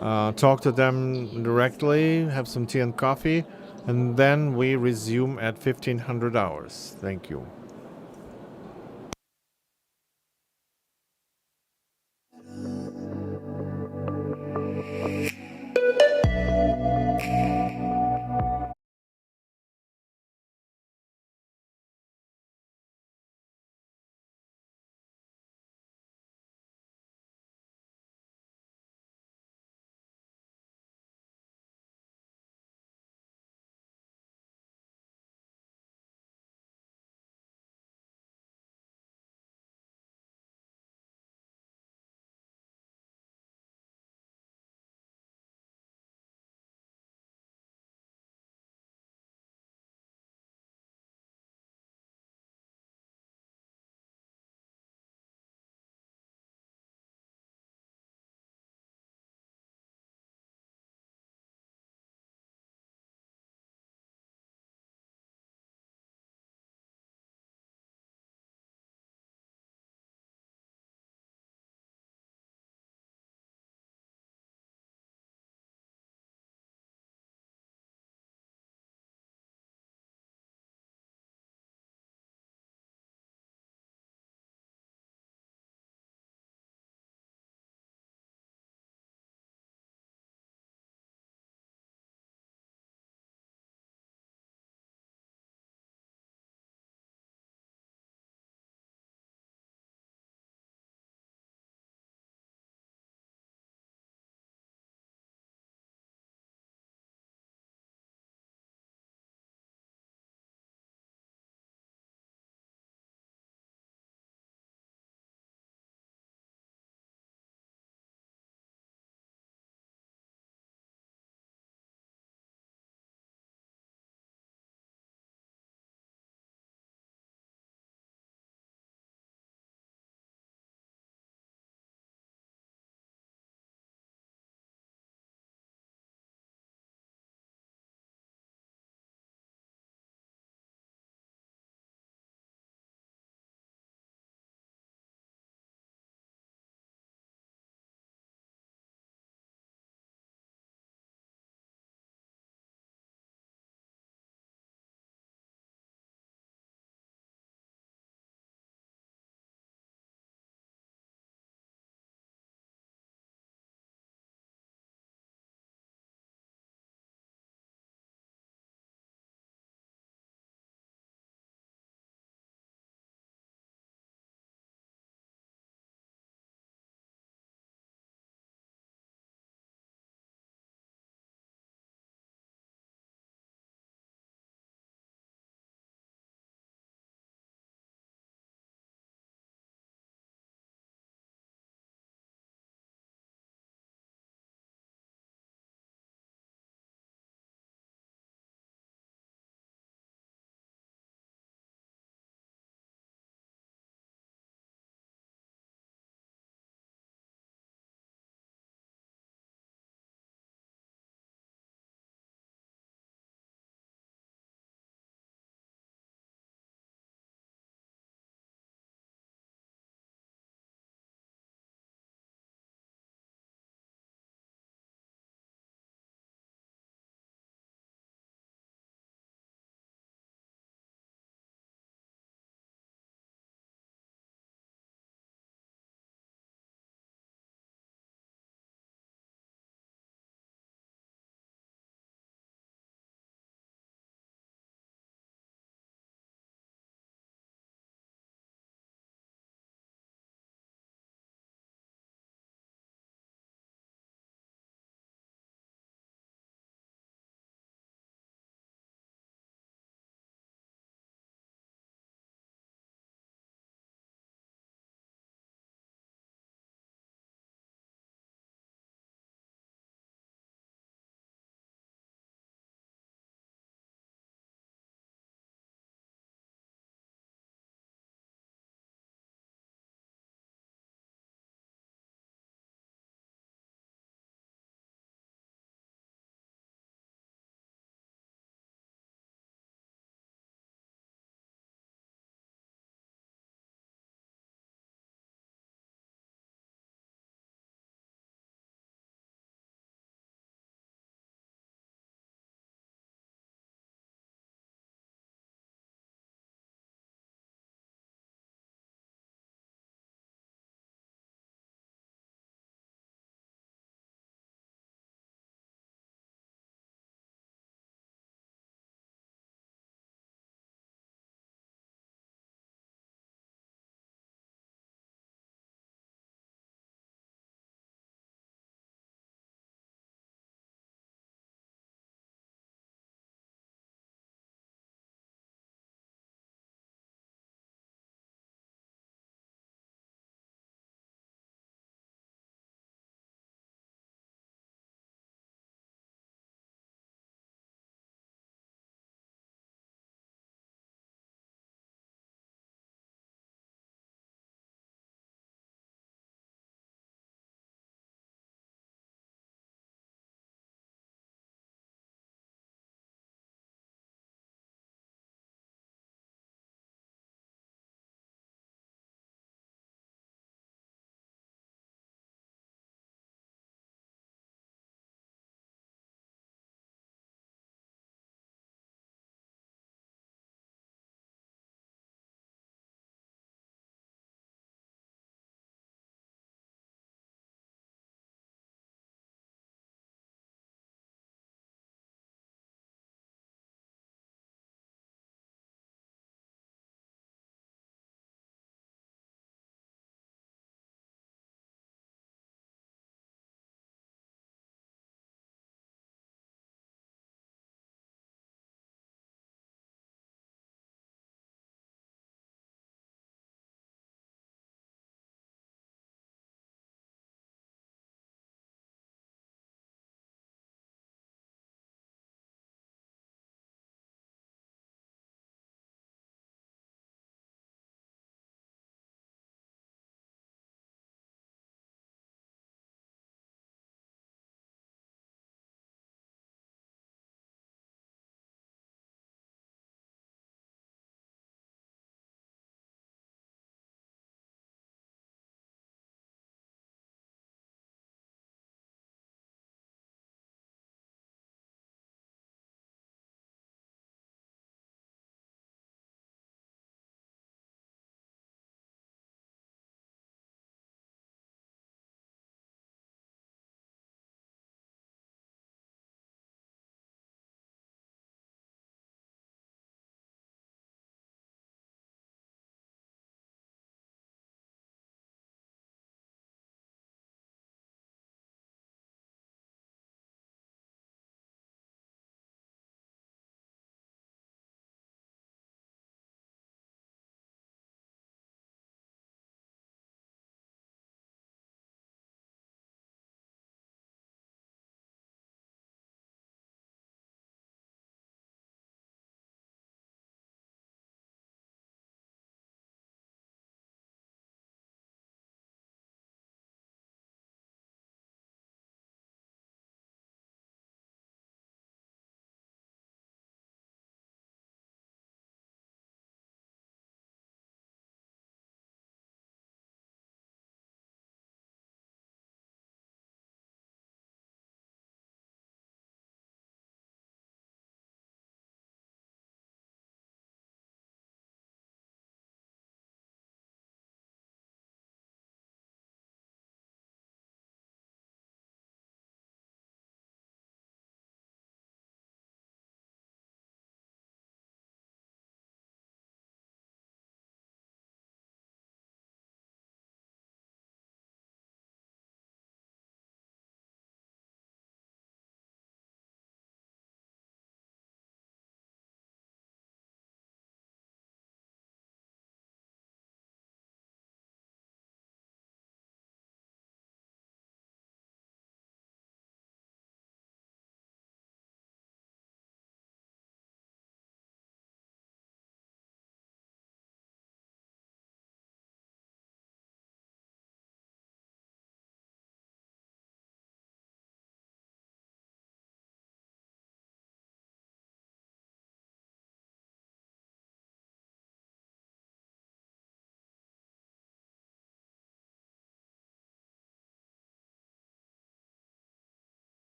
A: talk to them directly, have some tea and coffee, and then we resume at 1500 hours. Thank you.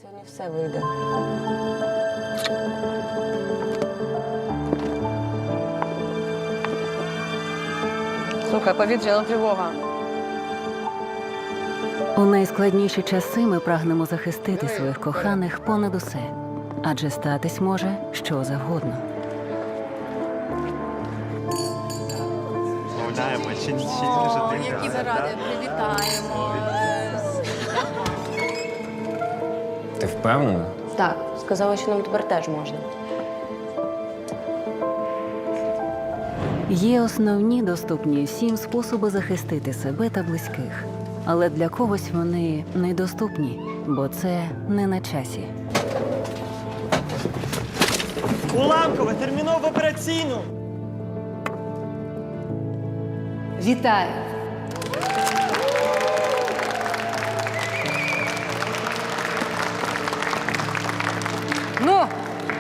M: Сьогодні все вийде. Слухай, повітряна тривога.
N: У найскладніші часи ми прагнемо захистити своїх коханих понад усе. Адже статись може що завгодно.
M: Які ви раді, привітаємо.
O: Ти впевнена?
M: Так, сказали, що нам тепер теж можна.
N: Є основні доступні всім способи захистити себе та близьких. Але для когось вони недоступні, бо це не на часі.
P: Уламкове, терміново в операційну!
M: Вітаю!
Q: Ну,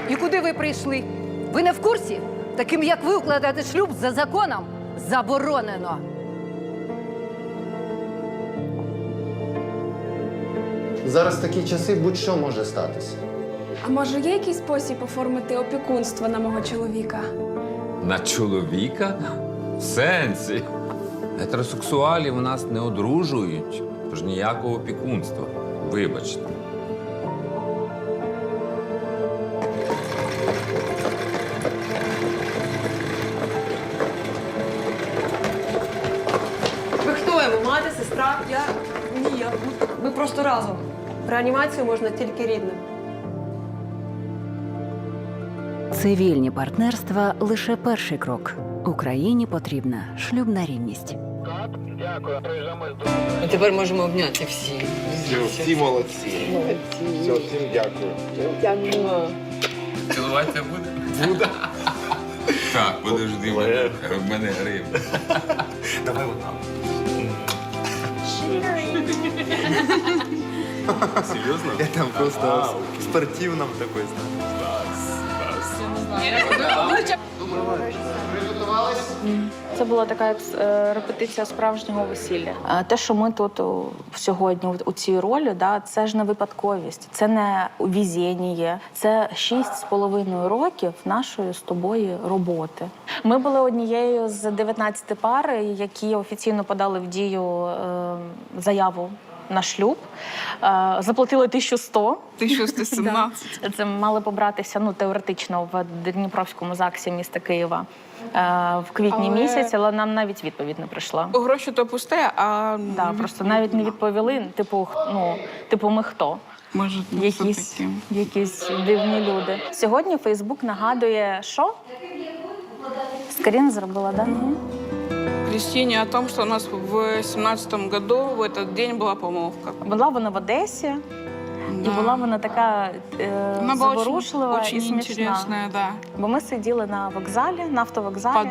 Q: і куди ви прийшли? Ви не в курсі? Таким, як ви, укладати шлюб за законом заборонено.
O: Зараз такі часи будь-що може статися.
R: А може є якийсь спосіб оформити опікунство на мого чоловіка?
S: На чоловіка? В сенсі. Гетеросексуалів у нас не одружують, тож ніякого опікунства. Вибачте.
M: Ви хто йому? Мати, сестра? Ні, ми просто разом. В реанімацію можна тільки рідним.
N: Цивільні партнерства – лише перший крок. Україні потрібна шлюбна рівність.
M: А тепер можемо обняти всі.
O: Всі молодці. Все, всім дякую.
M: Дякую.
S: Цілуватися буде? Буде. Так, подожди, в мене риб.
O: Давай одна. Серйозно? Я там просто спортивном такой,
F: Це була така репетиція справжнього весілля. Те, що ми тут сьогодні у цій ролі, це ж не випадковість, це не везіння, це 6,5 років нашої з тобою роботи. Ми були однією з 19 пар, які офіційно подали в дію заяву на шлюб. Заплатили 1100. 1117. Це мали побратися, теоретично, в Дніпровському ЗАГСі міста Києва в квітні місяці, але нам навіть відповідь не прийшла.
R: Гроші то пусте, а...
F: Просто навіть не відповіли, типу, ми хто?
R: Може,
F: Якісь дивні люди. Сьогодні Фейсбук нагадує, що? Скрін зробила, так?
R: Крістіні о том, що у нас в 17-му году в этот день була помолвка.
F: Була вона в Одесі, і була вона така зворушлива і смішна. Бо ми сиділи на вокзалі, на автовокзалі,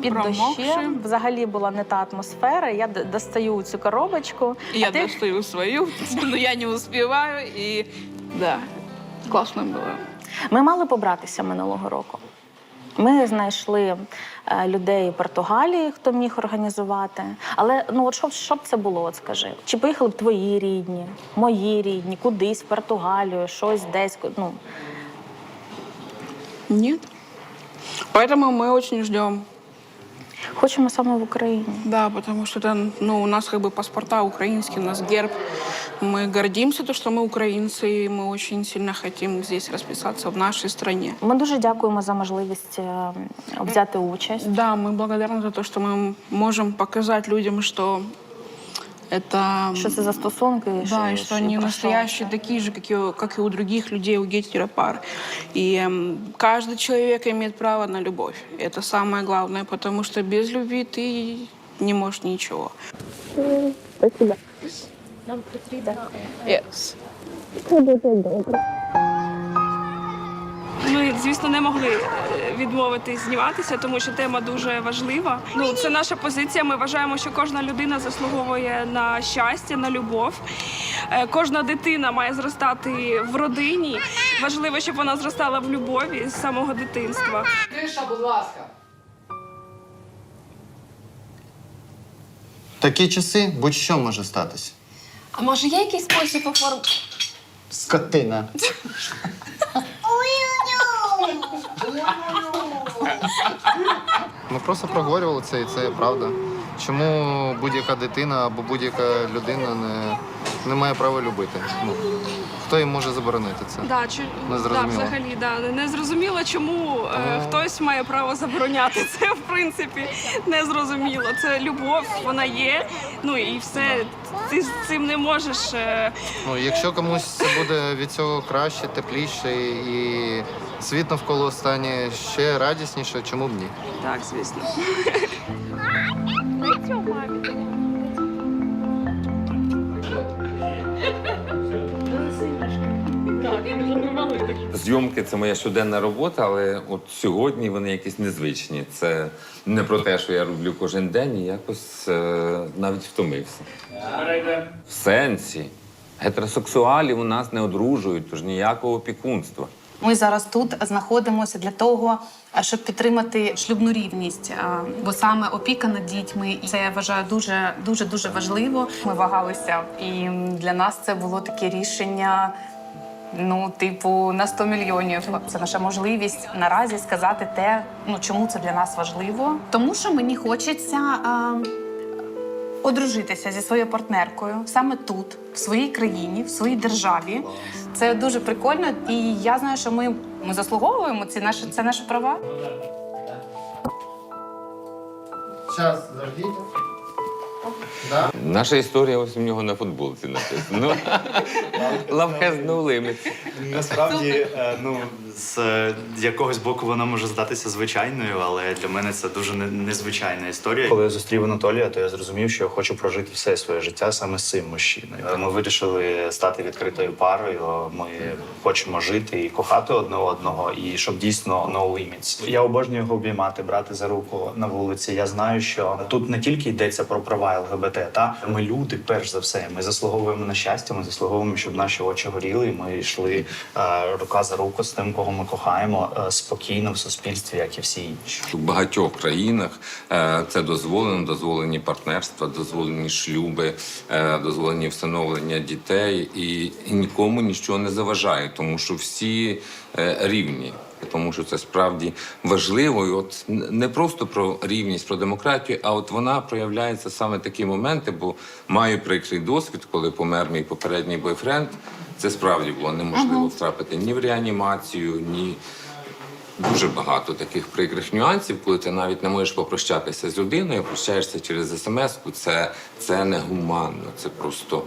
F: під дощем. Взагалі була не та атмосфера. Я достаю цю коробочку.
R: Я достаю свою, але я не успіваю. І класно було.
F: Ми мали побратися минулого року. Ми знайшли людей в Португалії, хто міг організувати. Але що б це було, от скажи? Чи поїхали б твої рідні, мої рідні, кудись в Португалію, щось десь?
R: Ні. Поэтому мы очень ждем.
F: Хочемо саме в Україні.
R: Да, потому что это, у нас паспорта украинские, у нас герб. Мы гордимся, что мы украинцы, и мы очень сильно хотим здесь расписаться в нашей стране.
F: Ми дуже дякуємо за можливість взяти участь.
R: Да, мы благодарны за то, что мы можем показать людям, что это...
F: Что это за стосунки.
R: Да, и что они настоящие, такие же, как и у других людей, у гетеропар. И каждый человек имеет право на любовь. Это самое главное, потому что без любви ты не можешь ничего.
M: Спасибо.
R: Нам потрібно. Yes.
T: Ми, звісно, не могли відмовитись зніматися, тому що тема дуже важлива. Це наша позиція. Ми вважаємо, що кожна людина заслуговує на щастя, на любов. Кожна дитина має зростати в родині. Важливо, щоб вона зростала в любові з самого дитинства.
P: Тиша, будь ласка.
O: Такі часи будь-що може статися.
R: А може є якийсь спосіб
O: Скотина. Ми просто проговорювали це, і це правда. Чому будь-яка дитина або будь-яка людина не має права любити? Ну, хто їм може заборонити це? Не зрозуміло.
T: Взагалі, не зрозуміло, чому хтось має право забороняти це, в принципі, не зрозуміло. Це любов, вона є, ну і все, ти з цим не можеш...
O: Ну, якщо комусь це буде від цього краще, тепліше і світ навколо стане ще радісніше, чому б ні?
T: Так, звісно.
S: Зйомки – це моя щоденна робота, але от сьогодні вони якісь незвичні. Це не про те, що я роблю кожен день, і якось навіть втомився. В сенсі. Гетеросексуалів у нас не одружують, тож ніякого опікунства.
J: Ми зараз тут знаходимося для того, щоб підтримати шлюбну рівність, бо саме опіка над дітьми, це, я вважаю, дуже важливо. Ми вагалися, і для нас це було таке рішення, ну, типу, на 100 мільйонів. Це наша можливість наразі сказати те, ну, чому це для нас важливо. Тому що мені хочеться одружитися зі своєю партнеркою саме тут, в своїй країні, в своїй державі. Це дуже прикольно, і я знаю, що ми заслуговуємо, це наші права.
O: Час, заждіть. Да?
S: Наша історія ось у нього на футболці написано. Лавхезнули.
U: Насправді, ну, з якогось боку вона може здатися звичайною, але для мене це дуже незвичайна історія. Коли я зустрів Анатолія, то я зрозумів, що я хочу прожити все своє життя саме з цим мужчиною. Ми вирішили стати відкритою парою, ми хочемо жити і кохати одне одного, і щоб дійсно no limits. Я обожнюю його обіймати, брати за руку на вулиці. Я знаю, що тут не тільки йдеться про права ЛГБТ, ми люди, перш за все. Ми заслуговуємо на щастя, ми заслуговуємо, щоб наші очі горіли, і ми йшли рука за руку з тим, кого ми кохаємо, спокійно в суспільстві, як і всі інші.
S: У багатьох країнах це дозволено, дозволені партнерства, дозволені шлюби, дозволені встановлення дітей, і нікому нічого не заважає, тому що всі рівні. Тому що це справді важливо. І от не просто про рівність, про демократію, а от вона проявляється саме такі моменти, бо маю прикрий досвід, коли помер мій попередній бойфренд. Це справді було неможливо втрапити ні в реанімацію, ні... Дуже багато таких прикрих нюансів, коли ти навіть не можеш попрощатися з людиною, прощаєшся через смс-ку, це негуманно, це просто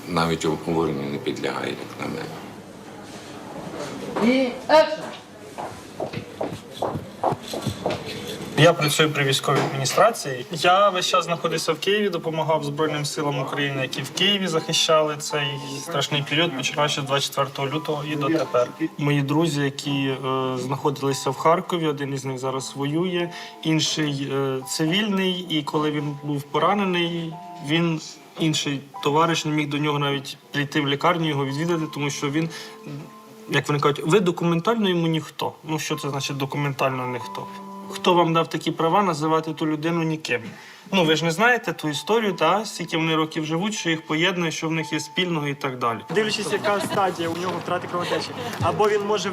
S: навіть обговоренню не підлягає, як на мене.
P: І екшн! Я працюю при військовій адміністрації. Я весь час знаходився в Києві, допомагав Збройним силам України, які в Києві захищали цей страшний період, починаючи з 24 лютого і дотепер. Мої друзі, які знаходилися в Харкові, один із них зараз воює, інший цивільний, і коли він був поранений, інший товариш не міг до нього навіть прийти в лікарню, його відвідати, тому що він, як вони кажуть, ви документально йому ніхто. Ну, що це значить документально ніхто? Хто вам дав такі права називати ту людину ніким? Ну, ви ж не знаєте ту історію, скільки вони років живуть, що їх поєднує, що в них є спільного і так далі.
V: Дивлячись, яка стадія у нього втрати кровотечі. Або він може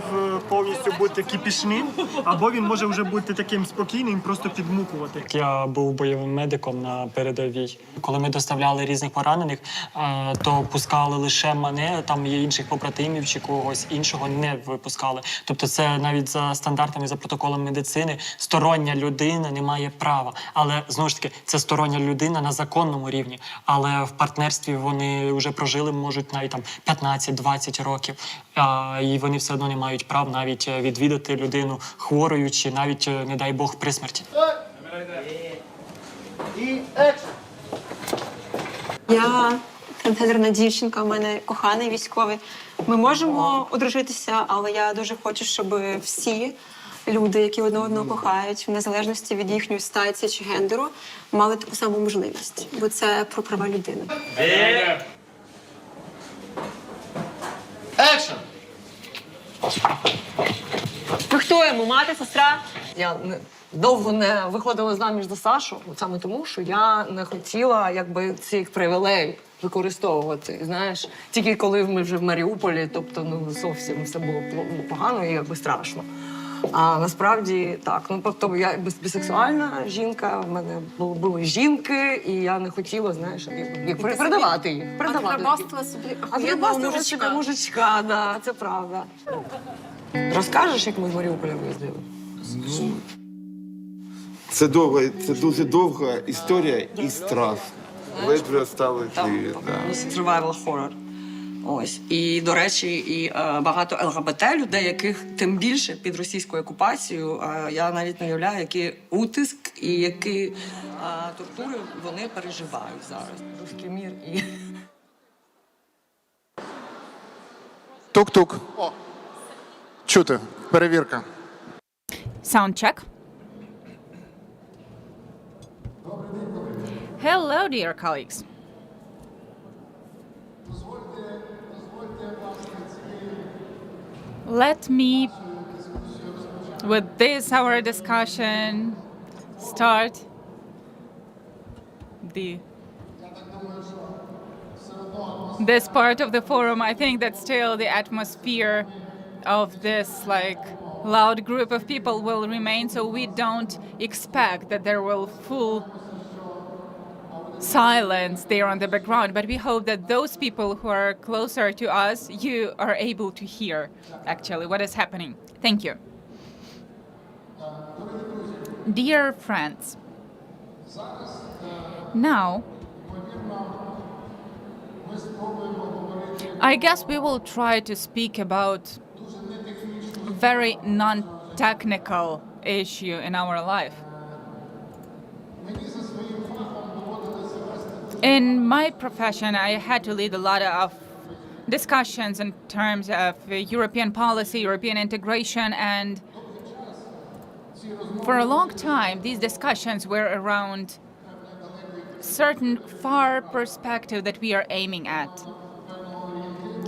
V: повністю бути кипішним, або він може вже бути таким спокійним, просто підмукувати.
W: Я був бойовим медиком на передовій. Коли ми доставляли різних поранених, то пускали лише мене, там є інших побратимів чи когось іншого не випускали. Тобто це навіть за стандартами, за протоколом медицини, стороння людина не має права. Але, знову ж таки, це стороння людина на законному рівні, але в партнерстві вони вже прожили, можуть навіть там 15-20 років, і вони все одно не мають прав навіть відвідати людину хворою чи навіть, не дай Бог, при смерті.
M: Я трансгендерна дівчинка, у мене коханий військовий. Ми можемо одружитися, але я дуже хочу, щоб всі люди, які одне одного кохають, в незалежності від їхньої статі чи гендеру, мали таку саму можливість. Бо це про права людини.
P: Екшн!
M: Ви хто йому? Мати, сестра?
B: Я довго не виходила заміж за Сашу, от саме тому, що я не хотіла якби цих привілей використовувати. Знаєш, тільки коли ми вже в Маріуполі, тобто ну зовсім все було погано і якби страшно. А насправді так, ну тобто я бісексуальна жінка, в мене були жінки, і я не хотіла, знаєш, передавати їх.
J: Відрабатувала собі
B: Відрабатувала собі мужичка, да, це правда. Розкажеш, як ми з Маріуполя виїздили?
D: Це дуже довга історія і страх. Ледве осталось.
B: Survival horror. Ось. І, до речі, і багато ЛГБТ людей, яких тим більше під російською окупацією, я навіть не уявляю, який утиск і які тортури вони переживають зараз. Руський мір і...
I: Тук-тук. Чути. Перевірка.
F: Sound check. Hello, dear colleagues. Let me, with this our discussion, start this part of the forum. I think that still the atmosphere of this loud group of people will remain, so we don't expect that there will full silence there on the background, but we hope that those people who are closer to us, you are able to hear actually what is happening. Thank you. Dear friends, now I guess we will try to speak about very non-technical issue in our life. In my profession, I had to lead a lot of discussions in terms of European policy, European integration, and for a long time, these discussions were around certain far perspective that we are aiming at,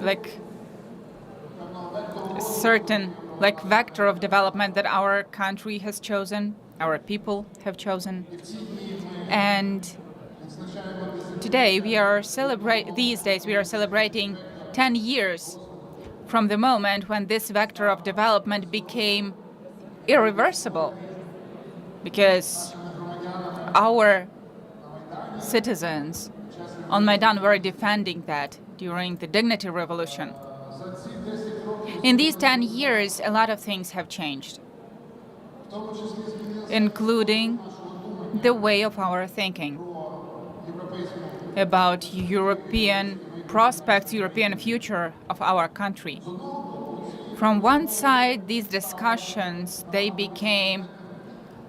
F: like a certain vector of development that our country has chosen, our people have chosen, and today these days we are celebrating 10 years from the moment when this vector of development became irreversible, because our citizens on Maidan were defending that during the Dignity Revolution. In these 10 years, a lot of things have changed, including the way of our thinking about European prospects, European future of our country. From one side, these discussions, they became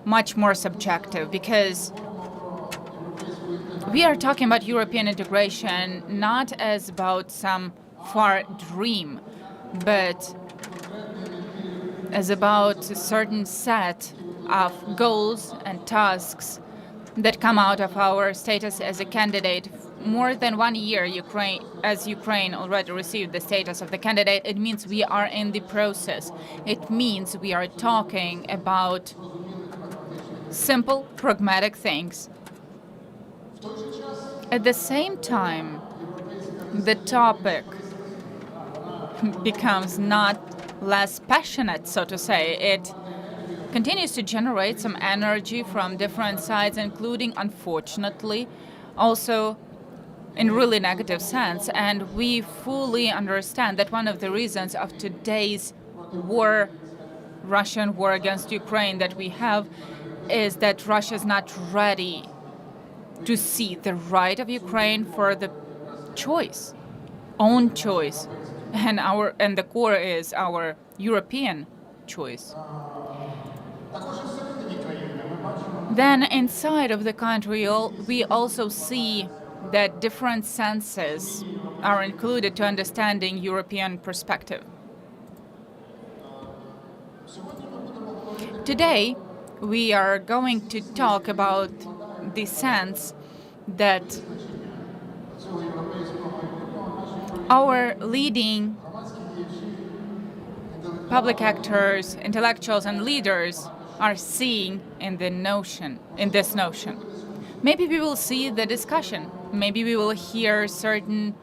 F: much more subjective, because we are talking about European integration not as about some far dream, but as about a certain set of goals and tasks that come out of our status as a candidate. More than 1 year, Ukraine already received the status of the candidate. It means we are in the process. It means we are talking about simple, pragmatic things. At the same time, the topic becomes not less passionate, so to say. It continues to generate some energy from different sides, including, unfortunately, also in really negative sense. And we fully understand that one of the reasons of today's war, Russian war against Ukraine that we have, is that Russia is not ready to see the right of Ukraine for the choice, own choice. And the core is our European choice. Then inside of the country, we also see that different senses are included to understanding European perspective. Today, we are going to talk about the sense that our leading public actors, intellectuals, and leaders are seeing in this notion. Maybe we will see the discussion. Maybe we will hear certain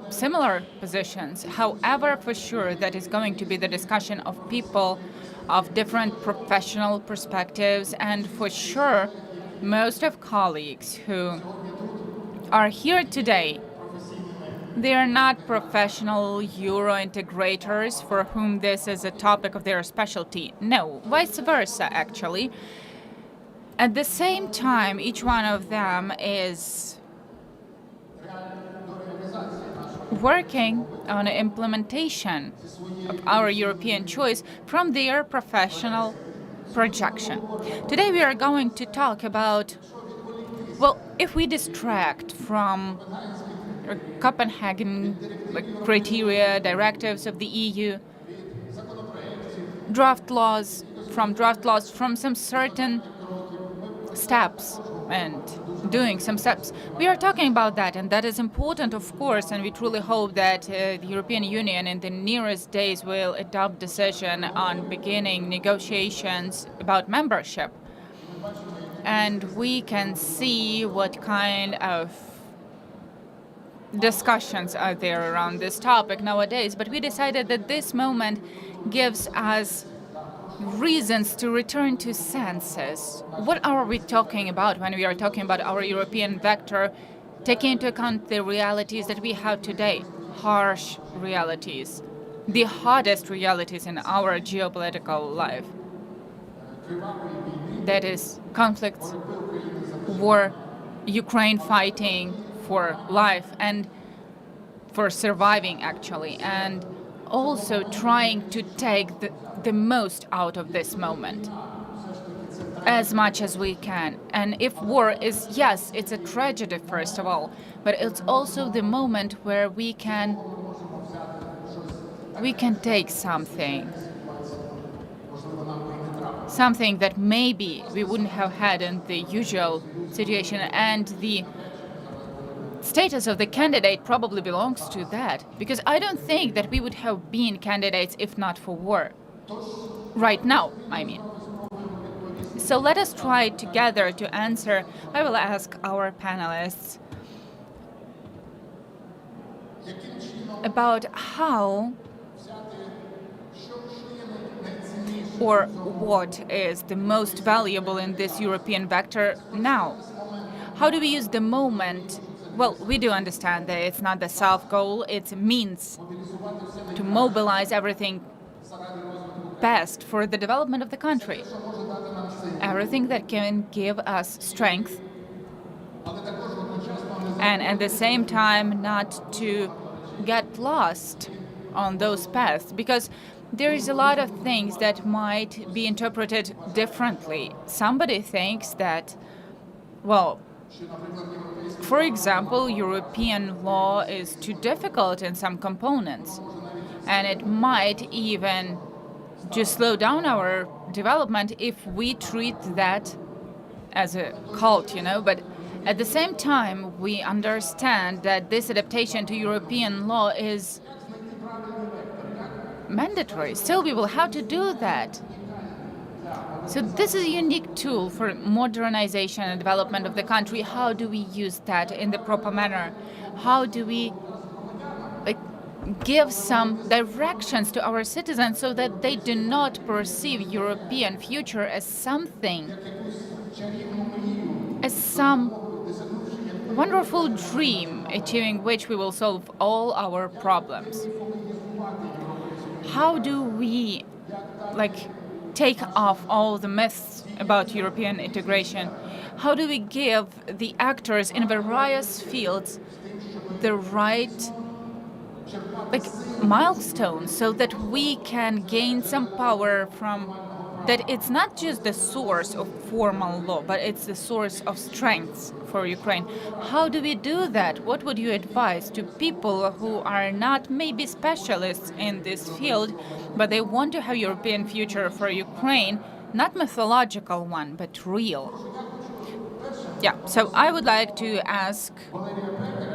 F: similar positions. However, for sure, that is going to be the discussion of people of different professional perspectives, and for sure, most of colleagues who are here today, they are not professional Euro integrators for whom this is a topic of their specialty. No, vice versa, actually. At the same time, each one of them is working on an implementation of our European choice from their professional projection. Today we are going to talk about, well, if we distract from Copenhagen criteria, directives of the EU, draft laws, from some certain steps and doing some steps. We are talking about that, and that is important, of course, and we truly hope that the European Union in the nearest days will adopt decision on beginning negotiations about membership. And we can see what kind of discussions are there around this topic nowadays, but we decided that this moment gives us reasons to return to senses. What are we talking about when we are talking about our European vector, taking into account the realities that we have today, harsh realities, the hardest realities in our geopolitical life? That is conflicts, war, Ukraine fighting for life and for surviving, actually, and also trying to take the most out of this moment as much as we can. And if war is, yes, it's a tragedy, first of all, but it's also the moment where we can take something that maybe we wouldn't have had in the usual situation, and the status of the candidate probably belongs to that, because I don't think that we would have been candidates if not for war. Right now, I mean. So let us try together to answer. I will ask our panelists about how or what is the most valuable in this European vector now. How do we use the moment? Well, we do understand that it's not the self-goal, it's a means to mobilize everything best for the development of the country. Everything that can give us strength, and at the same time not to get lost on those paths, because there is a lot of things that might be interpreted differently. Somebody thinks that, well, for example, European law is too difficult in some components, and it might even just slow down our development if we treat that as a cult, but at the same time, we understand that this adaptation to European law is mandatory. Still, we will have to do that. So this is a unique tool for modernization and development of the country. How do we use that in the proper manner? How do we give some directions to our citizens so that they do not perceive European future as something, as some wonderful dream achieving which we will solve all our problems? How do we take off all the myths about European integration? How do we give the actors in various fields the right milestones so that we can gain some power from that? It's not just the source of formal law, but it's the source of strengths for Ukraine. How do we do that? What would you advise to people who are not maybe specialists in this field, but they want to have European future for Ukraine, not mythological one, but real? Yeah, so I would like to ask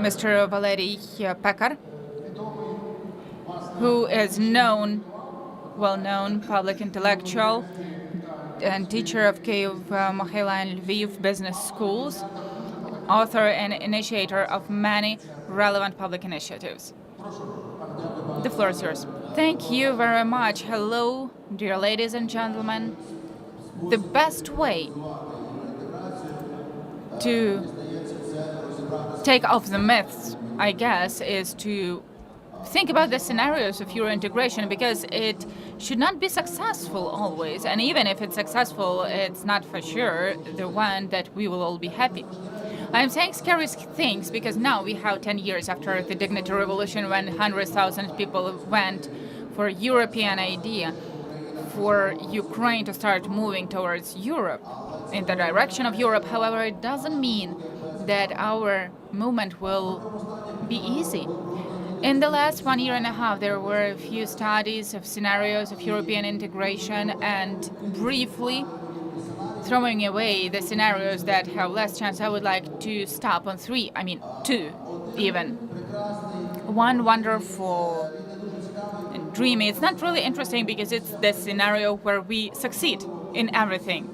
F: Mr. Valery Pekar, who is known well-known public intellectual and teacher of Kyiv, Mohyla and Lviv business schools, author and initiator of many relevant public initiatives. The floor is yours. Thank you very much. Hello, dear ladies and gentlemen. The best way to take off the myths, I guess, is to think about the scenarios of Euro integration, because it should not be successful always. And even if it's successful, it's not for sure the one that we will all be happy. I'm saying scary things because now we have 10 years after the Dignity Revolution, when 100,000 people went for European idea, for Ukraine to start moving towards Europe, in the direction of Europe. However, it doesn't mean that our movement will be easy. In the last 1.5 years, there were a few studies of scenarios of European integration, and briefly, throwing away the scenarios that have less chance, I would like to stop on two even. One wonderful and dreamy. It's not really interesting because it's the scenario where we succeed in everything.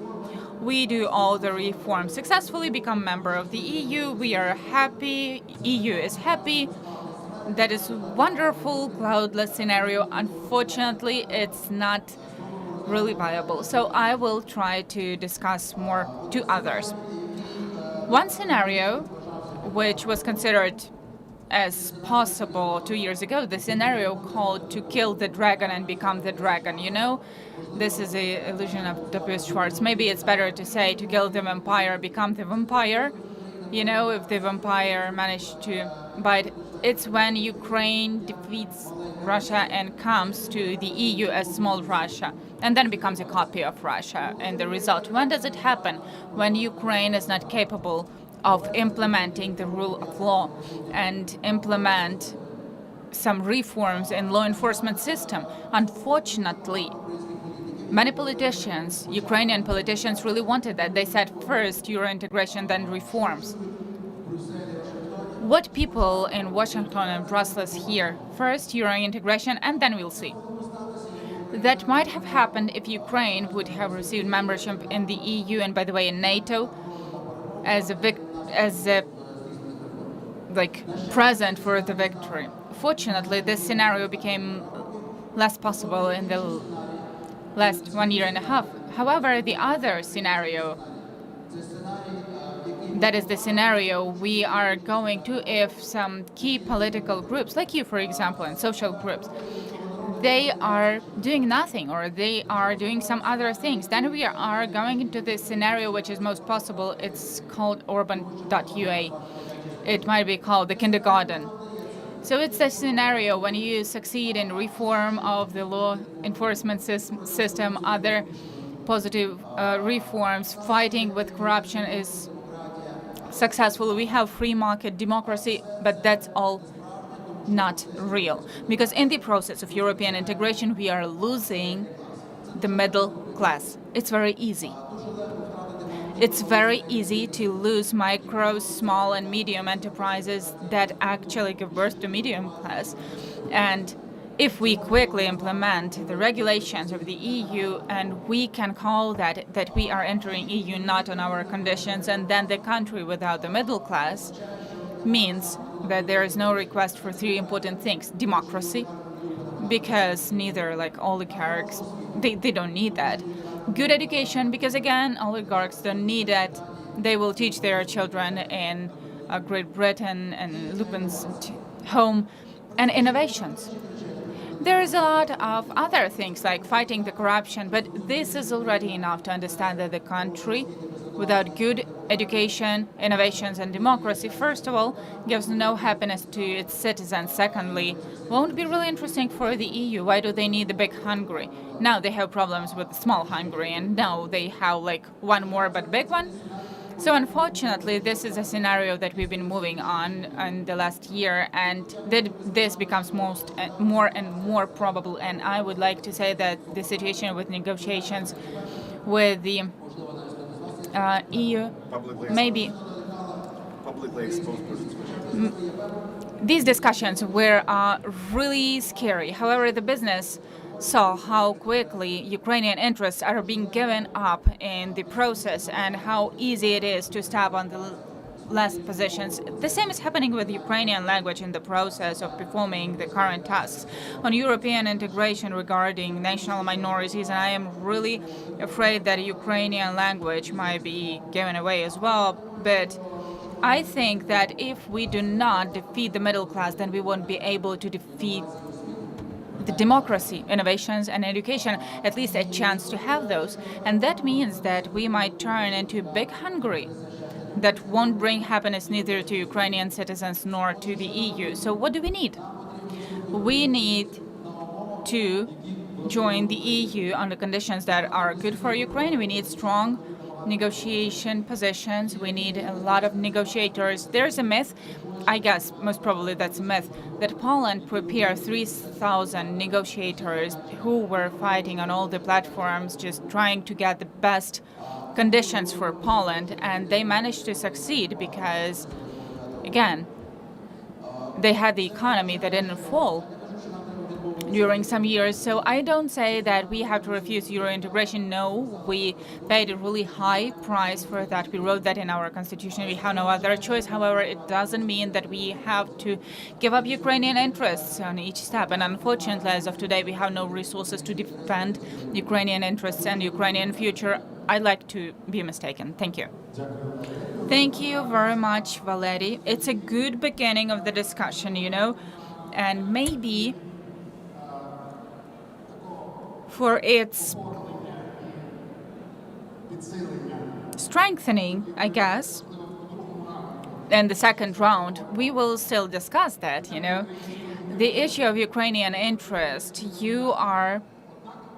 F: We do all the reforms successfully, become member of the EU, we are happy, EU is happy. That is wonderful, cloudless scenario. Unfortunately, it's not really viable. So I will try to discuss more to others. One scenario, which was considered as possible 2 years ago, the scenario called to kill the dragon and become the dragon. You know, this is an illusion of W. Schwartz. Maybe it's better to say to kill the vampire, become the vampire. You know, if the vampire managed to bite, it's when Ukraine defeats Russia and comes to the EU as small Russia, and then becomes a copy of Russia. And the result, when does it happen? When Ukraine is not capable of implementing the rule of law and implement some reforms in law enforcement system. Unfortunately, many politicians, Ukrainian politicians, really wanted that. They said first Euro integration, then reforms. What people in Washington and Brussels hear, first Euro integration, and then we'll see. That might have happened if Ukraine would have received membership in the EU and, by the way, in NATO as a present for the victory. Fortunately, this scenario became less possible in the last 1.5 years. However, the other scenario, that is the scenario we are going to if some key political groups, like you, for example, and social groups, they are doing nothing or they are doing some other things, then we are going into this scenario which is most possible. It's called Orban.ua. It might be called the kindergarten. So it's the scenario when you succeed in reform of the law enforcement system, other positive reforms, fighting with corruption is successful. We have free market democracy, but that's all not real. Because in the process of European integration, we are losing the middle class. It's very easy. It's very easy to lose micro, small, and medium enterprises that actually give birth to medium class. And if we quickly implement the regulations of the EU, and we can call that we are entering EU not on our conditions, and then the country without the middle class means that there is no request for three important things. Democracy, because neither oligarchs, they don't need that. Good education, because again, oligarchs don't need that. They will teach their children in Great Britain and Lupin's home. And innovations. There is a lot of other things like fighting the corruption, but this is already enough to understand that the country without good education, innovations, and democracy, first of all, gives no happiness to its citizens. Secondly, won't be really interesting for the EU. Why do they need the big Hungary? Now they have problems with the small Hungary, and now they have one more but big one. So unfortunately, this is a scenario that we've been moving on in the last year, and this becomes more and more probable. And I would like to say that the situation with negotiations with the EU, maybe these discussions were really scary. However, the business saw how quickly Ukrainian interests are being given up in the process and how easy it is to step on the last positions. The same is happening with Ukrainian language in the process of performing the current tasks on European integration regarding national minorities, and I am really afraid that Ukrainian language might be given away as well. But I think that if we do not defeat the middle class, then we won't be able to defeat the democracy, innovations, and education, at least a chance to have those. And that means that we might turn into big Hungary that won't bring happiness neither to Ukrainian citizens nor to the EU. So what do we need? We need to join the EU on the conditions that are good for Ukraine. We need strong negotiation positions. We need a lot of negotiators. There's a myth, I guess most probably that's a myth, that Poland prepared 3,000 negotiators who were fighting on all the platforms, just trying to get the best conditions for Poland, and they managed to succeed because, again, they had the economy that didn't fall during some years. So I don't say that we have to refuse Euro integration. No, we paid a really high price for that. We wrote that in our constitution. We have no other choice. However, it doesn't mean that we have to give up Ukrainian interests on each step. And unfortunately, as of today, we have no resources to defend Ukrainian interests and Ukrainian future. I'd like to be mistaken. Thank you. Thank you very much, Valery. It's a good beginning of the discussion, you know, and maybe for its strengthening, I guess, in the second round, we will still discuss that, you know. The issue of Ukrainian interest, you are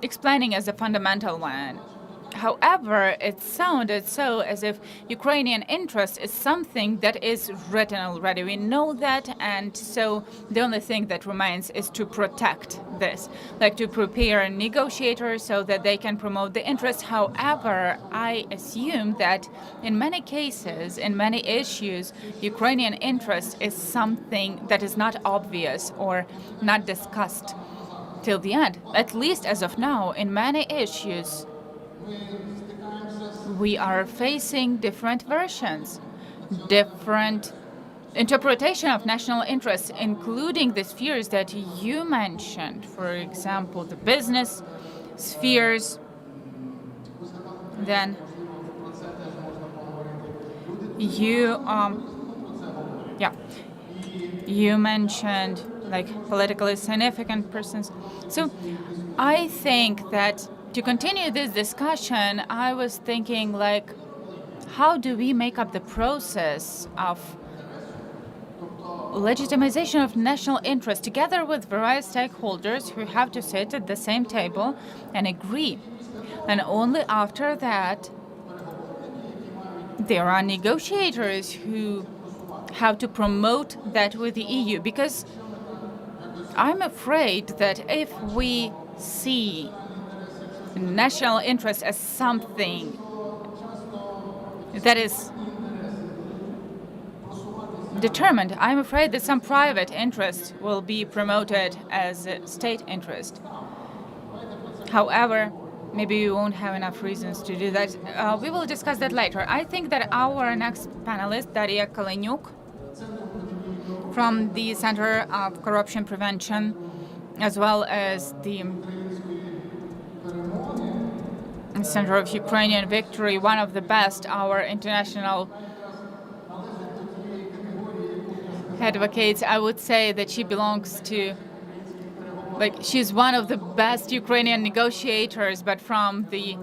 F: explaining as a fundamental one. However, it sounded so as if Ukrainian interest is something that is written already. We know that, and so the only thing that remains is to protect this, like to prepare negotiators so that they can promote the interest. However, I assume that in many cases, in many issues, Ukrainian interest is something that is not obvious or not discussed till the end. At least as of now, in many issues, we are facing different versions, different interpretation of national interests, including the spheres that you mentioned, for example, the business spheres. Then you mentioned like politically significant persons. So I think that to continue this discussion, I was thinking, like, how do we make up the process of legitimization of national interest together with various stakeholders who have to sit at the same table and agree? And only after that, there are negotiators who have to promote that with the EU. Because I'm afraid that if we see national interest as something that is determined, I'm afraid that some private interest will be promoted as a state interest. However, maybe we won't have enough reasons to do that. We will discuss that later. I think that our next panelist, Daria Kalenyuk, from the Center of Corruption Prevention, as well as the Center of Ukrainian Victory, one of the best, our international advocates. I would say that she belongs to, like, she's one of the best Ukrainian negotiators, but from the,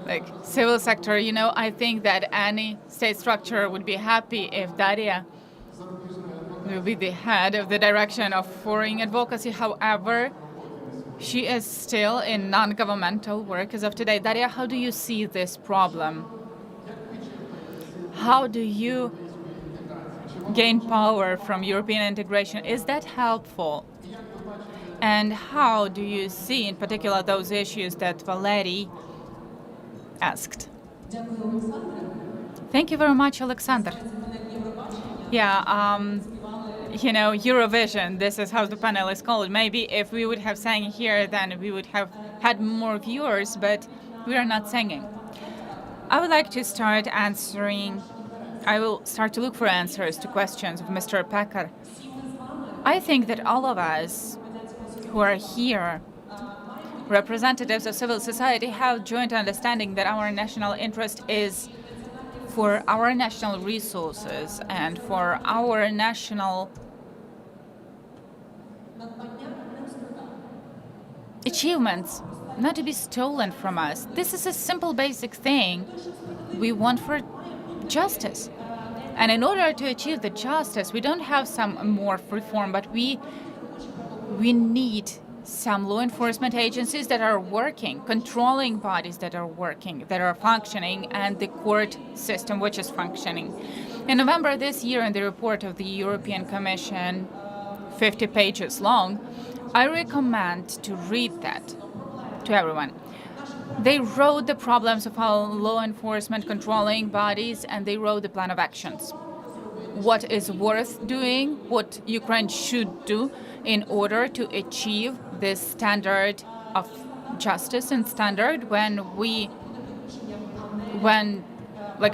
F: like, civil sector. You know, I think that any state structure would be happy if Daria will be the head of the direction of foreign advocacy. However, she is still in non-governmental work as of today. Daria, how do you see this problem? How do you gain power from European integration? Is that helpful? And how do you see, in particular, those issues that Valery asked? Thank you very much, Alexander. Yeah, Eurovision. This is how the panel is called. Maybe if we would have sang here, then we would have had more viewers, but we are not singing. I would like to start answering. I will start to look for answers to questions of Mr. Packer. I think that all of us who are here, representatives of civil society, have joint understanding that our national interest is for our national resources and for our national achievements not to be stolen from us. This is a simple, basic thing. We want for justice. And in order to achieve the justice, we don't have some more reform, but we need some law enforcement agencies that are working, controlling bodies that are working, that are functioning, and the court system which is functioning. In November this year, in the report of the European Commission, 50 pages long, I recommend to read that to everyone. They wrote the problems of our law enforcement controlling bodies, and they wrote the plan of actions. What is worth doing, what Ukraine should do in order to achieve this standard of justice and standard when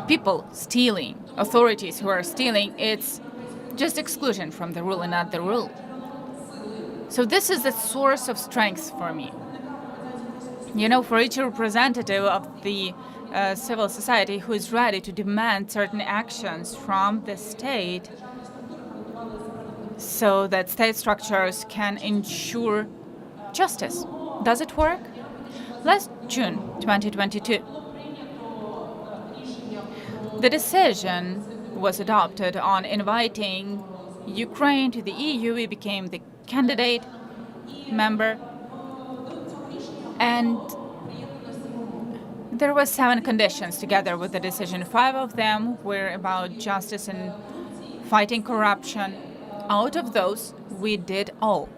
F: people stealing, authorities who are stealing, it's just exclusion from the rule and not the rule. So this is the source of strength for me. For each representative of the civil society who is ready to demand certain actions from the state so that state structures can ensure justice. Does it work? Last June 2022, the decision was adopted on inviting Ukraine to the EU. We became the candidate member. And there were 7 conditions together with the decision. 5 of them were about justice and fighting corruption. Out of those, we did all.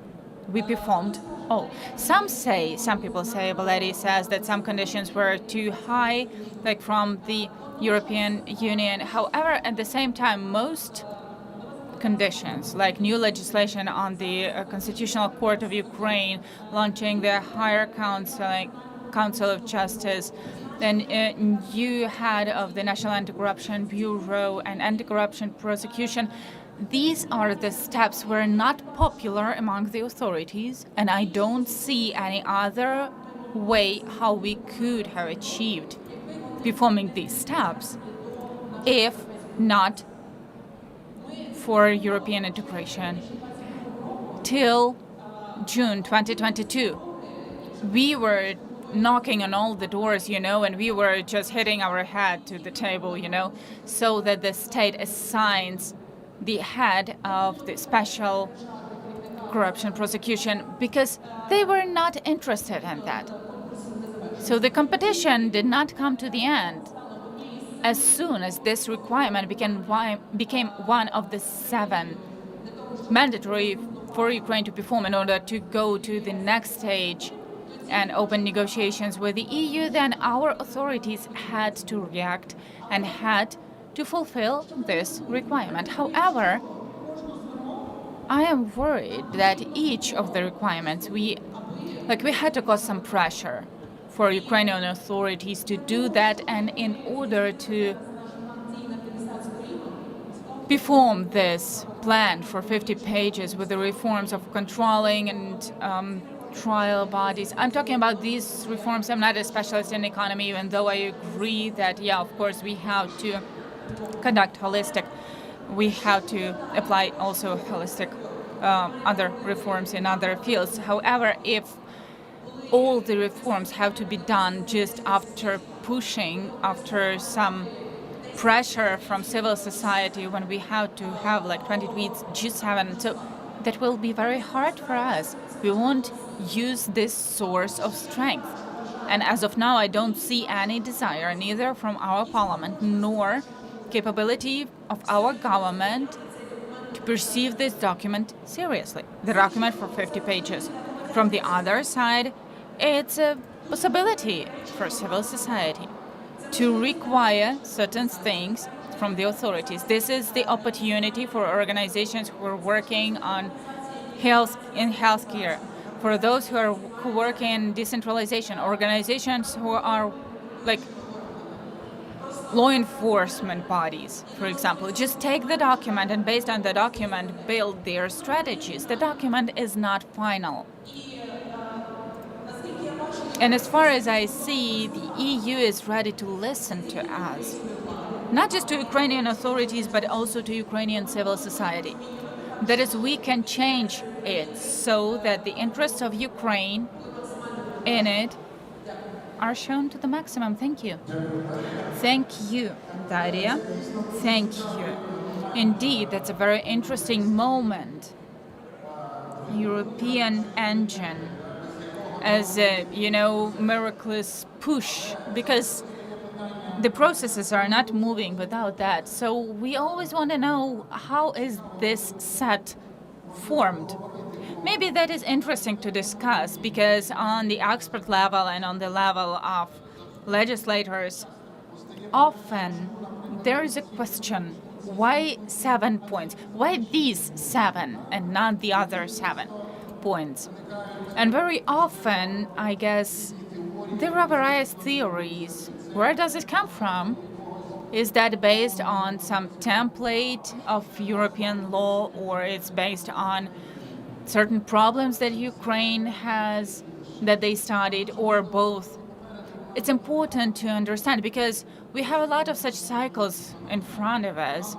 F: We performed all. Some people say, Valery says that some conditions were too high, like from the European Union. However, at the same time, most conditions, like new legislation on the Constitutional Court of Ukraine, launching the Higher Council of Justice, then new head of the National Anti-Corruption Bureau and anti-corruption prosecution. These are the steps were not popular among the authorities, and I don't see any other way how we could have achieved performing these steps if not for European integration. Till June 2022, we were knocking on all the doors, and we were just hitting our head to the table, so that the state assigns the head of the special corruption prosecution, because they were not interested in that. So the competition did not come to the end. As soon as this requirement became one of the 7 mandatory for Ukraine to perform in order to go to the next stage and open negotiations with the EU, then our authorities had to react and had to fulfill this requirement. However, I am worried that each of the requirements, we had to cause some pressure for Ukrainian authorities to do that, and in order to perform this plan for 50 pages with the reforms of controlling and trial bodies. I'm talking about these reforms. I'm not a specialist in economy, even though I agree that, of course, we have to conduct holistic. We have to apply also holistic other reforms in other fields. However, if all the reforms have to be done just after after some pressure from civil society, when we have to have 20 tweets, G7, so that will be very hard for us. We won't use this source of strength. And as of now, I don't see any desire, neither from our parliament nor capability of our government, to perceive this document seriously, the document for 50 pages. From the other side, it's a possibility for civil society to require certain things from the authorities. This is the opportunity for organizations who are working on healthcare, for those who work in decentralization, organizations who are like law enforcement bodies, for example. Just take the document and based on the document build their strategies. The document is not final. And as far as I see, the EU is ready to listen to us, not just to Ukrainian authorities, but also to Ukrainian civil society. That is, we can change it so that the interests of Ukraine in it are shown to the maximum. Thank you. Thank you, Daria. Thank you. Indeed, that's a very interesting moment. European engine as a, miraculous push, because the processes are not moving without that. So we always want to know, how is this set formed? Maybe that is interesting to discuss, because on the expert level and on the level of legislators, often there is a question, why 7 points? Why these 7 and not the other 7 points? And very often, I guess, there are various theories. Where does it come from? Is that based on some template of European law, or it's based on certain problems that Ukraine has that they studied, or both? It's important to understand, because we have a lot of such cycles in front of us,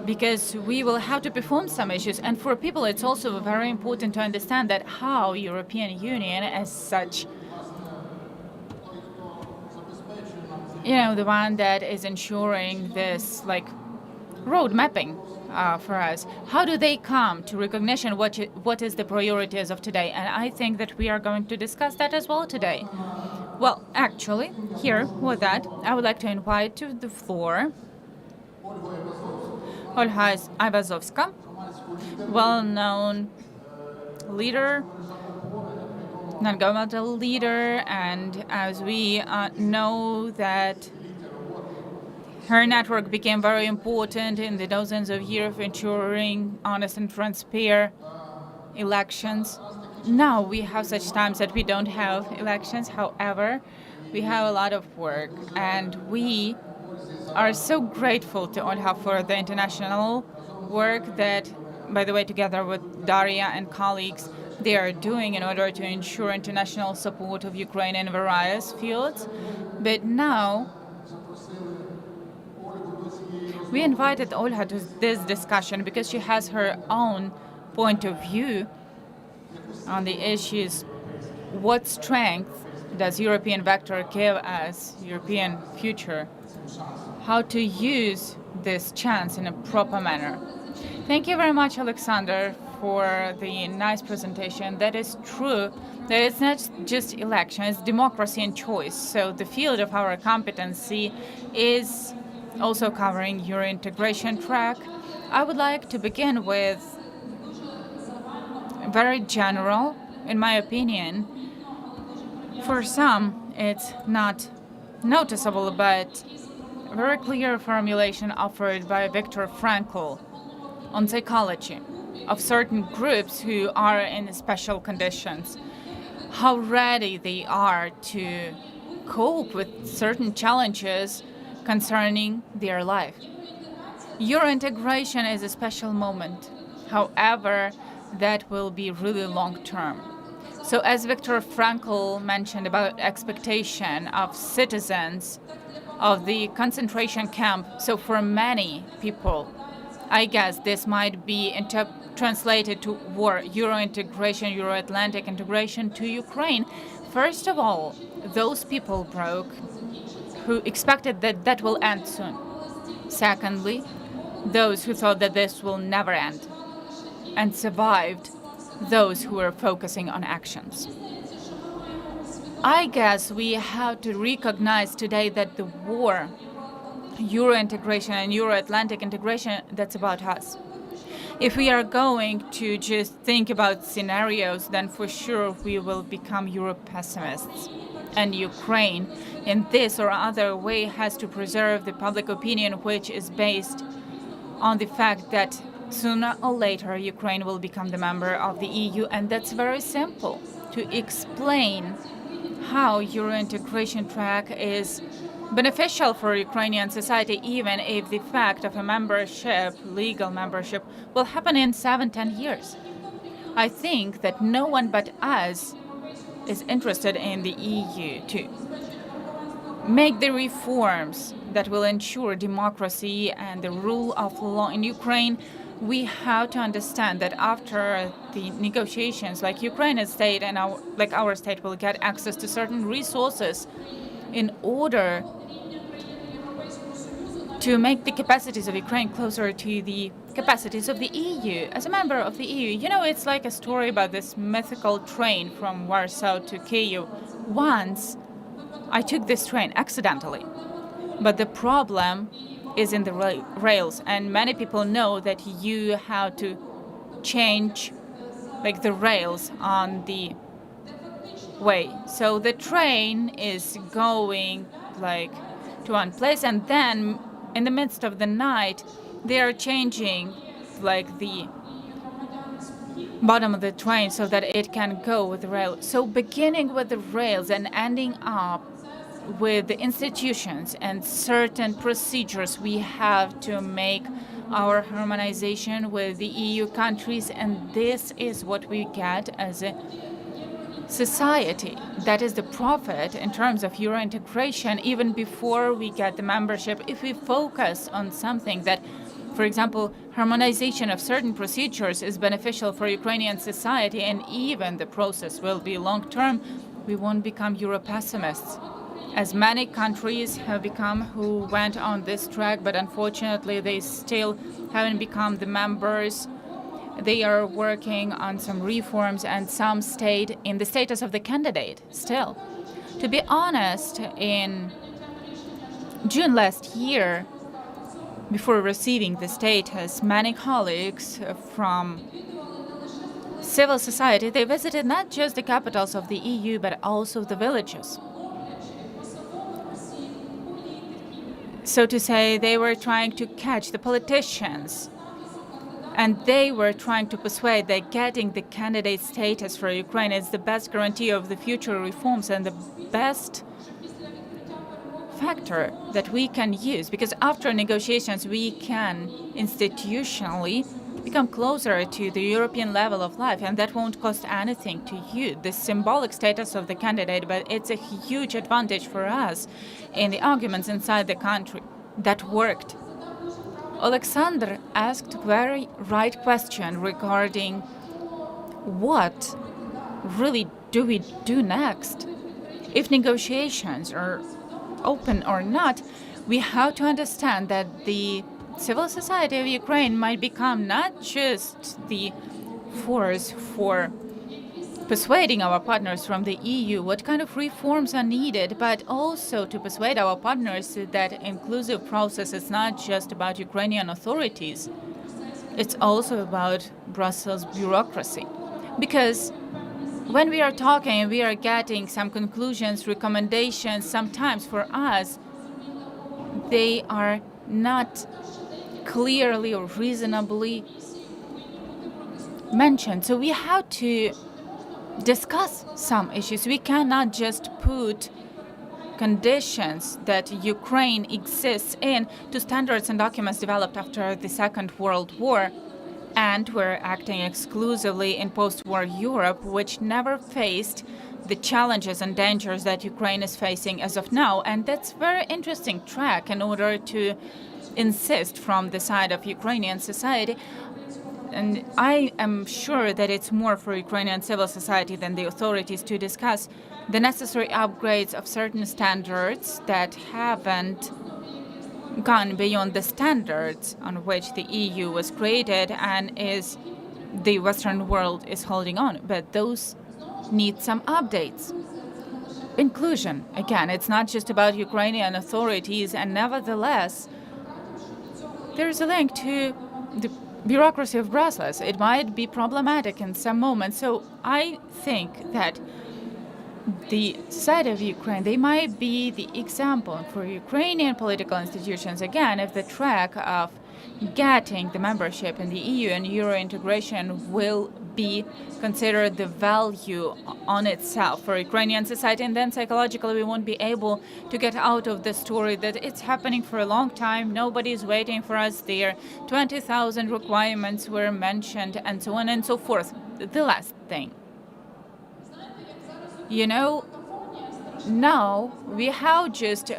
F: because we will have to perform some issues. And for people, it's also very important to understand that how European Union as such, the one that is ensuring this road mapping for us, how do they come to recognition what is the priorities of today? And I think that we are going to discuss that as well today. Well, actually, here with that, I would like to invite to the floor Olha Ivazovska, well-known leader, non-governmental leader, and as we know that her network became very important in the dozens of years of ensuring honest and transparent elections. Now we have such times that we don't have elections. However, we have a lot of work, and we are so grateful to Olha for the international work that, by the way, together with Daria and colleagues, they are doing in order to ensure international support of Ukraine in various fields. But now, we invited Olha to this discussion because she has her own point of view on the issues. What strength does European vector give us, European future? How to use this chance in a proper manner. Thank you very much, Alexander, for the nice presentation. That is true, that it's not just election, it's democracy and choice. So the field of our competency is also covering Euro integration track. I would like to begin with very general, in my opinion. For some, it's not noticeable, but very clear formulation offered by Viktor Frankl on psychology of certain groups who are in special conditions, how ready they are to cope with certain challenges concerning their life. Euro integration is a special moment. However, that will be really long term. So as Viktor Frankl mentioned about expectation of citizens of the concentration camp, so for many people, I guess this might be translated to war, Euro integration, Euro-Atlantic integration to Ukraine. First of all, those people broke who expected that that will end soon. Secondly, those who thought that this will never end, and survived those who were focusing on actions. I guess we have to recognize today that the war, Euro integration and Euro-Atlantic integration, that's about us. If we are going to just think about scenarios, then for sure we will become Euro pessimists. And Ukraine, in this or other way, has to preserve the public opinion, which is based on the fact that sooner or later Ukraine will become the member of the EU. And that's very simple to explain how Euro integration track is beneficial for Ukrainian society, even if the fact of a membership, legal membership, will happen in 7-10 years. I think that no one but us is interested in the EU to make the reforms that will ensure democracy and the rule of law in Ukraine. We have to understand that after the negotiations, like Ukraine's state and our state will get access to certain resources in order to make the capacities of Ukraine closer to the capacities of the EU. As a member of the EU, you know, it's like a story about this mythical train from Warsaw to Kyiv. Once I took this train accidentally, but the problem is in the rails, and many people know that you have to change like the rails on the way. So the train is going like to one place, and then in the midst of the night they are changing like the bottom of the train so that it can go with the rail. So beginning with the rails and ending up with the institutions and certain procedures, we have to make our harmonization with the EU countries, and this is what we get as a society. That is the profit in terms of Euro integration, even before we get the membership. If we focus on something that, for example, harmonization of certain procedures is beneficial for Ukrainian society, and even the process will be long-term, we won't become Euro pessimists, as many countries have become who went on this track, but unfortunately they still haven't become the members. They are working on some reforms, and some stayed in the status of the candidate still. To be honest, in June last year, before receiving the status, many colleagues from civil society, they visited not just the capitals of the EU, but also the villages. So to say, they were trying to catch the politicians, and they were trying to persuade that getting the candidate status for Ukraine is the best guarantee of the future reforms and the best factor that we can use, because after negotiations we can institutionally become closer to the European level of life, and that won't cost anything to you, the symbolic status of the candidate, but it's a huge advantage for us in the arguments inside the country that worked. Alexander asked a very right question regarding what really do we do next. If negotiations are open or not, we have to understand that the civil society of Ukraine might become not just the force for persuading our partners from the EU what kind of reforms are needed, but also to persuade our partners that inclusive process is not just about Ukrainian authorities, it's also about Brussels bureaucracy. Because when we are talking, we are getting some conclusions, recommendations, sometimes for us, they are not clearly or reasonably mentioned. So we have to discuss some issues. We cannot just put conditions that Ukraine exists in to standards and documents developed after the Second World War, and we're acting exclusively in post-war Europe, which never faced the challenges and dangers that Ukraine is facing as of now. And that's a very interesting track in order to insist from the side of Ukrainian society. And I am sure that it's more for Ukrainian civil society than the authorities to discuss the necessary upgrades of certain standards that haven't gone beyond the standards on which the EU was created and is the Western world is holding on. But those need some updates. Inclusion, again, it's not just about Ukrainian authorities, and nevertheless, there's a link to the bureaucracy of Brussels. It might be problematic in some moments. So I think that the society of Ukraine, they might be the example for Ukrainian political institutions, again, if the track of getting the membership in the EU and Euro integration will be considered the value on itself for Ukrainian society, and then psychologically we won't be able to get out of the story that it's happening for a long time, nobody's waiting for us there, 20,000 requirements were mentioned, and so on and so forth. The last thing. You know, now we have just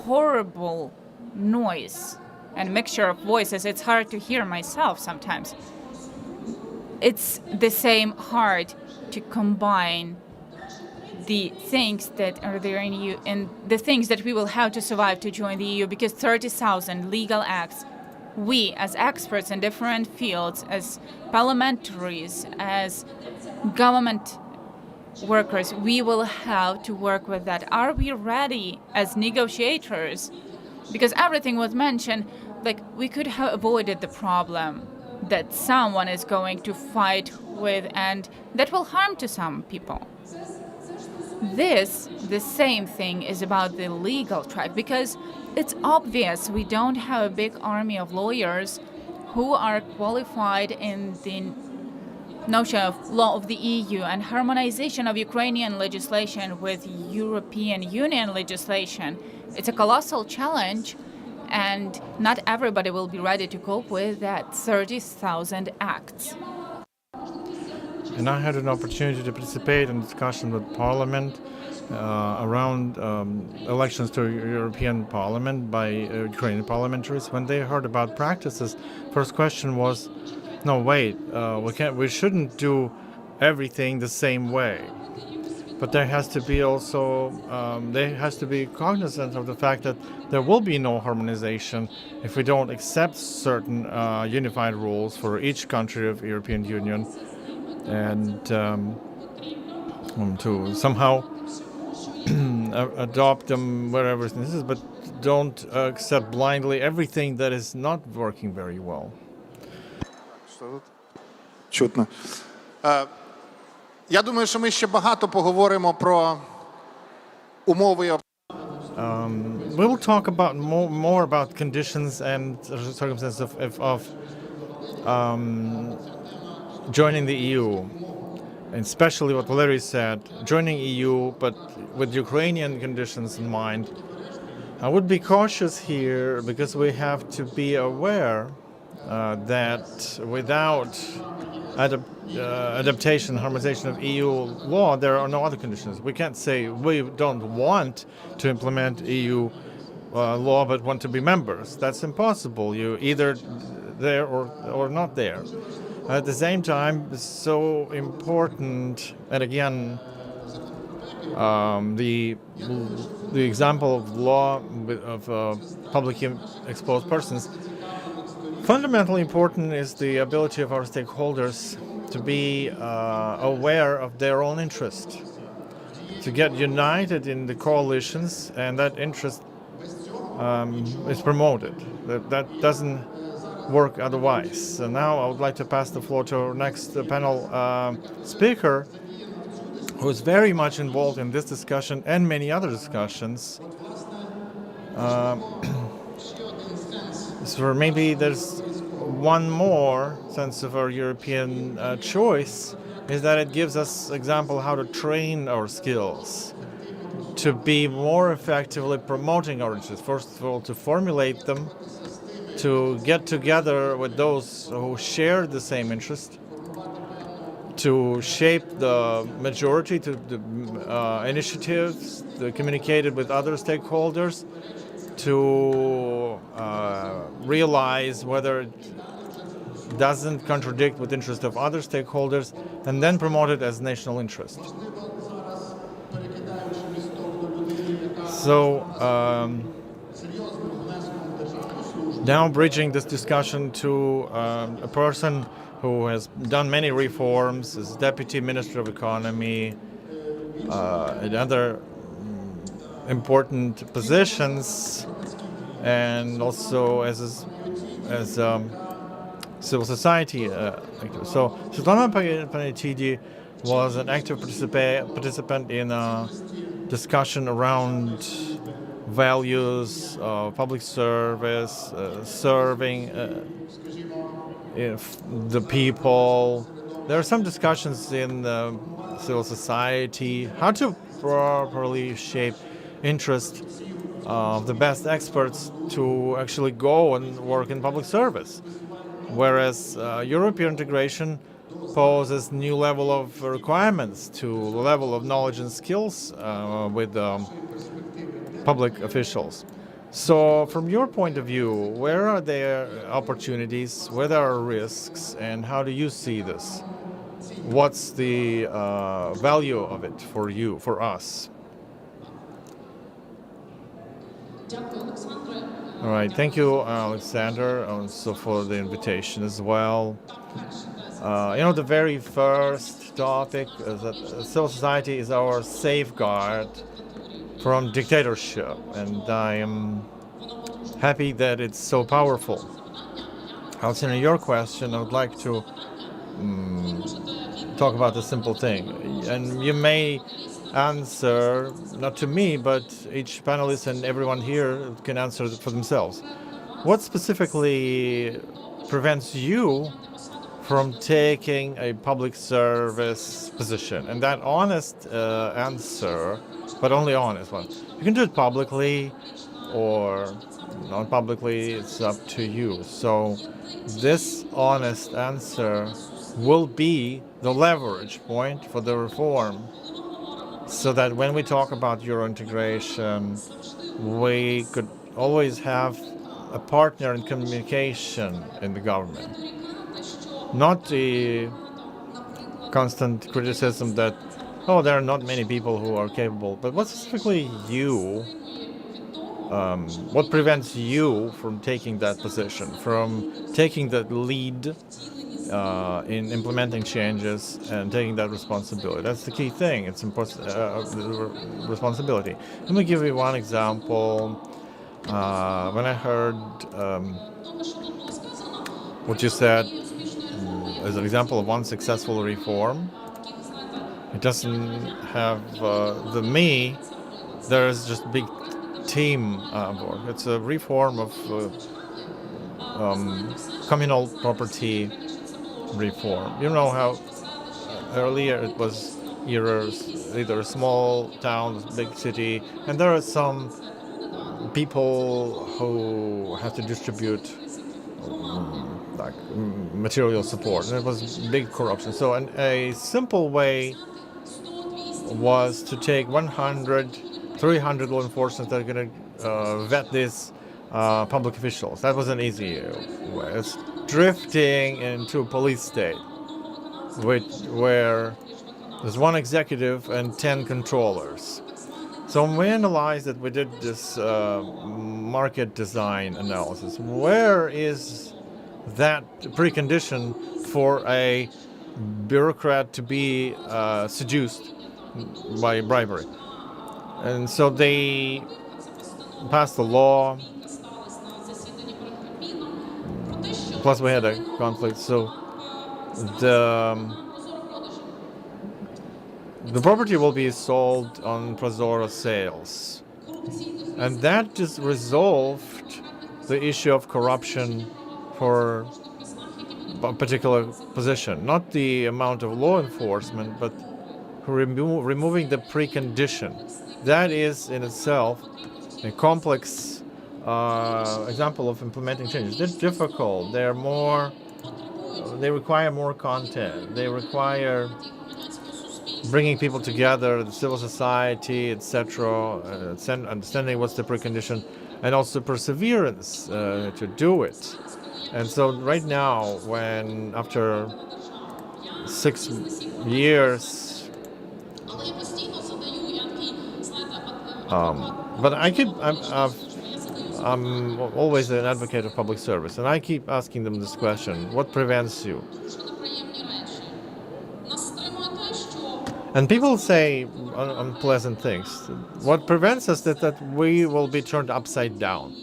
F: horrible noise and mixture of voices. It's hard to hear myself sometimes. It's the same hard to combine the things that are there in EU and the things that we will have to survive to join the EU, because 30,000 legal acts, we as experts in different fields, as parliamentaries, as government workers, we will have to work with that. Are we ready as negotiators? Because everything was mentioned, like we could have avoided the problem that someone is going to fight with and that will harm to some people. The same thing is about the legal track, because it's obvious we don't have a big army of lawyers who are qualified in the notion of law of the EU and harmonization of Ukrainian legislation with European Union legislation. It's a colossal challenge, and not everybody will be ready to cope with that 30,000 acts.
A: And I had an opportunity to participate in discussion with Parliament around elections to European Parliament by Ukrainian parliamentaries. When they heard about practices, first question was, no, wait, we shouldn't do everything the same way. But there has to be also, there has to be cognizant of the fact that there will be no harmonization if we don't accept certain unified rules for each country of European Union, and to somehow adopt them wherever this is, but don't accept blindly everything that is not working very well.
I: Чутно. Я думаю, що ми ще багато поговоримо про умови.
A: We will talk about more about conditions and circumstances of joining the EU, and especially what Valery said, joining EU, but with Ukrainian conditions in mind. I would be cautious here because we have to be aware that without adaptation, harmonization of EU law, there are no other conditions. We can't say we don't want to implement EU law but want to be members. That's impossible. You either there or not there. At the same time, it's so important, and again, the example of law of publicly exposed persons. Fundamentally important is the ability of our stakeholders to be aware of their own interest, to get united in the coalitions, and that interest is promoted. That doesn't work otherwise. So now I would like to pass the floor to our next panel speaker, who is very much involved in this discussion and many other discussions. So maybe there's one more sense of our European choice, is that it gives us example how to train our skills to be more effectively promoting our interests. First of all, to formulate them, to get together with those who share the same interest, to shape the majority, to the initiatives, to communicate it with other stakeholders, to realize whether it doesn't contradict with interest of other stakeholders, and then promote it as national interest. So now bridging this discussion to a person who has done many reforms, as Deputy Minister of Economy, and other important positions, and also as civil society activist. So Svetlana Panetidi was an active participant in a discussion around values of public service, serving if the people. There are some discussions in civil society how to properly shape interest of the best experts to actually go and work in public service. Whereas European integration poses new level of requirements to the level of knowledge and skills with public officials. So from your point of view, where are there opportunities, where there are risks, and how do you see this? What's the value of it for you, for us? All right, thank you, Alexander, also for the invitation as well. The very first topic is that civil society is our safeguard from dictatorship, and I am happy that it's so powerful. Alexander, your question, I would like to talk about a simple thing, and you may answer, not to me, but each panelist and everyone here can answer for themselves. What specifically prevents you from taking a public service position? And that honest answer, but only honest one. You can do it publicly or not publicly, it's up to you. So this honest answer will be the leverage point for the reform, so that when we talk about Euro integration, we could always have a partner in communication in the government. Not the constant criticism that, oh, there are not many people who are capable, but what specifically you, what prevents you from taking that position, from taking that lead in implementing changes and taking that responsibility? That's the key thing. It's responsibility. Let me give you one example. When I heard what you said as an example of one successful reform, it doesn't have the me. There's just a big team aboard. It's a reform of communal property reform. You know how earlier it was either a small town, big city, and there are some people who have to distribute like material support, and it was big corruption. So a simple way was to take 300 law enforcement that are going to vet these public officials. That was an easy way. It's drifting into a police state, where there's one executive and 10 controllers. So when we analyzed it, we did this market design analysis. Where is that precondition for a bureaucrat to be seduced by bribery? And so they passed the law. Plus we had a conflict. So the property will be sold on Prozoro sales. And that just resolved the issue of corruption for a particular position. Not the amount of law enforcement, but removing the precondition. That is in itself a complex example of implementing changes. They're difficult. They require more content. They require bringing people together, the civil society, etc., understanding what's the precondition, and also perseverance to do it. And so right now, when after 6 years, but I'm always an advocate of public service, and I keep asking them this question: what prevents you? And people say unpleasant things. What prevents us is that we will be turned upside down.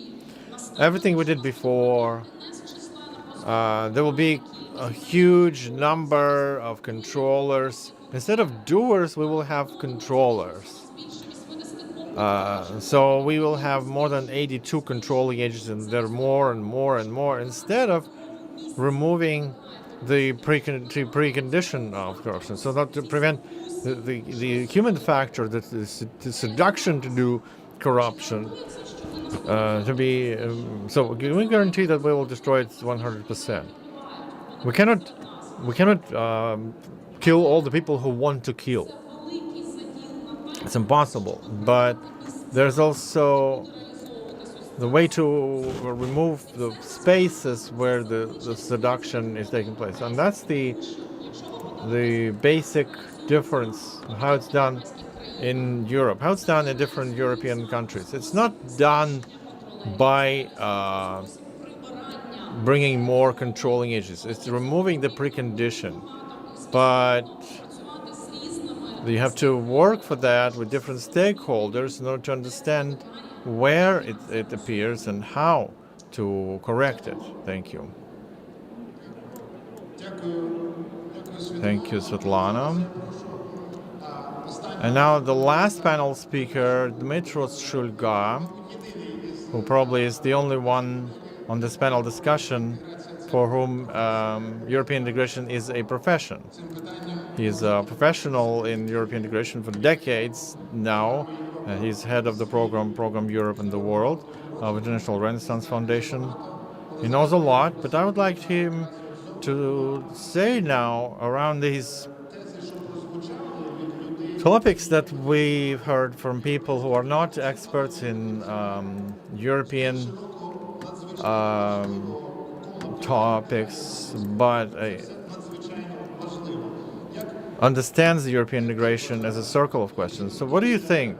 A: Everything we did before, there will be a huge number of controllers instead of doers, we will have controllers. So we will have more than 82 controlling agents, and there are more and more and more, instead of removing the precondition of corruption. So not to prevent the human factor, that is the seduction to do corruption, to be so we guarantee that we will destroy it 100%. We cannot kill all the people who want to kill. It's impossible. But there's also the way to remove the spaces where the seduction is taking place, and that's the basic difference how it's done in Europe, how it's done in different European countries. It's not done by bringing more controlling agents. It's removing the precondition, but you have to work for that with different stakeholders in order to understand where it appears and how to correct it. Thank you. Thank you, Svetlana. And now the last panel speaker, Dmytros Shulga, who probably is the only one on this panel discussion for whom European integration is a profession. He's a professional in European integration for decades now. He's head of the program Europe and the World of International Renaissance Foundation. He knows a lot, but I would like him to say now around these topics that we've heard from people who are not experts in European topics, but understands the European integration as a circle of questions. So what do you think?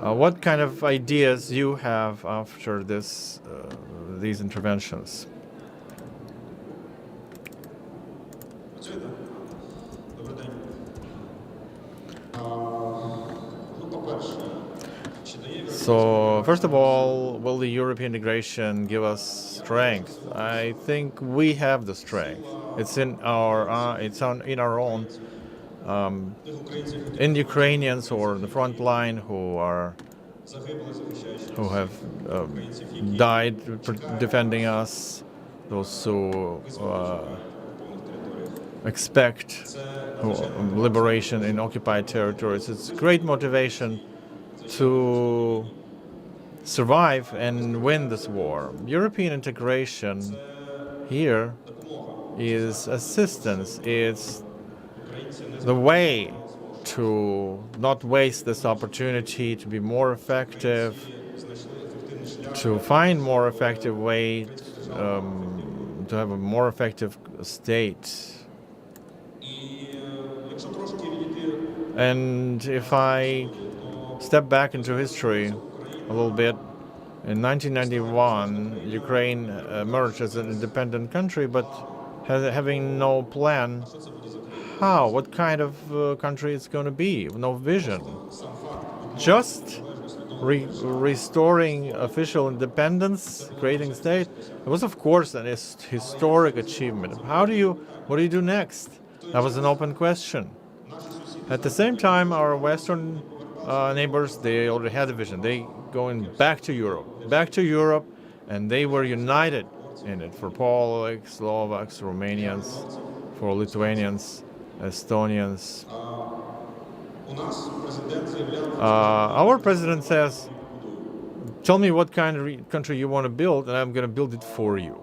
A: What kind of ideas you have after these interventions? So, first of all, will the European integration give us strength? I think we have the strength. It's in our own in Ukrainians or the front line who have died defending us, those who expect liberation in occupied territories. It's great motivation to survive and win this war. European integration here is assistance. It's the way to not waste this opportunity to be more effective, to find more effective way to have a more effective state. And if I step back into history a little bit, in 1991, Ukraine emerged as an independent country, but having no plan how, what kind of country it's going to be, no vision. Just restoring official independence, creating a state, it was of course an historic achievement. What do you do next? That was an open question. At the same time, our Western neighbors, they already had a vision. They going back to Europe, and they were united in it for Poles, Slovaks, Romanians, for Lithuanians, Estonians. Our president says, tell me what kind of country you want to build, and I'm going to build it for you.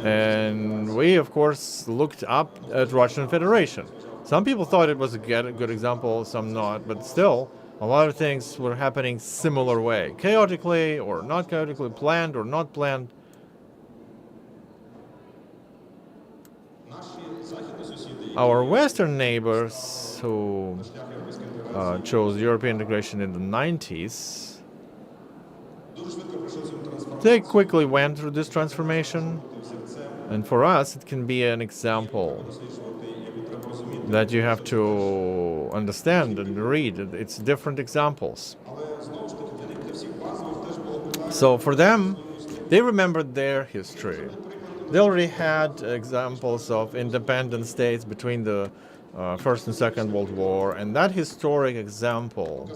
A: And we, of course, looked up at Russian Federation. Some people thought it was a good example, some not, but still, a lot of things were happening similar way, chaotically or not chaotically, planned or not planned. Our Western neighbors who chose European integration in the 90s, they quickly went through this transformation. And for us, it can be an example that you have to understand and read. It's different examples. So for them, they remembered their history. they already had examples of independent states between the First and Second World War, and that historic example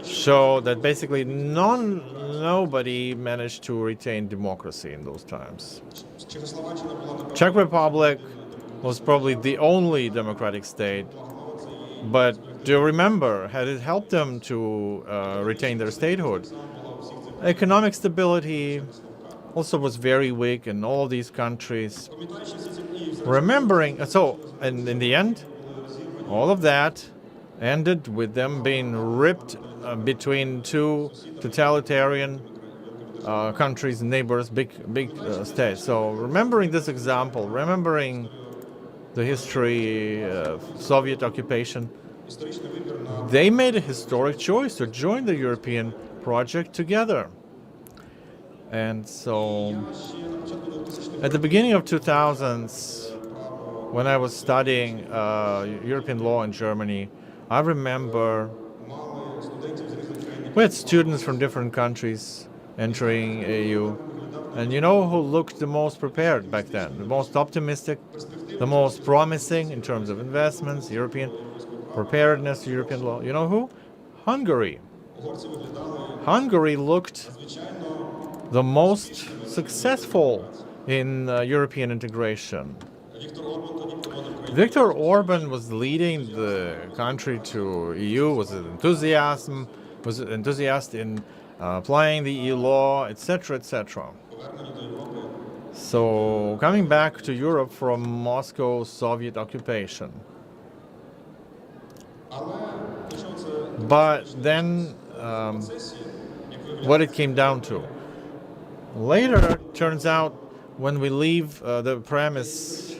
A: showed that basically nobody managed to retain democracy in those times. Czech Republic was probably the only democratic state, but do you remember, had it helped them to retain their statehood? Economic stability also was very weak in all these countries. Remembering, so, and in the end, all of that ended with them being ripped between two totalitarian countries, neighbors, big states. So remembering this example, remembering the history of Soviet occupation, they made a historic choice to join the European project together. And so at the beginning of 2000s, when I was studying European law in Germany, I remember we had students from different countries entering EU, and you know who looked the most prepared back then, the most optimistic, the most promising in terms of investments, European preparedness, European law. You know who? Hungary. Hungary looked the most successful in European integration. Viktor Orban was leading the country to EU, was an enthusiast in applying the EU law, etc., etc. So coming back to Europe from Moscow's Soviet occupation. But then what it came down to. Later, turns out, when we leave the premise,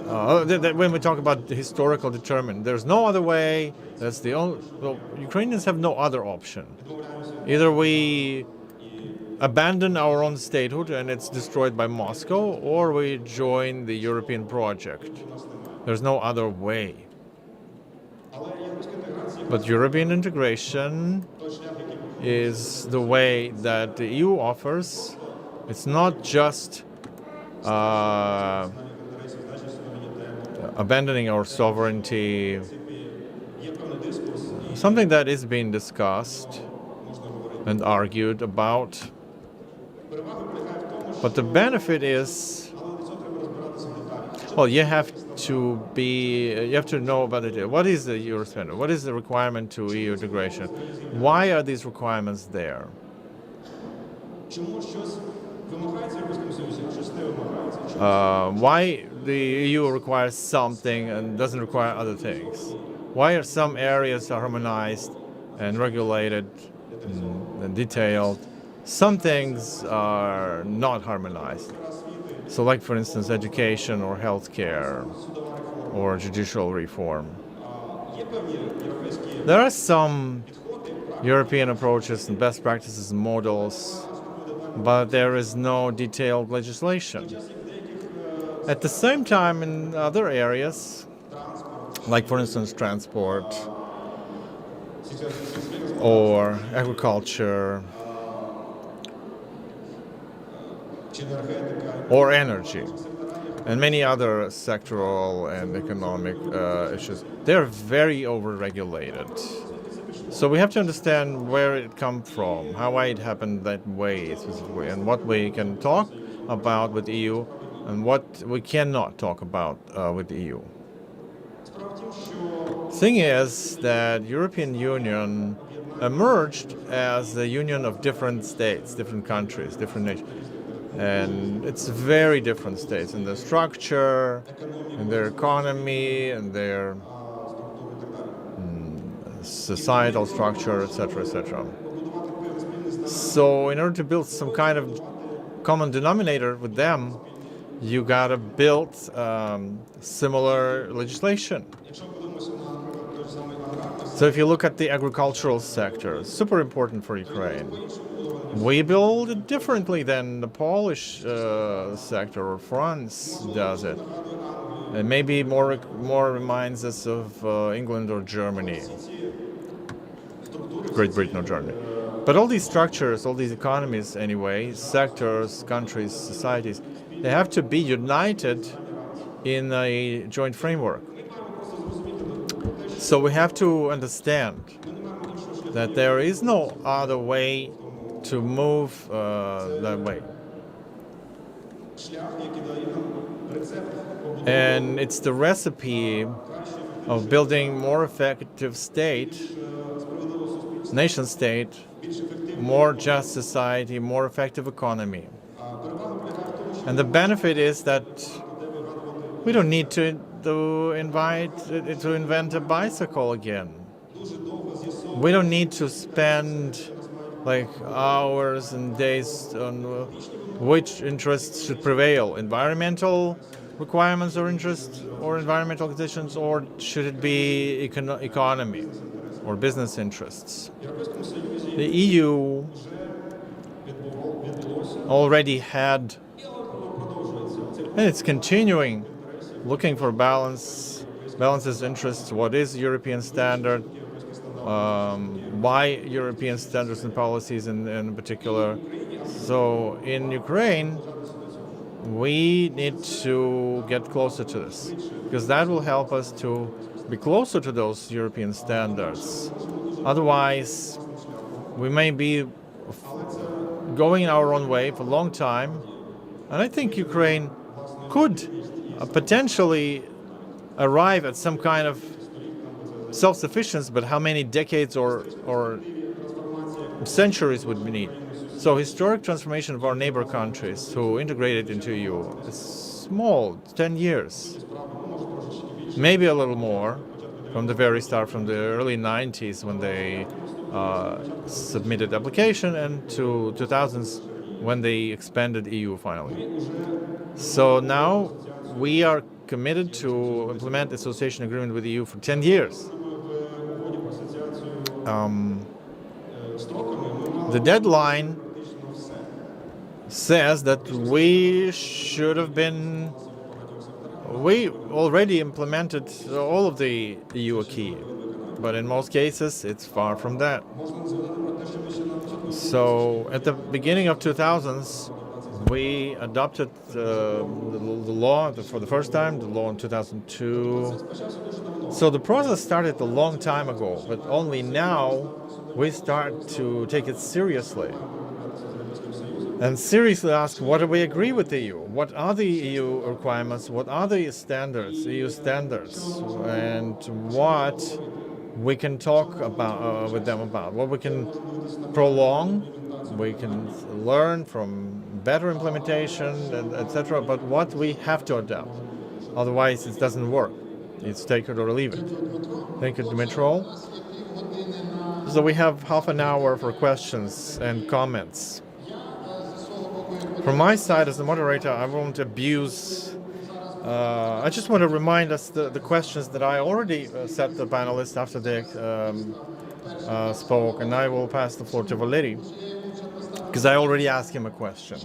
A: when we talk about the historical determinant, there's no other way. That's the only. Well, Ukrainians have no other option. Either we abandon our own statehood and it's destroyed by Moscow, or we join the European project. There's no other way. But European integration is the way that the EU offers. It's not just abandoning our sovereignty, something that is being discussed and argued about. But the benefit is, well, you have to know about it. What is the Euro standard? What is the requirement to EU integration? Why are these requirements there? Why the EU requires something and doesn't require other things? Why are some areas harmonized and regulated and detailed? Some things are not harmonized. So like, for instance, education or healthcare or judicial reform. There are some European approaches and best practices and models, but there is no detailed legislation. At the same time, in other areas, like for instance transport or agriculture or energy and many other sectoral and economic issues, they're very over-regulated. So we have to understand where it comes from, how it happened that way specifically, and what we can talk about with the EU and what we cannot talk about with the EU. Thing is that European Union emerged as a union of different states, different countries, different nations. And it's very different states in their structure, in their economy, and their societal structure, etc., etc. So in order to build some kind of common denominator with them, you gotta build similar legislation. So if you look at the agricultural sector, super important for Ukraine. We build it differently than the Polish sector or France does it. It maybe more reminds us of England or Germany, Great Britain or Germany. But all these structures, all these economies anyway, sectors, countries, societies, they have to be united in a joint framework. So we have to understand that there is no other way to move that way. And it's the recipe of building more effective state, nation state, more just society, more effective economy. And the benefit is that we don't need to invent a bicycle again. We don't need to spend like hours and days on which interests should prevail, environmental requirements or interests or environmental conditions, or should it be economy or business interests. The EU already had, and it's continuing, looking for balances interests. What is European standard? Why European standards and policies in particular? So in Ukraine, we need to get closer to this, because that will help us to be closer to those European standards. Otherwise, we may be going our own way for a long time. And I think Ukraine could potentially arrive at some kind of self-sufficiency, but how many decades or centuries would we need? So historic transformation of our neighbor countries who integrated into EU is small, 10 years, maybe a little more from the very start, from the early 90s when they submitted application, and to 2000s when they expanded EU finally. So now we are committed to implement the association agreement with the EU for 10 years. The deadline says that we already implemented all of the EU acquis, but in most cases it's far from that. So at the beginning of 2000s, we adopted the law for the first time, the law in 2002. So the process started a long time ago, but only now we start to take it seriously. And seriously ask, what do we agree with the EU? What are the EU requirements? What are the standards, EU standards? And what we can talk about with them about? What we can prolong, we can learn from better implementation, etc. But what we have to adapt. Otherwise, it doesn't work. It's take it or leave it. Thank you, Dmitro. So we have half an hour for questions and comments. From my side as the moderator, I won't abuse. I just want to remind us the questions that I already set the panelists after they spoke, and I will pass the floor to Valery, because I already asked him a question.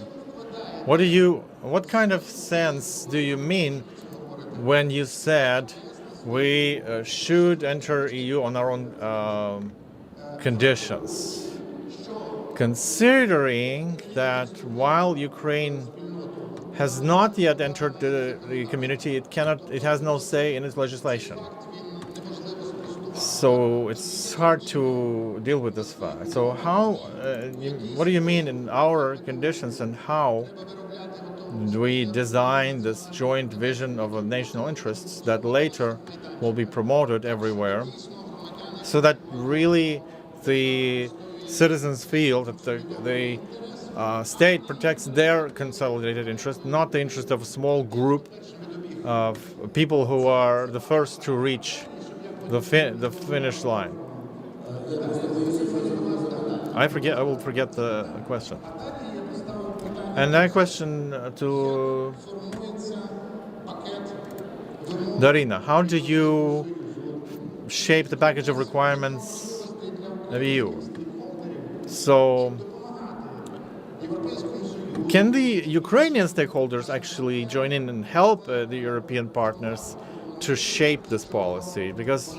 A: What kind of sense do you mean when you said we should enter EU on our own conditions? Considering that while Ukraine has not yet entered the community, it has no say in its legislation. So it's hard to deal with this fact. So what do you mean in our conditions, and how do we design this joint vision of national interests that later will be promoted everywhere, so that really the citizens feel that the state protects their consolidated interest, not the interest of a small group of people who are the first to reach the finish line? I will forget the question. And that question to Darina: how do you shape the package of requirements of EU? So, can the Ukrainian stakeholders actually join in and help the European partners to shape this policy? Because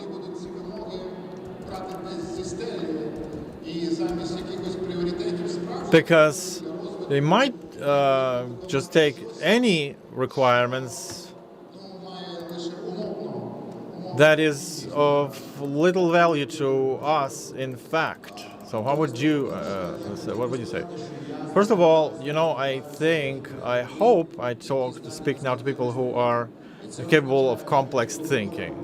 A: because they might just take any requirements that is of little value to us in fact. So how would you say, what would you say? First of all, I hope I speak now to people who are capable of complex thinking.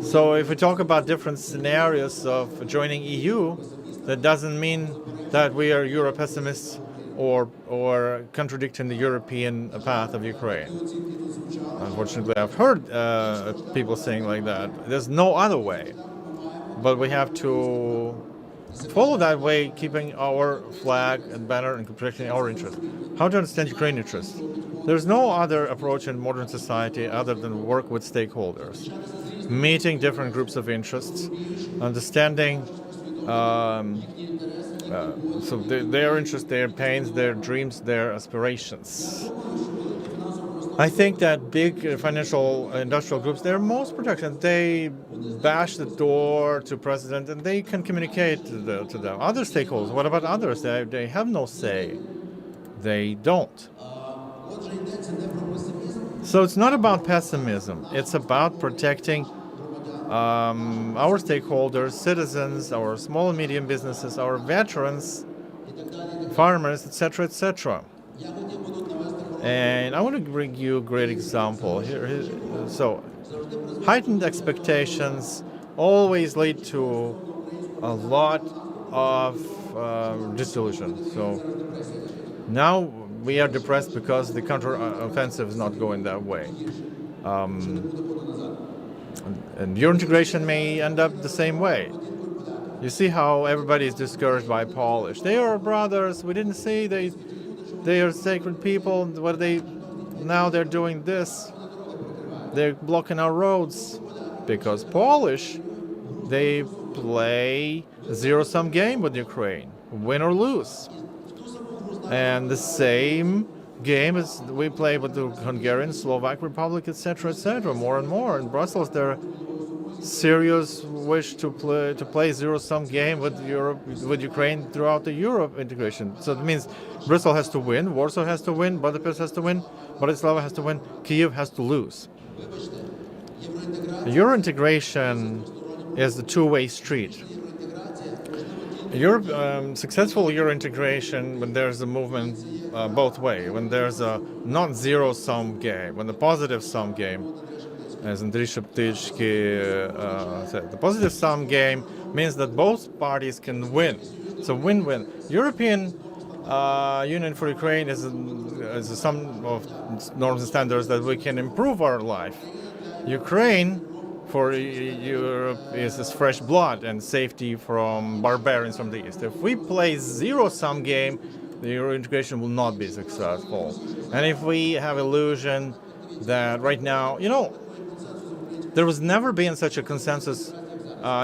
A: So if we talk about different scenarios of joining EU, that doesn't mean that we are Euro pessimists or contradicting the European path of Ukraine. Unfortunately, I've heard people saying like that. There's no other way, but we have to follow that way, keeping our flag and banner and protecting our interests. How to understand Ukrainian interests? There's no other approach in modern society other than work with stakeholders, meeting different groups of interests, understanding so their interests, their pains, their dreams, their aspirations. I think that big financial industrial groups, they're most protected. They bash the door to president and they can communicate to them. Other stakeholders, what about others? They have no say. They don't. So it's not about pessimism. It's about protecting our stakeholders, citizens, our small and medium businesses, our veterans, farmers, etc., etc. And I want to bring you a great example here. So, heightened expectations always lead to a lot of disillusion. So now we are depressed because the counter-offensive is not going that way. And your integration may end up the same way. You see how everybody is discouraged by Polish. They are brothers. We didn't say they are sacred people. Now they're doing this. They're blocking our roads because Polish, they play a zero-sum game with Ukraine, win or lose. And the same game as we play with the Hungarian, Slovak Republic, etc., etc. More and more in Brussels, there serious wish to play zero-sum game with Ukraine throughout the Europe integration. So it means Brussels has to win, Warsaw has to win, Budapest has to win, Bratislava has to win, Kyiv has to lose. Euro integration is the two-way street. Successful Euro integration when there's a movement both way, when there's a not zero-sum game, when the positive-sum game, as Andriy Sheptychky said, the positive-sum game means that both parties can win. So win-win. European Union for Ukraine is a sum of norms and standards that we can improve our life. Ukraine for Europe is this fresh blood and safety from barbarians from the east. If we play zero-sum game, the Euro integration will not be successful. And if we have illusion that right now, there was never been such a consensus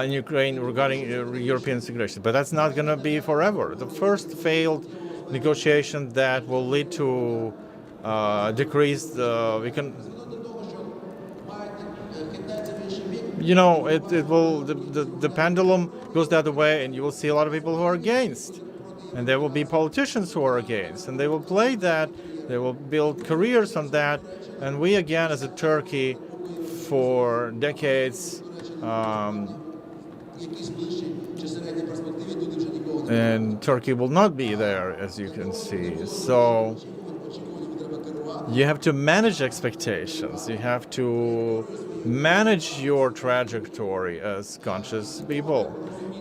A: in Ukraine regarding European integration, but that's not going to be forever. The first failed negotiation that will lead to decreased the pendulum goes the other way, and you will see a lot of people who are against, and there will be politicians who are against, and they will play that, they will build careers on that, and we again as a Turkey for decades and Turkey will not be there, as you can see. So you have to manage expectations. You have to manage your trajectory as conscious people.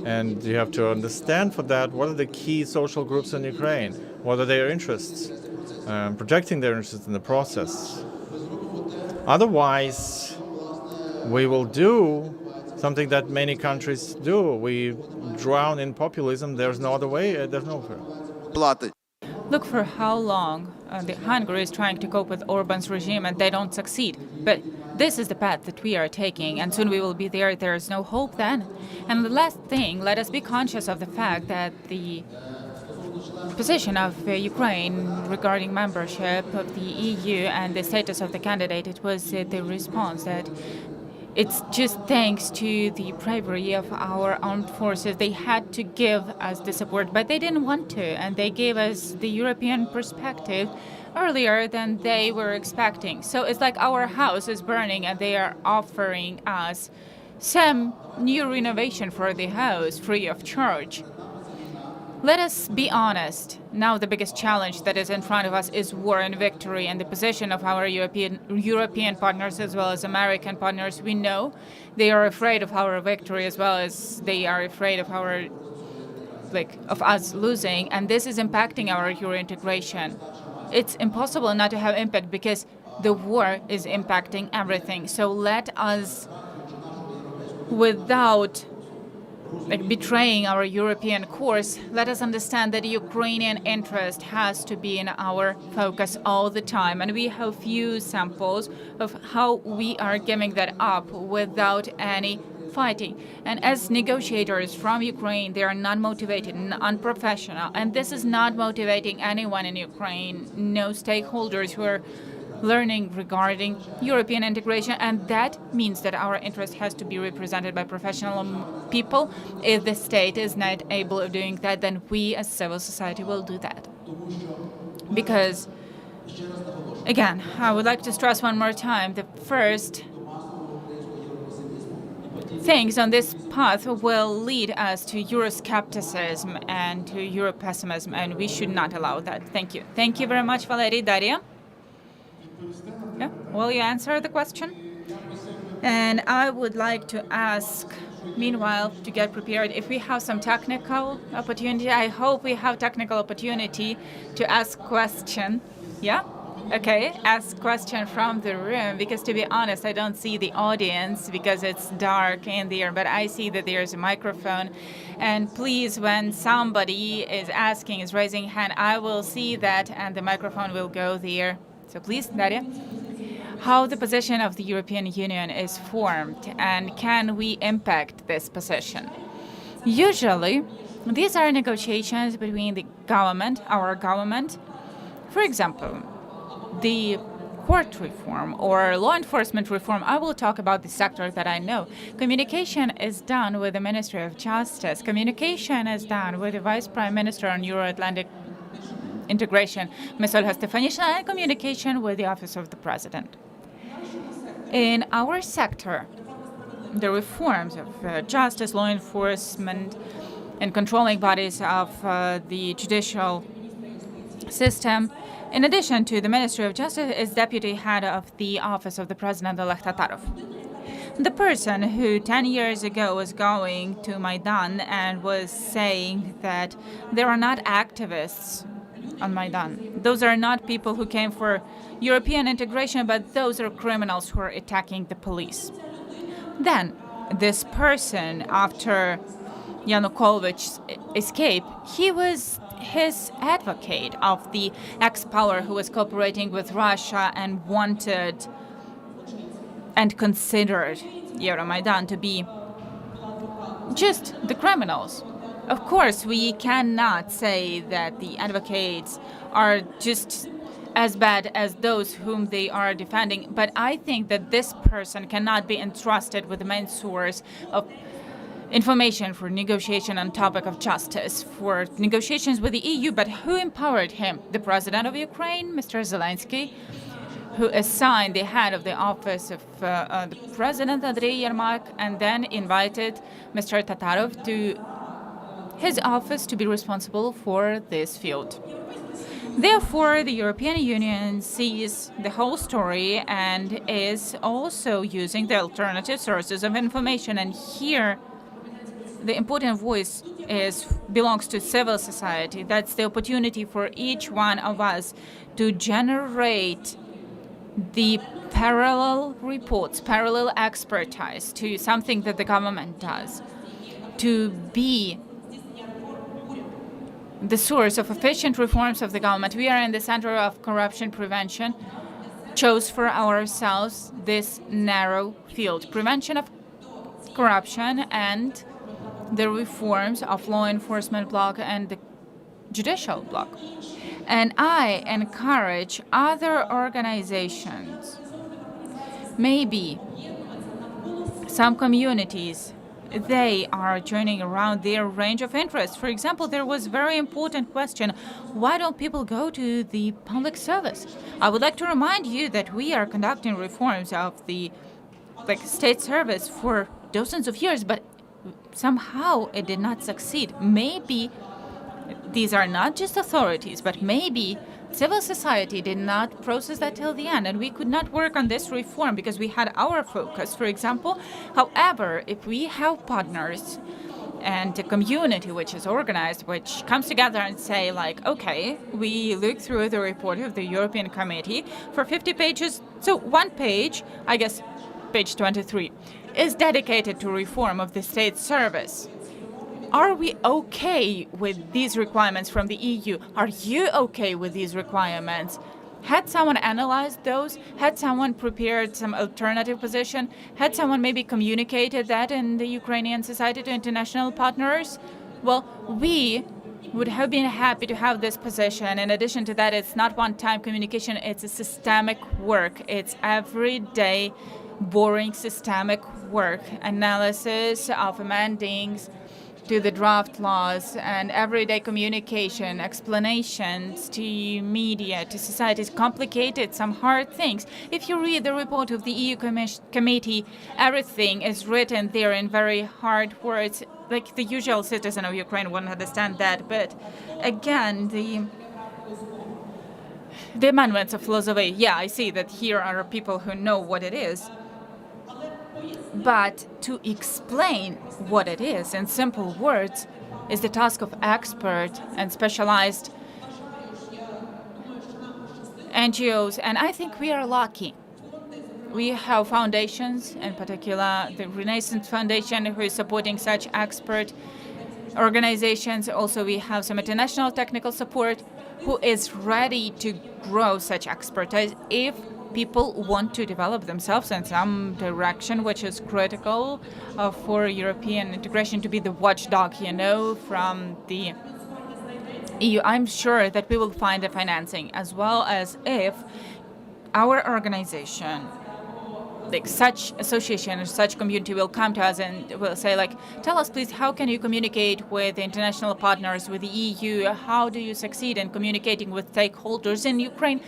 A: And you have to understand for that what are the key social groups in Ukraine, what are their interests, protecting their interests in the process. Otherwise, we will do something that many countries do. We drown in populism. There's no other way. There's no way.
F: Look for how long Hungary is trying to cope with Orban's regime and they don't succeed. But this is the path that we are taking, and soon we will be there. There is no hope then. And the last thing, let us be conscious of the fact that the position of Ukraine regarding membership of the EU and the status of the candidate, it was the response that It's just thanks to the bravery of our armed forces. They had to give us the support, but they didn't want to, and they gave us the European perspective earlier than they were expecting. So it's like our house is burning and they are offering us some new renovation for the house free of charge. Let us be honest. Now the biggest challenge that is in front of us is war and victory, and the position of our European partners as well as American partners. We know they are afraid of our victory as well as they are afraid of of us losing, and this is impacting our Euro integration. It's impossible not to have impact because the war is impacting everything. So let us, without betraying our European course, let us understand that Ukrainian interest has to be in our focus all the time. And we have few samples of how we are giving that up without any fighting. And as negotiators from Ukraine, they are not motivated, unprofessional. And this is not motivating anyone in Ukraine, no stakeholders who are learning regarding European integration, and that means that our interest has to be represented by professional people. If the state is not able of doing that, then we as civil society will do that. Because, again, I would like to stress one more time, the first things on this path will lead us to Euroscepticism and to Europessimism, and we should not allow that. Thank you. Thank you very much, Valery. Daria? Yeah. Will you answer the question? And I would like to ask, meanwhile, to get prepared, if we have some technical opportunity. I hope we have technical opportunity to ask question. Yeah? Okay, ask question from the room, because to be honest, I don't see the audience because it's dark in there, but I see that there's a microphone. And please, when somebody is asking, is raising hand, I will see that and the microphone will go there. So please, Daria, how the position of the European Union is formed and can we impact this position? Usually, these are negotiations between the government, our government. For example, the court reform or law enforcement reform, I will talk about the sector that I know. Communication is done with the Ministry of Justice. Communication is done with the Vice Prime Minister on Euro-Atlantic integration, Ms. Olga Stefanishina, and communication with the Office of the President. In our sector, the reforms of justice, law enforcement, and controlling bodies of the judicial system, in addition to the Ministry of Justice, is deputy head of the Office of the President, Oleg Tatarov. The person who 10 years ago was going to Maidan and was saying that there are not activists on Maidan. Those are not people who came for European integration, but those are criminals who are attacking the police. Then, this person, after Yanukovych's escape, he was his advocate of the ex-power who was cooperating with Russia and wanted and considered Euromaidan to be just the criminals. Of course, we cannot say that the advocates are just as bad as those whom they are defending, but I think that this person cannot be entrusted with the main source of information for negotiation on topic of justice, for negotiations with the EU. But who empowered him? The President of Ukraine, Mr. Zelensky, who assigned the head of the office of the President, Andrei Yermak, and then invited Mr. Tatarov to his office to be responsible for this field. Therefore, the European Union sees the whole story and is also using the alternative sources of information. And here, the important voice belongs to civil society. That's the opportunity for each one of us to generate the parallel reports, parallel expertise to something that the government does, to be the source of efficient reforms of the government. We are in the center of corruption prevention, chose for ourselves this narrow field, prevention of corruption and the reforms of law enforcement bloc and the judicial bloc. And I encourage other organizations, maybe some communities, they are joining around their range of interests. For example, there was a very important question, why don't people go to the public service? I would like to remind you that we are conducting reforms of the state service for dozens of years, but somehow it did not succeed. Maybe these are not just authorities, but maybe civil society did not process that till the end, and we could not work on this reform because we had our focus, for example. However, if we have partners and a community which is organized, which comes together and say like, okay, we look through the report of the European Committee for 50 pages. So one page, I guess page 23, is dedicated to reform of the state service. Are we okay with these requirements from the EU? Are you okay with these requirements? Had someone analyzed those? Had someone prepared some alternative position? Had someone maybe communicated that in the Ukrainian society to international partners? Well, we would have been happy to have this position. In addition to that, it's not one-time communication, it's a systemic work. It's everyday, boring systemic work, analysis of amendings to the draft laws and everyday communication, explanations to media, to society. It's complicated, some hard things. If you read the report of the EU Committee, everything is written there in very hard words. Like the usual citizen of Ukraine wouldn't understand that. But again, the amendments of laws of aid, yeah, I see that here are people who know what it is. But to explain what it is in simple words is the task of expert and specialized NGOs. And I think we are lucky. We have foundations, in particular the Renaissance Foundation, who is supporting such expert organizations. Also, we have some international technical support who is ready to grow such expertise if people want to develop themselves in some direction, which is critical for European integration, to be the watchdog, from the EU. I'm sure that we will find the financing, as well as if our organization, like such association or such community, will come to us and will say, like, tell us please, how can you communicate with international partners, with the EU? How do you succeed in communicating with stakeholders in Ukraine?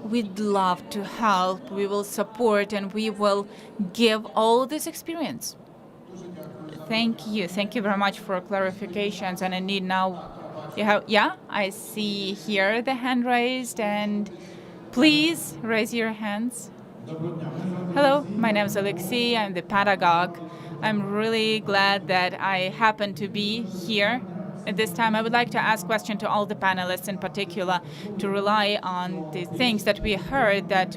F: We'd love to help, we will support, and we will give all this experience. Thank you very much for clarifications. And indeed now you have, I see here the hand raised, and please raise your hands. Hello, my name is Alexei, I'm the pedagogue. I'm really glad that I happen to be here. At this time, I would like to ask a question to all the panelists, in particular, to rely on the things that we heard, that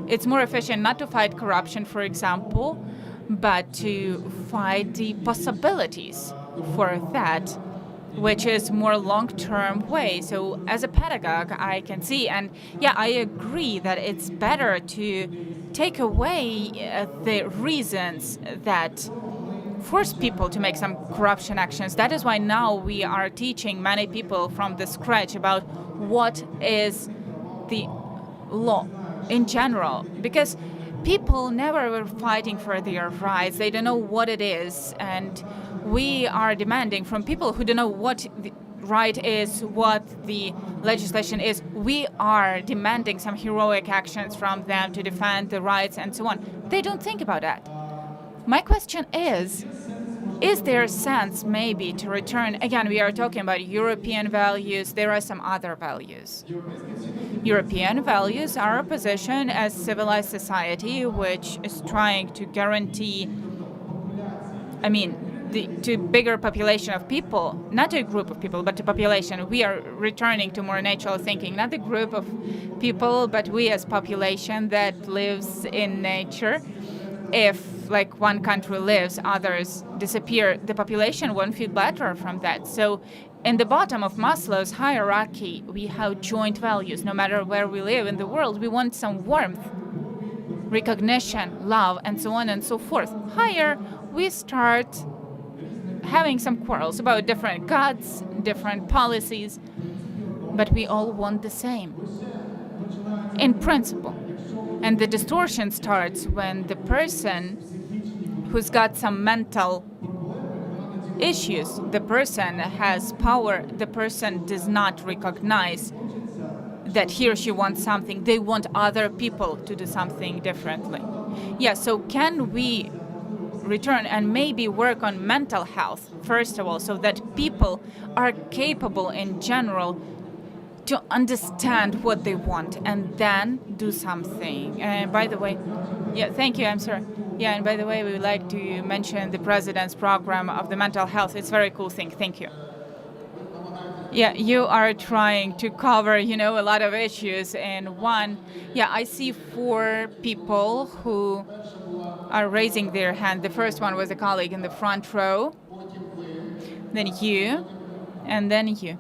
F: it's more efficient not to fight corruption, for example, but to fight the possibilities for that, which is more long-term way. So as a pedagogue, I can see, and I agree that it's better to take away the reasons that force people to make some corruption actions. That is why now we are teaching many people from the scratch about what is the law in general, because people never were fighting for their rights. They don't know what it is, and we are demanding from people who don't know what the right is, what the legislation is. We are demanding some heroic actions from them to defend the rights and so on. They don't think about that. My question is there a sense maybe to return? Again, we are talking about European values. There are some other values. European values are a position as civilized society which is trying to guarantee, to bigger population of people, not a group of people, but a population. We are returning to more natural thinking, not a group of people, but we as population that lives in nature. If one country lives, others disappear, the population won't feel better from that. So in the bottom of Maslow's hierarchy, we have joint values. No matter where we live in the world, we want some warmth, recognition, love, and so on and so forth. Higher, we start having some quarrels about different gods, different policies, but we all want the same in principle. And the distortion starts when the person who's got some mental issues. The person has power. The person does not recognize that he or she wants something. They want other people to do something differently. Yeah, so can we return and maybe work on mental health, first of all, so that people are capable in general to understand what they want and then do something. And by the way, yeah, thank you, I'm sorry. Yeah, and by the way, we would like to mention the president's program of the mental health. It's a very cool thing. Thank you. Yeah, you are trying to cover, you know, a lot of issues in one. Yeah, I see 4 people who are raising their hand. The first one was a colleague in the front row, then you, and then you.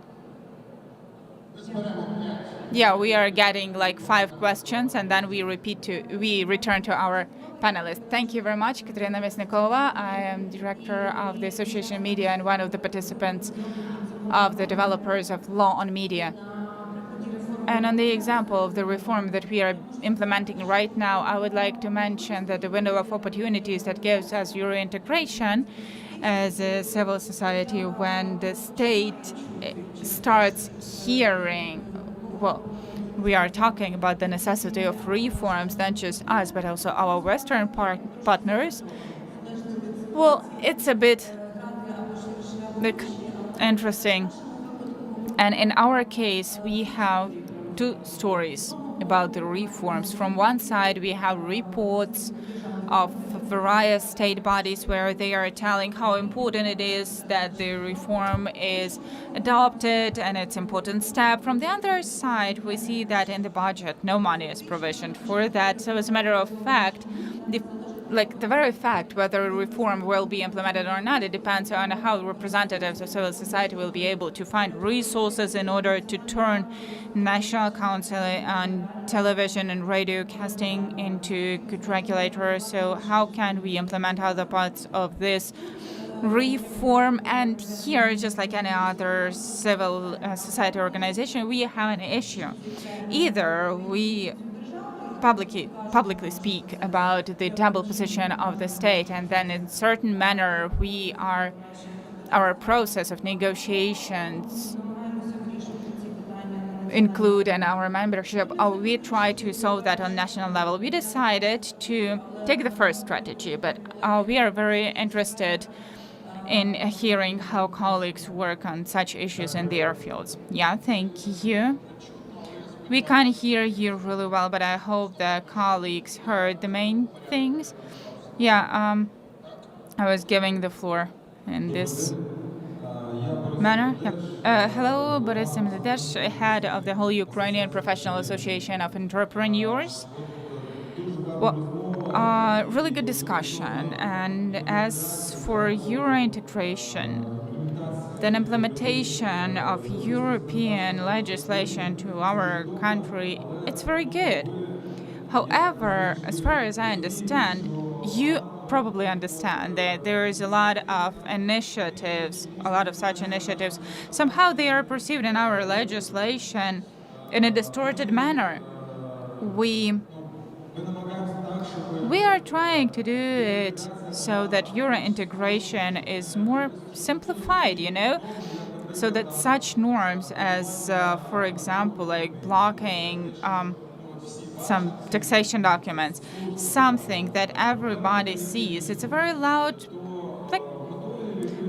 F: Yeah, we are getting like 5 questions, and then we return to our panelists. Thank you very much, Katerina Mesnikova. I am director of the Association of Media and one of the participants of the developers of Law on Media. And on the example of the reform that we are implementing right now, I would like to mention that the window of opportunities that gives us Euro integration as a civil society, when the state starts hearing, well, we are talking about the necessity of reforms, not just us, but also our Western partners. Well, it's a bit like interesting. And in our case, we have 2 stories about the reforms. From one side, we have reports of various state bodies where they are telling how important it is that the reform is adopted and it's an important step. From the other side, we see that in the budget, no money is provisioned for that. So as a matter of fact, the very fact whether a reform will be implemented or not, it depends on how representatives of civil society will be able to find resources in order to turn National Council on Television and Radio Casting into good regulators. So how can we implement other parts of this reform? And here, just like any other civil society organization, we have an issue. Either we publicly speak about the double position of the state, and then in certain manner our process of negotiations include in our membership, we try to solve that on national level. We decided to take the first strategy, but we are very interested in hearing how colleagues work on such issues in their fields. Yeah, thank you. We can't hear you really well, but I hope the colleagues heard the main things. Yeah, I was giving the floor in this manner. Yeah. Hello, Boris Mladesh, head of the whole Ukrainian Professional Association of Entrepreneurs. Well, really good discussion. And as for Euro integration, then implementation of European legislation to our country, it's very good. However, as far as I understand, you probably understand that there is a lot of initiatives, a lot of such initiatives. Somehow they are perceived in our legislation in a distorted manner. We are trying to do it so that Euro integration is more simplified, you know, so that such norms as, for example, like blocking some taxation documents, something that everybody sees. It's a very loud, like,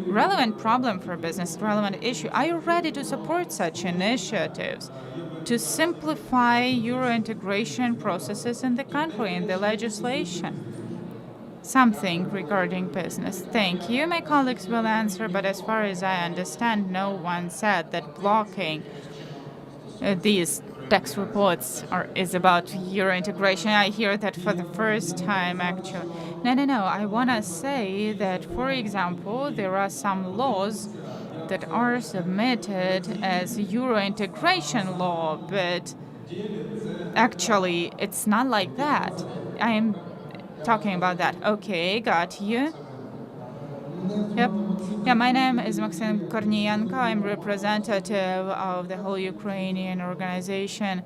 F: relevant problem for business, relevant issue. Are you ready to support such initiatives to simplify Euro integration processes in the country, in the legislation? Something regarding business. Thank you. My colleagues will answer, but as far as I understand, no one said that blocking these tax reports is about Euro integration. I hear that for the first time, actually. No. I want to say that, for example, there are some laws that are submitted as Euro integration law, but actually, it's not like that. I am talking about that. Okay, got you. Yep. Yeah, my name is Maxim Kornienko. I'm representative of the whole Ukrainian organization,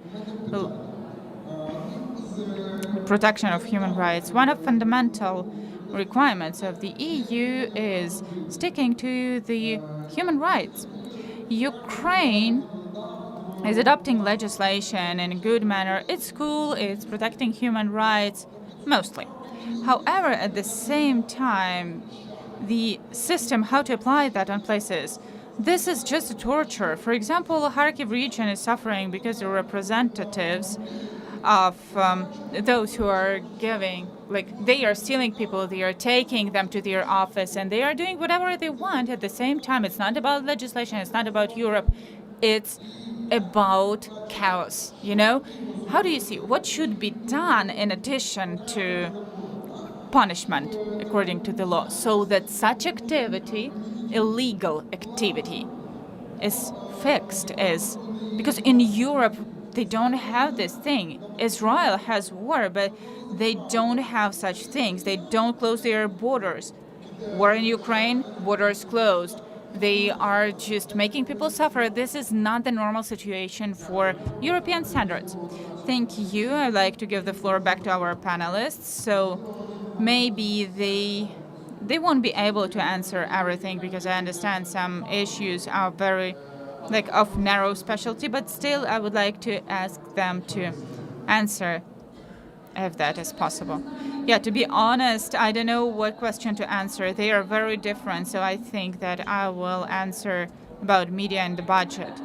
F: Protection of Human Rights. One of fundamental requirements of the EU is sticking to the human rights. Ukraine is adopting legislation in a good manner. It's cool, it's protecting human rights, mostly. However, at the same time, the system, how to apply that on places, this is just a torture. For example, the Kharkiv region is suffering because the representatives of those who are giving, like, they are stealing people, they are taking them to their office, and they are doing whatever they want. At the same time, it's not about legislation, it's not about Europe, it's about chaos, you know? How do you see what should be done in addition to punishment according to the law, so that such activity, illegal activity, is fixed? Is because in Europe they don't have this thing. Israel has war, but they don't have such things. They don't close their borders. War in Ukraine, borders closed. They are just making people suffer. This is not the normal situation for European standards. Thank you. I'd like to give the floor back to our panelists. So maybe they won't be able to answer everything, because I understand some issues are very of narrow specialty, but still I would like to ask them to answer if that is possible. Yeah, to be honest, I don't know what question to answer. They are very different, so I think that I will answer about media and the budget.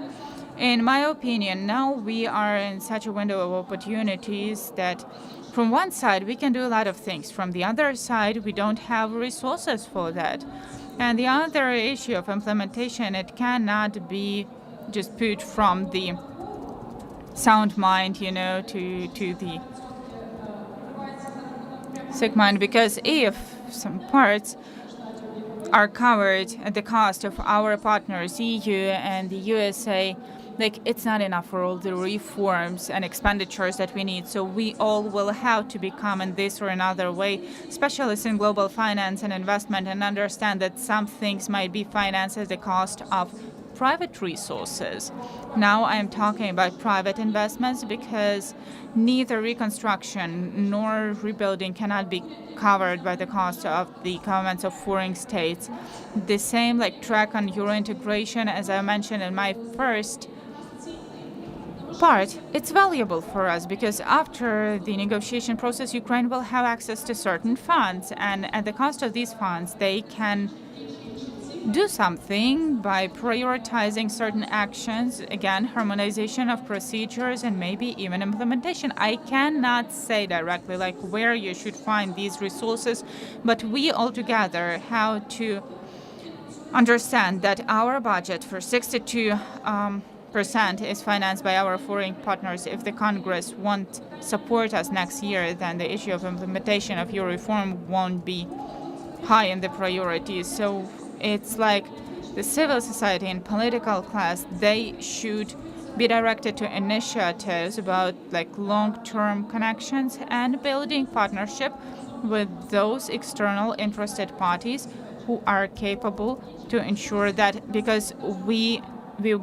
F: In my opinion, now we are in such a window of opportunities that from one side we can do a lot of things. From the other side, we don't have resources for that. And the other issue of implementation, it cannot be just put from the sound mind, to the sick mind, because if some parts are covered at the cost of our partners, EU and the USA, it's not enough for all the reforms and expenditures that we need. So we all will have to become, in this or another way, specialists in global finance and investment, and understand that some things might be financed at the cost of private resources. Now I'm talking about private investments, because neither reconstruction nor rebuilding cannot be covered by the cost of the governments of foreign states. The same track on Euro integration, as I mentioned in my first part, it's valuable for us, because after the negotiation process, Ukraine will have access to certain funds, and at the cost of these funds, they can do something by prioritizing certain actions, again, harmonization of procedures and maybe even implementation. I cannot say directly where you should find these resources, but we all together have to understand that our budget for 62% is financed by our foreign partners. If the Congress won't support us next year, then the issue of implementation of your reform won't be high in the priorities. So it's the civil society and political class, they should be directed to initiatives about long-term connections and building partnership with those external interested parties who are capable to ensure that, because we've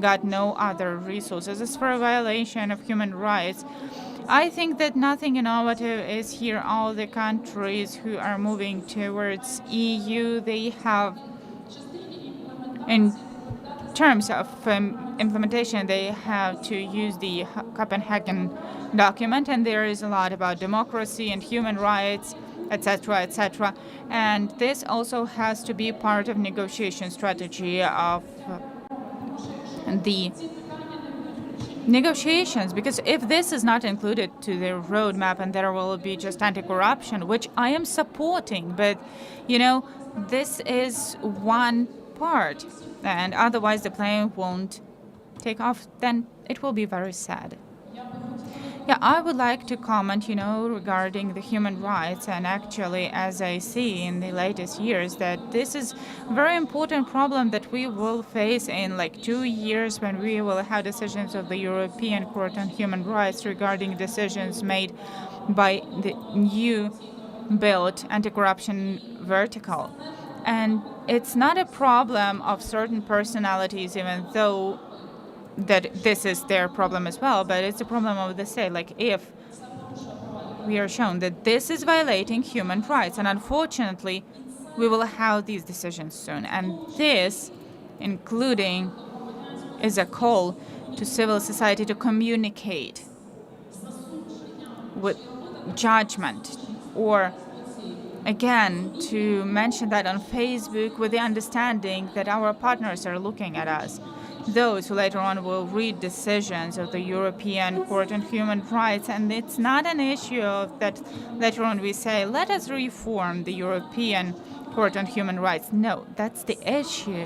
F: got no other resources. As for a violation of human rights, I think that nothing innovative is here. All the countries who are moving towards EU, they have, in terms of implementation, they have to use the Copenhagen document, and there is a lot about democracy and human rights, etc., etc. And this also has to be part of negotiation strategy of the negotiations, because if this is not included to the roadmap, and there will be just anti-corruption, which I am supporting, but this is one part, and otherwise the plane won't take off, then it will be very sad. Yeah, I would like to comment, regarding the human rights, and actually, as I see in the latest years, that this is a very important problem that we will face in 2 years, when we will have decisions of the European Court on Human Rights regarding decisions made by the new built anti-corruption vertical. And it's not a problem of certain personalities, even though that this is their problem as well, but it's a problem of the state. If we are shown that this is violating human rights. And unfortunately, we will have these decisions soon. And this, including, is a call to civil society to communicate with judgment, or again, to mention that on Facebook with the understanding that our partners are looking at us. Those who later on will read decisions of the European Court on Human Rights, and it's not an issue of that later on we say, let us reform the European Court on Human Rights. No, that's the issue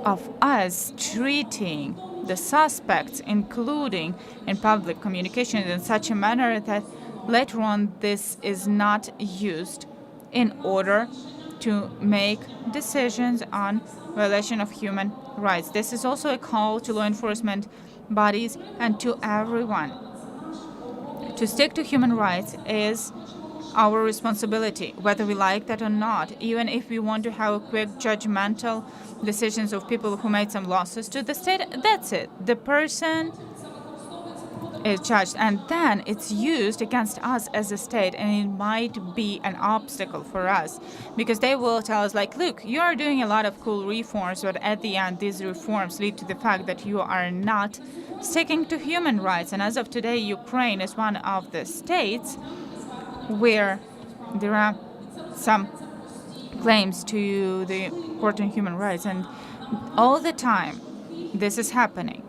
F: of us treating the suspects, including in public communication, in such a manner that later on this is not used in order to make decisions on violation of human rights. This is also a call to law enforcement bodies and to everyone. To stick to human rights is our responsibility, whether we like that or not. Even if we want to have quick judgmental decisions of people who made some losses to the state, that's it. The person is judged, and then it's used against us as a state, and it might be an obstacle for us because they will tell us, like, look, you are doing a lot of cool reforms, but at the end these reforms lead to the fact that you are not sticking to human rights. And as of today, Ukraine is one of the states where there are some claims to the Court on Human Rights, and all the time this is happening.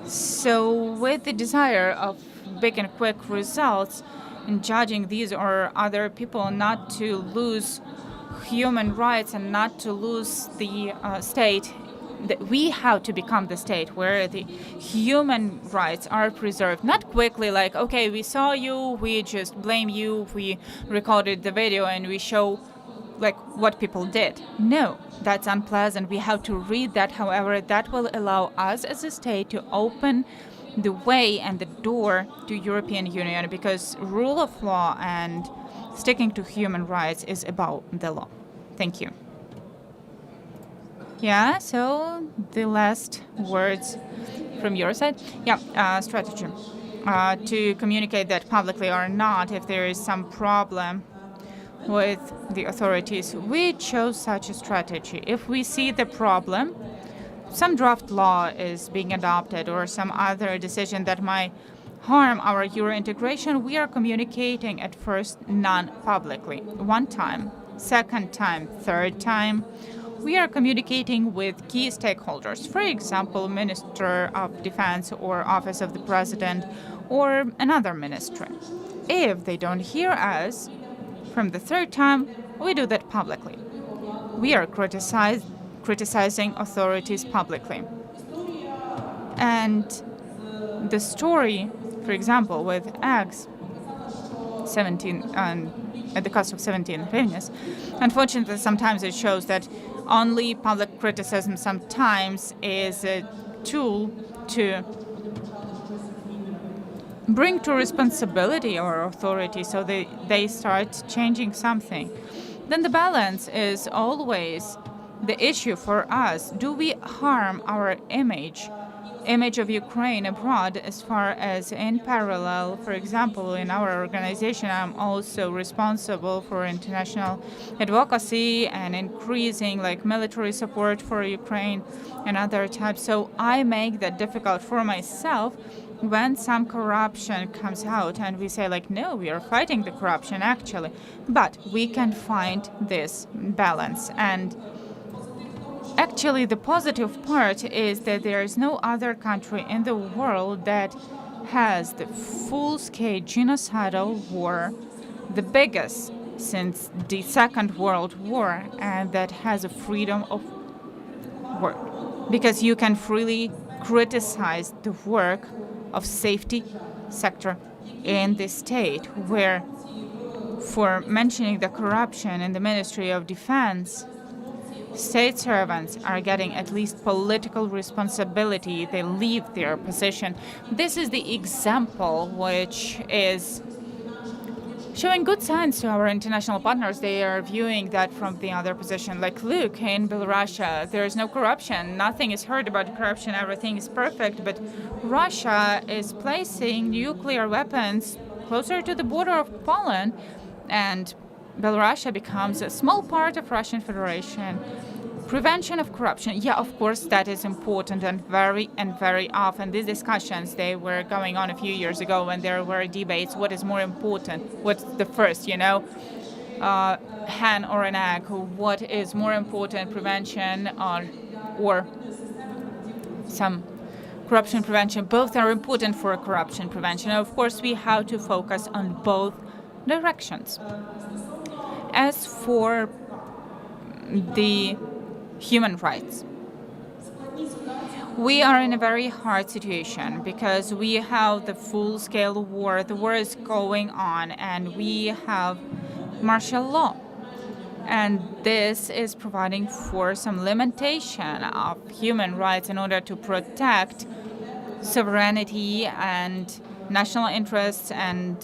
F: So with the desire of big and quick results in judging these or other people, not to lose human rights and not to lose the state, that we have to become the state where the human rights are preserved. Not quickly like, okay, we saw you, we just blame you, we recorded the video and we show like what people did. No, that's unpleasant. We have to read that. However, that will allow us as a state to open the way and the door to European Union, because rule of law and sticking to human rights is about the law. Thank you. Yeah, so the last words from your side. Yeah, strategy. To communicate that publicly or not, if there is some problem with the authorities, we chose such a strategy. If we see the problem, some draft law is being adopted or some other decision that might harm our Euro integration, we are communicating at first non-publicly. One time, second time, third time, we are communicating with key stakeholders, for example, Minister of Defense or Office of the President or another ministry. If they don't hear us, from the third time, we do that publicly. We are criticizing authorities publicly. And the story, for example, with eggs, 17 at the cost of 17 hryvnias, unfortunately, sometimes it shows that only public criticism sometimes is a tool to bring to responsibility our authority, so they start changing something. Then the balance is always the issue for us. Do we harm our image of Ukraine abroad, as far as in parallel, for example, in our organization, I'm also responsible for international advocacy and increasing like military support for Ukraine and other types. So I make that difficult for myself when some corruption comes out and we say like, no, we are fighting the corruption actually, but we can find this balance. And actually, the positive part is that there is no other country in the world that has the full-scale genocidal war, the biggest since the Second World War, and that has a freedom of work. Because you can freely criticize the work of safety sector in the state, where for mentioning the corruption in the Ministry of Defense, state servants are getting at least political responsibility. They leave their position. This is the example which is showing good signs to our international partners. They are viewing that from the other position. Like, look, in Belarus, there is no corruption. Nothing is heard about corruption. Everything is perfect. But Russia is placing nuclear weapons closer to the border of Poland, and Belarus becomes a small part of Russian Federation. Prevention of corruption, yeah, of course, that is important, and very often these discussions, they were going on a few years ago when there were debates, what is more important, what's the first, hen or an egg, what is more important, prevention or some corruption prevention. Both are important for corruption prevention. Of course, we have to focus on both directions. As for the human rights, we are in a very hard situation because we have the full-scale war. The war is going on, and we have martial law. And this is providing for some limitation of human rights in order to protect sovereignty and national interests and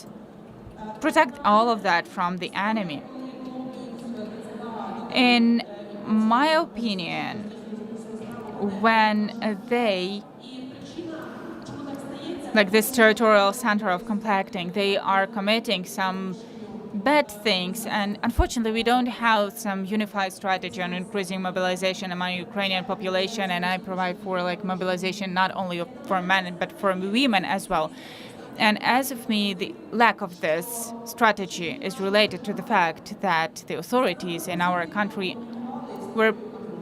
F: protect all of that from the enemy. In my opinion, when they, like this territorial center of conflicting, they are committing some bad things, and unfortunately we don't have some unified strategy on increasing mobilization among Ukrainian population, and I provide for mobilization not only for men but for women as well. And as of me, the lack of this strategy is related to the fact that the authorities in our country were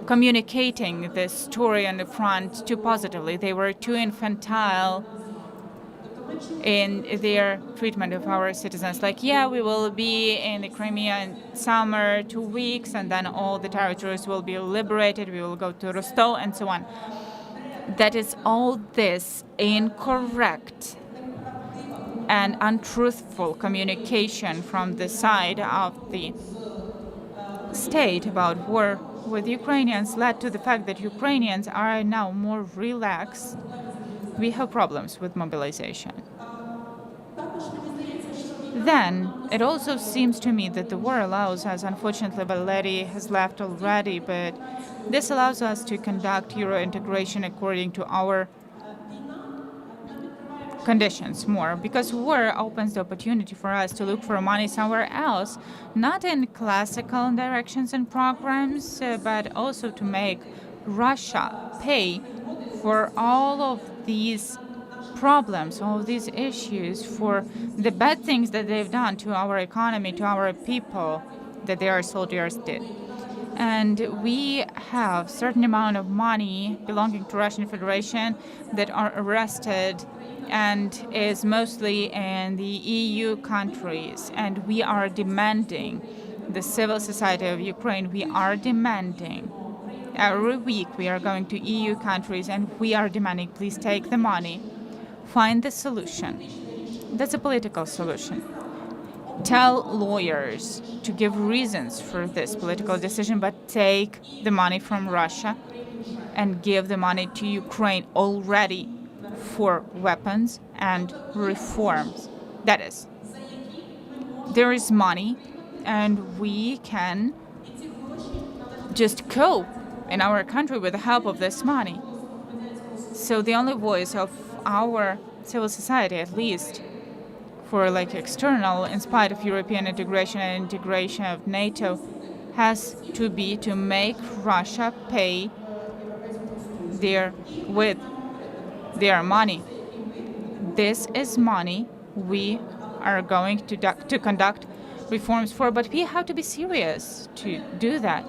F: communicating this story on the front too positively. They were too infantile in their treatment of our citizens. Like, yeah, we will be in the Crimea in summer, 2 weeks, and then all the territories will be liberated. We will go to Rostov and so on. That is all this incorrect and untruthful communication from the side of the state about war with Ukrainians led to the fact that Ukrainians are now more relaxed. We have problems with mobilization. Then it also seems to me that the war allows us, unfortunately Valery has left already, but this allows us to conduct Euro integration according to our conditions more, because war opens the opportunity for us to look for money somewhere else, not in classical directions and programs, but also to make Russia pay for all of these problems, all of these issues, for the bad things that they've done to our economy, to our people, that their soldiers did. And we have certain amount of money belonging to Russian Federation that are arrested and is mostly in the EU countries. And we are demanding, the civil society of Ukraine, we are demanding. Every week we are going to EU countries and we are demanding, please take the money, find the solution. That's a political solution. Tell lawyers to give reasons for this political decision, but take the money from Russia and give the money to Ukraine already for weapons and reforms. That is, there is money and we can just cope in our country with the help of this money. So the only voice of our civil society, at least for external, in spite of European integration and integration of NATO, has to be to make Russia pay with their money. This is money we are going to conduct reforms for, but we have to be serious to do that.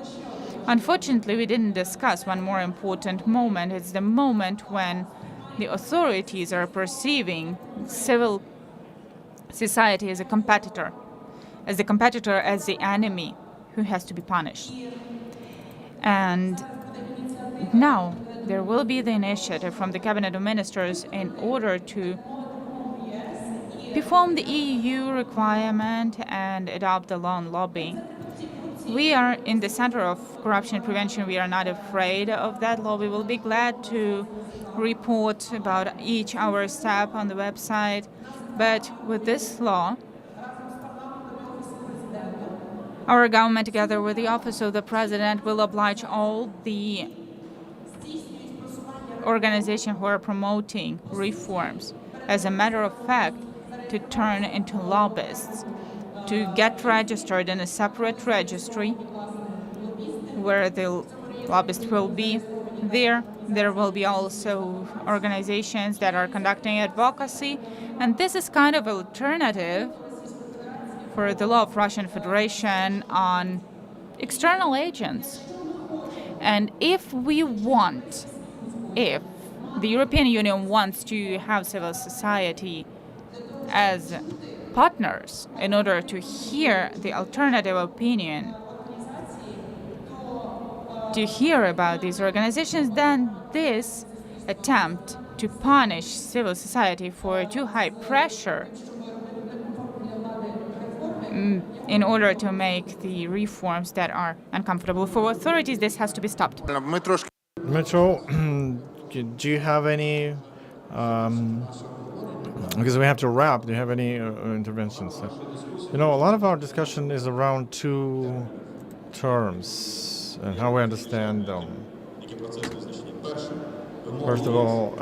F: Unfortunately, we didn't discuss one more important moment. It's the moment when the authorities are perceiving civil society as a competitor, as the enemy who has to be punished. And now there will be the initiative from the Cabinet of Ministers in order to perform the EU requirement and adopt the law on lobbying. We are in the center of corruption prevention. We are not afraid of that law. We will be glad to report about each our step on the website. But with this law, our government, together with the Office of the President, will oblige all the organizations who are promoting reforms. As a matter of fact, to turn into lobbyists, to get registered in a separate registry where the lobbyists will be there. There will be also organizations that are conducting advocacy, and this is kind of an alternative for the law of Russian Federation on external agents. And if the European Union wants to have civil society as partners in order to hear the alternative opinion, to hear about these organizations, then this attempt to punish civil society for too high pressure in order to make the reforms that are uncomfortable for authorities, this has to be stopped.
A: Metro, do you have any, because we have to wrap, do you have any interventions? A lot of our discussion is around two terms and how we understand them. First of all,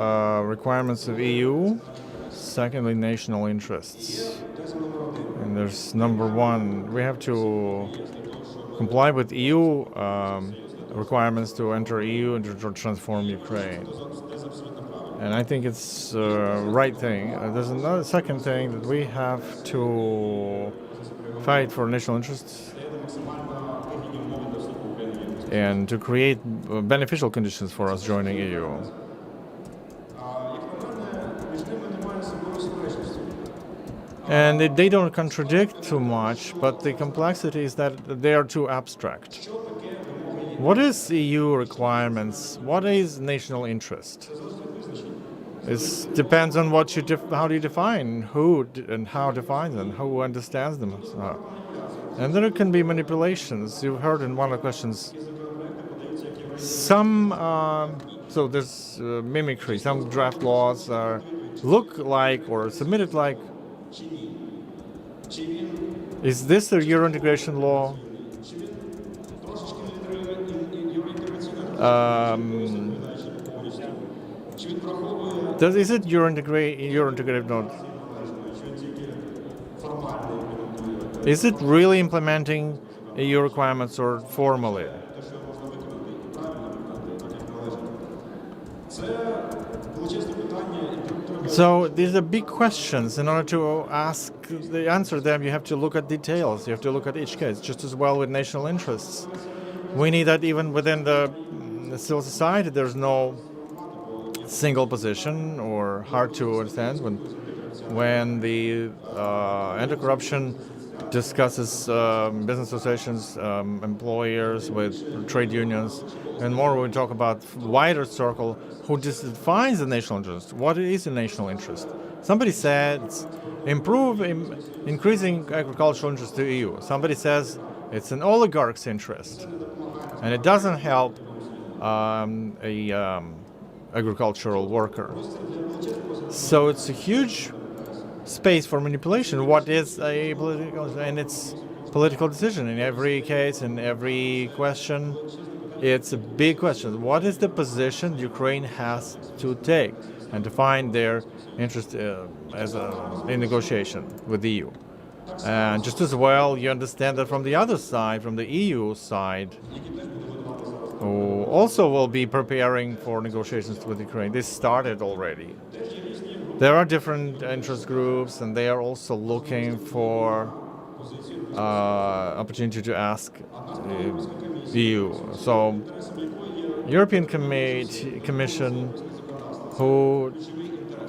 A: requirements of EU. Secondly, national interests. And there's number one, we have to comply with EU requirements to enter EU and to transform Ukraine. And I think it's the right thing. There's another second thing that we have to fight for national interests and to create beneficial conditions for us joining EU. And they don't contradict too much, but the complexity is that they are too abstract. What is EU requirements? What is national interest? It depends on what how do you define who and how defines them, who understands them. And there can be manipulations. You've heard in one of the questions. So there's mimicry. Some draft laws look like or submitted like. Is this a Euro integration law? Is it Euro integrative node? Is it really implementing EU requirements or formally? So these are big questions. In order to answer them, you have to look at details. You have to look at each case, just as well with national interests. We need that even within the civil society. There's no single position or hard to understand. When the anti-corruption discusses business associations, employers with trade unions, and more we talk about wider circle who defines the national interest. What is a national interest? Somebody said it's increasing agricultural interest to EU. Somebody says it's an oligarch's interest, and it doesn't help agricultural worker. So it's a huge space for manipulation. What is a political, and it's political decision in every case, in every question. It's a big question. What is the position Ukraine has to take and to find their interest in negotiation with the EU? And just as well, you understand that from the other side, from the EU side, who also will be preparing for negotiations with Ukraine. This started already. There are different interest groups, and they are also looking for opportunity to ask EU. So, European Commission, who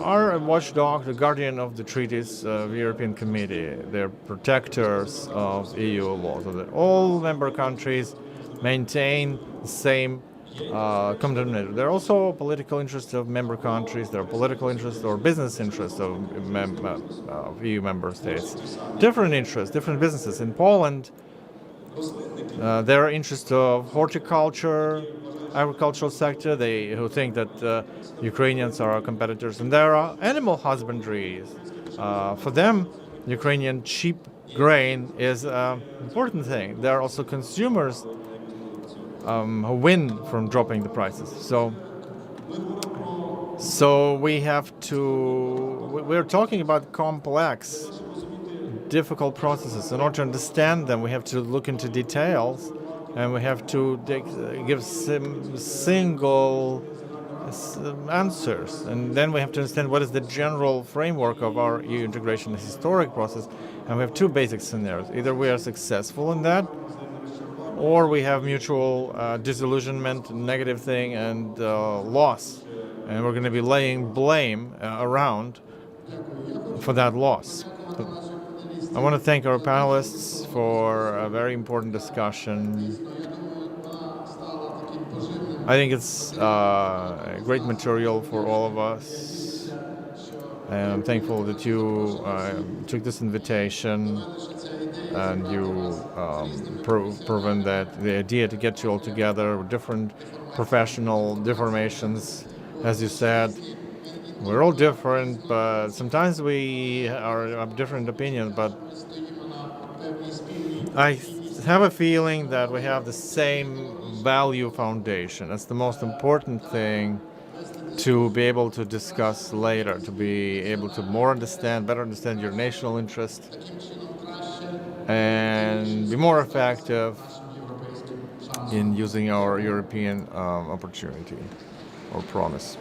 A: are a watchdog, the guardian of the treaties of European Committee. They're protectors of EU law. So that all member countries maintain the same common denominator. There are also political interests of member countries. There are political interests or business interests of EU member states. Different interests, different businesses. In Poland, there are interests of horticulture, agricultural sector. Who think that Ukrainians are our competitors, and there are animal husbandries. For them, Ukrainian cheap grain is an important thing. There are also consumers who win from dropping the prices. So we're talking about complex, difficult processes. In order to understand them, we have to look into details, and we have to give some single answers. And then we have to understand what is the general framework of our EU integration historic process. And we have two basic scenarios. Either we are successful in that, or we have mutual disillusionment, negative thing, and loss. And we're going to be laying blame around for that loss. I want to thank our panelists for a very important discussion. I think it's great material for all of us. And I'm thankful that you took this invitation and you proven that the idea to get you all together with different professional deformations, as you said, we're all different, but sometimes we are of different opinions, but I have a feeling that we have the same value foundation. That's the most important thing to be able to discuss later, to be able to better understand your national interest, and be more effective in using our European opportunity or promise.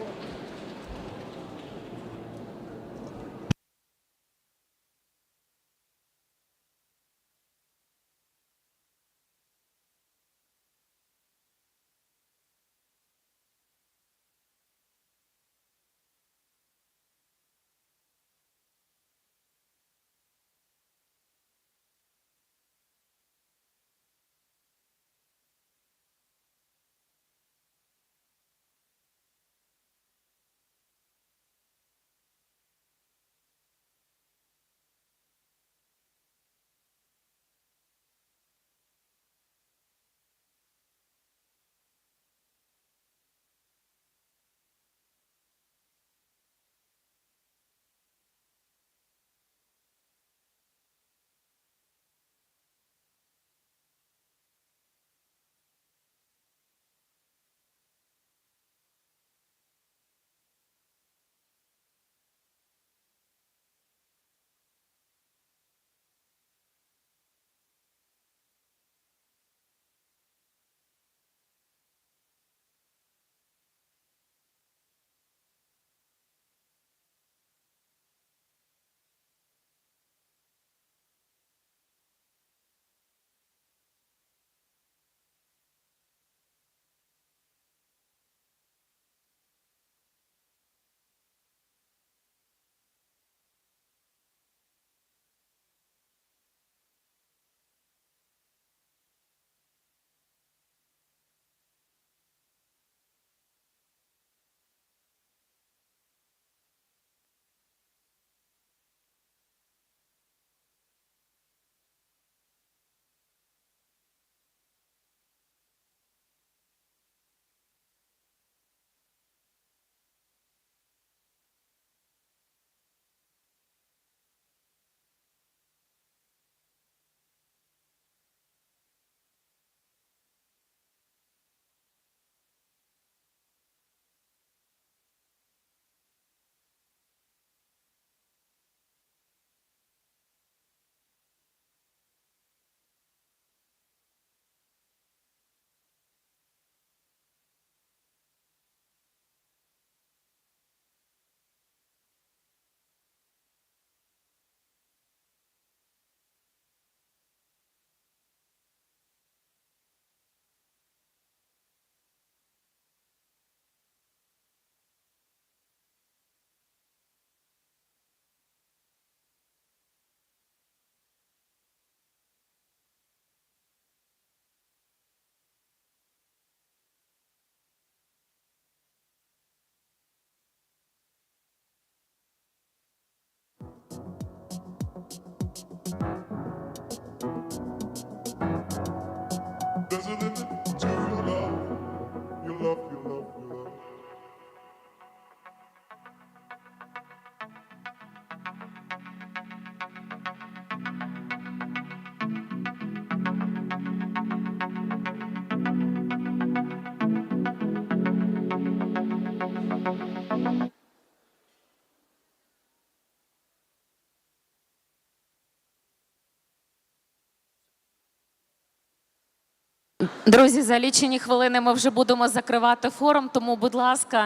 C: Друзі, за лічені хвилини ми вже будемо закривати форум, тому, будь ласка.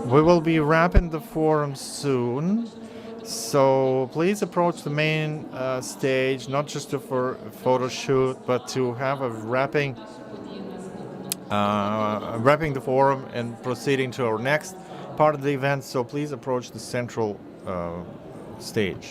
A: We will be wrapping the forum soon, so please approach the main stage, not just for a photo shoot, but to have a wrapping the forum and proceeding to our next part of the event. So please approach the central stage.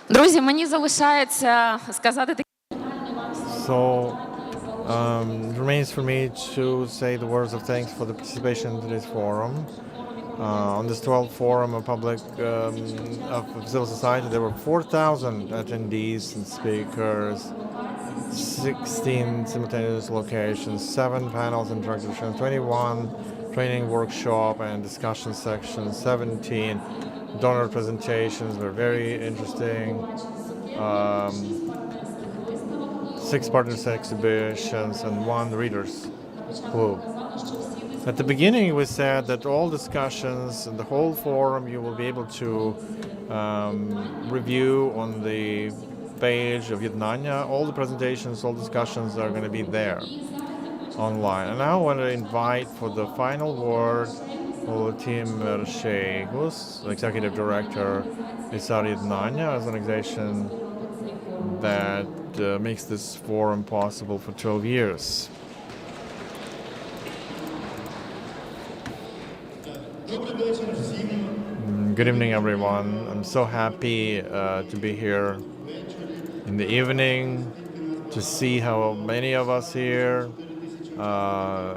C: Друзі, мені залишається сказати таке.
A: So, it remains for me to say the words of thanks for the participation in today's forum. On this 12th forum of public of civil society, there were 4,000 attendees and speakers, 16 simultaneous locations, 7 panels and interactive sessions, 21 training workshop and discussion sections, 17 donor presentations were very interesting. 6 partners exhibitions and 1 readers club. At the beginning, we said that all discussions and the whole forum you will be able to review on the page of NGOs. All the presentations, all discussions are going to be there online. And now I want to invite for the final word Vladimir Sheikh, who's the executive director isar.ednannia, as an organization that makes this forum possible for 12 years. Good evening, everyone. I'm so happy to be here in the evening, to see how many of us here.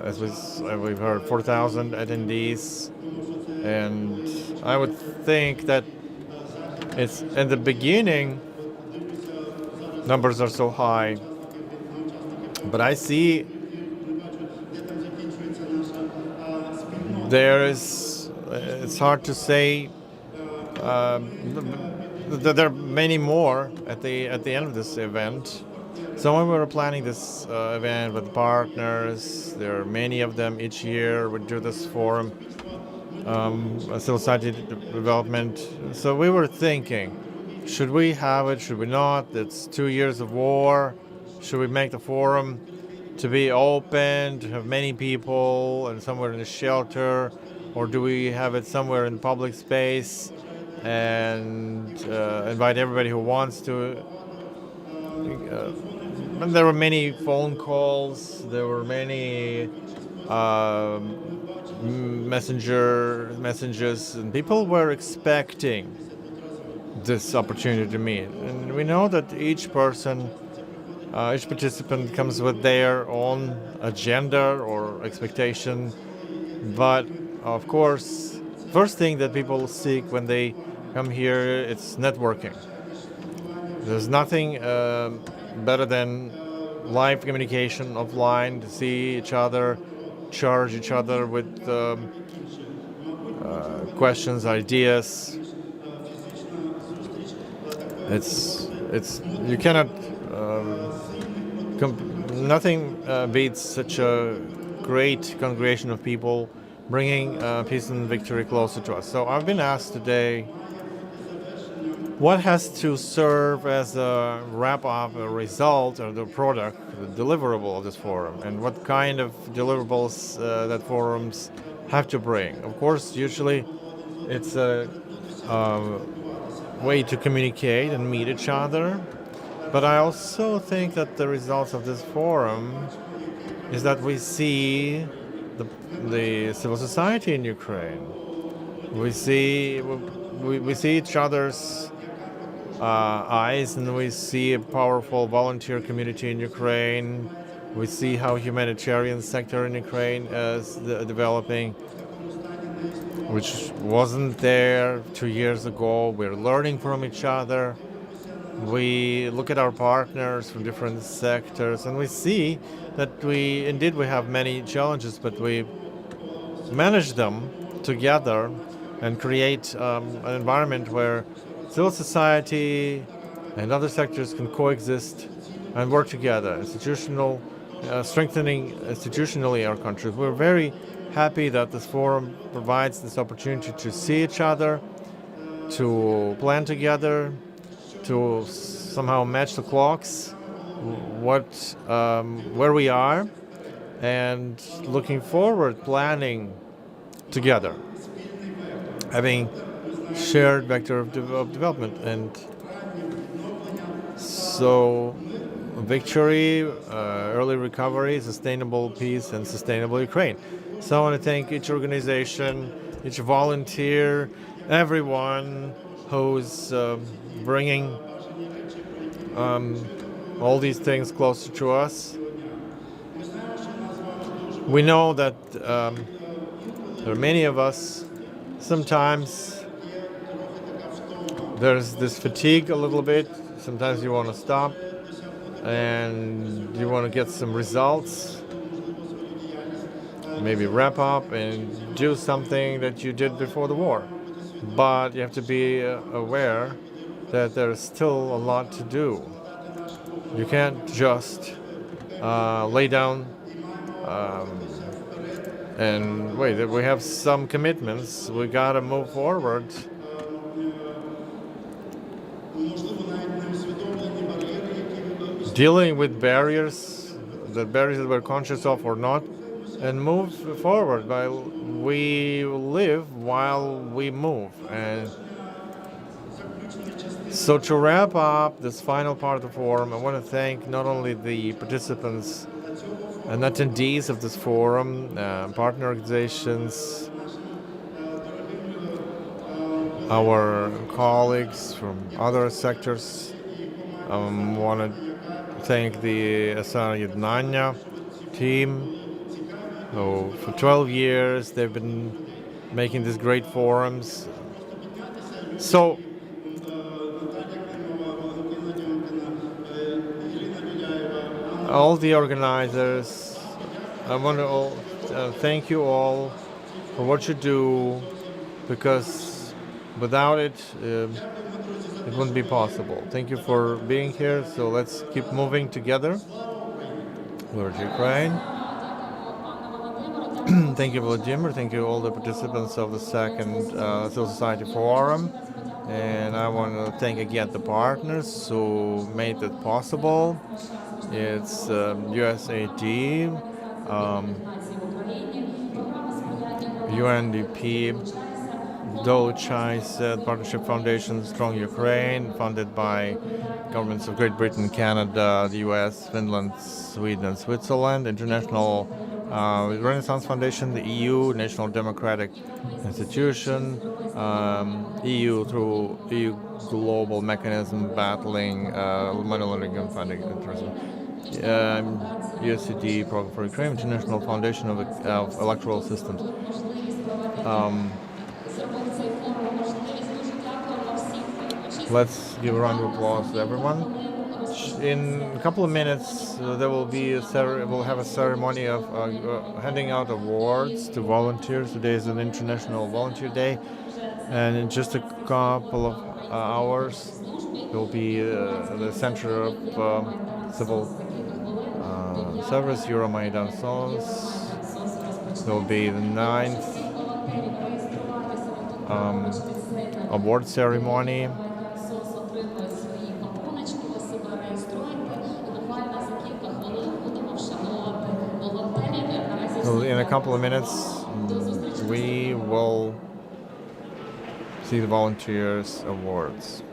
A: As we've heard, 4,000 attendees. And I would think that it's in the beginning, numbers are so high. But I see it's hard to say that there are many more at the end of this event. So when we were planning this event with partners, there are many of them each year. We do this forum, civil society development. So we were thinking, should we have it? Should we not? It's 2 years of war. Should we make the forum to be open, to have many people and somewhere in a shelter? Or do we have it somewhere in public space and invite everybody who wants to? And there were many phone calls, there were many messages, and people were expecting this opportunity to meet. And we know that each participant comes with their own agenda or expectation, but of course, first thing that people seek when they come here, it's networking. There's nothing better than live communication offline, to see each other, charge each other with questions, ideas. You cannot, nothing beats such a great congregation of people bringing peace and victory closer to us. So I've been asked today, what has to serve as a wrap-up, a result, or the product, the deliverable of this forum, and what kind of deliverables that forums have to bring? Of course, usually it's a way to communicate and meet each other, but I also think that the results of this forum is that we see the civil society in Ukraine. We see each other's eyes, and we see a powerful volunteer community in Ukraine. We see how humanitarian sector in Ukraine is developing, which wasn't there 2 years ago. We're learning from each other. We look at our partners from different sectors, and we see that we have many challenges, but we manage them together and create an environment where civil society and other sectors can coexist and work together. Strengthening institutionally our country. We're very happy that this forum provides this opportunity to see each other, to plan together, to somehow match the clocks, where we are, and looking forward, planning together, having shared vector of development. And so victory, early recovery, sustainable peace, and sustainable Ukraine. So I want to thank each organization, each volunteer, everyone who's bringing all these things closer to us. We know that there are many of us, sometimes there's this fatigue a little bit. Sometimes you want to stop and you want to get some results. Maybe wrap up and do something that you did before the war. But you have to be aware that there's still a lot to do. You can't just lay down and wait. We have some commitments. We gotta move forward. Dealing with barriers, the barriers that we're conscious of or not, and move forward. We live while we move. And so to wrap up this final part of the forum, I want to thank not only the participants and attendees of this forum, partner organizations, our colleagues from other sectors. I want to thank the isar.ednannia team. So for 12 years, they've been making these great forums. So all the organizers, I want to thank you all for what you do, because without it, it wouldn't be possible. Thank you for being here. So let's keep moving together. Glory to Ukraine. Thank you, Vladimir. Thank you, all the participants of the second Civil Society Forum. And I want to thank again the partners who made it possible. It's USAID, UNDP, Dolchai Partnership Foundation, Strong Ukraine, funded by governments of Great Britain, Canada, the US, Finland, Sweden, and Switzerland, International Renaissance Foundation, the EU, National Democratic Institution, EU through EU Global Mechanism battling money laundering and funding terrorism, USAID Program for Ukraine, International Foundation of Electoral Systems. Let's give a round of applause to everyone. In a couple of minutes, there will be we'll have a ceremony of handing out awards to volunteers. Today is an International Volunteer Day, and in just a couple of hours, there will be the Center of Civil Service, Euromaidan Sons. There will be the 9th award ceremony. So in a couple of minutes, we will see the volunteers' awards.